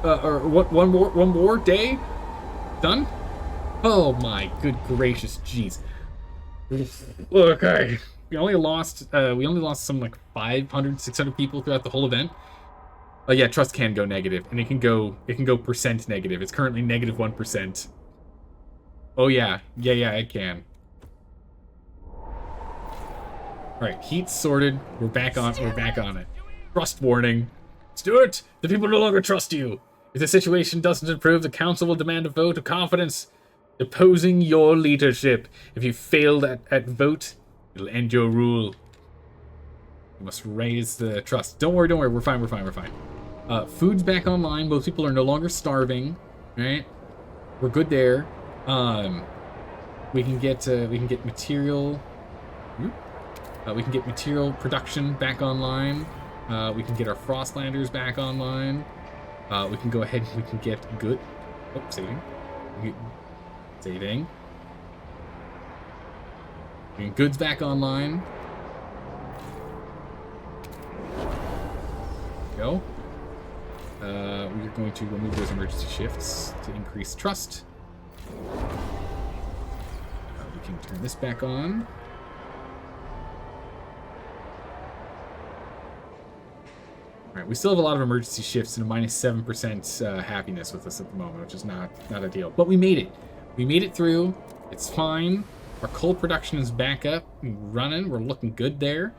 Or what? One more day? Done? Oh my good gracious, jeez. Okay, we only lost some like 500, 600 people throughout the whole event. Yeah, trust can go negative, and it can go percent negative. It's currently negative 1%. Oh yeah, it can. All right, heat's sorted. We're back on it. Trust warning. Stuart, the people no longer trust you. If the situation doesn't improve, the council will demand a vote of confidence, deposing your leadership. If you fail that vote, it'll end your rule. You must raise the trust. Don't worry. We're fine. Food's back online. Most people are no longer starving. Right? We're good there. We can get material. We can get material production back online. We can get our Frostlanders back online. We can go ahead and we can get good. Oh, saving. Saving. Getting goods back online. Go. We're going to remove those emergency shifts to increase trust. We can turn this back on. Alright, we still have a lot of emergency shifts and a minus 7% happiness with us at the moment, which is not ideal. But we made it. We made it through. It's fine. Our coal production is back up and running. We're looking good there.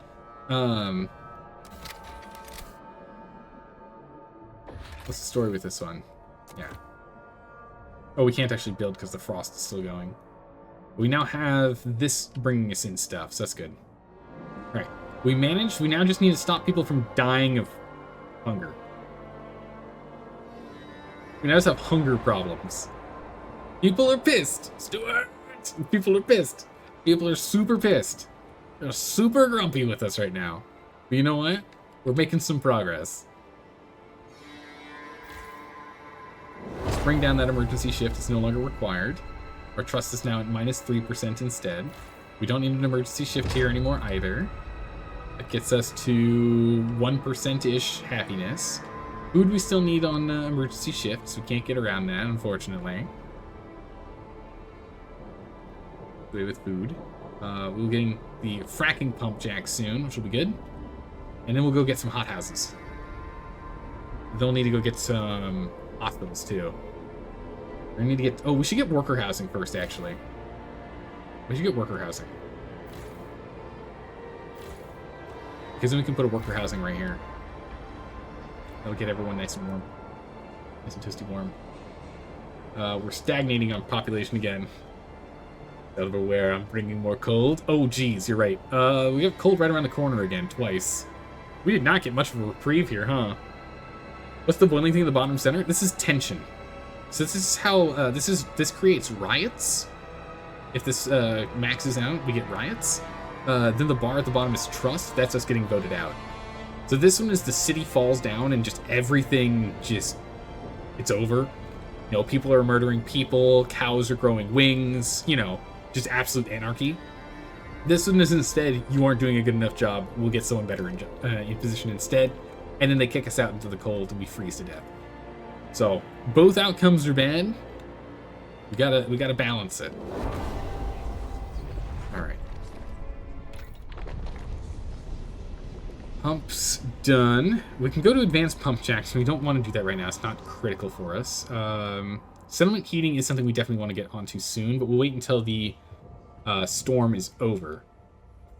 What's the story with this one? Yeah. Oh, we can't actually build because the frost is still going. We now have this bringing us in stuff, so that's good. Alright. We managed. We now just need to stop people from dying of hunger. We now just have hunger problems. People are pissed, Stuart! People are pissed. People are super pissed. They're super grumpy with us right now. But you know what? We're making some progress. Let's bring down that emergency shift. It's no longer required. Our trust is now at minus 3% instead. We don't need an emergency shift here anymore either. That gets us to 1%-ish happiness. Food we still need on emergency shifts. We can't get around that, unfortunately. Away with food. We'll getting the fracking pump jack soon, which will be good. And then we'll go get some hothouses. They'll need to go get some hospitals too. We need to get. Oh, we should get worker housing first, actually. We should get worker housing. Because then we can put a worker housing right here. That'll get everyone nice and warm. Nice and toasty warm. We're stagnating on population again. Out of aware, I'm bringing more cold. Oh, geez, you're right. We have cold right around the corner again, twice. We did not get much of a reprieve here, huh? What's the boiling thing at the bottom center? This is tension. So this is how, this creates riots. If this maxes out, we get riots. Then the bar at the bottom is trust. That's us getting voted out. So this one is the city falls down and just everything just, it's over. You know, people are murdering people, cows are growing wings, you know, just absolute anarchy. This one is instead, you aren't doing a good enough job, we'll get someone better in position instead. And then they kick us out into the cold and we freeze to death. So both outcomes are bad. We gotta balance it. All right. Pumps done. We can go to advanced pump jacks. We don't want to do that right now. It's not critical for us. Settlement heating is something we definitely want to get onto soon, but we'll wait until the storm is over.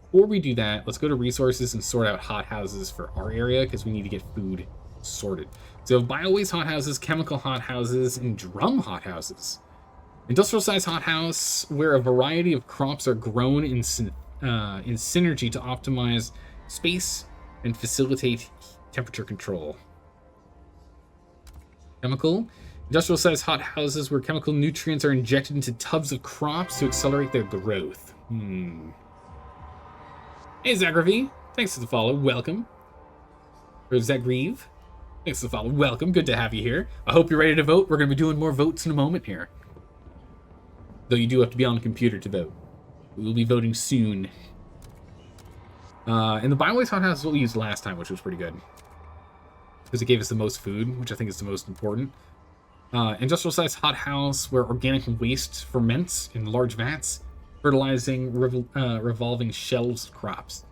Before we do that, let's go to resources and sort out hothouses for our area because we need to get food sorted. So we have bio-waste hothouses, chemical hothouses, and drum hothouses. Industrial-sized hothouse where a variety of crops are grown in synergy to optimize space and facilitate temperature control. Chemical. Industrial-sized hothouses where chemical nutrients are injected into tubs of crops to accelerate their growth. Hey, Zagreeve. Thanks for the follow. Welcome. Or Zagreeve. Thanks for the follow. Welcome. Good to have you here. I hope you're ready to vote. We're going to be doing more votes in a moment here. Though you do have to be on the computer to vote. We will be voting soon. And the bio-waste hothouse is what we used last time, which was pretty good. Because it gave us the most food, which I think is the most important. Industrial-sized hothouse where organic waste ferments in large vats, fertilizing revolving shelves of crops.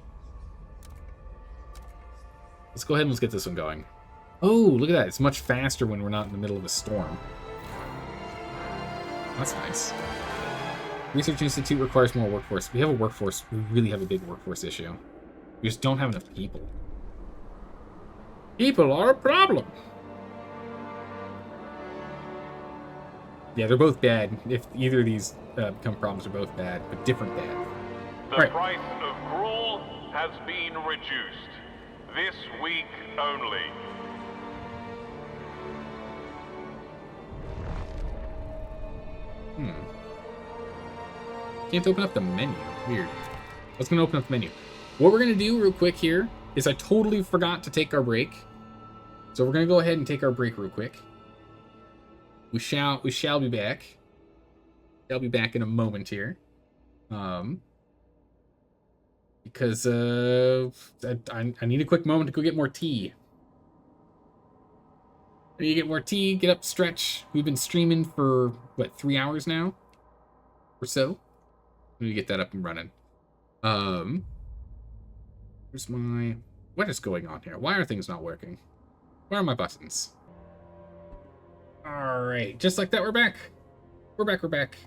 Let's go ahead and let's get this one going. Oh, look at that. It's much faster when we're not in the middle of a storm. That's nice. Research Institute requires more workforce. We have a workforce. We really have a big workforce issue. We just don't have enough people. People are a problem. Yeah, they're both bad. If either of these become problems, they're both bad, but different bad. The price of gruel has been reduced. This week only. Can't open up the menu. Weird. Let's go open up the menu. What we're gonna do real quick here is I totally forgot to take our break. So we're gonna go ahead and take our break real quick. We shall be back. I'll be back in a moment here. Because I need a quick moment to go get more tea. I need to get more tea, get up, stretch. We've been streaming for, what, 3 hours now? Or so? We need to get that up and running. Where's my... What is going on here? Why are things not working? Where are my buttons? Alright, just like that, we're back. We're back.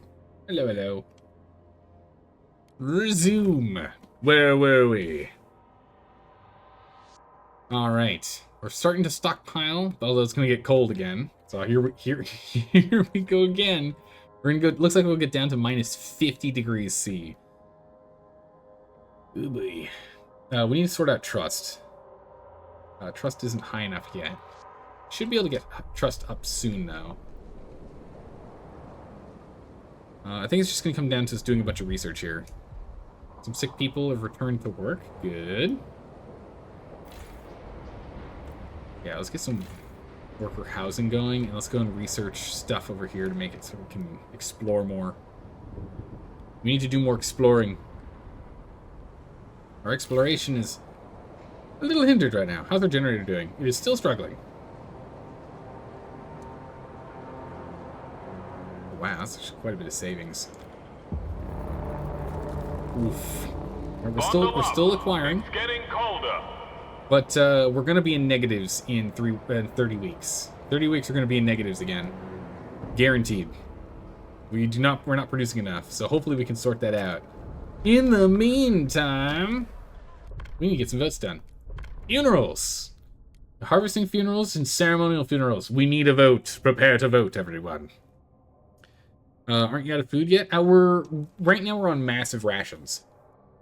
Hello, hello. Resume. Where were we? Alright. We're starting to stockpile, although it's going to get cold again. So here we go again. We're going to go... Looks like we'll get down to minus 50 degrees C. Ooh, boy. We need to sort out trust. Trust isn't high enough yet. Should be able to get trust up soon, though. I think it's just going to come down to us doing a bunch of research here. Some sick people have returned to work. Good. Yeah, let's get some worker housing going, and let's go and research stuff over here to make it so we can explore more. We need to do more exploring. Our exploration is a little hindered right now. How's our generator doing? It is still struggling. Wow, that's quite a bit of savings. Oof. We're still acquiring. It's getting colder. But we're gonna be in negatives in 30 weeks. 30 weeks we're gonna be in negatives again. Guaranteed. We're not producing enough, so hopefully we can sort that out. In the meantime, we need to get some votes done. Funerals. Harvesting funerals and ceremonial funerals. We need a vote. Prepare to vote, everyone. Aren't you out of food yet? Right now we're on massive rations.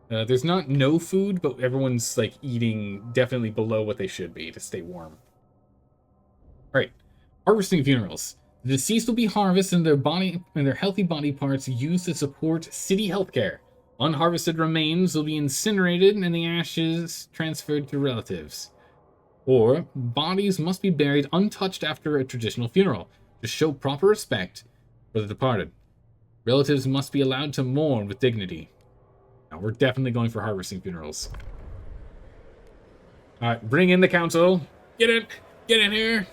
There's not no food, but everyone's like eating definitely below what they should be to stay warm. Alright. Harvesting funerals. The deceased will be harvested and their healthy body parts used to support city healthcare. Unharvested remains will be incinerated and the ashes transferred to relatives. Or, bodies must be buried untouched after a traditional funeral to show proper respect for the departed. Relatives must be allowed to mourn with dignity. Now, we're definitely going for harvesting funerals. Alright, bring in the council. Get in here.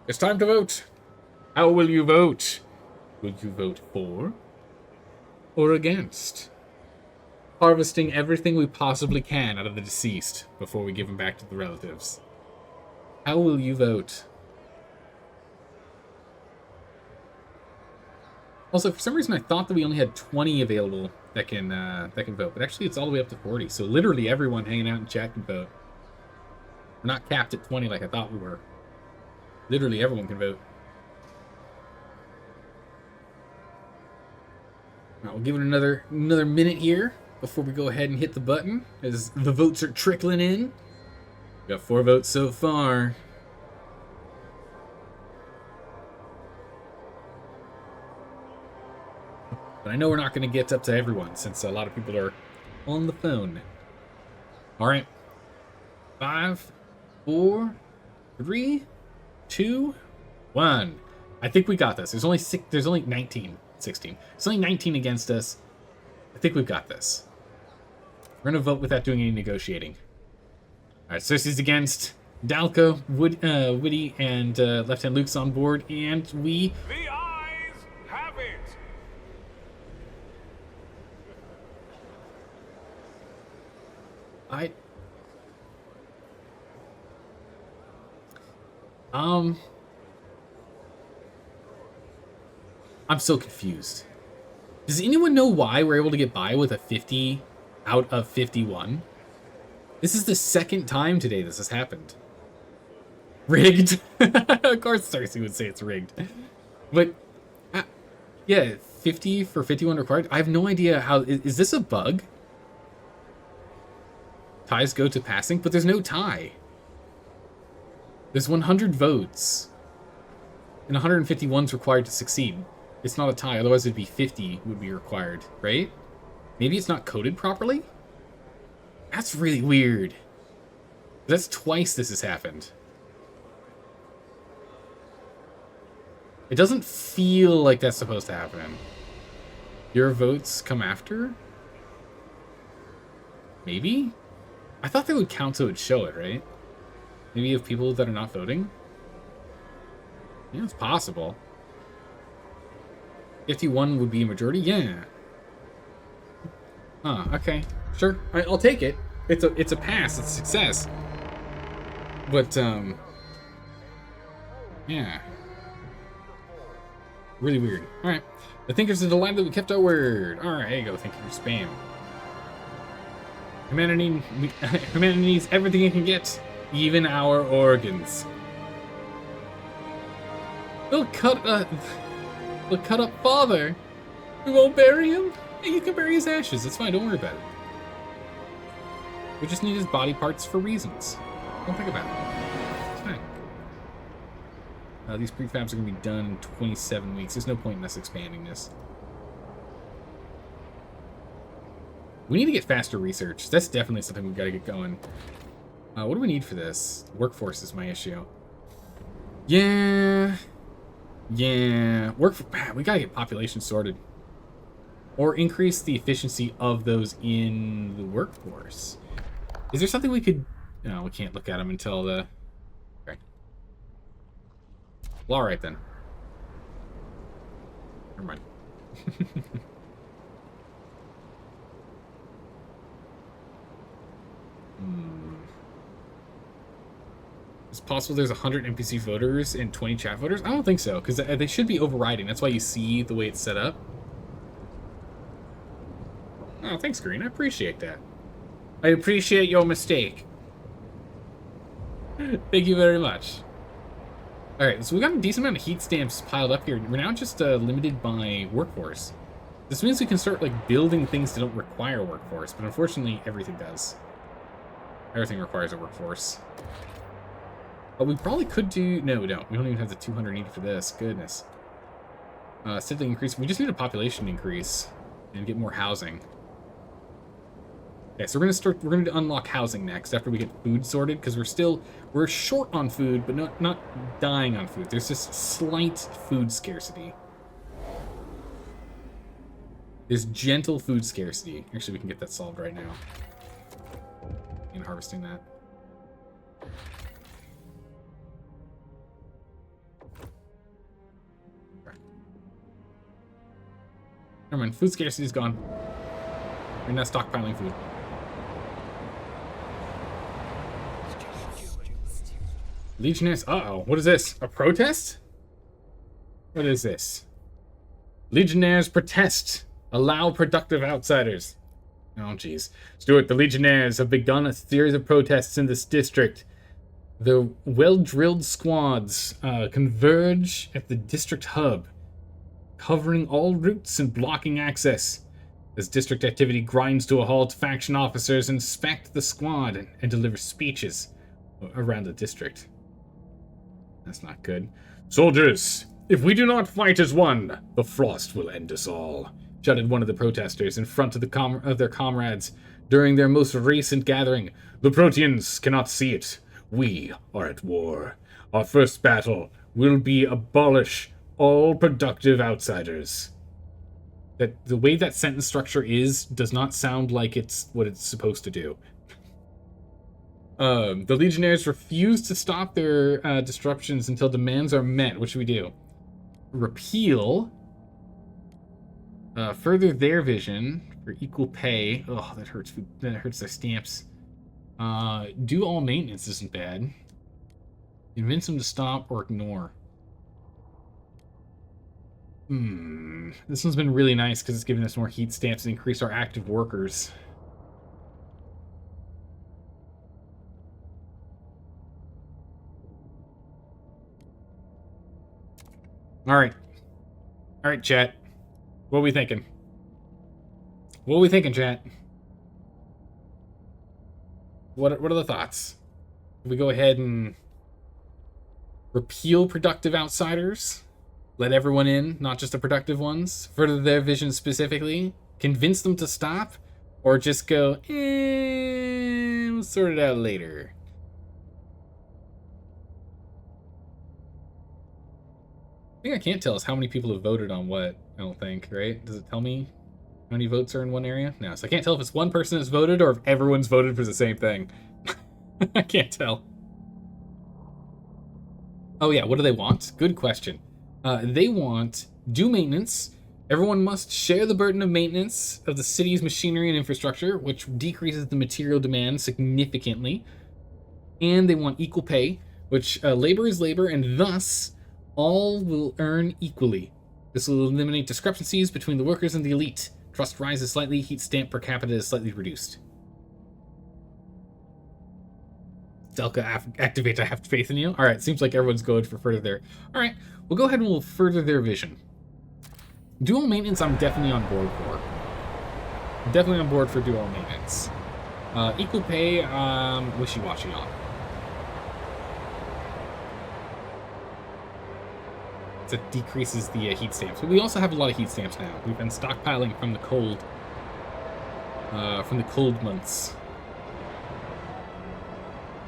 It's time to vote. How will you vote? Will you vote for or against? Harvesting everything we possibly can out of the deceased before we give them back to the relatives. How will you vote? Also, for some reason, I thought that we only had 20 available that can vote, but actually, it's all the way up to 40. So literally, everyone hanging out in chat can vote. We're not capped at 20 like I thought we were. Literally, everyone can vote. All right, we'll give it another minute here before we go ahead and hit the button, as the votes are trickling in. We got 4 votes so far. But I know we're not going to get up to everyone, since a lot of people are on the phone. Alright. 5, 4, 3, 2, 1. I think we got this. There's only 19. 16. It's only 19 against us. I think we've got this. We're going to vote without doing any negotiating. Alright, Cersei's against. Dalco, Witty, and Left-Hand Luke's on board, and we... The eyes have it! I'm so confused. Does anyone know why we're able to get by with a 50 out of 51? This is the second time today this has happened. Rigged? Of course Cersei would say it's rigged. But, yeah, 50 for 51 required. I have no idea how... Is this a bug? Ties go to passing, but there's no tie. There's 100 votes. And 151's required to succeed. It's not a tie, otherwise it'd be 50 would be required, right? Maybe it's not coded properly? That's really weird. That's twice this has happened. It doesn't feel like that's supposed to happen. Your votes come after? Maybe? I thought they would count so it would show it, right? Maybe you have people that are not voting? Yeah, it's possible. 51 would be a majority? Yeah. Huh, okay. Sure. I'll take it. It's a pass. It's a success. But, yeah. Really weird. Alright. The thinkers are delighted that we kept our word. Alright, there you go. Thank you for spam. Humanity needs everything it can get. Even our organs. They'll cut up father. We won't bury him. Hey, you can bury his ashes. It's fine. Don't worry about it. We just need his body parts for reasons. Don't think about it. It's fine. These prefabs are going to be done in 27 weeks. There's no point in us expanding this. We need to get faster research. That's definitely something we've got to get going. What do we need for this? Workforce is my issue. Yeah. We gotta get population sorted. Or increase the efficiency of those in the workforce. Is there something we could... No, we can't look at them until the... Okay. Well, alright then. Never mind. It's possible there's 100 NPC voters and 20 chat voters? I don't think so, because they should be overriding. That's why you see the way it's set up. Oh, thanks, Green. I appreciate that. I appreciate your mistake. Thank you very much. Alright, so we got a decent amount of heat stamps piled up here. We're now just limited by workforce. This means we can start like building things that don't require workforce, but unfortunately everything does. Everything requires a workforce. But we probably could do... No, we don't. We don't even have the 200 needed for this. Goodness. Simply increase... We just need a population increase and get more housing. Okay, so we're going to unlock housing next after we get food sorted, because we're short on food, but not dying on food. There's just slight food scarcity. There's gentle food scarcity. Actually, we can get that solved right now. And harvesting that. Never mind, food scarcity is gone. We're not stockpiling food. Legionnaires, uh-oh, what is this? A protest? What is this? Legionnaires protest. Allow productive outsiders. Oh, jeez. Stuart, the Legionnaires have begun a series of protests in this district. The well-drilled squads converge at the district hub, covering all routes and blocking access. As district activity grinds to a halt, faction officers inspect the squad and deliver speeches around the district. That's not good. Soldiers, if we do not fight as one, the frost will end us all, shouted one of the protesters in front of their comrades during their most recent gathering. The Proteans cannot see it. We are at war. Our first battle will be abolish all productive outsiders. That the way that sentence structure does not sound like it's what it's supposed to do. The Legionnaires refuse to stop their disruptions until demands are met. What should we do? Repeal. Further their vision for equal pay. Oh, that hurts. That hurts their stamps. Do all maintenance isn't bad. Convince them to stop or ignore. This one's been really nice because it's given us more heat stamps and increased our active workers. Alright, chat. What are we thinking? What are we thinking, chat? What are the thoughts? Can we go ahead and repeal productive outsiders? Let everyone in, not just the productive ones? Further their vision specifically? Convince them to stop? Or just go, we'll sort it out later? I think I can't tell us how many people have voted on what, I don't think, right? Does it tell me How many votes are in one area? No, so I can't tell if it's one person that's voted or if everyone's voted for the same thing. I can't tell. Oh yeah, what do they want? Good question. They want do maintenance. Everyone must share the burden of maintenance of the city's machinery and infrastructure, which decreases the material demand significantly. And they want equal pay, which labor is labor, and thus all will earn equally. This will eliminate discrepancies between the workers and the elite. Trust rises slightly, heat stamp per capita is slightly reduced. Delca, activate, I have faith in you. Alright, seems like everyone's going for further there. Alright, we'll go ahead and we'll further their vision. Dual maintenance I'm definitely on board for. I'm definitely on board for dual maintenance. Equal pay, wishy-washy on. That decreases the heat stamps. But we also have a lot of heat stamps now. We've been stockpiling from the cold months.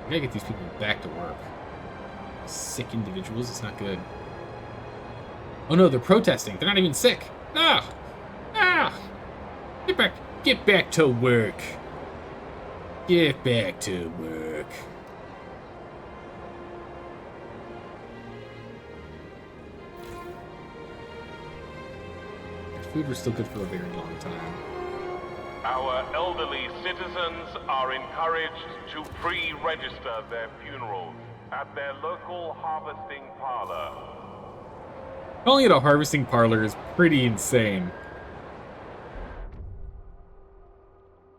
I gotta get these people back to work. Sick individuals, it's not good. Oh no, they're protesting. They're not even sick. Get back to work. Get back to work. Food was still good for a very long time. Our elderly citizens are encouraged to pre-register their funerals at their local harvesting parlor. Calling it a harvesting parlor is pretty insane.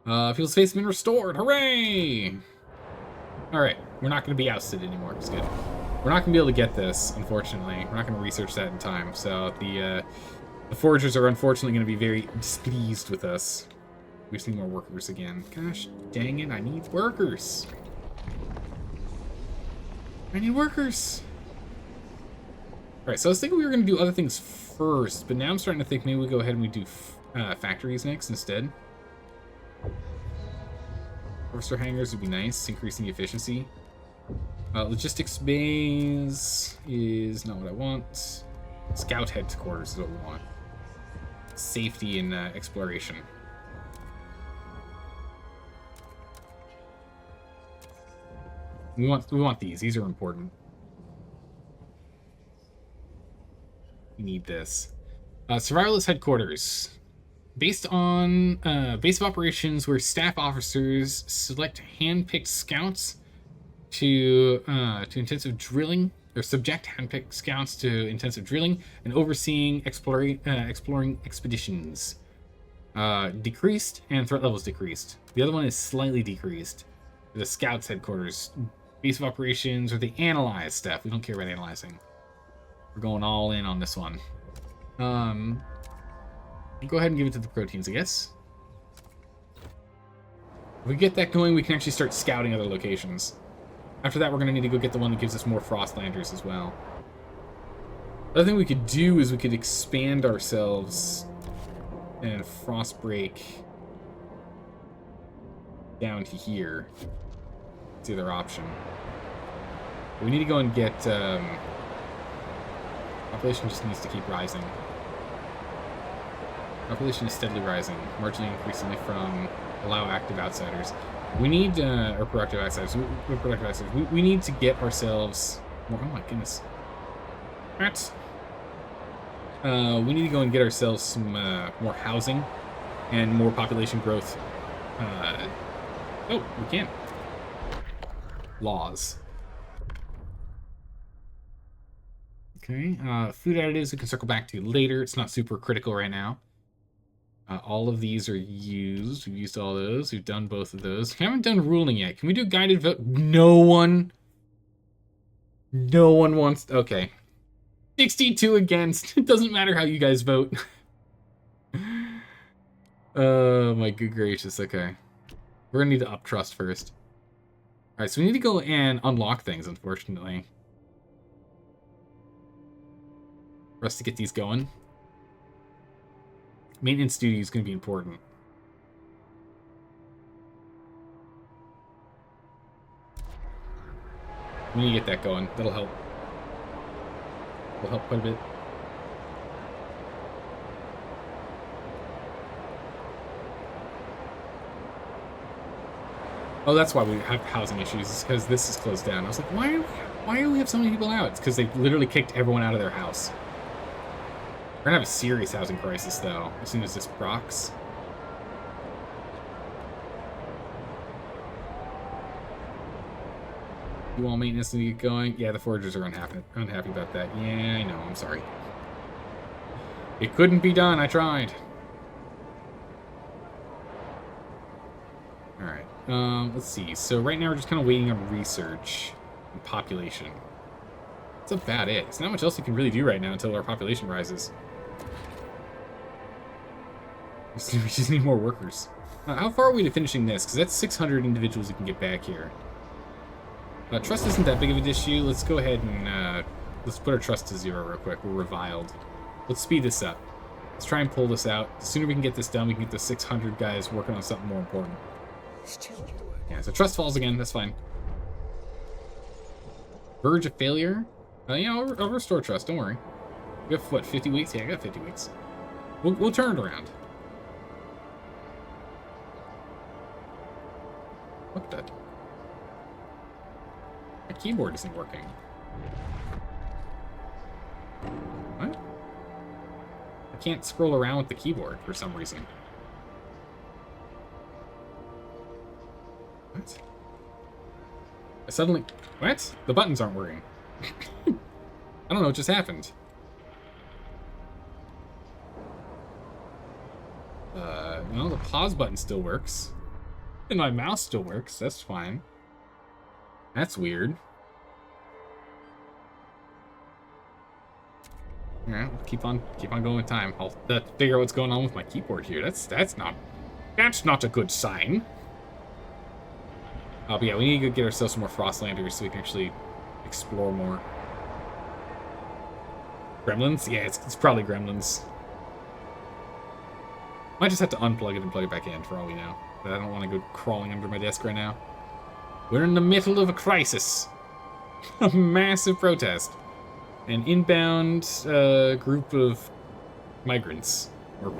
Fuel space has been restored. Hooray! Alright, we're not going to be ousted anymore. It's good. We're not going to be able to get this, unfortunately. We're not going to research that in time. So the foragers are unfortunately going to be very displeased with us. We just need more workers again. Gosh dang it, I need workers. I need workers. Alright, so I was thinking we were going to do other things first, but now I'm starting to think maybe we go ahead and we do factories next instead. Harvester hangars would be nice, increasing efficiency. Logistics bays is not what I want. Scout headquarters is what we want. Safety and exploration. We want these. These are important. We need this. Survivalist headquarters. Based on base of operations where staff officers select hand-picked scouts to intensive drilling, or subject hand-picked scouts to intensive drilling and overseeing exploring expeditions. Decreased and threat levels decreased. The other one is slightly decreased. The scouts headquarters. Base of operations where they analyze stuff. We don't care about analyzing. We're going all in on this one. Go ahead and give it to the proteins, I guess. If we get that going, we can actually start scouting other locations. After that, we're going to need to go get the one that gives us more Frostlanders as well. The other thing we could do is we could expand ourselves and Frostbreak down to here. It's the other option. But we need to go and get... population just needs to keep rising. Population is steadily rising, marginally increasingly from allow active outsiders. We need, or productive outsiders. We need to get ourselves more. Oh my goodness. Rats. We need to go and get ourselves some more housing and more population growth. Oh, we can't. Laws. Okay. Food additives we can circle back to later. It's not super critical right now. All of these are used. We've used all those. We've done both of those. We haven't done ruling yet. Can we do guided vote? No one wants... Okay. 62 against. It doesn't matter how you guys vote. Oh my good gracious. Okay. We're gonna need to up trust first. Alright, so we need to go and unlock things, unfortunately. For us to get these going. Maintenance duty is going to be important. We need to get that going. That'll help. That'll help quite a bit. Oh, that's why we have housing issues, because this is closed down. I was like, why do we have so many people out? It's because they literally kicked everyone out of their house. We're gonna have a serious housing crisis, though, as soon as this procs. You want maintenance to get going? Yeah, the foragers are unhappy about that. Yeah, I know, I'm sorry. It couldn't be done, I tried. Alright, let's see. So right now we're just kind of waiting on research and population. That's about it. There's not much else we can really do right now until our population rises. We just need more workers. How far are we to finishing this? Because that's 600 individuals we can get back here. Trust isn't that big of an issue. Let's go ahead and let's put our trust to 0 real quick. We're reviled. Let's speed this up. Let's try and pull this out. The sooner we can get this done, we can get the 600 guys working on something more important. Yeah, so trust falls again. That's fine. Verge of failure? Yeah, I'll restore trust. Don't worry. We have, what, 50 weeks? Yeah, I got 50 weeks. We'll turn it around. What the? My keyboard isn't working. What? I can't scroll around with the keyboard for some reason. What? I suddenly... What? The buttons aren't working. I don't know what just happened. Well, the pause button still works. And my mouse still works. That's fine. That's weird. Alright, keep on going with time. I'll figure out what's going on with my keyboard here. That's not a good sign. Oh, but yeah, we need to get ourselves some more Frostlanders so we can actually explore more. Gremlins? Yeah, it's probably gremlins. Might just have to unplug it and plug it back in for all we know. But I don't want to go crawling under my desk right now. We're in the middle of a crisis. A massive protest. An inbound group of migrants. Or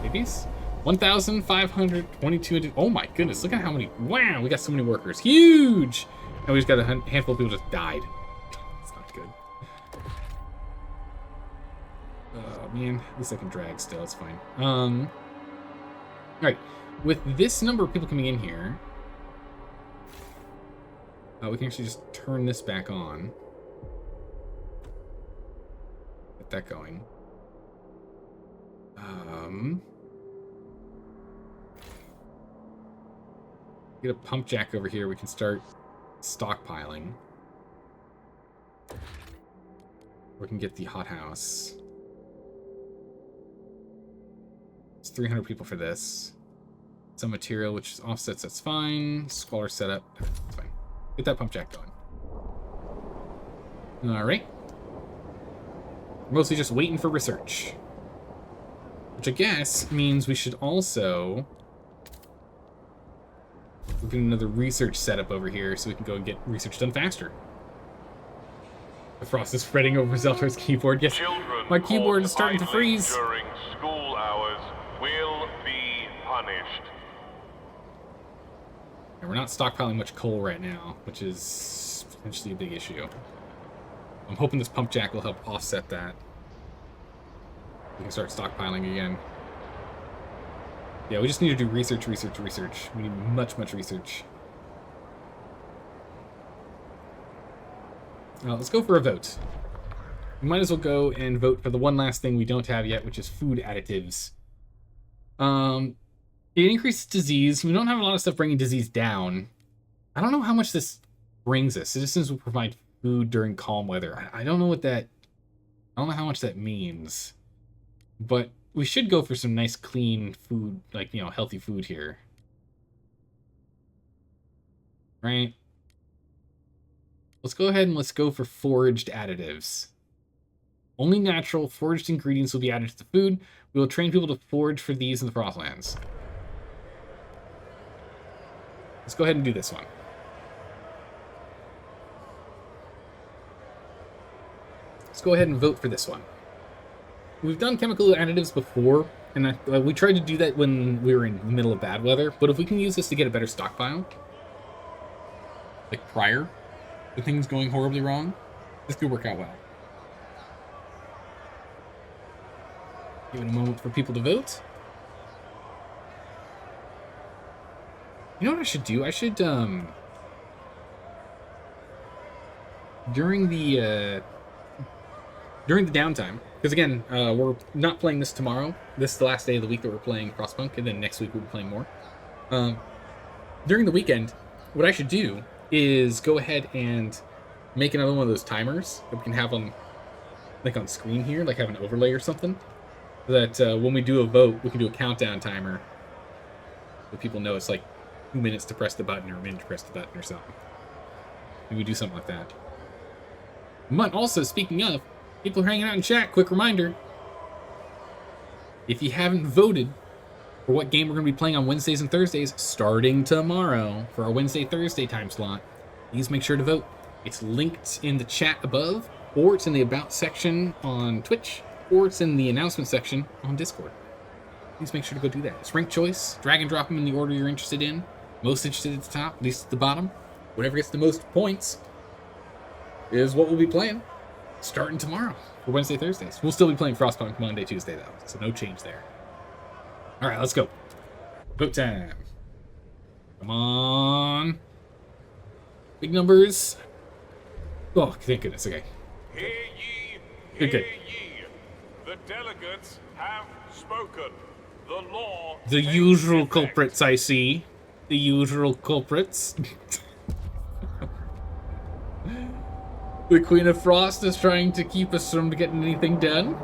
babies? 1,522. Oh my goodness, look at how many. Wow, we got so many workers. Huge! And we just got a handful of people just died. That's not good. Oh man, at least I can drag still, it's fine. Alright, with this number of people coming in here, we can actually just turn this back on. Get that going. Get a pump jack over here. We can start stockpiling. We can get the hothouse. It's 300 people for this. Some material, which is offsets, that's fine. Squalor setup, that's fine. Get that pump jack going. Alright. Mostly just waiting for research. Which I guess means we should also get another research setup over here so we can go and get research done faster. The frost is spreading over Zeltar's keyboard. Yes, my keyboard is starting to freeze. During school hours will be punished. And we're not stockpiling much coal right now, which is potentially a big issue. I'm hoping this pump jack will help offset that. We can start stockpiling again. Yeah, we just need to do research. We need much research. Let's go for a vote. We might as well go and vote for the one last thing we don't have yet, which is food additives. It increases disease. We don't have a lot of stuff bringing disease down. I don't know how much this brings us. Citizens will provide food during calm weather. I don't know what that... I don't know how much that means. But we should go for some nice, clean food, like, you know, healthy food here. Right? Let's go ahead and let's go for foraged additives. Only natural, foraged ingredients will be added to the food. We will train people to forage for these in the Frostlands. Let's go ahead and do this one. Let's go ahead and vote for this one. We've done chemical additives before, and we tried to do that when we were in the middle of bad weather, but if we can use this to get a better stockpile, like prior to things going horribly wrong, this could work out well. Give it a moment for people to vote. You know what I should do? I should, during the downtime, because again, we're not playing this tomorrow. This is the last day of the week that we're playing Frostpunk, and then next week we'll be playing more. During the weekend, what I should do is go ahead and make another one of those timers that we can have on, like on screen here, like have an overlay or something. So that when we do a vote, we can do a countdown timer. So people know it's like 2 minutes to press the button or a minute to press the button or something. Maybe we do something like that. But also, speaking of, people are hanging out in chat, quick reminder. If you haven't voted for what game we're going to be playing on Wednesdays and Thursdays, starting tomorrow for our Wednesday-Thursday time slot, please make sure to vote. It's linked in the chat above, or it's in the About section on Twitch, or it's in the announcement section on Discord. Please make sure to go do that. It's ranked choice. Drag and drop them in the order you're interested in. Most interested at the top, least at the bottom. Whatever gets the most points is what we'll be playing starting tomorrow for Wednesday, Thursdays. We'll still be playing Frostpunk Monday, Tuesday, though, so no change there. All right, let's go. Vote time. Come on. Big numbers. Oh, thank goodness. Okay. Hear ye, hear Okay. ye. The delegates have spoken. The law. The takes usual effect. culprits, I see. The usual culprits. The Queen of Frost is trying to keep us from getting anything done,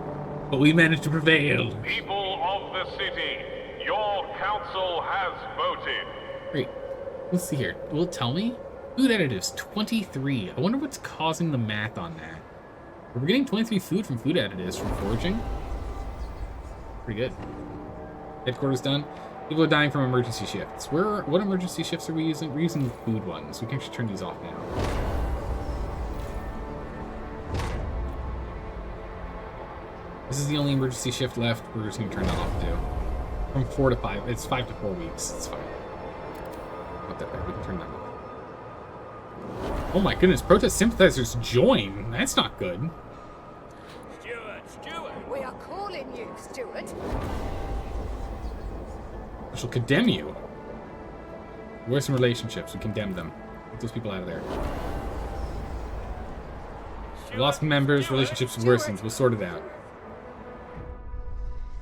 but we managed to prevail. People of the city, your council has voted. Great. Let's see here. Will it tell me? Food additives, 23. I wonder what's causing the math on that. We're getting 23 food from food additives from foraging. Pretty good. Headquarters done. People are dying from emergency shifts. What emergency shifts are we using? We're using the food ones. We can actually turn these off now. This is the only emergency shift left. We're just going to turn that off too. From 4 to 5. It's 5 to 4 weeks. It's fine. Not that bad. We can turn that off. Oh my goodness. Protest sympathizers join. That's not good. Stuart! We are calling you, Stuart. I shall condemn you. Worsen relationships. We condemn them. Get those people out of there. We lost members. Relationships worsened. We'll sort it out.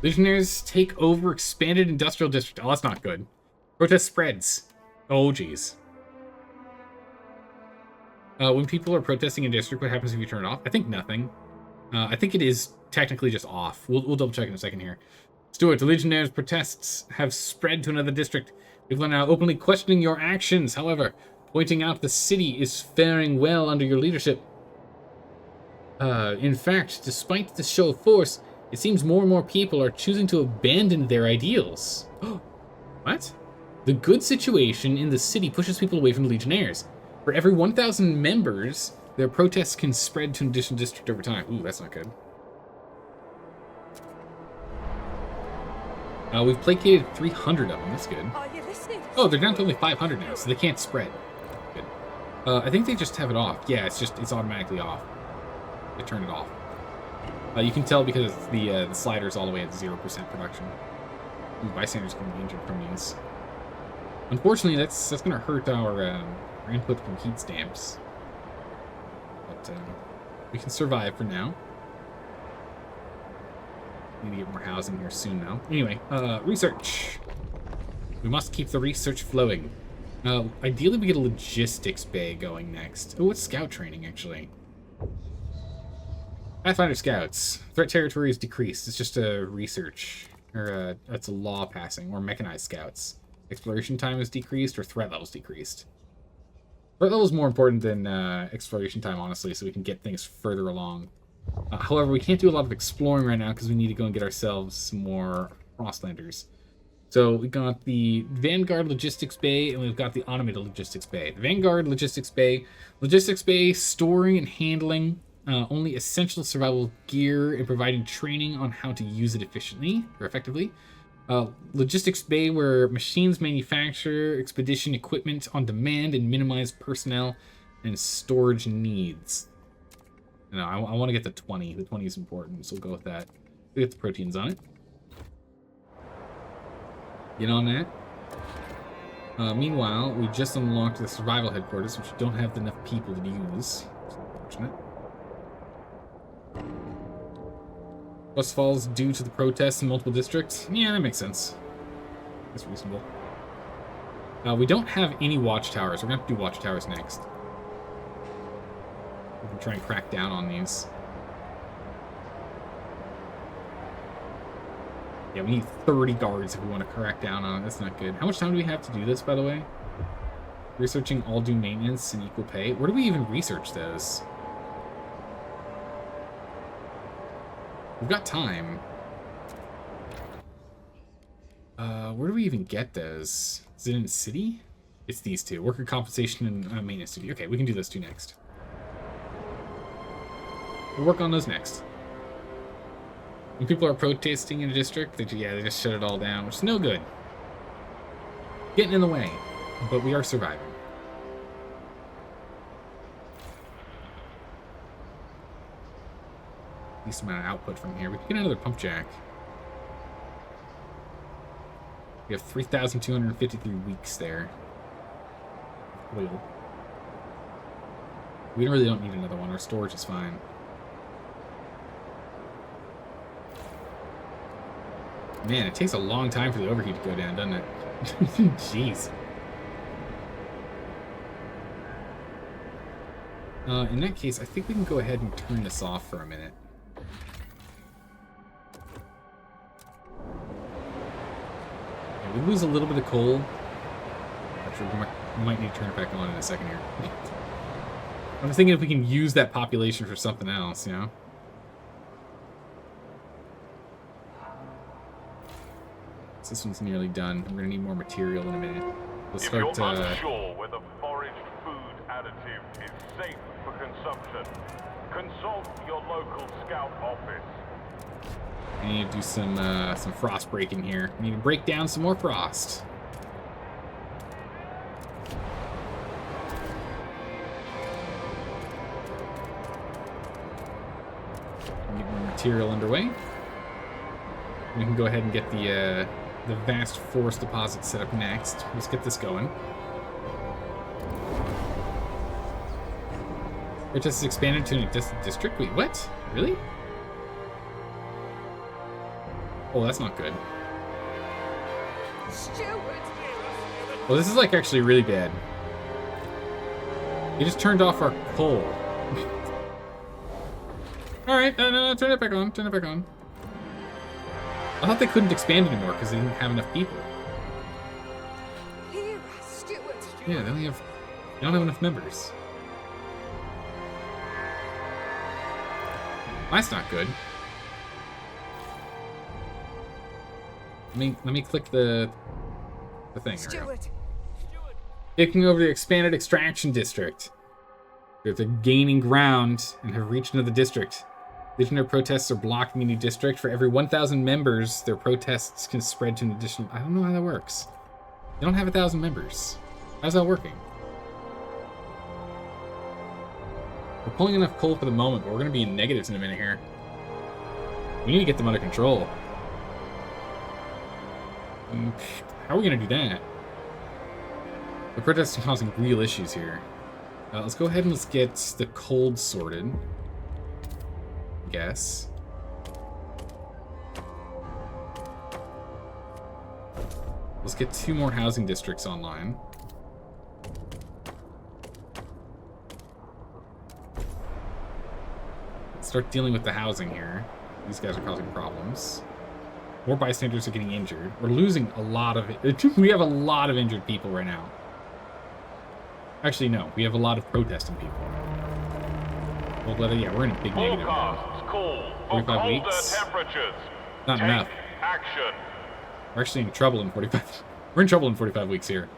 Legionnaires take over expanded industrial district. Oh, that's not good. Protest spreads. Oh, geez. When people are protesting in district, what happens if you turn it off? I think nothing. I think it is technically just off. We'll double check in a second here. Stuart, the Legionnaires' protests have spread to another district. People are now openly questioning your actions. However, pointing out the city is faring well under your leadership. In fact, despite the show of force, it seems more and more people are choosing to abandon their ideals. What? The good situation in the city pushes people away from the Legionnaires. For every 1,000 members, their protests can spread to an additional district over time. Ooh, that's not good. We've placated 300 of them. That's good. Are you listening? Oh, they're down to only 500 now, so they can't spread. Good. I think they just have it off. Yeah, it's automatically off. They turn it off. You can tell because the slider's all the way at 0% production. Ooh, bystanders can be injured from these. Unfortunately, that's going to hurt our input from heat stamps. But we can survive for now. Need to get more housing here soon, though. Anyway, research. We must keep the research flowing. Ideally, we get a logistics bay going next. Oh, what's scout training, actually? Pathfinder Scouts. Threat territory is decreased. It's just a research. Or that's a law passing. Or mechanized scouts. Exploration time is decreased, or threat level is decreased. Threat level is more important than exploration time, honestly, so we can get things further along. However, we can't do a lot of exploring right now because we need to go and get ourselves some more Frostlanders. So we got the Vanguard Logistics Bay, and we've got the Automated Logistics Bay. The Vanguard Logistics Bay, storing and handling only essential survival gear and providing training on how to use it efficiently or effectively. Logistics bay where machines manufacture expedition equipment on demand and minimize personnel and storage needs. No, I want to get the 20. The 20 is important, so we'll go with that. We get the proteins on it. Get on that. Meanwhile, we just unlocked the survival headquarters, which don't have enough people to use. It's unfortunate. Plus falls due to the protests in multiple districts. Yeah, that makes sense. That's reasonable. We don't have any watchtowers. We're going to have to do watchtowers next. We can try and crack down on these. Yeah, we need 30 guards if we want to crack down on it. That's not good. How much time do we have to do this, by the way? Researching all due maintenance and equal pay. Where do we even research those? We've got time. Where do we even get those? Is it in the city? It's these two. Worker compensation and maintenance duty. Okay, we can do those two next. We'll work on those next. When people are protesting in a district, they just shut it all down, which is no good. Getting in the way, but we are surviving. Decent amount of output from here. We can get another pump jack. We have 3,253 weeks there. Oil. We really don't need another one. Our storage is fine. Man, it takes a long time for the overheat to go down, doesn't it? Jeez. In that case, I think we can go ahead and turn this off for a minute. Yeah, we lose a little bit of coal. Actually, we might need to turn it back on in a second here. I'm thinking if we can use that population for something else, you know? This one's nearly done. We're gonna need more material in a minute. We'll start. If you're unsure whether foraged food additive is safe for consumption, consult your local scout office. I need to do some frost breaking here. I need to break down some more frost. Get more material underway. We can go ahead and get the vast forest deposit set up next. Let's get this going. Protest is expanded to an district. Wait, what? Really? Oh, that's not good. Steward! Well, this is like actually really bad. You just turned off our coal. Alright, no, turn it back on. Turn it back on. I thought they couldn't expand anymore because they didn't have enough people. Here, steward. Yeah, they don't have enough members. That's not good. Let me click the thing. Steward. Taking over the expanded extraction district. They're gaining ground and have reached another district. Legionary protests are blocking a new district. For every 1,000 members, their protests can spread to an additional... I don't know how that works. They don't have 1,000 members. How's that working? We're pulling enough coal for the moment, but we're going to be in negatives in a minute here. We need to get them under control. How are we going to do that? The protests are causing real issues here. Let's go ahead and let's get the cold sorted. Guess. Let's get 2 more housing districts online. Let's start dealing with the housing here. These guys are causing problems. More bystanders are getting injured. We're losing a lot of it. We have a lot of injured people right now. Actually, no. We have a lot of protesting people. Well, yeah, we're in a big negative now. 45 weeks. Not enough. Action. We're actually in trouble in 45. We're in trouble in 45 weeks here.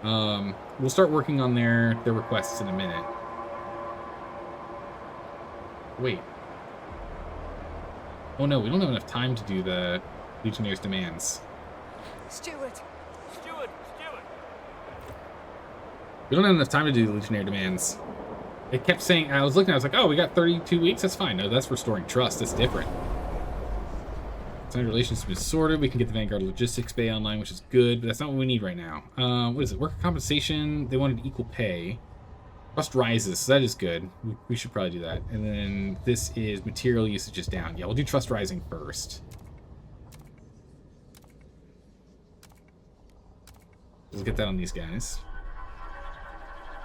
We'll start working on their requests in a minute. Wait. Oh no, we don't have enough time to do the Legionnaires' demands. Steward. Steward. We don't have enough time to do the Legionnaire demands. It kept saying, I was looking, I was like, oh, we got 32 weeks? That's fine. No, that's restoring trust. That's different. Signed relations have been sorted. We can get the Vanguard Logistics Bay online, which is good, but that's not what we need right now. What is it? Worker compensation. They wanted equal pay. Trust rises, so that is good. We should probably do that. And then this is material usage is down. Yeah, we'll do trust rising first. Let's get that on these guys.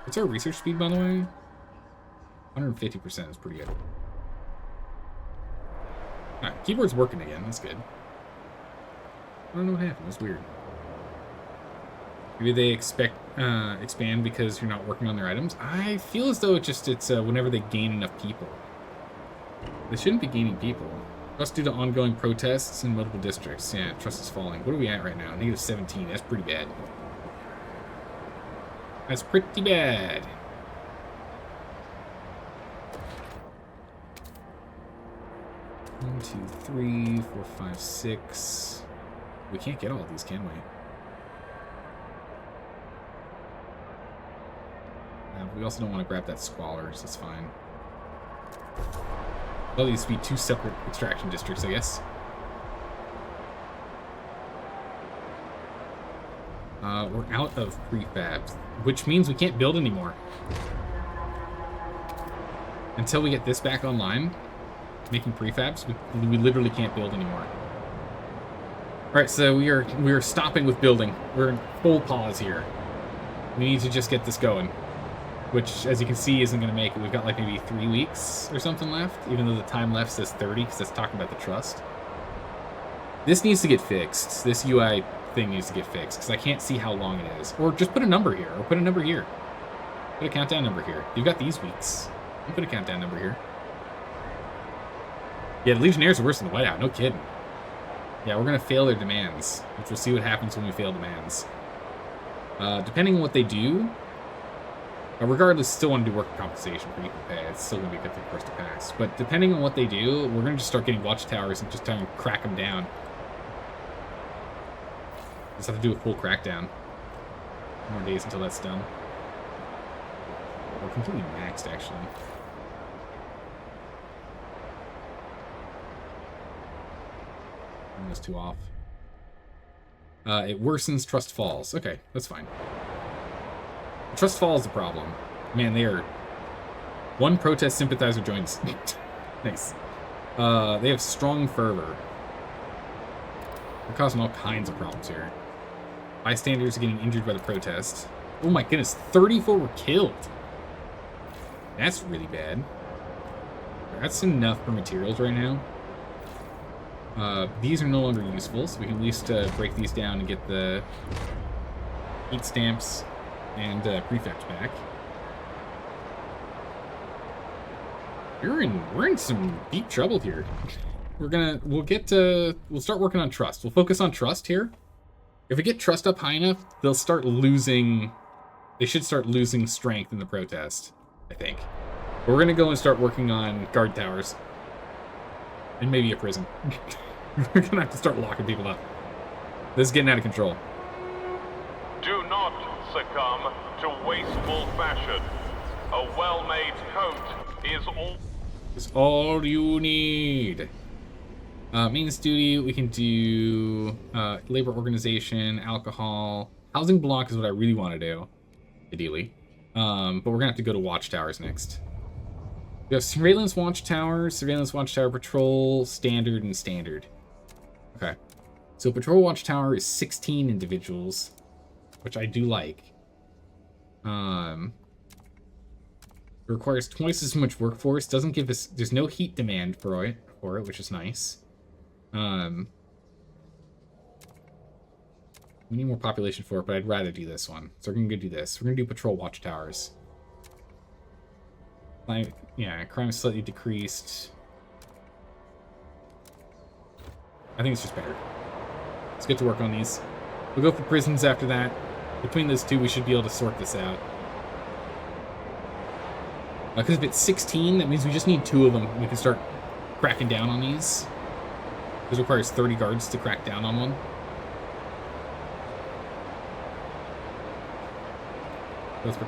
What's our research speed, by the way? 150% is pretty good. Alright, keyboard's working again. That's good. I don't know what happened. That's weird. Maybe they expand because you're not working on their items. I feel as though it's whenever they gain enough people. They shouldn't be gaining people. Trust due to ongoing protests in multiple districts. Yeah, trust is falling. What are we at right now? Negative 17. That's pretty bad. That's pretty bad. One, 2, 3, 4, 5, 6. We can't get all of these, can we? We also don't want to grab that squalor, so that's fine. Well, these be 2 separate extraction districts, I guess. We're out of prefabs, which means we can't build anymore. Until we get this back online, making prefabs, we literally can't build anymore. Alright, so we are stopping with building. We're in full pause here. We need to just get this going. Which, as you can see, isn't going to make it. We've got like maybe 3 weeks or something left, even though the time left says 30, because that's talking about the trust. This needs to get fixed. This UI thing needs to get fixed, because I can't see how long it is. Or just put a number here, or put a number here. Put a countdown number here. You've got these weeks. You put a countdown number here. Yeah, the Legionnaires are worse than the Whiteout, no kidding. Yeah, we're going to fail their demands, which we'll see what happens when we fail demands. Depending on what they do, regardless, still want to do worker compensation for equal pay. It's still going to be a good thing for us to pass. But depending on what they do, we're going to just start getting watchtowers and just try and crack them down. Just have to do a full crackdown. More days until that's done. We're completely maxed, actually. Those 2 off. It worsens, trust falls. Okay, that's fine. Trust falls the problem. Man, they are... 1 protest sympathizer joins. Nice. They have strong fervor. They're causing all kinds of problems here. Bystanders are getting injured by the protest. Oh my goodness, 34 were killed. That's really bad. That's enough for materials right now. These are no longer useful, so we can at least break these down and get the heat stamps and prefabs back. We're in some deep trouble here. We'll start working on trust. We'll focus on trust here. If we get trust up high enough, they should start losing strength in the protest, I think. But we're gonna go and start working on guard towers. And maybe a prison. We're gonna have to start locking people up. This is getting out of control. Do not succumb to wasteful fashion. A well-made coat is all you need. Maintenance duty, we can do labor organization, alcohol. Housing block is what I really want to do, ideally. But we're gonna have to go to watchtowers next. We have surveillance watchtower patrol, standard, and standard. Okay. So patrol watchtower is 16 individuals, which I do like. It requires twice as much workforce. Doesn't give us... There's no heat demand for it, which is nice. We need more population for it, but I'd rather do this one. So we're gonna go do this. We're gonna do patrol watchtowers. Yeah, crime is slightly decreased. I think it's just better. Let's get to work on these. We'll go for prisons after that. Between those 2, we should be able to sort this out. Because if it's 16, that means we just need 2 of them. We can start cracking down on these. This requires 30 guards to crack down on one.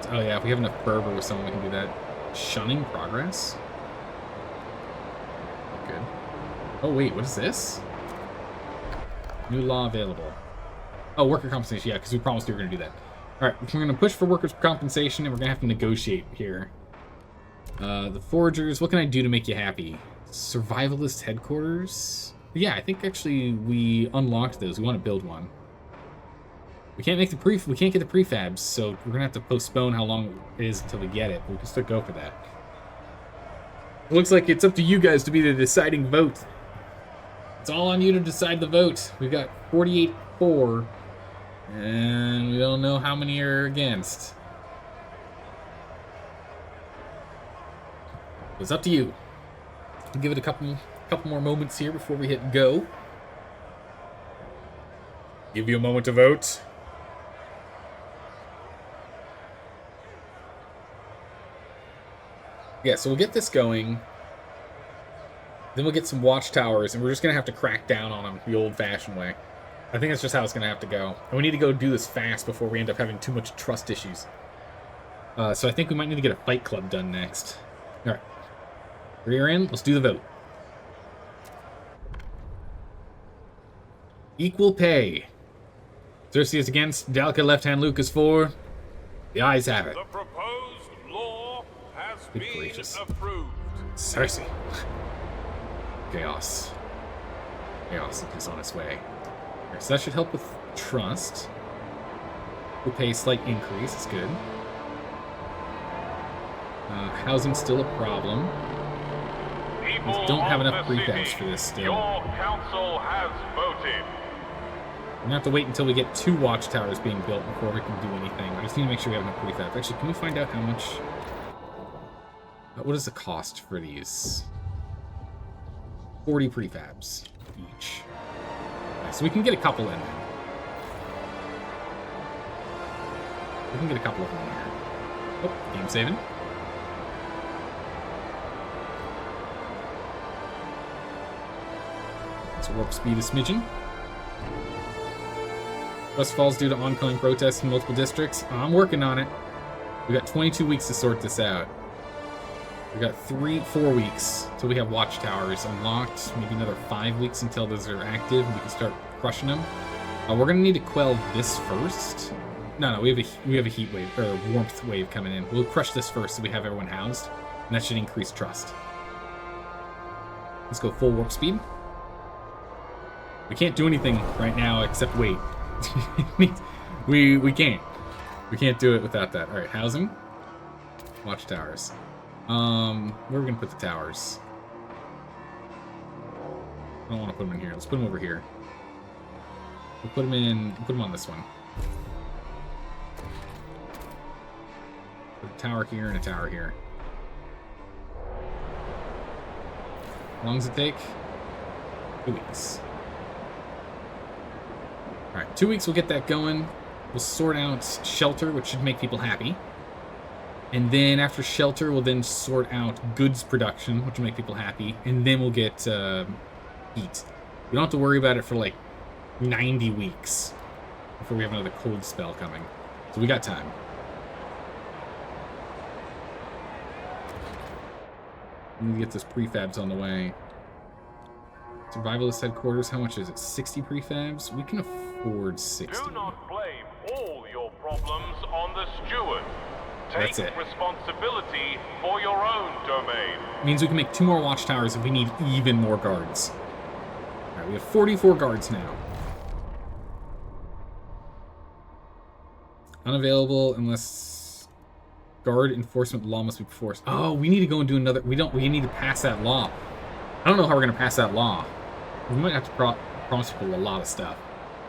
Oh yeah, if we have enough fervor with someone, we can do that. Shunning progress? Good. Oh wait, what is this? New law available. Oh, worker compensation, yeah, because we promised we were going to do that. Alright, we're going to push for workers' compensation, and we're going to have to negotiate here. The foragers, what can I do to make you happy? Survivalist headquarters? Yeah, I think actually we unlocked those. We want to build one. We can't get the prefabs, so we're gonna have to postpone how long it is until we get it. But we can still go for that. It looks like it's up to you guys to be the deciding vote. It's all on you to decide the vote. We've got 48-4, and we don't know how many are against. It's up to you. We'll give it a couple more moments here before we hit go. Give you a moment to vote. Yeah, so we'll get this going. Then we'll get some watchtowers, and we're just going to have to crack down on them the old-fashioned way. I think that's just how it's going to have to go. And we need to go do this fast before we end up having too much trust issues. So I think we might need to get a fight club done next. All right. Rear in. Let's do the vote. Equal pay. Cersei is against. Dalka left-hand Luke is for. The ayes have it. The proposed law has Good been gracious. approved. Cersei. Chaos. Chaos is on its way. Right, so that should help with trust. We'll pay a slight increase. It's good. Housing's still a problem. We don't have enough prefabs for this still. Your council has voted. We're gonna have to wait until we get 2 watchtowers being built before we can do anything. I just need to make sure we have enough prefabs. Actually, can we find out how much? What is the cost for these? 40 prefabs each. Okay, so we can get a couple in there. We can get a couple of them in here. Oh, game saving. So warp speed a smidgen. Rust falls due to ongoing protests in multiple districts. I'm working on it. We got 22 weeks to sort this out. We got 4 weeks till we have watchtowers unlocked. Maybe another 5 weeks until those are active and we can start crushing them. We're gonna need to quell this first. No, we have a heat wave or a warmth wave coming in. We'll crush this first so we have everyone housed, and that should increase trust. Let's go full warp speed. We can't do anything right now except wait. we can't. We can't do it without that. All right, housing. Watchtowers. Where are we gonna put the towers? I don't want to put them in here. Let's put them over here. We'll put them in. Put them on this one. Put a tower here and a tower here. How long does it take? 2 weeks. Alright, 2 weeks we'll get that going. We'll sort out shelter, which should make people happy. And then after shelter, we'll then sort out goods production, which will make people happy. And then we'll get heat. We don't have to worry about it for like 90 weeks before we have another cold spell coming. So we got time. We need to get those prefabs on the way. Survivalist headquarters, how much is it? 60 prefabs? We can afford 60. Do not blame all your problems on the steward. Take responsibility for your own domain. It means we can make 2 more watchtowers if we need even more guards. Alright, we have 44 guards now. Unavailable unless guard enforcement law must be enforced. Oh, we need to go and do another. We need to pass that law. I don't know how we're going to pass that law. We might have to promise people a lot of stuff.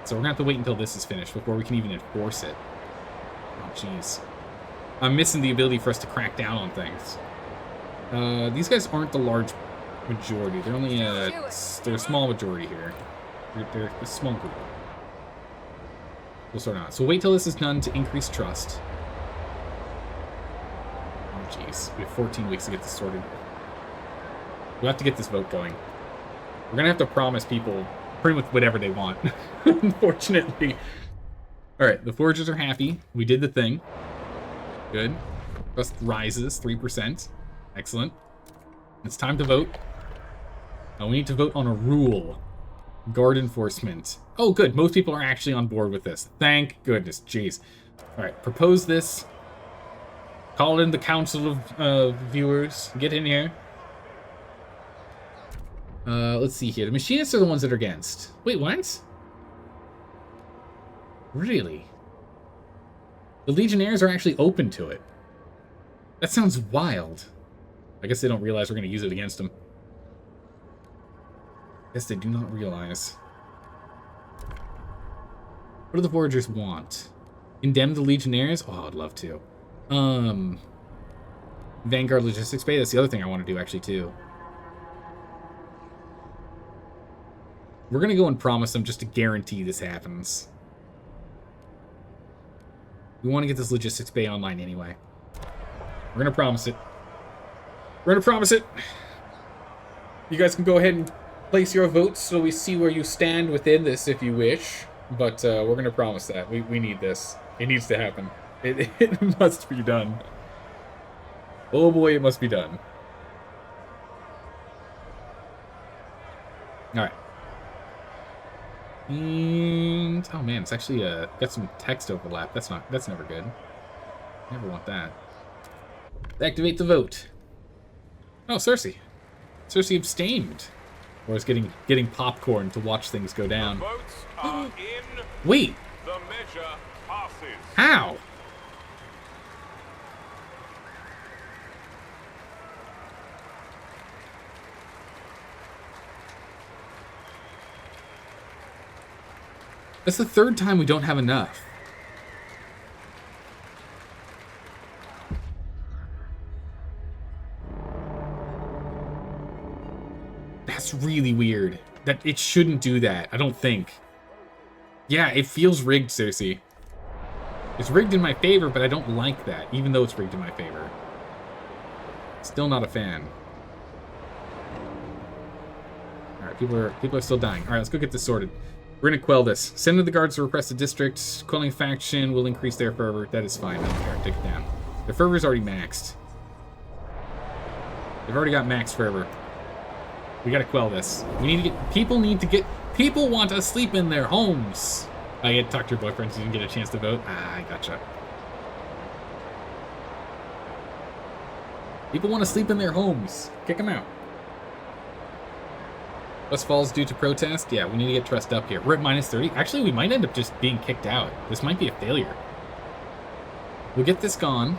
So we're going to have to wait until this is finished before we can even enforce it. Oh, jeez. I'm missing the ability for us to crack down on things. These guys aren't the large majority. They're only they're a small majority here. They're a small group. We'll sort out. So wait till this is done to increase trust. Oh, jeez. We have 14 weeks to get this sorted. We'll have to get this vote going. We're gonna have to promise people pretty much whatever they want, unfortunately. Alright, the foragers are happy. We did the thing. Good. Trust rises 3%. Excellent. It's time to vote. We need to vote on a rule. Guard enforcement. Oh, good. Most people are actually on board with this. Thank goodness. Jeez. Alright, propose this. Call in the council of viewers. Get in here. Let's see here. The machinists are the ones that are against. Wait, what? Really? The Legionnaires are actually open to it. That sounds wild. I guess they don't realize we're going to use it against them. I guess they do not realize. What do the Foragers want? Condemn the Legionnaires? Oh, I'd love to. Vanguard Logistics Bay? That's the other thing I want to do, actually, too. We're going to go and promise them just to guarantee this happens. We want to get this Logistics Bay online anyway. We're going to promise it. We're going to promise it. You guys can go ahead and place your votes so we see where you stand within this if you wish. But we're going to promise that. We need this. It needs to happen. It must be done. Oh boy, it must be done. Alright. And oh man, it's actually got some text overlap. That's never good. Never want that. Activate the vote. Oh, Cersei. Cersei abstained. Or is getting popcorn to watch things go down. The votes are in. Wait. The measure passes. How? That's the third time we don't have enough. That's really weird. That it shouldn't do that, I don't think. Yeah, it feels rigged, Cersei. It's rigged in my favor, but I don't like that, even though it's rigged in my favor. Still not a fan. Alright, people are still dying. Alright, let's go get this sorted. We're gonna quell this. Send in the guards to repress the district. Quelling faction will increase their fervor. That is fine. I don't care. Take it down. Their fervor's already maxed. They've already got max fervor. We gotta quell this. We need to get... People want to sleep in their homes. I had to talk to your boyfriend so you didn't get a chance to vote. Ah, I gotcha. People want to sleep in their homes. Kick them out. West Falls due to protest? Yeah, we need to get trust up here. We're at minus 30. Actually, we might end up just being kicked out. This might be a failure. We'll get this gone,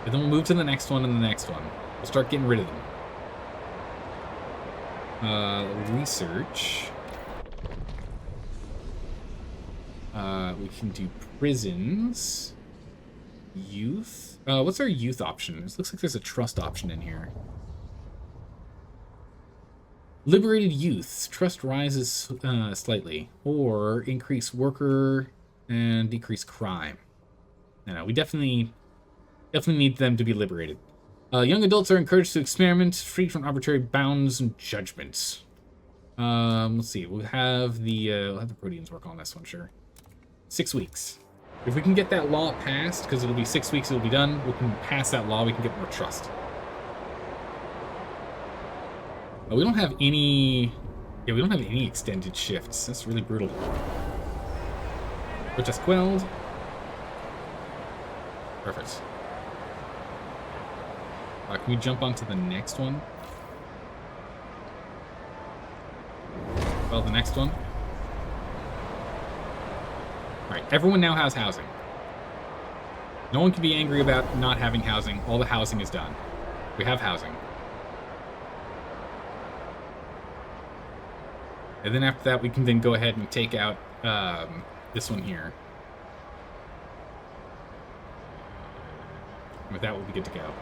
and then we'll move to the next one and the next one. We'll start getting rid of them. Research. We can do prisons. Youth. What's our youth option? It looks like there's a trust option in here. Liberated youth. Trust rises slightly. Or increase worker and decrease crime. No, we definitely need them to be liberated. Young adults are encouraged to experiment, free from arbitrary bounds and judgments. Let's see. We'll have the Proteans work on this one, sure. 6 weeks. If we can get that law passed, because it'll be 6 weeks, it'll be done. We can pass that law. We can get more trust. We don't have any... Yeah, we don't have any extended shifts. That's really brutal. Protest quelled. Perfect. Can we jump onto the next one? Well, the next one. Alright, everyone now has housing. No one can be angry about not having housing. All the housing is done. We have housing. And then after that, we can then go ahead and take out this one here. And with that, we'll be good to go.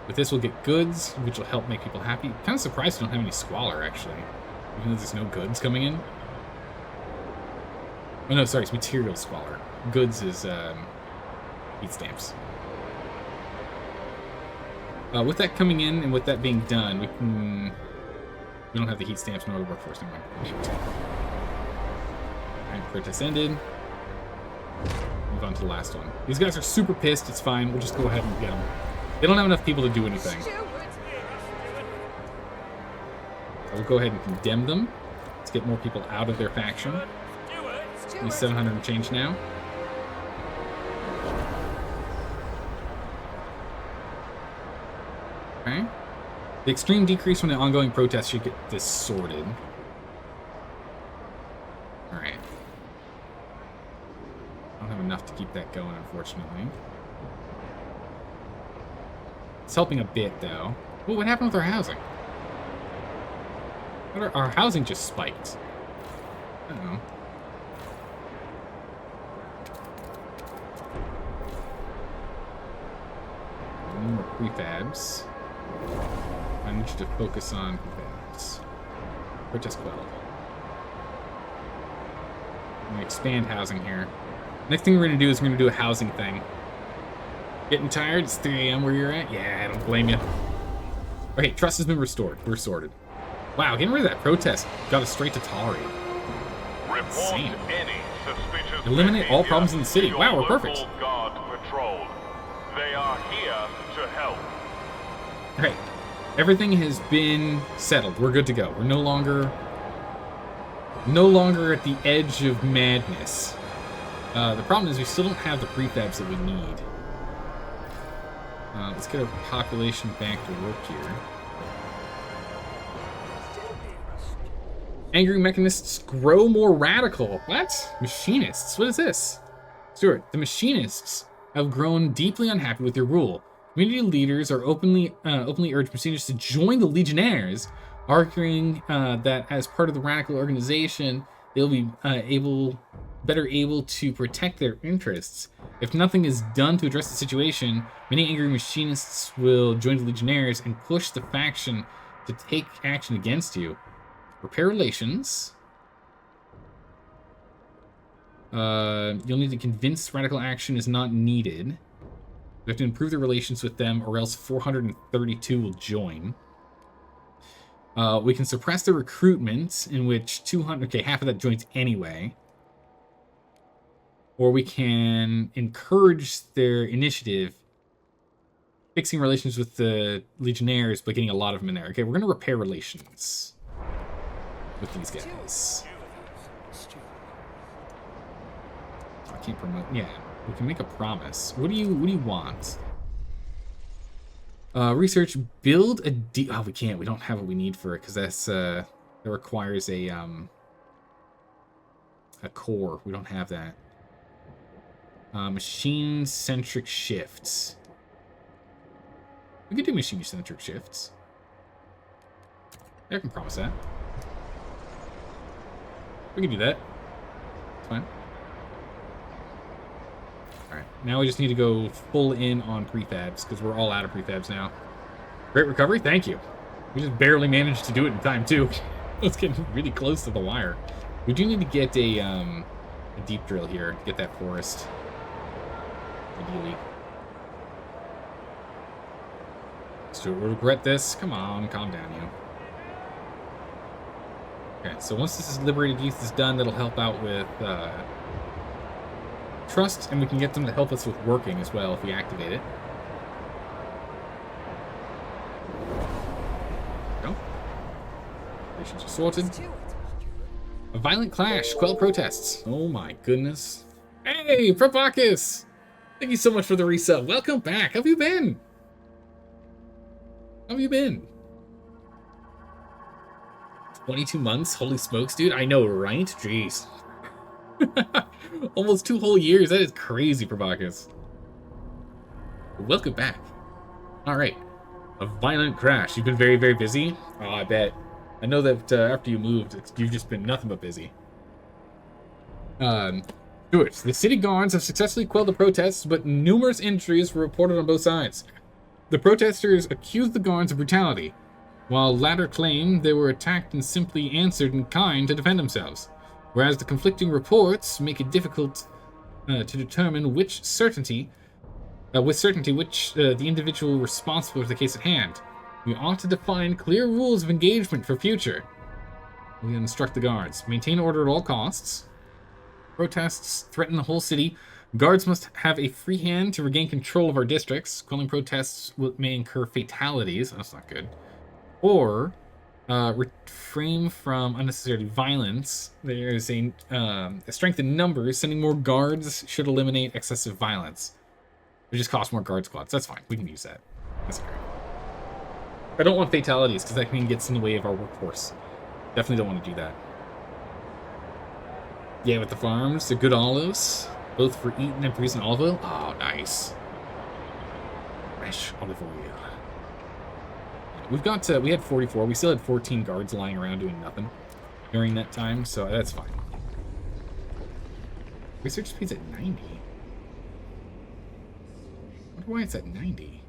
With this, we'll get goods, which will help make people happy. Kind of surprised we don't have any squalor, actually. Even though there's no goods coming in. Oh, no, sorry, it's material squalor. Goods is heat stamps. With that coming in and with that being done, we can We don't have the heat stamps nor the workforce anymore. Alright, protest ended. Move on to the last one. These guys are super pissed. It's fine. We'll just go ahead and get them. They don't have enough people to do anything. I will go ahead and condemn them. Let's get more people out of their faction. Only 700 and change now. Okay. The extreme decrease from the ongoing protests should get this sorted. Alright. I don't have enough to keep that going, unfortunately. It's helping a bit, though. Ooh, what happened with our housing? Our housing just spiked. I don't know. No more prefabs. I need you to focus on prefabs. Protest quelled. I'm going to expand housing here. Next thing we're going to do is we're going to do a housing thing. Getting tired? It's 3 a.m. where you're at? Yeah, I don't blame you. Okay, trust has been restored. We're sorted. Wow, getting rid of that protest got us straight to tolerate. Insane. Eliminate all problems in the city. Wow, we're perfect. Guard patrol. They are here to help. Okay, everything has been settled. We're good to go. We're no longer at the edge of madness. The problem is we still don't have the prefabs that we need. Let's get our population back to work here. Angry mechanists grow more radical. What? Machinists? What is this? Stuart, the machinists have grown deeply unhappy with your rule. Community leaders are openly urge machinists to join the Legionnaires, arguing that as part of the radical organization, they'll be better able to protect their interests. If nothing is done to address the situation, many angry machinists will join the Legionnaires and push the faction to take action against you. Repair relations. You'll need to convince radical action is not needed. We have to improve the relations with them, or else 432 will join. We can suppress the recruitment, in which 200... Okay, half of that joins anyway. Or we can encourage their initiative, fixing relations with the Legionnaires, but getting a lot of them in there. Okay, we're going to repair relations with these guys. I can't promote. Yeah, we can make a promise. What do you want? Research, build a oh, we can't. We don't have what we need for it because that's that requires a core. We don't have that. Machine-centric shifts. We could do machine-centric shifts. I can promise that. We can do that. It's fine. Alright, now we just need to go full in on prefabs, because we're all out of prefabs now. Great recovery, thank you. We just barely managed to do it in time, too. It's getting really close to the wire. We do need to get a deep drill here to get that forest. Ideally. Stuart will regret this. Come on, calm down, you. Okay, so once this is liberated youth is done, that'll help out with trust, and we can get them to help us with working as well if we activate it. There we go. Relations are sorted. A violent clash. Quell protests. Oh my goodness. Hey, Propakis! Thank you so much for the resub. Welcome back. How have you been? How have you been? 22 months? Holy smokes, dude. I know, right? Jeez. Almost 2 whole years. That is crazy, Propakis. Welcome back. Alright. A violent crash. You've been very, very busy? Oh, I bet. I know that after you moved, you've just been nothing but busy. Stuart, the city guards have successfully quelled the protests, but numerous injuries were reported on both sides. The protesters accused the guards of brutality, while latter claimed they were attacked and simply answered in kind to defend themselves, whereas the conflicting reports make it difficult to determine with certainty which the individual responsible for the case at hand. We ought to define clear rules of engagement for future. We instruct the guards. Maintain order at all costs. Protests threaten the whole city. Guards must have a free hand to regain control of our districts. Quelling protests may incur fatalities. That's not good. Or refrain from unnecessary violence. There is a strength in numbers. Sending more guards should eliminate excessive violence. It just costs more guard squads. That's fine. We can use that. That's great. I don't want fatalities because that gets in the way of our workforce. Definitely don't want to do that. Yeah, with the farms, the good olives, both for eating and producing olive oil. Oh, nice. Fresh olive oil. We've got we had 44. We still had 14 guards lying around doing nothing during that time, so that's fine. Research speed's at 90. I wonder why it's at 90.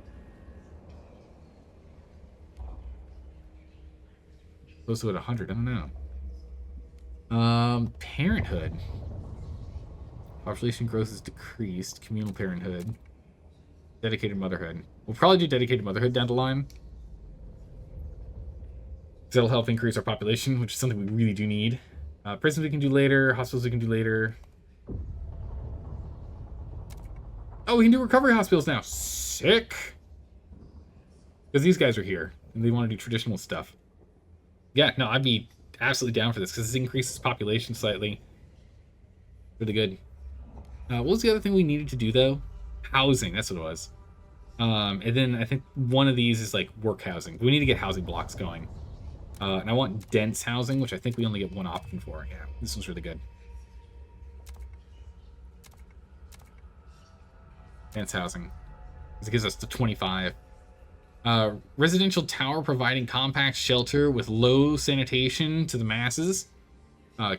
Close to at 100. I don't know. Parenthood. Population growth is decreased. Communal parenthood. Dedicated motherhood. We'll probably do dedicated motherhood down the line. That'll help increase our population, which is something we really do need. Prisons we can do later. Hospitals we can do later. Oh, we can do recovery hospitals now. Sick. Because these guys are here, and they want to do traditional stuff. Yeah, no, I'd be absolutely down for this, because this increases population slightly. Really good. What was the other thing we needed to do, though? Housing, that's what it was. And then I think one of these is, like, work housing. We need to get housing blocks going. And I want dense housing, which I think we only get one option for. Yeah, this one's really good. Dense housing. This gives us the 25. Residential tower providing compact shelter with low sanitation to the masses.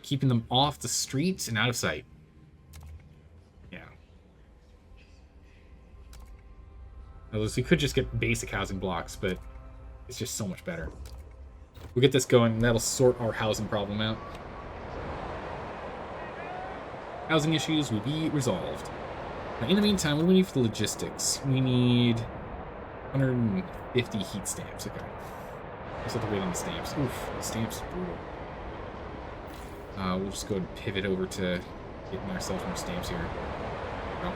Keeping them off the streets and out of sight. Yeah. Otherwise, we could just get basic housing blocks, but it's just so much better. We'll get this going, and that'll sort our housing problem out. Housing issues will be resolved. Now, in the meantime, what do we need for the logistics? We need 150 heat stamps. Okay. Just have to wait on the stamps. Oof, the stamps is brutal. We'll just go and pivot over to getting ourselves more stamps here. No.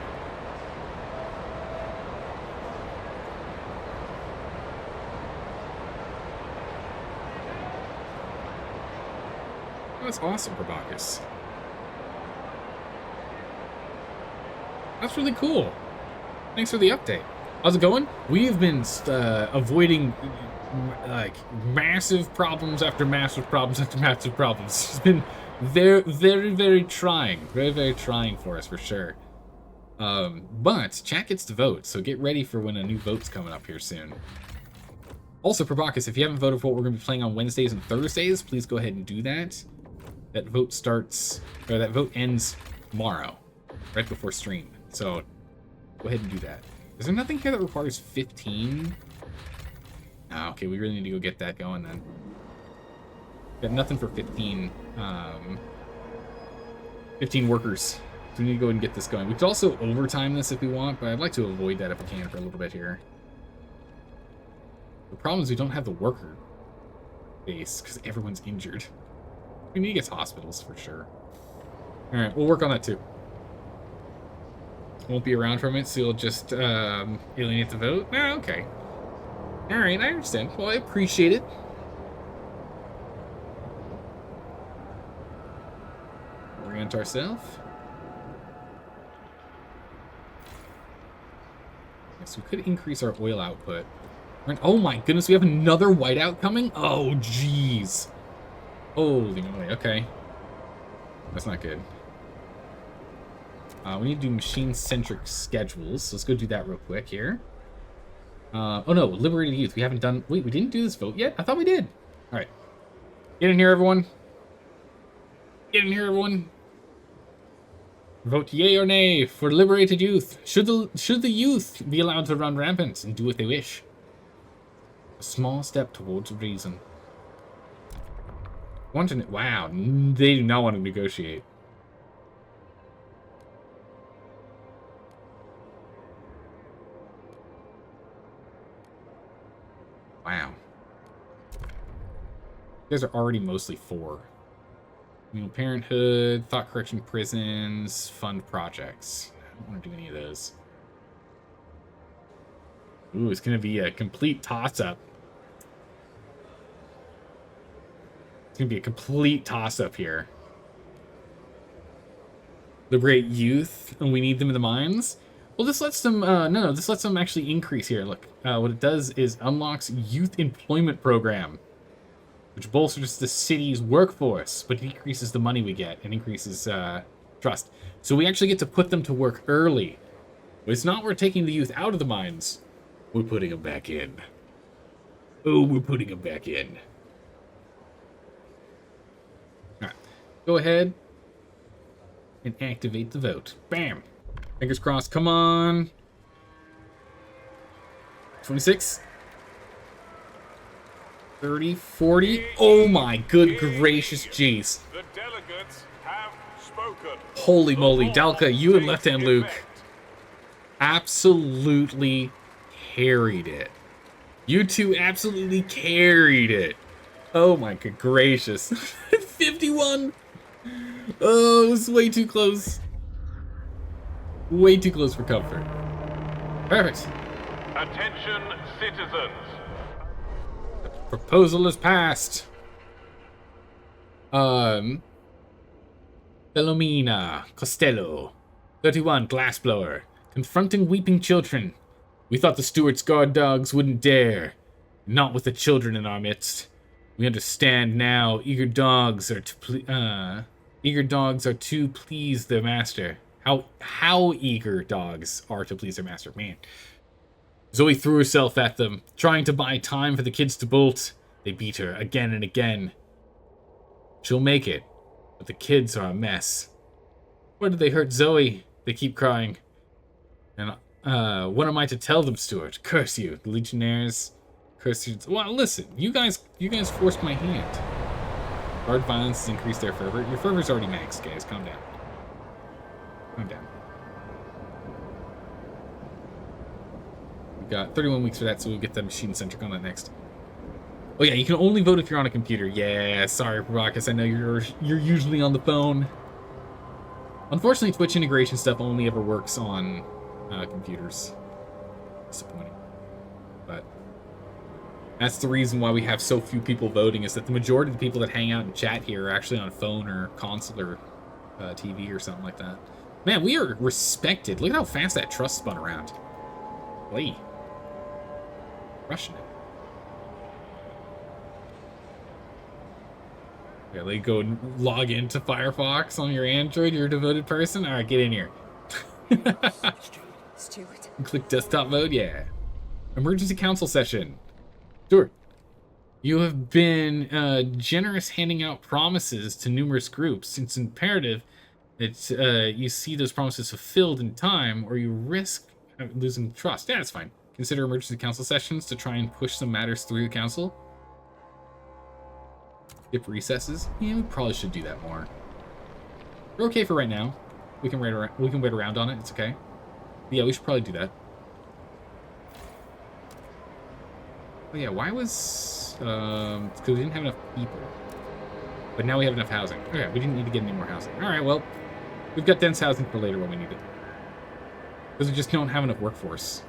That's awesome, Probacus. That's really cool. Thanks for the update. How's it going? We've been avoiding like massive problems after massive problems after massive problems. It's been very, very, very trying. Very, very trying for us, for sure. But chat gets to vote, so get ready for when a new vote's coming up here soon. Also, Probacus, if you haven't voted for what we're going to be playing on Wednesdays and Thursdays, please go ahead and do that. That vote starts, or that vote ends tomorrow, right before stream. So go ahead and do that. Is there nothing here that requires 15? Oh, okay, we really need to go get that going then. Got nothing for 15, 15 workers. So we need to go ahead and get this going. We could also overtime this if we want, but I'd like to avoid that if we can for a little bit here. The problem is we don't have the worker base because everyone's injured. We need to get to hospitals for sure. Alright, we'll work on that too. Won't be around from it, so you'll just alienate the vote? Oh, okay. Alright, I understand. Well, I appreciate it. Orient ourselves. Yes, we could increase our oil output. Oh my goodness, we have another whiteout coming? Oh, jeez. Holy moly, okay. That's not good. We need to do machine-centric schedules, so let's go do that real quick here. Oh no, Liberated Youth. We haven't done... Wait, we didn't do this vote yet? I thought we did. Alright. Get in here, everyone. Get in here, everyone. Vote yay or nay for Liberated Youth. Should the youth be allowed to run rampant and do what they wish? A small step towards reason. Wow, they do not want to negotiate. Wow. You guys are already mostly 4. Communal Parenthood, Thought Correction Prisons, Fund Projects. I don't want to do any of those. Ooh, it's going to be a complete toss-up. It's going to be a complete toss-up here. Liberate youth, and we need them in the mines? Well, this lets them, no, this lets them actually increase here. Look, what it does is unlocks Youth Employment Program, which bolsters the city's workforce, but decreases the money we get and increases trust. So we actually get to put them to work early. But it's not we're taking the youth out of the mines. We're putting them back in. Oh, we're putting them back in. All right, go ahead and activate the vote. Bam. Fingers crossed. Come on. 26. 30, 40. Oh my good gracious jeez. The delegates have spoken. Holy moly. Dalka, you and Left Hand Luke absolutely carried it. You two absolutely carried it. Oh my good gracious. 51. Oh, it was way too close. Way too close for comfort. Perfect. Attention, citizens. Proposal is passed. Philomena Costello, 31, glassblower, confronting weeping children. We thought the Stewart's guard dogs wouldn't dare. Not with the children in our midst. We understand now. Eager dogs are to please their master. How eager dogs are to please their master, man. Zoe threw herself at them, trying to buy time for the kids to bolt. They beat her again and again. She'll make it, but the kids are a mess. Where did they hurt Zoe? They keep crying. And what am I to tell them, Stuart? Curse you, the Legionnaires. Curse you. Well, listen, you guys forced my hand. Hard violence has increased their fervor. Your fervor's already maxed, guys. Calm down. Calm down. We've got 31 weeks for that, so we'll get the machine-centric on that next. Oh yeah, you can only vote if you're on a computer. Yeah, sorry, Probacus. I know you're usually on the phone. Unfortunately, Twitch integration stuff only ever works on computers. Disappointing. But that's the reason why we have so few people voting, is that the majority of the people that hang out and chat here are actually on phone or console or TV or something like that. Man, we are respected. Look at how fast that trust spun around. Wait. Rushing it. Yeah, let go and log into Firefox on your Android. You're a devoted person. All right, get in here. Stuart. Click desktop mode. Yeah. Emergency council session. Stuart, you have been generous handing out promises to numerous groups. It's imperative that you see those promises fulfilled in time, or you risk losing trust. Yeah, that's fine. Consider emergency council sessions to try and push some matters through the council. Skip recesses. Yeah, we probably should do that more. We're okay for right now. We can wait around on it. It's okay. But yeah, we should probably do that. Oh yeah, why was because we didn't have enough people. But now we have enough housing. Okay, we didn't need to get any more housing. All right, well, we've got dense housing for later when we need it. Because we just don't have enough workforce.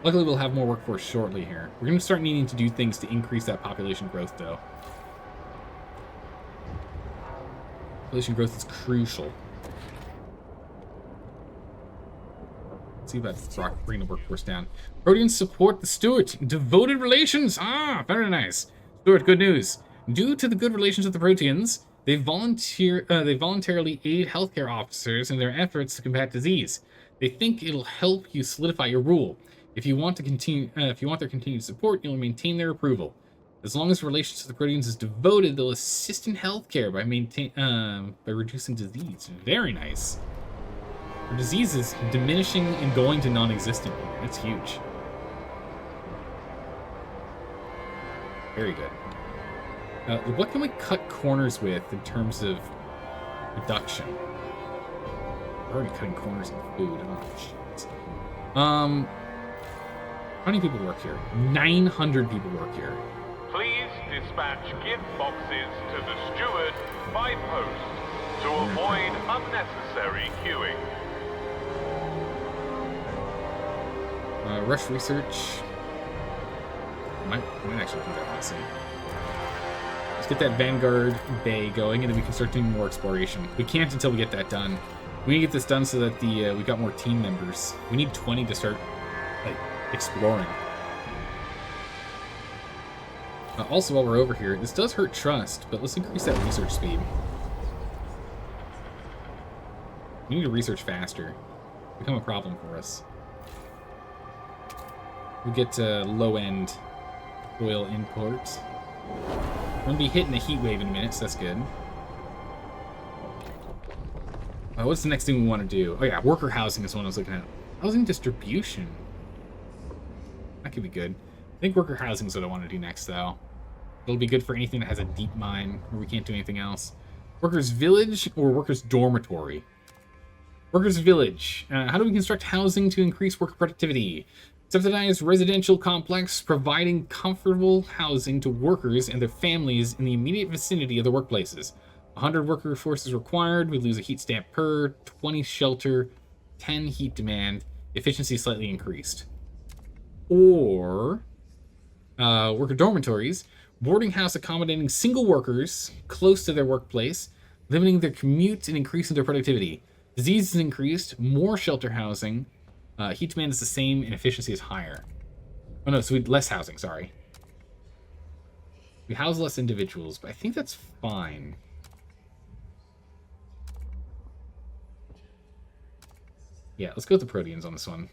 Luckily, we'll have more workforce shortly here. We're going to start needing to do things to increase that population growth, though. Population growth is crucial. Let's see about bringing the workforce down. Proteans support the Stuart. Devoted relations. Ah, very nice. Stuart, good news. Due to the good relations with the Proteans, they voluntarily aid healthcare officers in their efforts to combat disease. They think it'll help you solidify your rule. If you want their continued support, you'll maintain their approval. As long as relations to the Proteans is devoted, they'll assist in healthcare by reducing disease. Very nice. Our disease is diminishing and going to non-existent here. That's huge. Very good. What can we cut corners with in terms of reduction? We're already cutting corners in food. Oh, shit. How many people work here? 900 people work here. Please dispatch gift boxes to the steward by post to avoid unnecessary queuing. Rush research. Might actually do that, honestly. Let's get that Vanguard Bay going, and then we can start doing more exploration. We can't until we get that done. We need to get this done so that we got more team members. We need 20 to start like exploring. Also, while we're over here, this does hurt trust, but let's increase that research speed. We need to research faster. Become a problem for us. We get low-end oil imports. We're gonna be hitting a heat wave in a minute, so that's good. What's the next thing we want to do? Oh yeah, worker housing is one I was looking at. Housing distribution. That could be good. I think worker housing is what I want to do next, though. It'll be good for anything that has a deep mine where we can't do anything else. Workers' village or workers' dormitory? Workers' village. How do we construct housing to increase worker productivity? Subsidized residential complex providing comfortable housing to workers and their families in the immediate vicinity of the workplaces. 100 worker forces required. We lose a heat stamp per. 20 shelter. 10 heat demand. Efficiency slightly increased. Or worker dormitories. Boarding house accommodating single workers close to their workplace, limiting their commute and increasing their productivity. Disease is increased. More shelter housing. Heat demand is the same and efficiency is higher. Oh no, so we less housing, sorry. We house less individuals, but I think that's fine. Yeah, let's go with the Proteans on this one.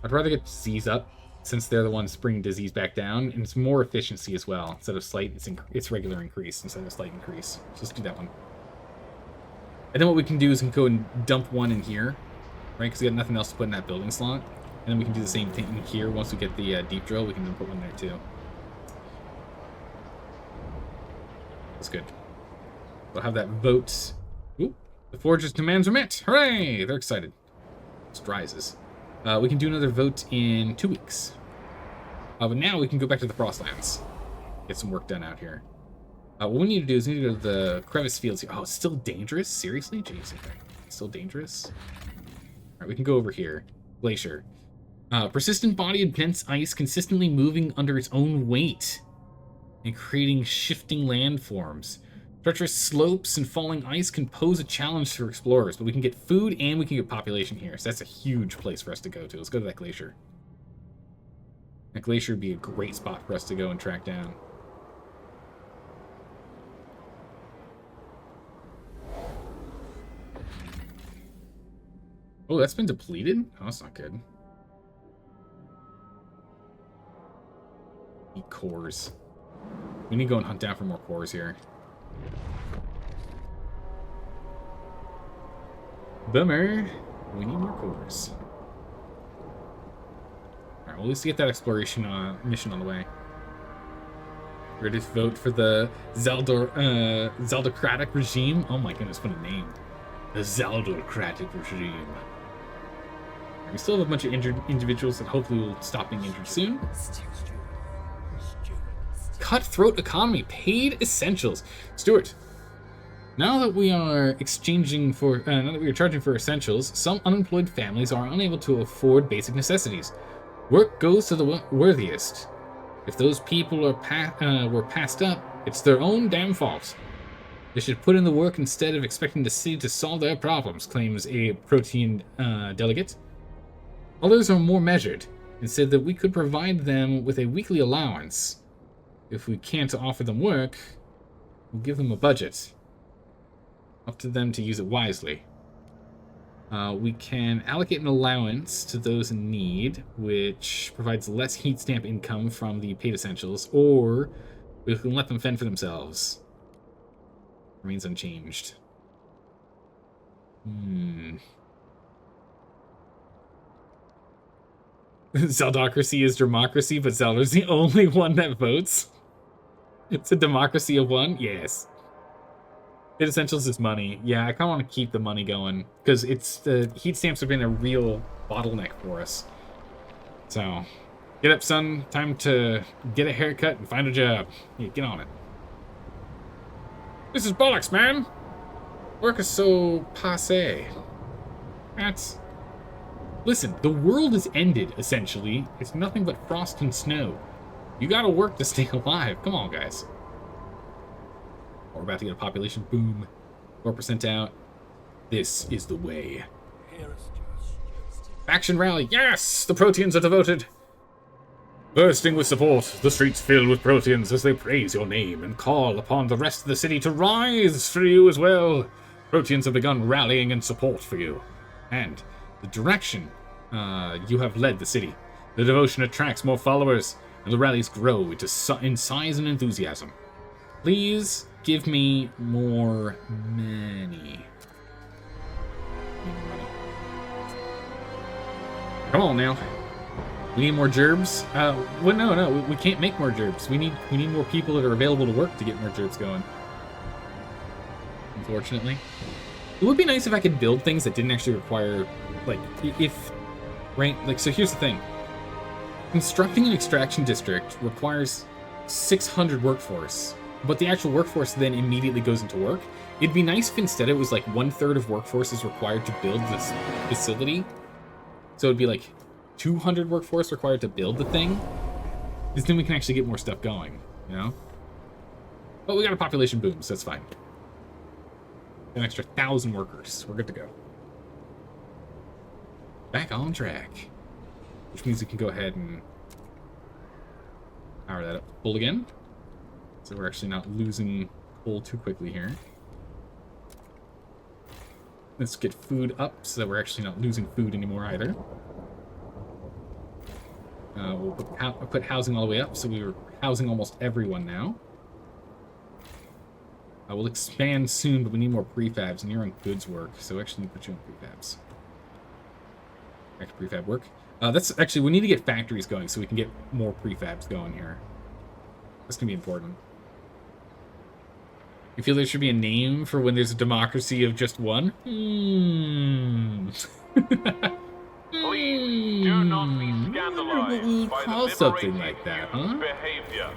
I'd rather get disease up, since they're the ones bringing disease back down, and it's more efficiency as well. Instead of slight, it's regular increase instead of slight increase. So let's do that one. And then what we can do is we can go and dump one in here, right? Because we got nothing else to put in that building slot. And then we can do the same thing in here. Once we get the deep drill, we can then put one there too. That's good. We'll have that vote. Ooh, the Forger's demands are met. Hooray! They're excited. Just rises. We can do another vote in 2 weeks. But now we can go back to the Frostlands. Get some work done out here. What we need to do is we need to go to the crevice fields here. Oh, it's still dangerous? Seriously? Jeez, it's still dangerous? Alright, we can go over here. Glacier. Persistent body of dense ice consistently moving under its own weight and creating shifting landforms. Treacherous slopes and falling ice can pose a challenge for explorers, but we can get food and we can get population here, so that's a huge place for us to go to. Let's go to that glacier. That glacier would be a great spot for us to go and track down. Oh, that's been depleted? Oh, that's not good. Need cores. We need to go and hunt down for more cores here. Bummer. We need more cores. Alright, well, at least get that exploration mission on the way. Ready to vote for the Zeldocratic regime? Oh my goodness, what a name. The Zeldocratic regime. We still have a bunch of injured individuals that hopefully will stop being injured soon. Cutthroat economy. Paid essentials. Stuart, now that we are exchanging for, now that we are charging for essentials, some unemployed families are unable to afford basic necessities. Work goes to the worthiest. If those people are were passed up, it's their own damn fault. They should put in the work instead of expecting the city to solve their problems, claims a protein delegate. Others are more measured and said that we could provide them with a weekly allowance. If we can't offer them work, we'll give them a budget. Up to them to use it wisely. We can allocate an allowance to those in need, which provides less heat stamp income from the paid essentials, or we can let them fend for themselves. Remains unchanged. Zeldocracy is democracy, but Zelda's the only one that votes. It's a democracy of one? Yes. Paid essentials is money. Yeah, I kind of want to keep the money going, because it's the heat stamps have been a real bottleneck for us. So, get up, son. Time to get a haircut and find a job. Yeah, get on it. This is bollocks, man. Work is so passe. That's... Listen, the world is ended, essentially. It's nothing but frost and snow. You gotta work to stay alive. Come on, guys. We're about to get a population boom. 4% out. This is the way. Faction rally. Yes! The Proteans are devoted. Bursting with support, the streets fill with Proteans as they praise your name and call upon the rest of the city to rise for you as well. Proteans have begun rallying in support for you. And the direction you have led the city. The devotion attracts more followers, and the rallies grow in size and enthusiasm. Please give me more money. Come on now. We need more gerbs. Well, no, we can't make more gerbs. We need more people that are available to work to get more gerbs going. Unfortunately, it would be nice if I could build things that didn't actually require, like, so here's the thing. Constructing an extraction district requires 600 workforce, but the actual workforce then immediately goes into work. It'd be nice if instead it was like 1/3 of workforce is required to build this facility. So it'd be like 200 workforce required to build the thing. Because then we can actually get more stuff going, you know? But we got a population boom, so that's fine. An extra 1,000 workers. We're good to go. Back on track. Which means we can go ahead and power that up full again. So we're actually not losing coal too quickly here. Let's get food up so that we're actually not losing food anymore either. We'll put housing all the way up, so we're housing almost everyone now. We'll expand soon, but we need more prefabs, and you're on goods work, so actually need to put you on prefabs. Back to prefab work. That's actually, we need to get factories going so we can get more prefabs going here. That's gonna be important. You feel there should be a name for when there's a democracy of just one? Please do not be scandalized by the something like that, huh? behavior.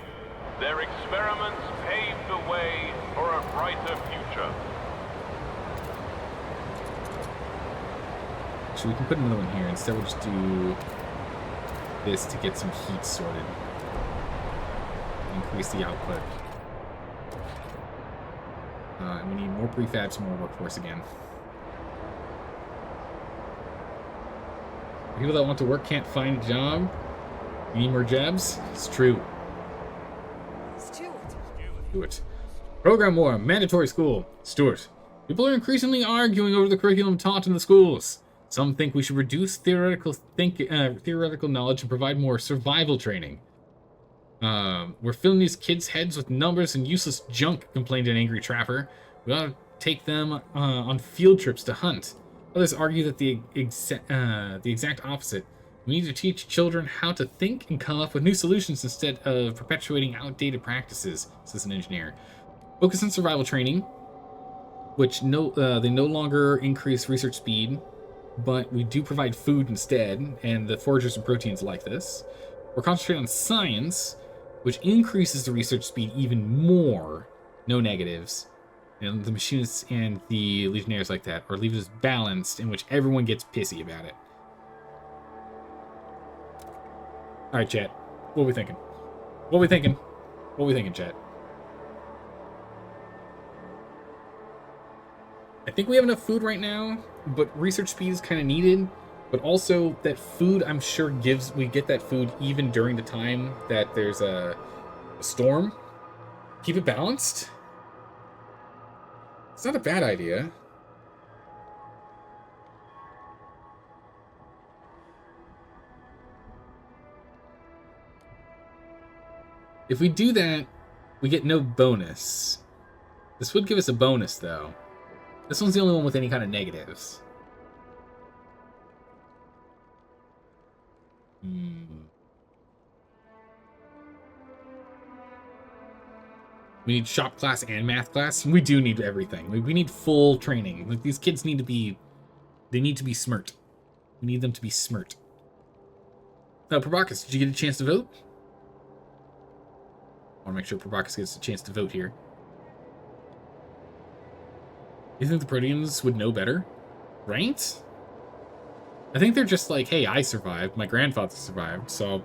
Their experiments paved the way for a brighter future. So we can put another one here. Instead, we'll just do this to get some heat sorted. Increase the output. And we need more prefabs, more workforce again. People that want to work can't find a job. You need more jobs? It's true. Stuart. Program war, mandatory school. Stuart. People are increasingly arguing over the curriculum taught in the schools. Some think we should reduce theoretical knowledge and provide more survival training. We're filling these kids' heads with numbers and useless junk, complained an angry trapper. We ought to take them on field trips to hunt. Others argue that the exact opposite. We need to teach children how to think and come up with new solutions instead of perpetuating outdated practices, says an engineer. Focus on survival training, which they no longer increase research speed, but we do provide food instead, and the foragers and proteins like this. We're concentrating on science, which increases the research speed even more. No negatives. And the machinists and the legionnaires like that, or leave it as balanced, in which everyone gets pissy about it. Alright, chat. What are we thinking? What are we thinking? What are we thinking, chat? I think we have enough food right now, but research speed is kind of needed. But also, that food, I'm sure, we get that food even during the time that there's a storm. Keep it balanced. It's not a bad idea. If we do that, we get no bonus. This would give us a bonus, though. This one's the only one with any kind of negatives. We need shop class and math class. We do need everything. We need full training. Like, these kids need to be... They need to be smart. We need them to be smart. Probakis, did you get a chance to vote? I want to make sure Probakis gets a chance to vote here. You think the Proteans would know better? Right? I think they're just like, hey, I survived. My grandfather survived, so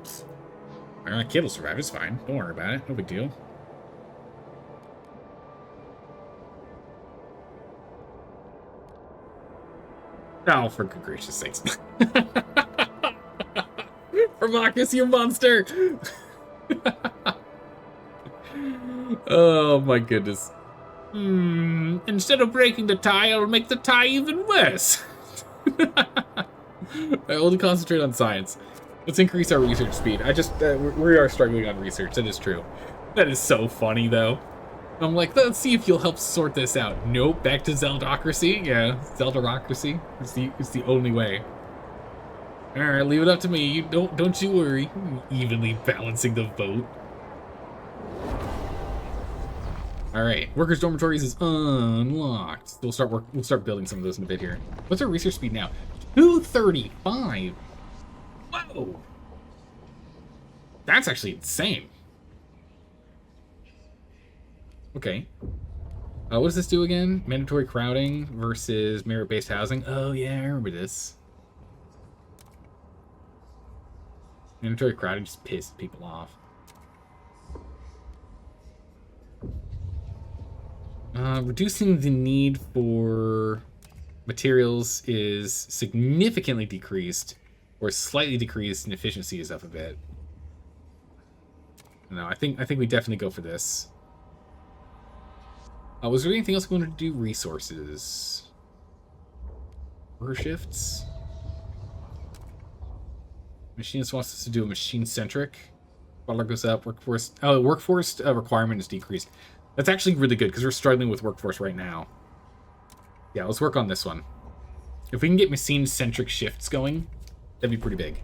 my kid will survive. It's fine. Don't worry about it. No big deal. Oh, for good gracious sakes. Probakis, you monster! Oh my goodness. Instead of breaking the tie, I'll make the tie even worse. I only concentrate on science. Let's increase our research speed. We are struggling on research. That is true. That is so funny, though. I'm like, let's see if you'll help sort this out. Nope, back to Zeldocracy. Yeah, Zeldocracy. It's the only way. All right, leave it up to me. Don't you worry. Evenly balancing the vote. All right, workers' dormitories is unlocked. We'll start building some of those in a bit here. What's our research speed now? 235. Whoa, that's actually insane. Okay. What does this do again? Mandatory crowding versus merit-based housing. Oh yeah, I remember this. Mandatory crowding just pissed people off. Reducing the need for materials is significantly decreased, or slightly decreased, and efficiency is up a bit. No, I think we definitely go for this. Was there anything else we wanted to do? Resources. Worker shifts. Machinist wants us to do a machine-centric. Butler goes up. Workforce. Oh, workforce requirement is decreased. That's actually really good because we're struggling with workforce right now. Yeah, let's work on this one. If we can get machine-centric shifts going, that'd be pretty big.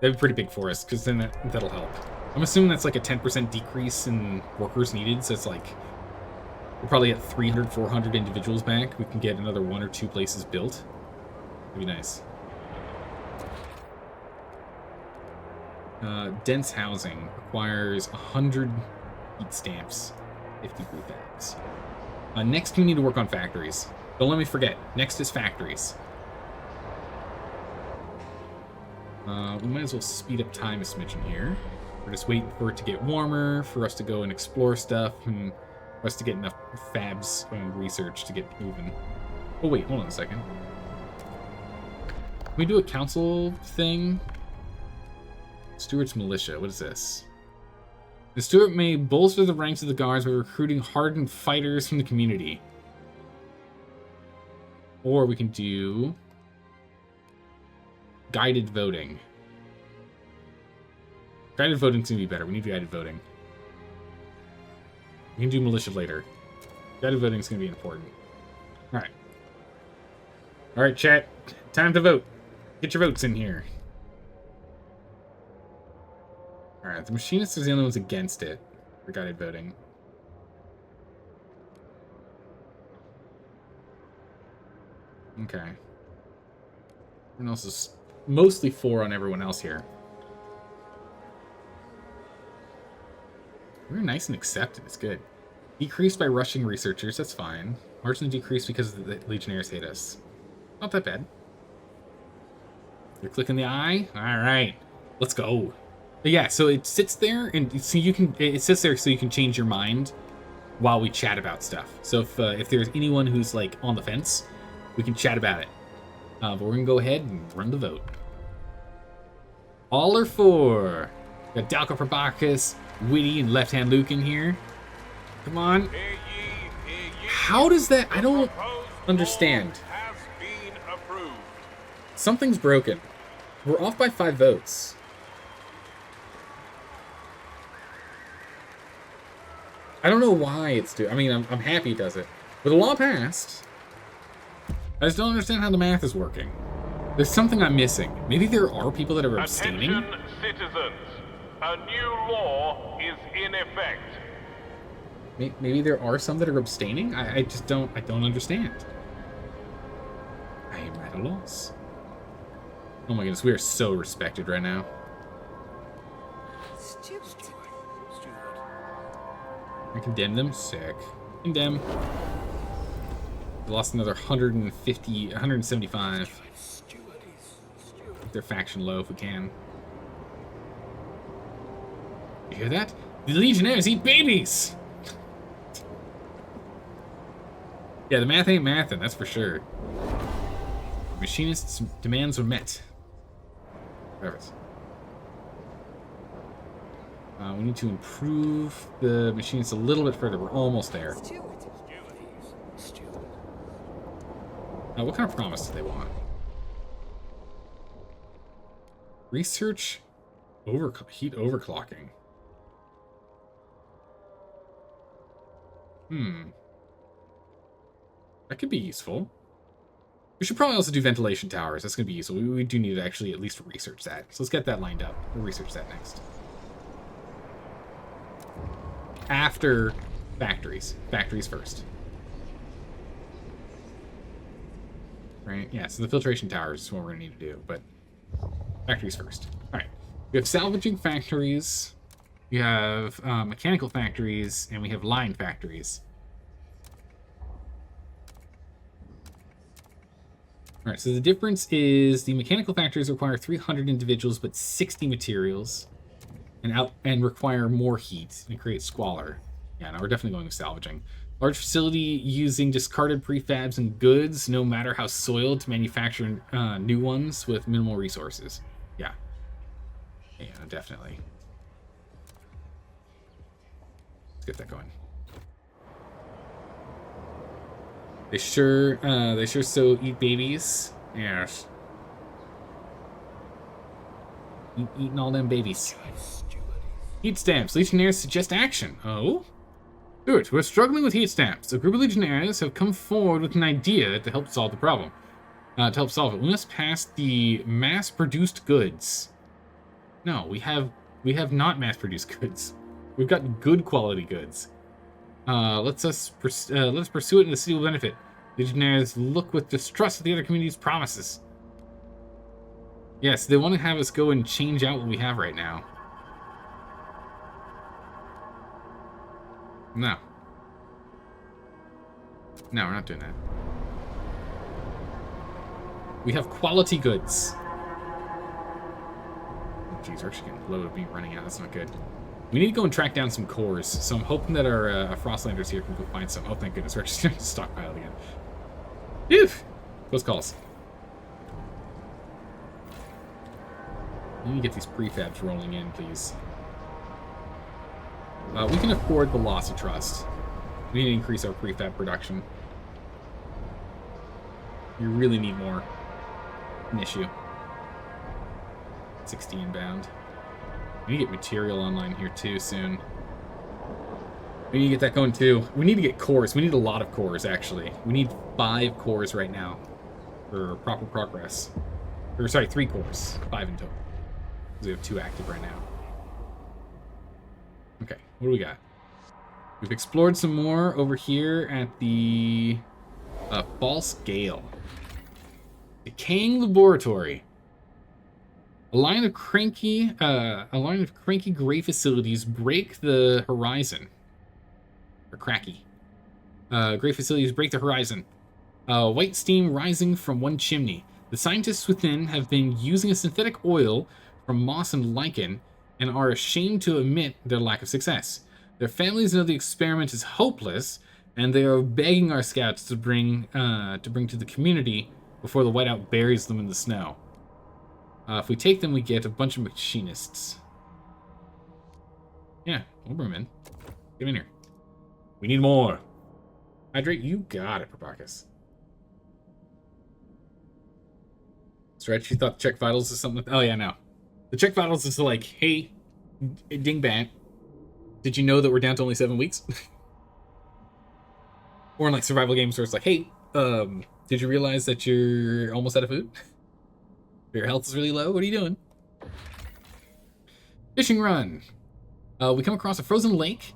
That'd be pretty big for us because then that'll help. I'm assuming that's like a 10% decrease in workers needed, so it's like we're probably at 300, 400 individuals back. We can get another 1 or 2 places built. That'd be nice. Dense housing requires 100 heat stamps, 50 prefabs. Next, we need to work on factories. Don't let me forget. Next is factories. We might as well speed up time a smidgen here. We're just waiting for it to get warmer, for us to go and explore stuff, and for us to get enough fabs and research to get moving. Oh wait, hold on a second. Can we do a council thing? Stewart's militia. What is this? The Steward may bolster the ranks of the guards by recruiting hardened fighters from the community. Or we can do guided voting. Guided voting's gonna be better. We need guided voting. We can do militia later. Guided voting's gonna be important. Alright. Alright, chat. Time to vote. Get your votes in here. Alright, the machinists are the only ones against it for guided voting. Okay. Everyone else is mostly 4 on everyone else here. We're nice and accepted. It's good. Decreased by rushing researchers. That's fine. Marginally decreased because the Legionnaires hate us. Not that bad. You're clicking the eye? Alright. Let's go. But yeah, so it sits there, and so you can. It sits there so you can change your mind while we chat about stuff. So if there's anyone who's like on the fence, we can chat about it. But we're gonna go ahead and run the vote. All are for. Got Dalka Probakis, Witty, and Left Hand Luke in here. Come on. How does that? I don't understand. Something's broken. We're off by 5 votes. I don't know why it's doing. I mean, I'm happy it does it. But the law passed. I just don't understand how the math is working. There's something I'm missing. Maybe there are people that are abstaining. Attention, citizens. A new law is in effect. Maybe there are some that are abstaining. I just don't. I don't understand. I am at a loss. Oh my goodness, we are so respected right now. Stupid. I condemn them. Sick. Condemn. We lost another 150, 175. Keep their faction low if we can. You hear that? The Legionnaires eat babies! Yeah, the math ain't mathin', that's for sure. Machinists' demands are met. Perfect. We need to improve the machinists a little bit further. We're almost there. What kind of promise do they want? Research heat overclocking. That could be useful. We should probably also do ventilation towers. That's going to be useful. We do need to actually at least research that. So let's get that lined up. We'll research that next. After factories. Factories first. Right? Yeah, so the filtration towers is what we're going to need to do. But factories first. Alright. We have salvaging factories. We have mechanical factories. And we have line factories. Alright, so the difference is the mechanical factories require 300 individuals but 60 materials and require more heat and create squalor. Yeah, no, we're definitely going with salvaging. Large facility using discarded prefabs and goods, no matter how soiled, to manufacture new ones with minimal resources. Yeah. Yeah, definitely. Let's get that going. They sure so eat babies. Yes. Eating all them babies. Heat stamps. Legionnaires suggest action. Oh? Good. We're struggling with heat stamps. A group of Legionnaires have come forward with an idea to help solve the problem. To help solve it, we must pass the mass-produced goods. No, we have not mass-produced goods. We've got good quality goods. Let's pursue it, and the city will benefit. Legionnaires look with distrust at the other community's promises. Yes, they want to have us go and change out what we have right now. No. No, we're not doing that. We have quality goods. Oh, jeez, we're actually getting low to be running out. That's not good. We need to go and track down some cores, so I'm hoping that our Frostlanders here can go find some. Oh, thank goodness, we're just going to stockpile again. Phew! Close calls. We need to get these prefabs rolling in, please. We can afford the loss of trust. We need to increase our prefab production. We really need more. An issue. 60 inbound. We need to get material online here too soon. We need to get that going too. We need to get cores. We need a lot of cores, actually. We need 5 cores right now for proper progress. Or sorry, 3 cores. 5 in total. Because we have 2 active right now. Okay, what do we got? We've explored some more over here at the False Gale. Decaying Laboratory. A line of cranky gray facilities break the horizon. Or cracky. Gray facilities break the horizon. White steam rising from one chimney. The scientists within have been using a synthetic oil from moss and lichen and are ashamed to admit their lack of success. Their families know the experiment is hopeless, and they are begging our scouts to bring to the community before the whiteout buries them in the snow. If we take them, we get a bunch of machinists. Yeah, we'll bring them in. Get them in here. We need more. Hydrate, you got it, Probakis. Stretch, you thought check vitals is something? Oh yeah, no. The check vitals is like, hey, dingbat, did you know that we're down to only 7 weeks? Or in like survival games where it's like, hey, did you realize that you're almost out of food? Your health is really low. What are you doing? Fishing run. We come across a frozen lake,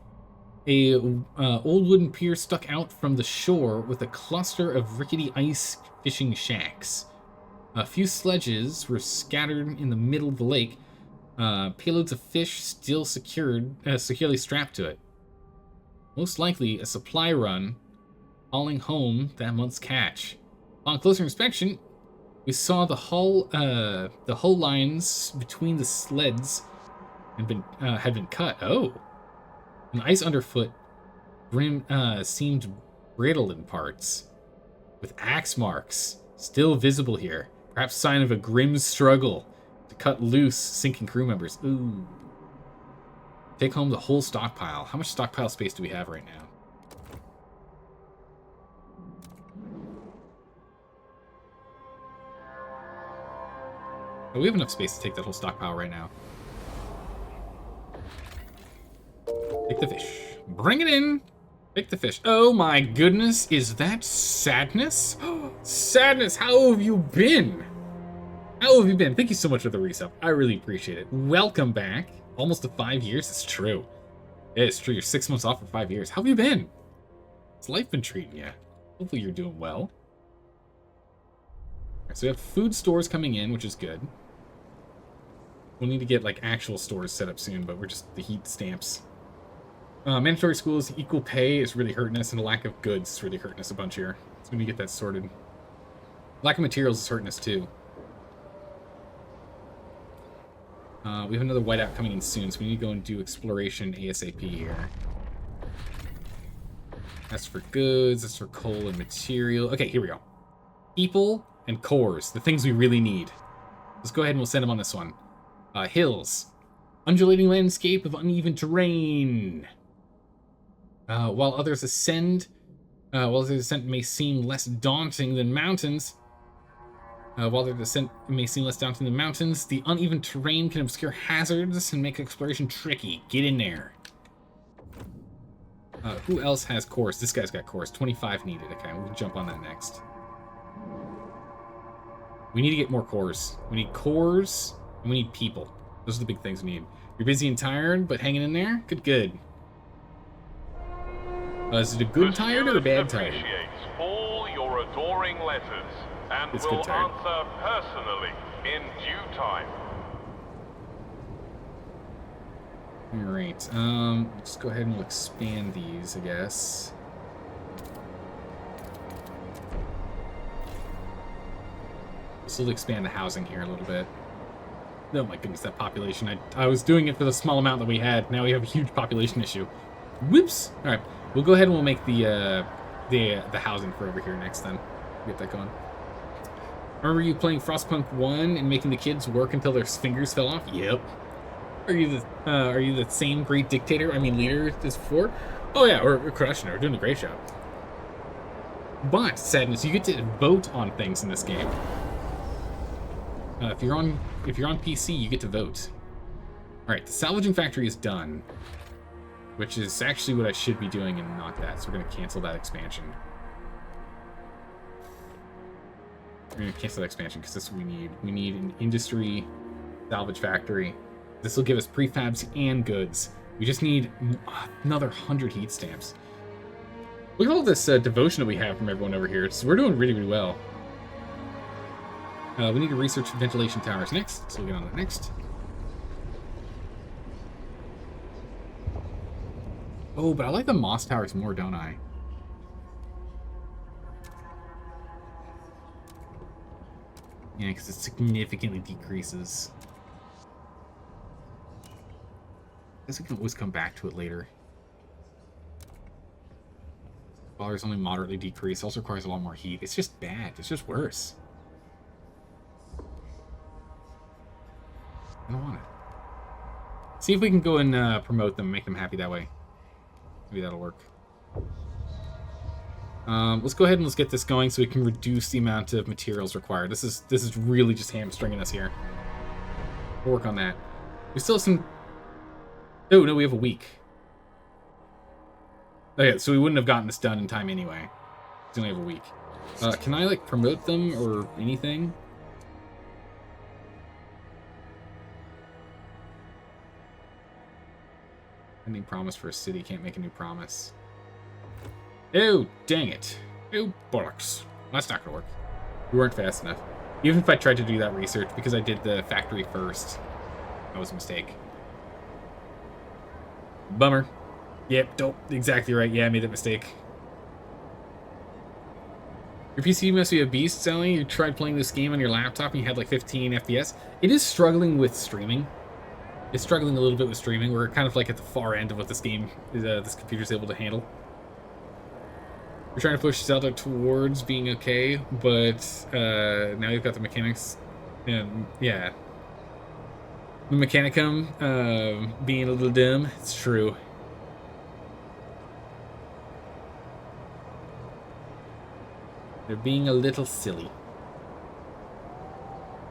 a old wooden pier stuck out from the shore with a cluster of rickety ice fishing shacks. A few sledges were scattered in the middle of the lake. Payloads of fish still securely strapped to it. Most likely a supply run hauling home that month's catch. On closer inspection, we saw the hull lines between the sleds had been cut. Oh, and the ice underfoot seemed brittle in parts, with axe marks still visible here. Perhaps sign of a grim struggle to cut loose sinking crew members. Ooh. Take home the whole stockpile. How much stockpile space do we have right now? Oh, we have enough space to take that whole stockpile right now. Take the fish. Bring it in. Take the fish. Oh my goodness, is that Sadness? Sadness, how have you been? How have you been? Thank you so much for the resub. I really appreciate it. Welcome back. Almost to 5 years. It's true. It's true. You're 6 months off for 5 years. How have you been? Has life been treating you? Hopefully you're doing well. Right, so we have food stores coming in, which is good. We'll need to get like actual stores set up soon, but we're just the heat stamps. Mandatory schools, equal pay is really hurting us, and a lack of goods is really hurting us a bunch here. So we need to get that sorted. Lack of materials is hurting us too. We have another whiteout coming in soon, so we need to go and do exploration ASAP here. That's for goods, that's for coal and material. Okay, here we go. People and cores, the things we really need. Let's go ahead and we'll send them on this one. Hills. Undulating landscape of uneven terrain. While their ascent may seem less daunting than mountains, the uneven terrain can obscure hazards and make exploration tricky. Get in there. Who else has cores? This guy's got cores. 25 needed. Okay, we'll jump on that next. We need to get more cores. We need cores, and we need people. Those are the big things we need. You're busy and tired, but hanging in there? Good, good. Is it a good tired or a bad tired? Appreciates all your adoring letters and It's will good tired. answer personally in due time. Alright, let's go ahead and we'll expand these, I guess. We'll slowly expand the housing here a little bit. Oh my goodness, that population. I was doing it for the small amount that we had. Now we have a huge population issue. Whoops! Alright, we'll go ahead and we'll make the housing for over here next then. Get that going. Remember you playing Frostpunk 1 and making the kids work until their fingers fell off? Yep. Are you the same great dictator, leader as before? Oh yeah, we're crushing it. We're doing a great job. But, Sadness, you get to vote on things in this game. If you're on PC, you get to vote. Alright, the salvaging factory is done. Which is actually what I should be doing and not that, so we're going to cancel that expansion. We're going to cancel that expansion because this is what we need. We need an industry salvage factory. This will give us prefabs and goods. We just need another 100 heat stamps. Look at all this devotion that we have from everyone over here. We're doing really, really well. We need to research ventilation towers next, so we'll get on that next. Oh, but I like the moss towers more, don't I? Yeah, because it significantly decreases. I guess we can always come back to it later. Dollars only moderately decrease. Also requires a lot more heat. It's just bad. It's just worse. I don't want it. See if we can go and promote them, make them happy that way. Maybe that'll work. Let's go ahead and let's get this going so we can reduce the amount of materials required. This is really just hamstringing us here. We'll work on that. We still have some... Oh, no, we have a week. Okay, so we wouldn't have gotten this done in time anyway. We only have a week. Can I, like, promote them or anything? Pending promise for a city. Can't make a new promise. Oh, dang it. Oh, bollocks. That's not gonna work. We weren't fast enough. Even if I tried to do that research, because I did the factory first, that was a mistake. Bummer. Yep, dope. Exactly right. Yeah, I made that mistake. Your PC must be a beast, Sally. You tried playing this game on your laptop and you had like 15 FPS. It is struggling with streaming. It's struggling a little bit with streaming. We're kind of like at the far end of what this game, this computer's able to handle. We're trying to push Zelda towards being okay, but now you've got the mechanics. Yeah. The Mechanicum being a little dumb. It's true. They're being a little silly.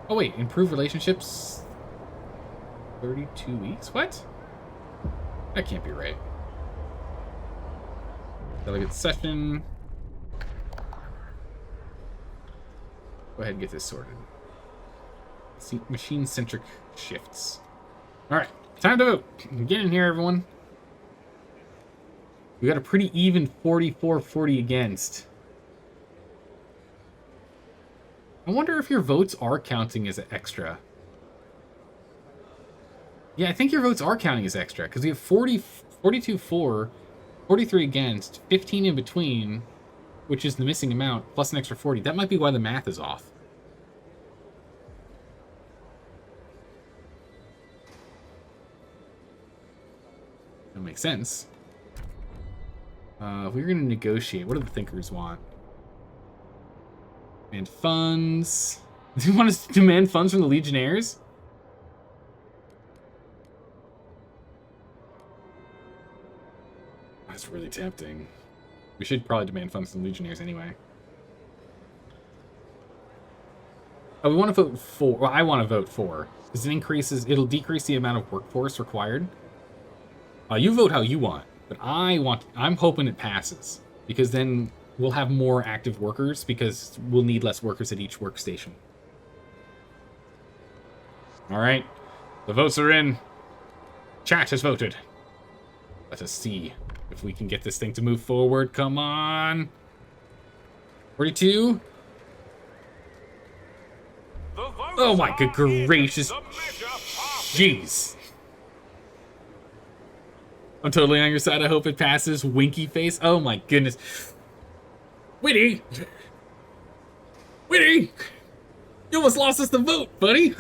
Oh wait, improve relationships? 32 weeks? What? That can't be right. Delegate session. Go ahead and get this sorted. See, machine-centric shifts. Alright, time to vote. Get in here, everyone. We got a pretty even 44-40 against. I wonder if your votes are counting as extra. Yeah, I think your votes are counting as extra, because we have 42 for, 43 against, 15 in between, which is the missing amount, plus an extra 40. That might be why the math is off. That makes sense. We're going to negotiate. What do the thinkers want? Demand funds. Do you want us to demand funds from the Legionnaires? That's really tempting. We should probably demand funds from the Legionnaires anyway. Oh, we want to vote for. Well, I want to vote for. Because it'll decrease the amount of workforce required. You vote how you want, but I'm hoping it passes. Because then we'll have more active workers, because we'll need less workers at each workstation. Alright. The votes are in. Chat has voted. Let us see if we can get this thing to move forward. Come on. 42. Oh my good gracious. Jeez. I'm totally on your side. I hope it passes. Winky face. Oh my goodness. Witty! Witty! You almost lost us the vote, buddy!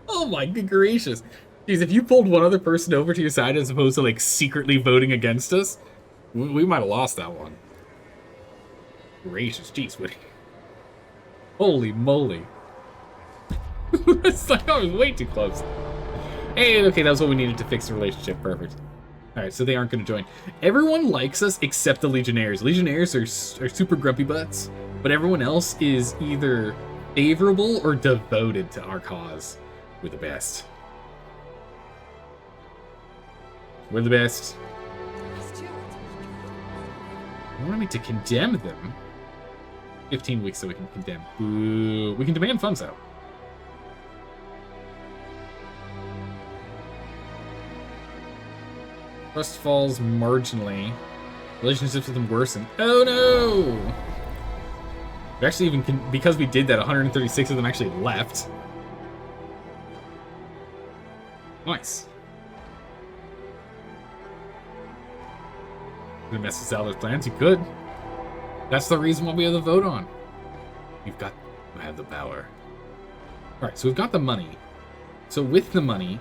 Oh my good gracious. Jeez, if you pulled one other person over to your side as opposed to, like, secretly voting against us, we might have lost that one. Gracious, jeez, Witty. Holy moly. It's like I was way too close. Hey, okay, that was what we needed to fix the relationship. Perfect. Alright, so they aren't going to join. Everyone likes us except the Legionnaires. Legionnaires are super grumpy butts, but everyone else is either favorable or devoted to our cause. We're the best. We're the best. You want me to condemn them? 15 weeks so we can condemn. Boo. We can demand funds out. Trust falls marginally. Relationships with them worsen. Oh no! We actually even because we did that, 136 of them actually left. Nice. Gonna mess with Zelda's plans? You could. That's the reason why we have the vote on. You have the power. Alright, so we've got the money. So with the money,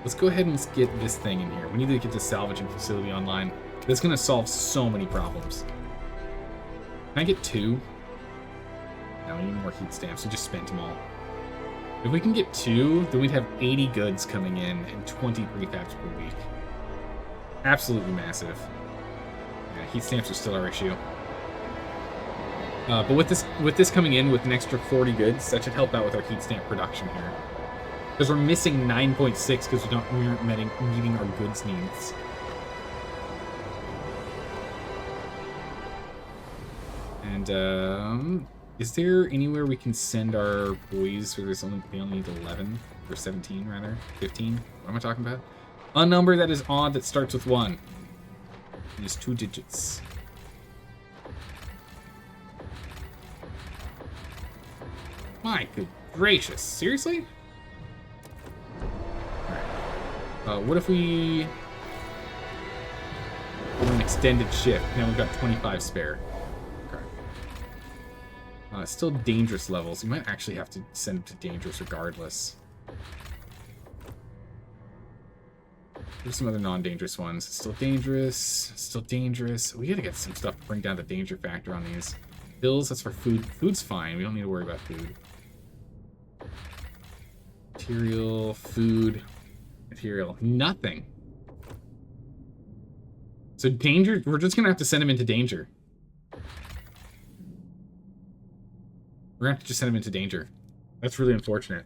let's go ahead and get this thing in here. We need to get the salvaging facility online. That's going to solve so many problems. Can I get 2? No, we need more heat stamps. We just spent them all. If we can get 2, then we'd have 80 goods coming in and 20 prefabs per week. Absolutely massive. Yeah, heat stamps are still our issue. But with this coming in with an extra 40 goods, that should help out with our heat stamp production here. Because we're missing 9.6 because we aren't meeting our goods needs. And is there anywhere we can send our boys where they only need 11 or 17 rather? 15? What am I talking about? A number that is odd that starts with 1. It is 2 digits. My good gracious. Seriously? What if we do an extended shift? Now we've got 25 spare. Okay. Still dangerous levels. You might actually have to send it to dangerous regardless. There's some other non-dangerous ones. It's still dangerous. It's still dangerous. We gotta get some stuff to bring down the danger factor on these. Pills, that's for food. Food's fine. We don't need to worry about food. Material, food, material. Nothing. So danger, we're just gonna have to send him into danger. We're gonna have to just send him into danger. That's really unfortunate.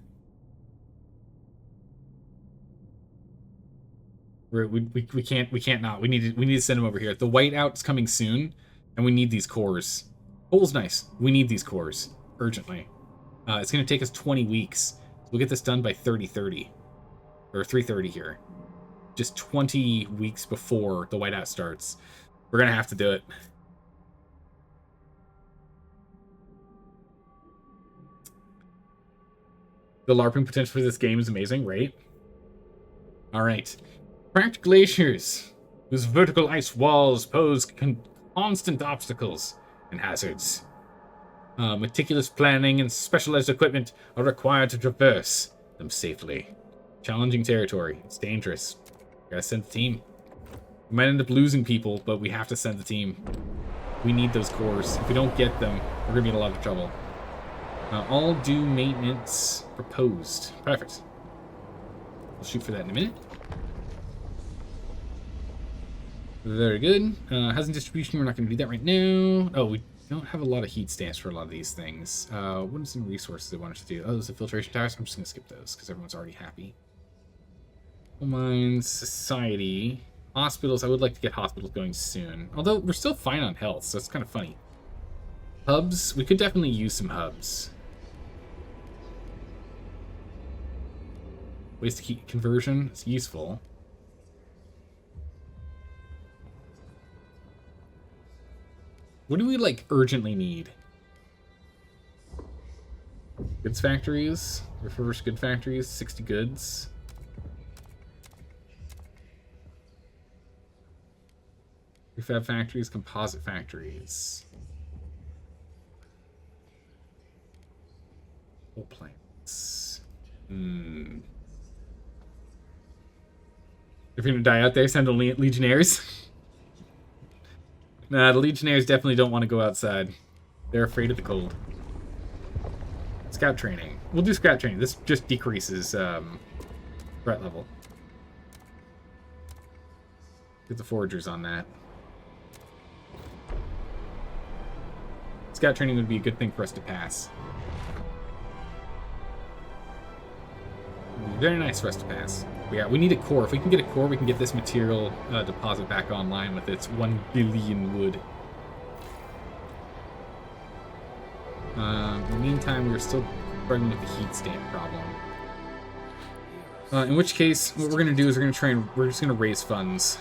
We can't not. We need to send him over here. The whiteout's coming soon, and we need these cores. Coal's nice. We need these cores urgently. It's gonna take us 20 weeks. So we'll get this done by 30:30 or 3:30 here. Just 20 weeks before the whiteout starts. We're gonna have to do it. The LARPing potential for this game is amazing, right? All right. Cracked glaciers, whose vertical ice walls pose constant obstacles and hazards. Meticulous planning and specialized equipment are required to traverse them safely. Challenging territory. It's dangerous. Gotta send the team. We might end up losing people, but we have to send the team. We need those cores. If we don't get them, we're gonna be in a lot of trouble. All due maintenance proposed. Perfect. We'll shoot for that in a minute. Very good. Housing distribution, we're not going to do that right now. Oh, we don't have a lot of heat stamps for a lot of these things. What are some resources they want us to do? Oh, those are filtration towers. I'm just going to skip those because everyone's already happy. Coal mines, society, hospitals. I would like to get hospitals going soon. Although we're still fine on health, so it's kind of funny. Hubs. We could definitely use some hubs. Waste to heat conversion. It's useful. What do we, like, urgently need? Goods factories. Refurbished good factories. 60 goods. Prefab factories. Composite factories. Coal plants. If you're gonna die out there, send only legionnaires. Nah, the legionnaires definitely don't want to go outside. They're afraid of the cold. Scout training. We'll do scout training. This just decreases threat level. Get the foragers on that. Scout training would be a good thing for us to pass. Very nice for us to pass. Yeah, we need a core. If we can get a core, we can get this material deposit back online with its 1 billion wood. In the meantime, we're still struggling with the heat stamp problem. In which case, what we're going to do is we're just going to raise funds.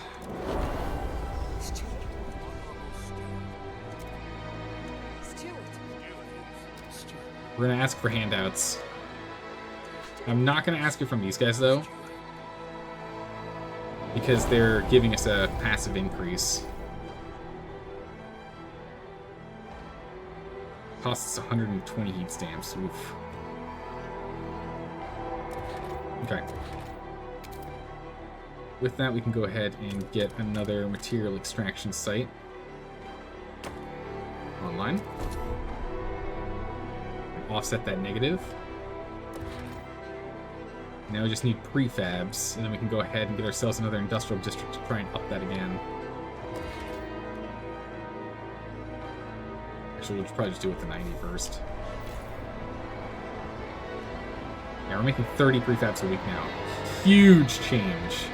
We're going to ask for handouts. I'm not going to ask it from these guys, though, because they're giving us a passive increase. Costs us 120 heat stamps. Oof. Okay. With that, we can go ahead and get another material extraction site online. Offset that negative. Now we just need prefabs, and then we can go ahead and get ourselves another industrial district to try and up that again. Actually, we'll probably just do it with the 90 first. Yeah, we're making 30 prefabs a week now. Huge change.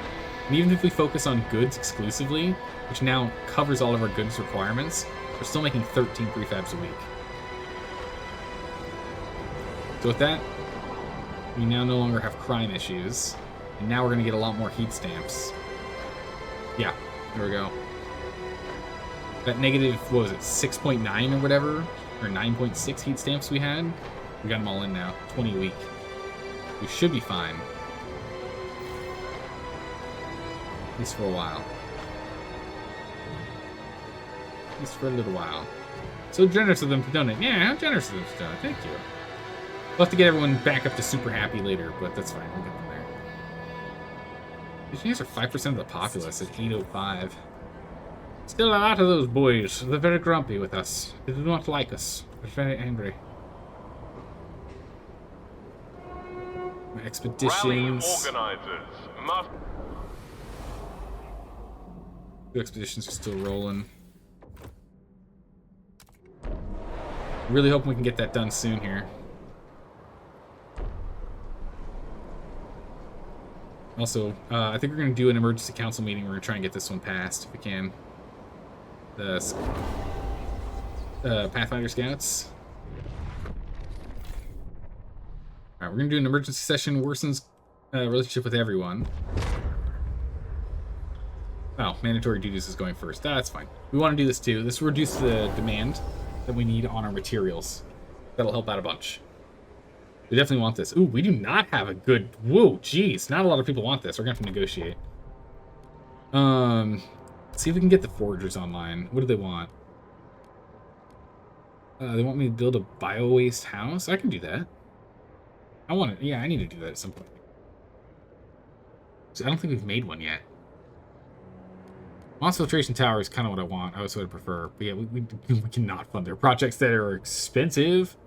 And even if we focus on goods exclusively, which now covers all of our goods requirements, we're still making 13 prefabs a week. So with that, we now no longer have crime issues, and now we're going to get a lot more heat stamps. Yeah, there we go. That negative, what was it, 6.9 or whatever, or 9.6 heat stamps we had, We got them all in now. 20 a week. We should be fine. At least for a while. At least for a little while. So generous of them to donate. Yeah, how generous of them to donate. Thank you. We'll have to get everyone back up to super happy later, but that's fine. We'll get them there. These guys are 5% of the populace at 805. Still a lot of those boys. They're very grumpy with us. They do not like us. They're very angry. My expeditions. Rally organizers must. The expeditions are still rolling. Really hoping we can get that done soon here. Also, I think we're going to do an emergency council meeting. We're going to try and get this one passed if we can. The Pathfinder Scouts. Alright, we're going to do an emergency session. Worsens relationship with everyone. Oh, mandatory duties is going first. That's fine. We want to do this too. This will reduce the demand that we need on our materials. That'll help out a bunch. We definitely want this. Ooh, we do not have a good... Whoa, jeez. Not a lot of people want this. We're going to have to negotiate. Let's see if we can get the foragers online. What do they want? They want me to build a bio-waste house? I can do that. I want it. Yeah, I need to do that at some point. So I don't think we've made one yet. Moss filtration tower is kind of what I want. I also would prefer. But yeah, we cannot fund their projects that are expensive.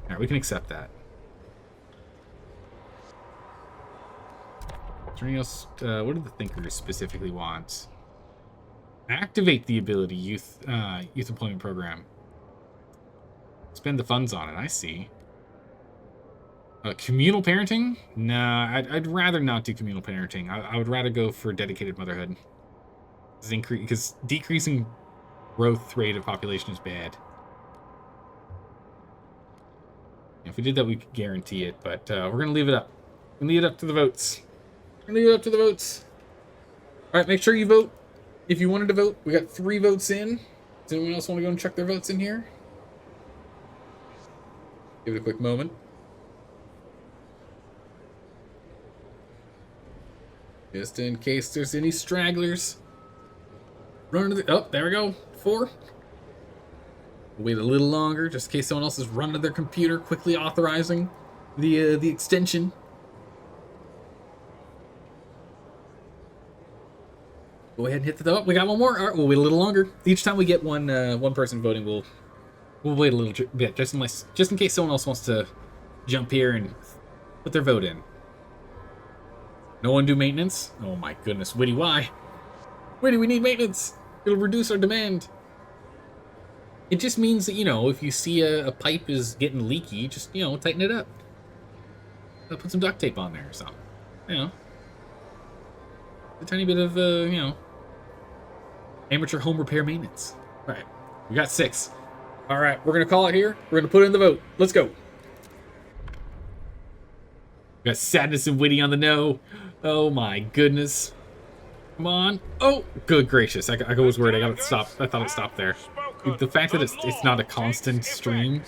Alright, we can accept that. Is there anything else? What do the thinkers specifically want? Activate the ability youth employment program. Spend the funds on it. I see. Communal parenting? Nah, I'd rather not do communal parenting. I would rather go for dedicated motherhood. Because decreasing growth rate of population is bad. If we did that, we could guarantee it, but we're going to leave it up. We're going to leave it up to the votes. We're going to leave it up to the votes. All right, make sure you vote if you wanted to vote. We got 3 votes in. Does anyone else want to go and check their votes in here? Give it a quick moment. Just in case there's any stragglers. Run to the... Oh, there we go. 4. Wait a little longer, just in case someone else is running to their computer, quickly authorizing the extension. Go ahead and hit the... Oh, we got one more. All right, we'll wait a little longer. Each time we get one person voting, we'll wait a little bit, just in case someone else wants to jump here and put their vote in. No one do maintenance? Oh my goodness, Witty, why? Witty, we need maintenance. It'll reduce our demand. It just means that, you know, if you see a pipe is getting leaky, just, you know, tighten it up. Put some duct tape on there or something. You know. A tiny bit of, you know, amateur home repair maintenance. All right. We got 6. All right. We're going to call it here. We're going to put in the vote. Let's go. We got Sadness and Witty on the no. Oh, my goodness. Come on. Oh, good gracious. I was worried. I got it stopped. I thought it stopped there. The fact that it's not a constant stream.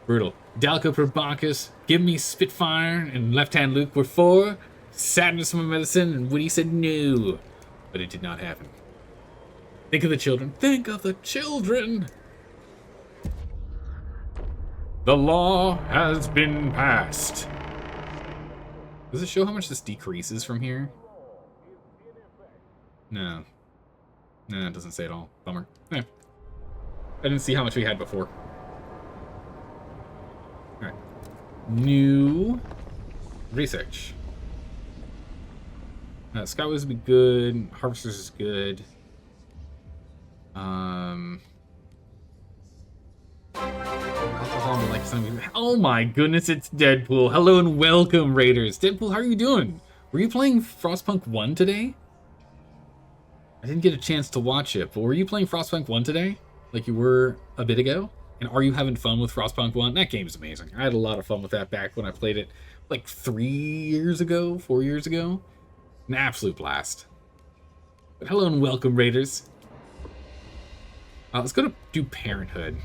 Brutal. Dalco for Bacchus. Give me Spitfire and Left Hand Luke were 4. Sadness for medicine, and Witty said no. But it did not happen. Think of the children. Think of the children. The law has been passed. Does it show how much this decreases from here? No. No, it doesn't say at all. Bummer. Eh. I didn't see how much we had before. Alright. New research. Scoutways would be good. Harvesters is good. Alcohol and like something. Oh my goodness, it's Deadpool. Hello and welcome, Raiders. Deadpool, how are you doing? Were you playing Frostpunk 1 today? I didn't get a chance to watch it, but were you playing Frostpunk 1 today? Like you were a bit ago? And are you having fun with Frostpunk 1? That game's amazing. I had a lot of fun with that back when I played it like 4 years ago. An absolute blast. But hello and welcome, Raiders. Let's go to do Parenthood.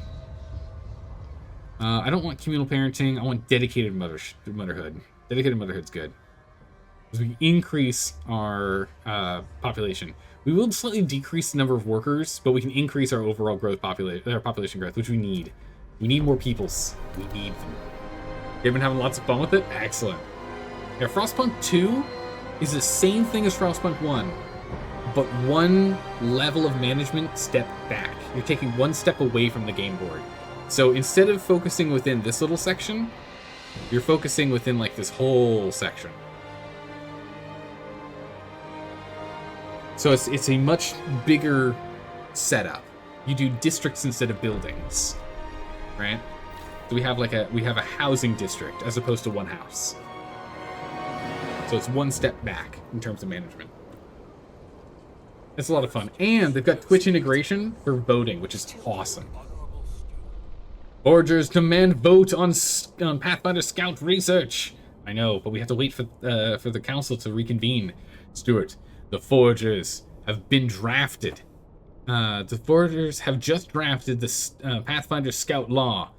I don't want communal parenting. I want dedicated motherhood. Dedicated motherhood's good. As we increase our population, we will slightly decrease the number of workers, but we can increase our overall growth population growth, which we need. We need more peoples. We need them. You've been having lots of fun with it? Excellent. Yeah, Frostpunk 2 is the same thing as Frostpunk 1, but one level of management step back. You're taking one step away from the game board. So instead of focusing within this little section, you're focusing within like this whole section. So it's a much bigger setup. You do districts instead of buildings, right? So we have a housing district as opposed to one house. So it's one step back in terms of management. It's a lot of fun. And they've got Twitch integration for voting, which is awesome. Foragers demand vote on Pathfinder Scout research. I know, but we have to wait for the council to reconvene. Stuart, the Foragers have been drafted. The Foragers have just drafted the Pathfinder Scout law.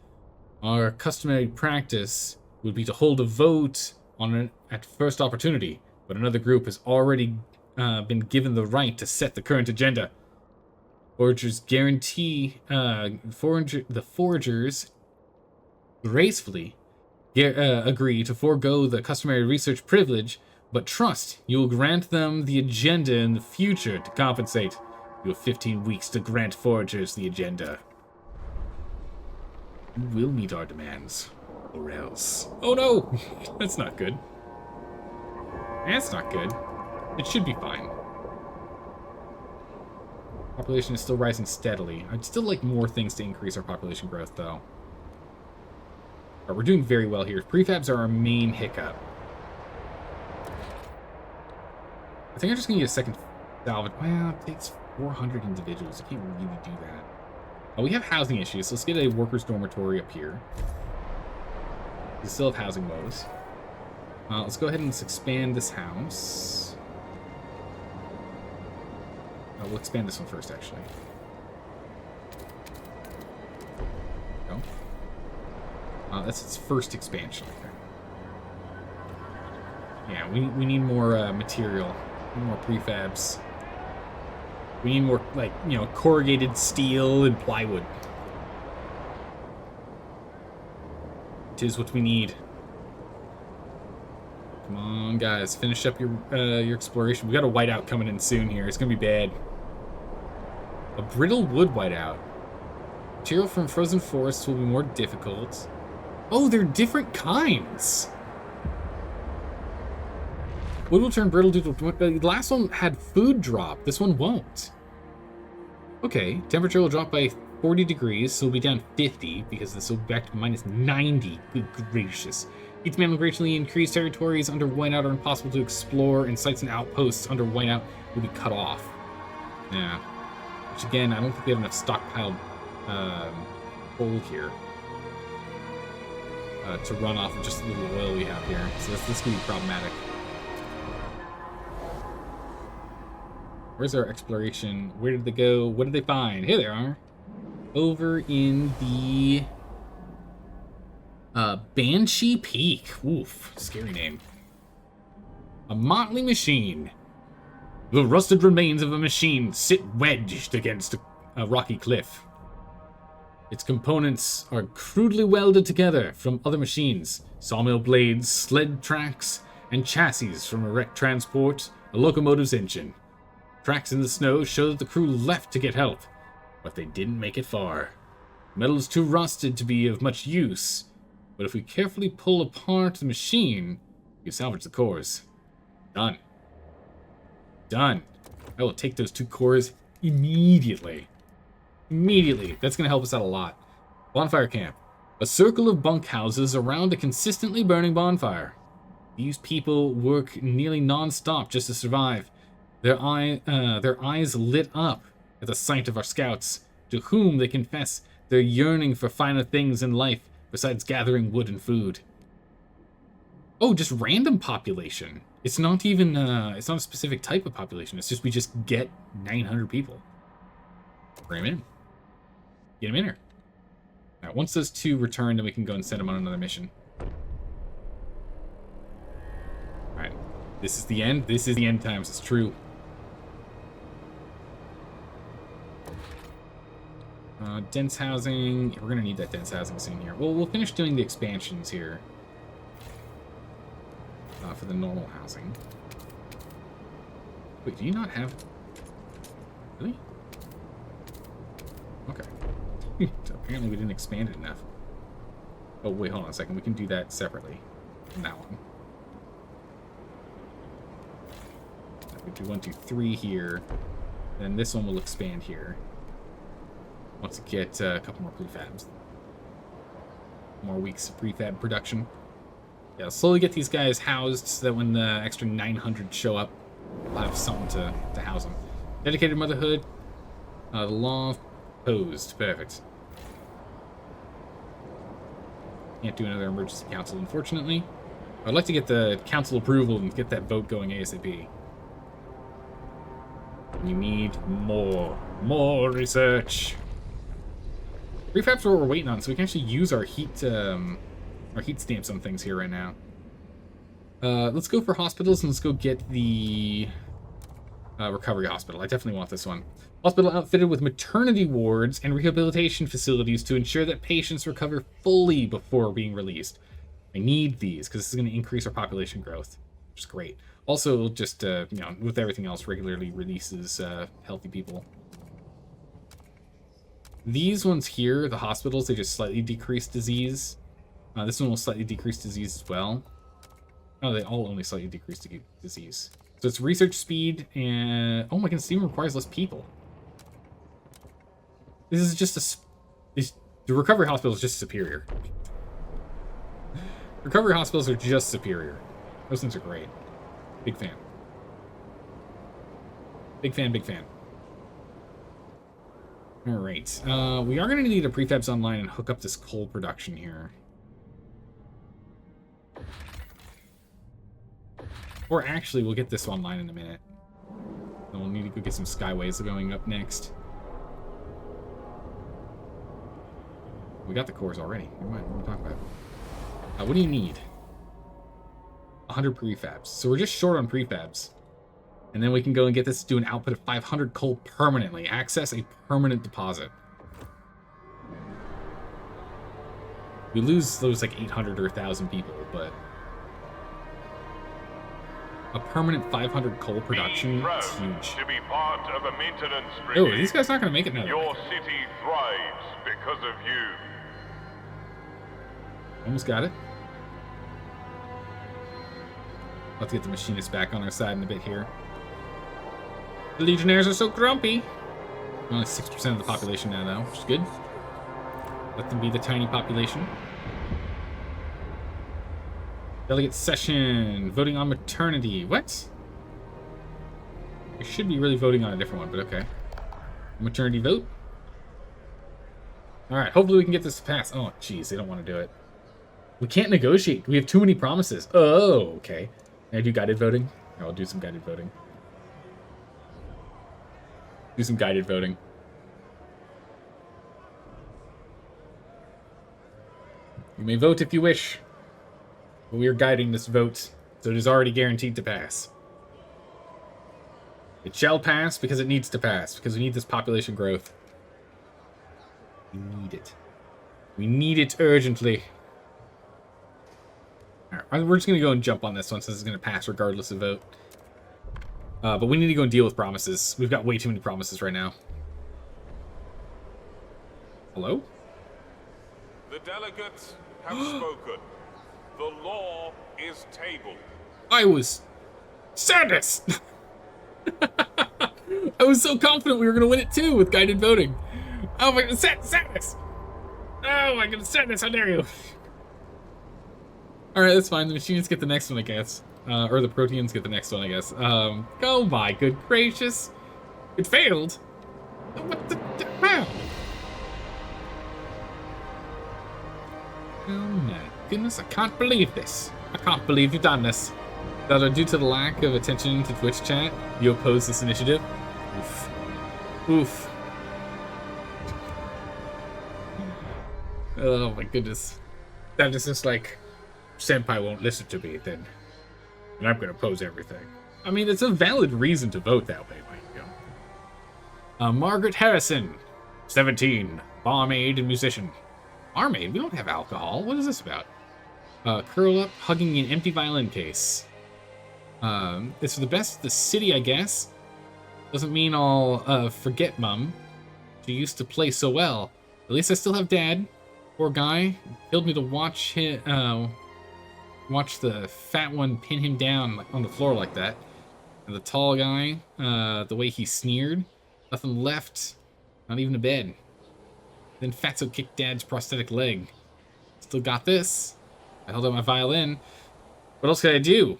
Our customary practice would be to hold a vote on it at first opportunity, but another group has already been given the right to set the current agenda. Foragers guarantee the Foragers gracefully agree to forego the customary research privilege, but trust you will grant them the agenda in the future to compensate. You have 15 weeks to grant Foragers the agenda. You will meet our demands, or else. Oh no! That's not good. That's not good. It should be fine. Population is still rising steadily. I'd still like more things to increase our population growth, though. But we're doing very well here. Prefabs are our main hiccup. I think I'm just going to get a second salvage. Well, it takes 400 individuals. I can't really do that. We have housing issues, so let's get a workers' dormitory up here. We still have housing woes. Let's go ahead and let's expand this house. We'll expand this one first, actually. Go. That's its first expansion, I think. Yeah, we need more material. We need more prefabs. We need more, like, you know, corrugated steel and plywood. It is what we need. Come on, guys. Finish up your exploration. We got a whiteout coming in soon here. It's gonna be bad. A brittle wood whiteout. Material from frozen forests will be more difficult. Oh, they're different kinds. Wood will turn brittle due to... The last one had food drop. This one won't. Okay, temperature will drop by 40 degrees, so it'll be down 50, because this will be back to minus 90. Good gracious. Each man will greatly increase. Territories under whiteout are impossible to explore, and sites and outposts under whiteout will be cut off. Yeah. Which, again, I don't think we have enough stockpiled coal here to run off of just the little oil we have here. So this can be problematic. Where's our exploration? Where did they go? What did they find? Here they are. Over in the Banshee Peak. Oof, scary name. A motley machine. The rusted remains of a machine sit wedged against a rocky cliff. Its components are crudely welded together from other machines. Sawmill blades, sled tracks, and chassis from a wrecked transport, a locomotive's engine. Tracks in the snow show that the crew left to get help, but they didn't make it far. Metal is too rusted to be of much use, but if we carefully pull apart the machine, we can salvage the cores. Done. Done. I will take those 2 cores immediately. Immediately. That's going to help us out a lot. Bonfire camp. A circle of bunkhouses around a consistently burning bonfire. These people work nearly non-stop just to survive. Their eyes lit up at the sight of our scouts, to whom they confess their yearning for finer things in life besides gathering wood and food. Oh, just random population. It's not even, it's not a specific type of population. It's just, we just get 900 people. Bring them in. Get them in here. Alright, once those 2 return, then we can go and send them on another mission. Alright. This is the end. This is the end times. It's true. Dense housing. We're going to need that dense housing soon here. Well, we'll finish doing the expansions here. For the normal housing. Wait, do you not have... Really? Okay. Apparently we didn't expand it enough. Oh, wait, hold on a second. We can do that separately from that one. We do 1, 2, 3 here. Then this one will expand here. Once we get a couple more prefabs. More weeks of prefab production. Yeah, slowly get these guys housed so that when the extra 900 show up, we'll have something to house them. Dedicated motherhood. The law posed. Perfect. Can't do another emergency council, unfortunately. I'd like to get the council approval and get that vote going ASAP. We need more research. Prefabs are what we're waiting on, so we can actually use our heat stamps on things here right now. Let's go for hospitals and let's go get the recovery hospital. I definitely want this one. Hospital outfitted with maternity wards and rehabilitation facilities to ensure that patients recover fully before being released. I need these because this is going to increase our population growth, which is great. Also, just you know, with everything else, regularly releases healthy people. These ones here, the hospitals, they just slightly decrease disease. This one will slightly decrease disease as well. Oh, they all only slightly decrease disease. So it's research speed and... Oh my goodness, it even requires less people. This is just the recovery hospital is just superior. Recovery hospitals are just superior. Those things are great. Big fan. Big fan, big fan. Alright. We are going to need a prefabs online and hook up this coal production here. Or actually, we'll get this online in a minute. Then we'll need to go get some skyways going up next. We got the cores already. Never mind, what are we talking about? What do you need? 100 prefabs. So we're just short on prefabs. And then we can go and get this to do an output of 500 coal permanently. Access a permanent deposit. We lose those like 800 or 1,000 people, but... a permanent 500 coal production is huge. To be part of a maintenance Oh, these guys not going to make it now. Your city thrives because of you. Almost got it. Let's get the machinists back on our side in a bit here. The Legionnaires are so grumpy. Only 6% of the population now, though, which is good. Let them be the tiny population. Delegate session. Voting on maternity. What? We should be really voting on a different one, but okay. Maternity vote. Alright, hopefully we can get this to pass. Oh, jeez, they don't want to do it. We can't negotiate. We have too many promises. Oh, okay. Can I do guided voting? I'll do some guided voting. Do some guided voting. You may vote if you wish. But we are guiding this vote, so it is already guaranteed to pass. It shall pass because it needs to pass, because we need this population growth. We need it. We need it urgently. Alright, we're just going to go and jump on this one since it's going to pass regardless of vote. But we need to go and deal with promises. We've got way too many promises right now. Hello? The delegates have spoken. The law is tabled. I was... Sadness! I was so confident we were going to win it too with guided voting. Oh my god, sadness! Oh my god, sadness, how dare you! Alright, that's fine. The machines get the next one, I guess. Or the proteins get the next one, I guess. Oh my good gracious. It failed? What the... Wow. Oh my goodness, I can't believe this. I can't believe you've done this. That due to the lack of attention to Twitch chat, you oppose this initiative? Oof. Oof. Oh my goodness. That is just like, Senpai won't listen to me, then and I'm gonna oppose everything. I mean, it's a valid reason to vote that way, Mike. Margaret Harrison, 17, barmaid and musician. Barmaid? We don't have alcohol. What is this about? Curl up, hugging an empty violin case. It's for the best of the city, I guess. Doesn't mean I'll forget Mum. She used to play so well. At least I still have Dad. Poor guy. Killed me to watch watch the fat one pin him down on the floor like that. And the tall guy, the way he sneered. Nothing left. Not even a bed. Then Fatso kicked Dad's prosthetic leg. Still got this. I held out my violin. What else could I do?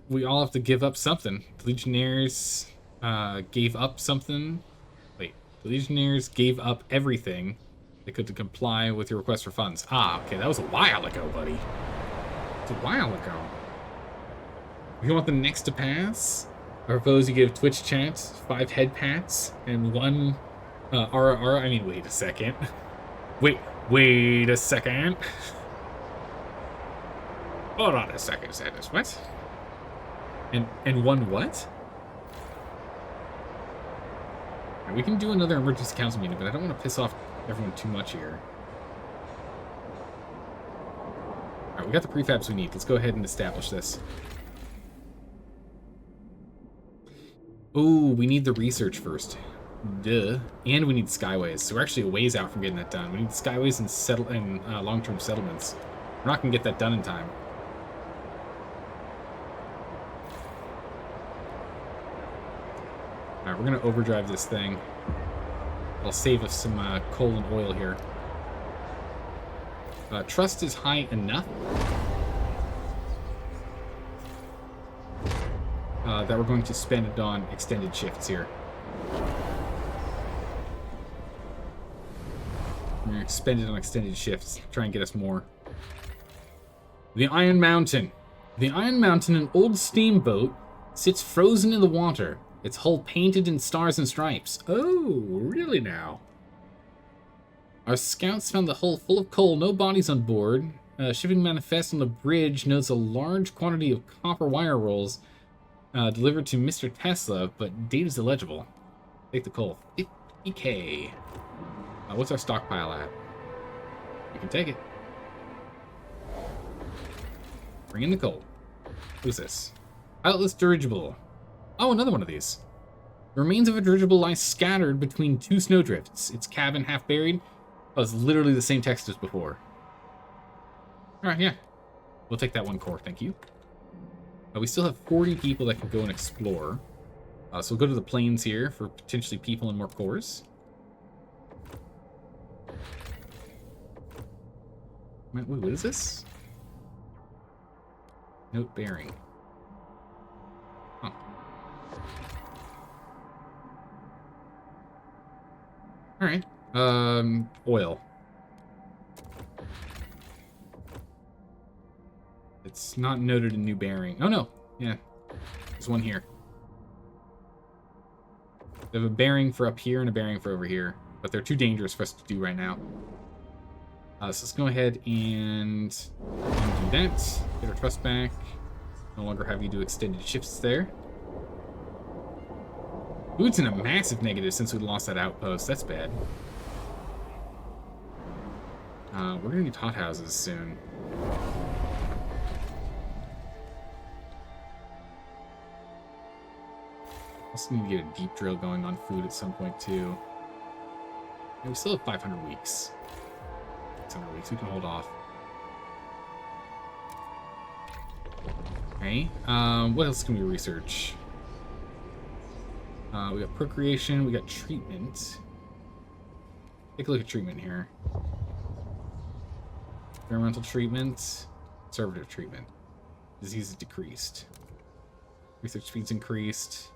We all have to give up something. The Legionnaires gave up something. Wait, the Legionnaires gave up everything they could to comply with your request for funds. Ah, okay, that was a while ago, buddy. It's a while ago. If you want the next to pass, I propose you give Twitch chat 5 head pats and 1 RR. I mean, wait a second. Wait a second. Hold on a second, Sanders. What? And 1 what? Right, we can do another emergency council meeting, but I don't want to piss off everyone too much here. Alright, we got the prefabs we need. Let's go ahead and establish this. Oh, we need the research first. Duh. And we need skyways. So we're actually a ways out from getting that done. We need skyways and long-term settlements. We're not going to get that done in time. Alright, we're going to overdrive this thing. It'll save us some coal and oil here. Trust is high enough that we're going to spend it on extended shifts here. We're going to spend it on extended shifts. Try and get us more. The Iron Mountain. The Iron Mountain, an old steamboat, sits frozen in the water. Its hull painted in stars and stripes. Oh, really now? Our scouts found the hull full of coal, no bodies on board. Shipping manifest on the bridge notes a large quantity of copper wire rolls delivered to Mr. Tesla, but date is illegible. Take the coal. 50k. What's our stockpile at? You can take it. Bring in the coal. Who's this? Pilotless dirigible. Oh, another one of these. The remains of a dirigible lie scattered between 2 snowdrifts. Its cabin half buried. Oh, it's literally the same text as before. Alright, yeah. We'll take that 1 core, thank you. We still have 40 people that can go and explore. So we'll go to the plains here for potentially people and more cores. Wait, what is this? Note bearing. Huh. Alright. Oil. It's not noted in new bearing. Oh no. Yeah. There's one here. They have a bearing for up here and a bearing for over here. But they're too dangerous for us to do right now. So let's go ahead and do that. Get our trust back. No longer have you do extended shifts there. Ooh, it's in a massive negative since we lost that outpost. That's bad. We're gonna need hothouses soon. Also need to get a deep drill going on food at some point too. Yeah, we still have 500 weeks. 600 weeks, we can hold off. Okay, what else can we research? We got procreation, we got treatment. Take a look at treatment here. Experimental treatment, conservative treatment. Disease is decreased. Research speed's increased.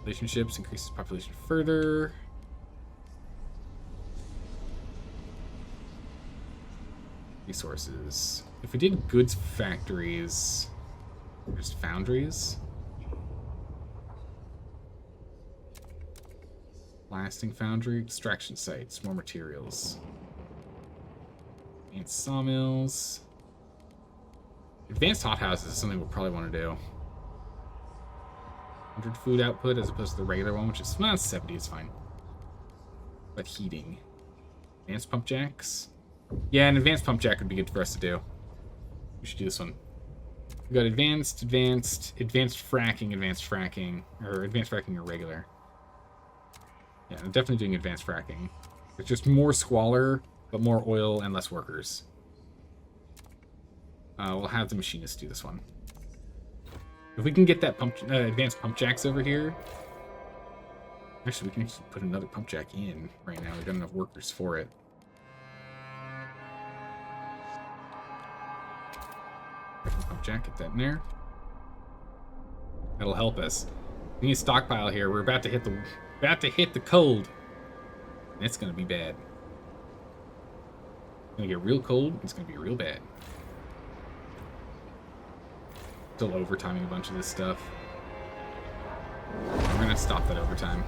Relationships increases population further. Resources. If we did goods factories, there's foundries. Blasting foundry, extraction sites, more materials. Advanced sawmills. Advanced hothouses is something we'll probably want to do. 100 food output as opposed to the regular one, which is, well, 70 is fine. But heating. Advanced pump jacks. Yeah, an advanced pump jack would be good for us to do. We should do this one. We got advanced fracking, or advanced fracking or regular. Yeah, I'm definitely doing advanced fracking. It's just more squalor, but more oil and less workers. We'll have the machinist do this one. If we can get that advanced pump jacks over here... Actually, we can actually put another pump jack in right now. We've got enough workers for it. Pump jack, get that in there. That'll help us. We need a stockpile here. We're about to hit the cold. And it's gonna be bad. It's gonna get real cold. It's gonna be real bad. Still overtiming a bunch of this stuff. We're gonna stop that overtime.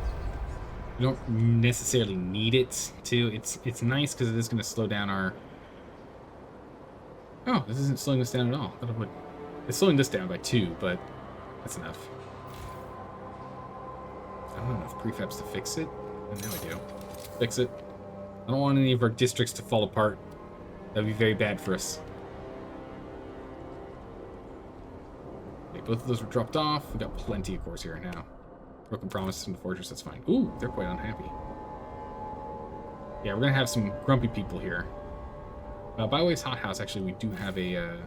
We don't necessarily need it to. It's nice because it is gonna slow down our. Oh, this isn't slowing us down at all. I thought it would. It's slowing this down by 2, but that's enough. I don't have enough prefabs to fix it. And now I do. Fix it. I don't want any of our districts to fall apart. That'd be very bad for us. Okay, both of those were dropped off. We got plenty of cores here now. Broken promises from the fortress, that's fine. Ooh, they're quite unhappy. Yeah, we're gonna have some grumpy people here. By the way, hothouse, actually, we do have a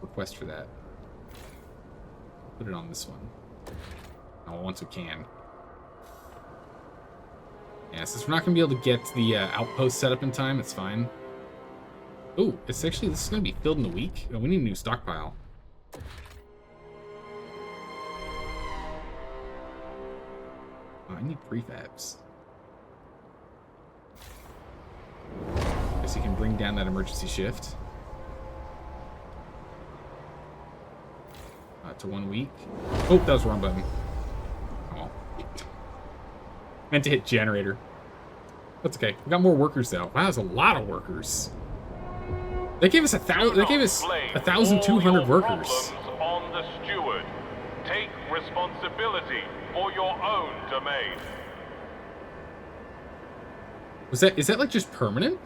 request for that. Put it on this one. Oh, once we can. Yeah, since we're not going to be able to get the outpost set up in time, it's fine. Oh, this is going to be filled in a week. Oh, we need a new stockpile. Oh, I need prefabs. Guess you can bring down that emergency shift. To 1 week. Oh, that was the wrong button. Oh. Meant to hit generator. That's okay. We got more workers though. Wow, that's a lot of workers. They gave us 1,200 workers. On the steward. Take responsibility for your own domain. Is that like just permanent?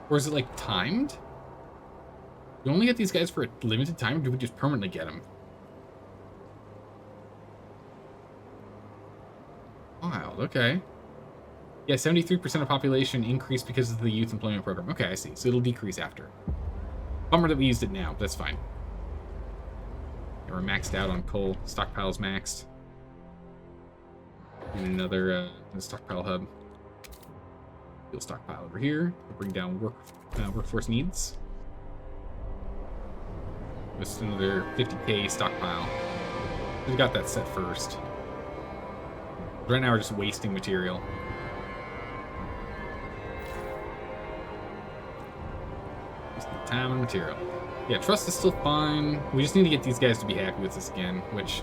Or is it like timed? You only get these guys for a limited time, or do we just permanently get them? Wild, okay. Yeah, 73% of population increased because of the youth employment program. Okay, I see. So it'll decrease after. Bummer that we used it now, but that's fine. Yeah, we're maxed out on coal. Stockpile's maxed. And another stockpile hub. Fuel stockpile over here. We'll bring down workforce needs. Just another 50k stockpile. We got that set first. Right now we're just wasting material. Just the time and material. Yeah, trust is still fine. We just need to get these guys to be happy with us again, which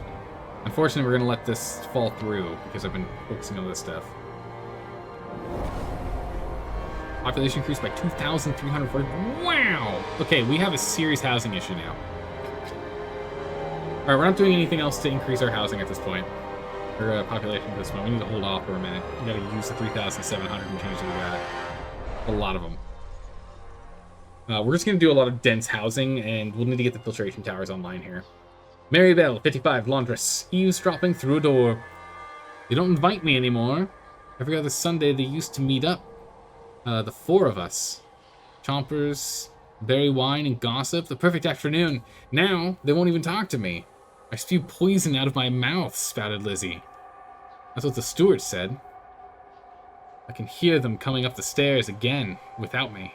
unfortunately we're gonna let this fall through because I've been focusing on this stuff. Population increased by 2,340. Wow! Okay, we have a serious housing issue now. Alright, we're not doing anything else to increase our housing at this point. Or population at this point. We need to hold off for a minute. We gotta use the 3,700 and change that we got. A lot of them. We're just gonna do a lot of dense housing, and we'll need to get the filtration towers online here. Marybelle, 55, laundress, eavesdropping through a door. They don't invite me anymore. Every other Sunday they used to meet up. The 4 of us. Chompers, berry wine, and gossip. The perfect afternoon. Now, they won't even talk to me. I spew poison out of my mouth, spouted Lizzie. That's what the steward said. I can hear them coming up the stairs again, without me.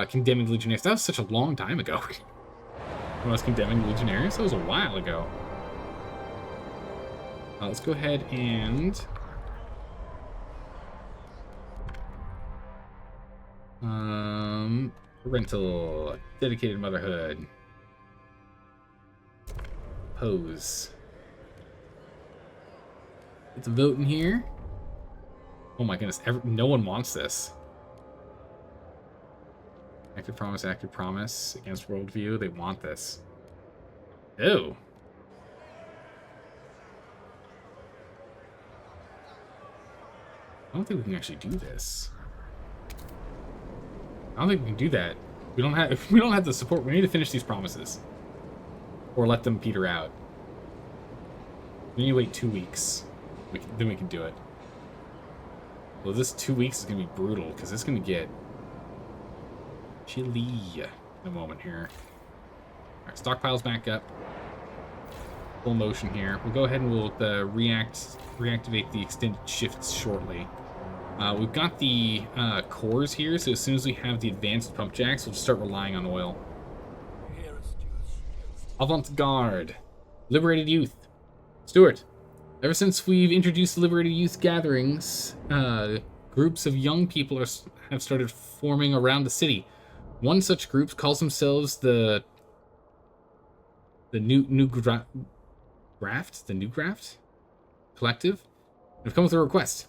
Condemning legionnaires. That was such a long time ago. When I was condemning legionnaires? That was a while ago. Let's go ahead and... parental, dedicated motherhood. oppose. Get the vote in here. Oh my goodness, no one wants this. Active promise against worldview. They want this. Ew. I don't think we can actually do this. I don't think we can do that. We don't have the support. We need to finish these promises. Or let them peter out. We need to wait 2 weeks. Then we can do it. Well, this 2 weeks is going to be brutal, because it's going to get chilly in a moment here. Alright, stockpiles back up. Full motion here. We'll go ahead and we'll reactivate the extended shifts shortly. We've got the cores here, so as soon as we have the advanced pump jacks, we'll just start relying on oil. Avant-garde. Liberated Youth. Stuart. Ever since we've introduced Liberated Youth gatherings, groups of young people have started forming around the city. One such group calls themselves the New Graft Collective. They've come with a request.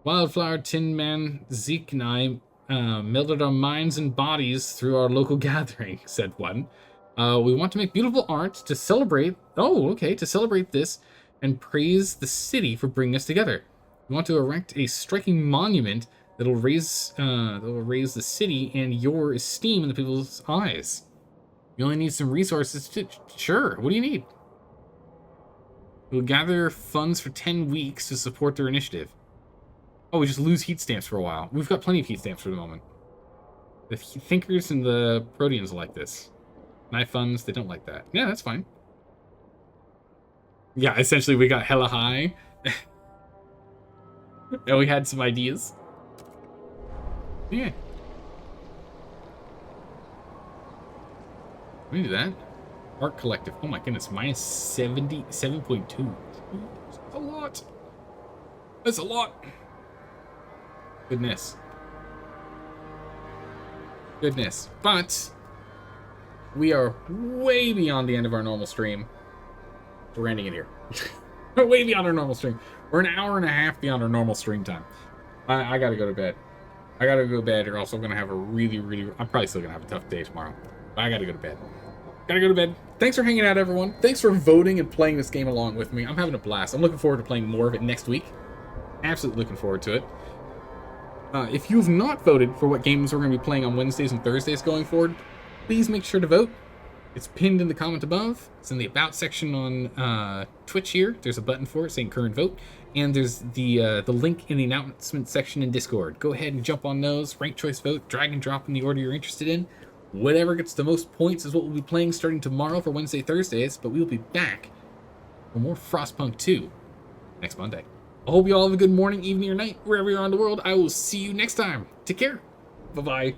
Wildflower, Tin Man, Zeke and I melded our minds and bodies through our local gathering, said one. We want to make beautiful art to celebrate. Oh, okay, to celebrate this and praise the city for bringing us together. We want to erect a striking monument that'll raise the city and your esteem in the people's eyes. You only need some resources to... Sure, what do you need? We'll gather funds for 10 weeks to support their initiative. Oh, we just lose heat stamps for a while. We've got plenty of heat stamps for the moment. The Thinkers and the Proteans like this. Knife funds, they don't like that. Yeah, that's fine. Yeah, essentially we got hella high. And we had some ideas. Yeah. We do that. Art Collective. Oh my goodness, minus 77.2. That's a lot. That's a lot. Goodness. But we are way beyond the end of our normal stream. We're ending it here. We're way beyond our normal stream. We're an hour and a half beyond our normal stream time. I gotta go to bed. I gotta go to bed, or else I'm gonna have a I'm probably still gonna have a tough day tomorrow. But I gotta go to bed. Gotta go to bed. Thanks for hanging out, everyone. Thanks for voting and playing this game along with me. I'm having a blast. I'm looking forward to playing more of it next week. Absolutely looking forward to it. If you've not voted for what games we're going to be playing on Wednesdays and Thursdays going forward, please make sure to vote. It's pinned in the comment above. It's in the About section on Twitch here. There's a button for it saying current vote. And there's the link in the announcement section in Discord. Go ahead and jump on those. Rank choice vote. Drag and drop in the order you're interested in. Whatever gets the most points is what we'll be playing starting tomorrow for Wednesday, Thursdays. But we'll be back for more Frostpunk 2 next Monday. I hope you all have a good morning, evening, or night, wherever you're on the world. I will see you next time. Take care. Bye-bye.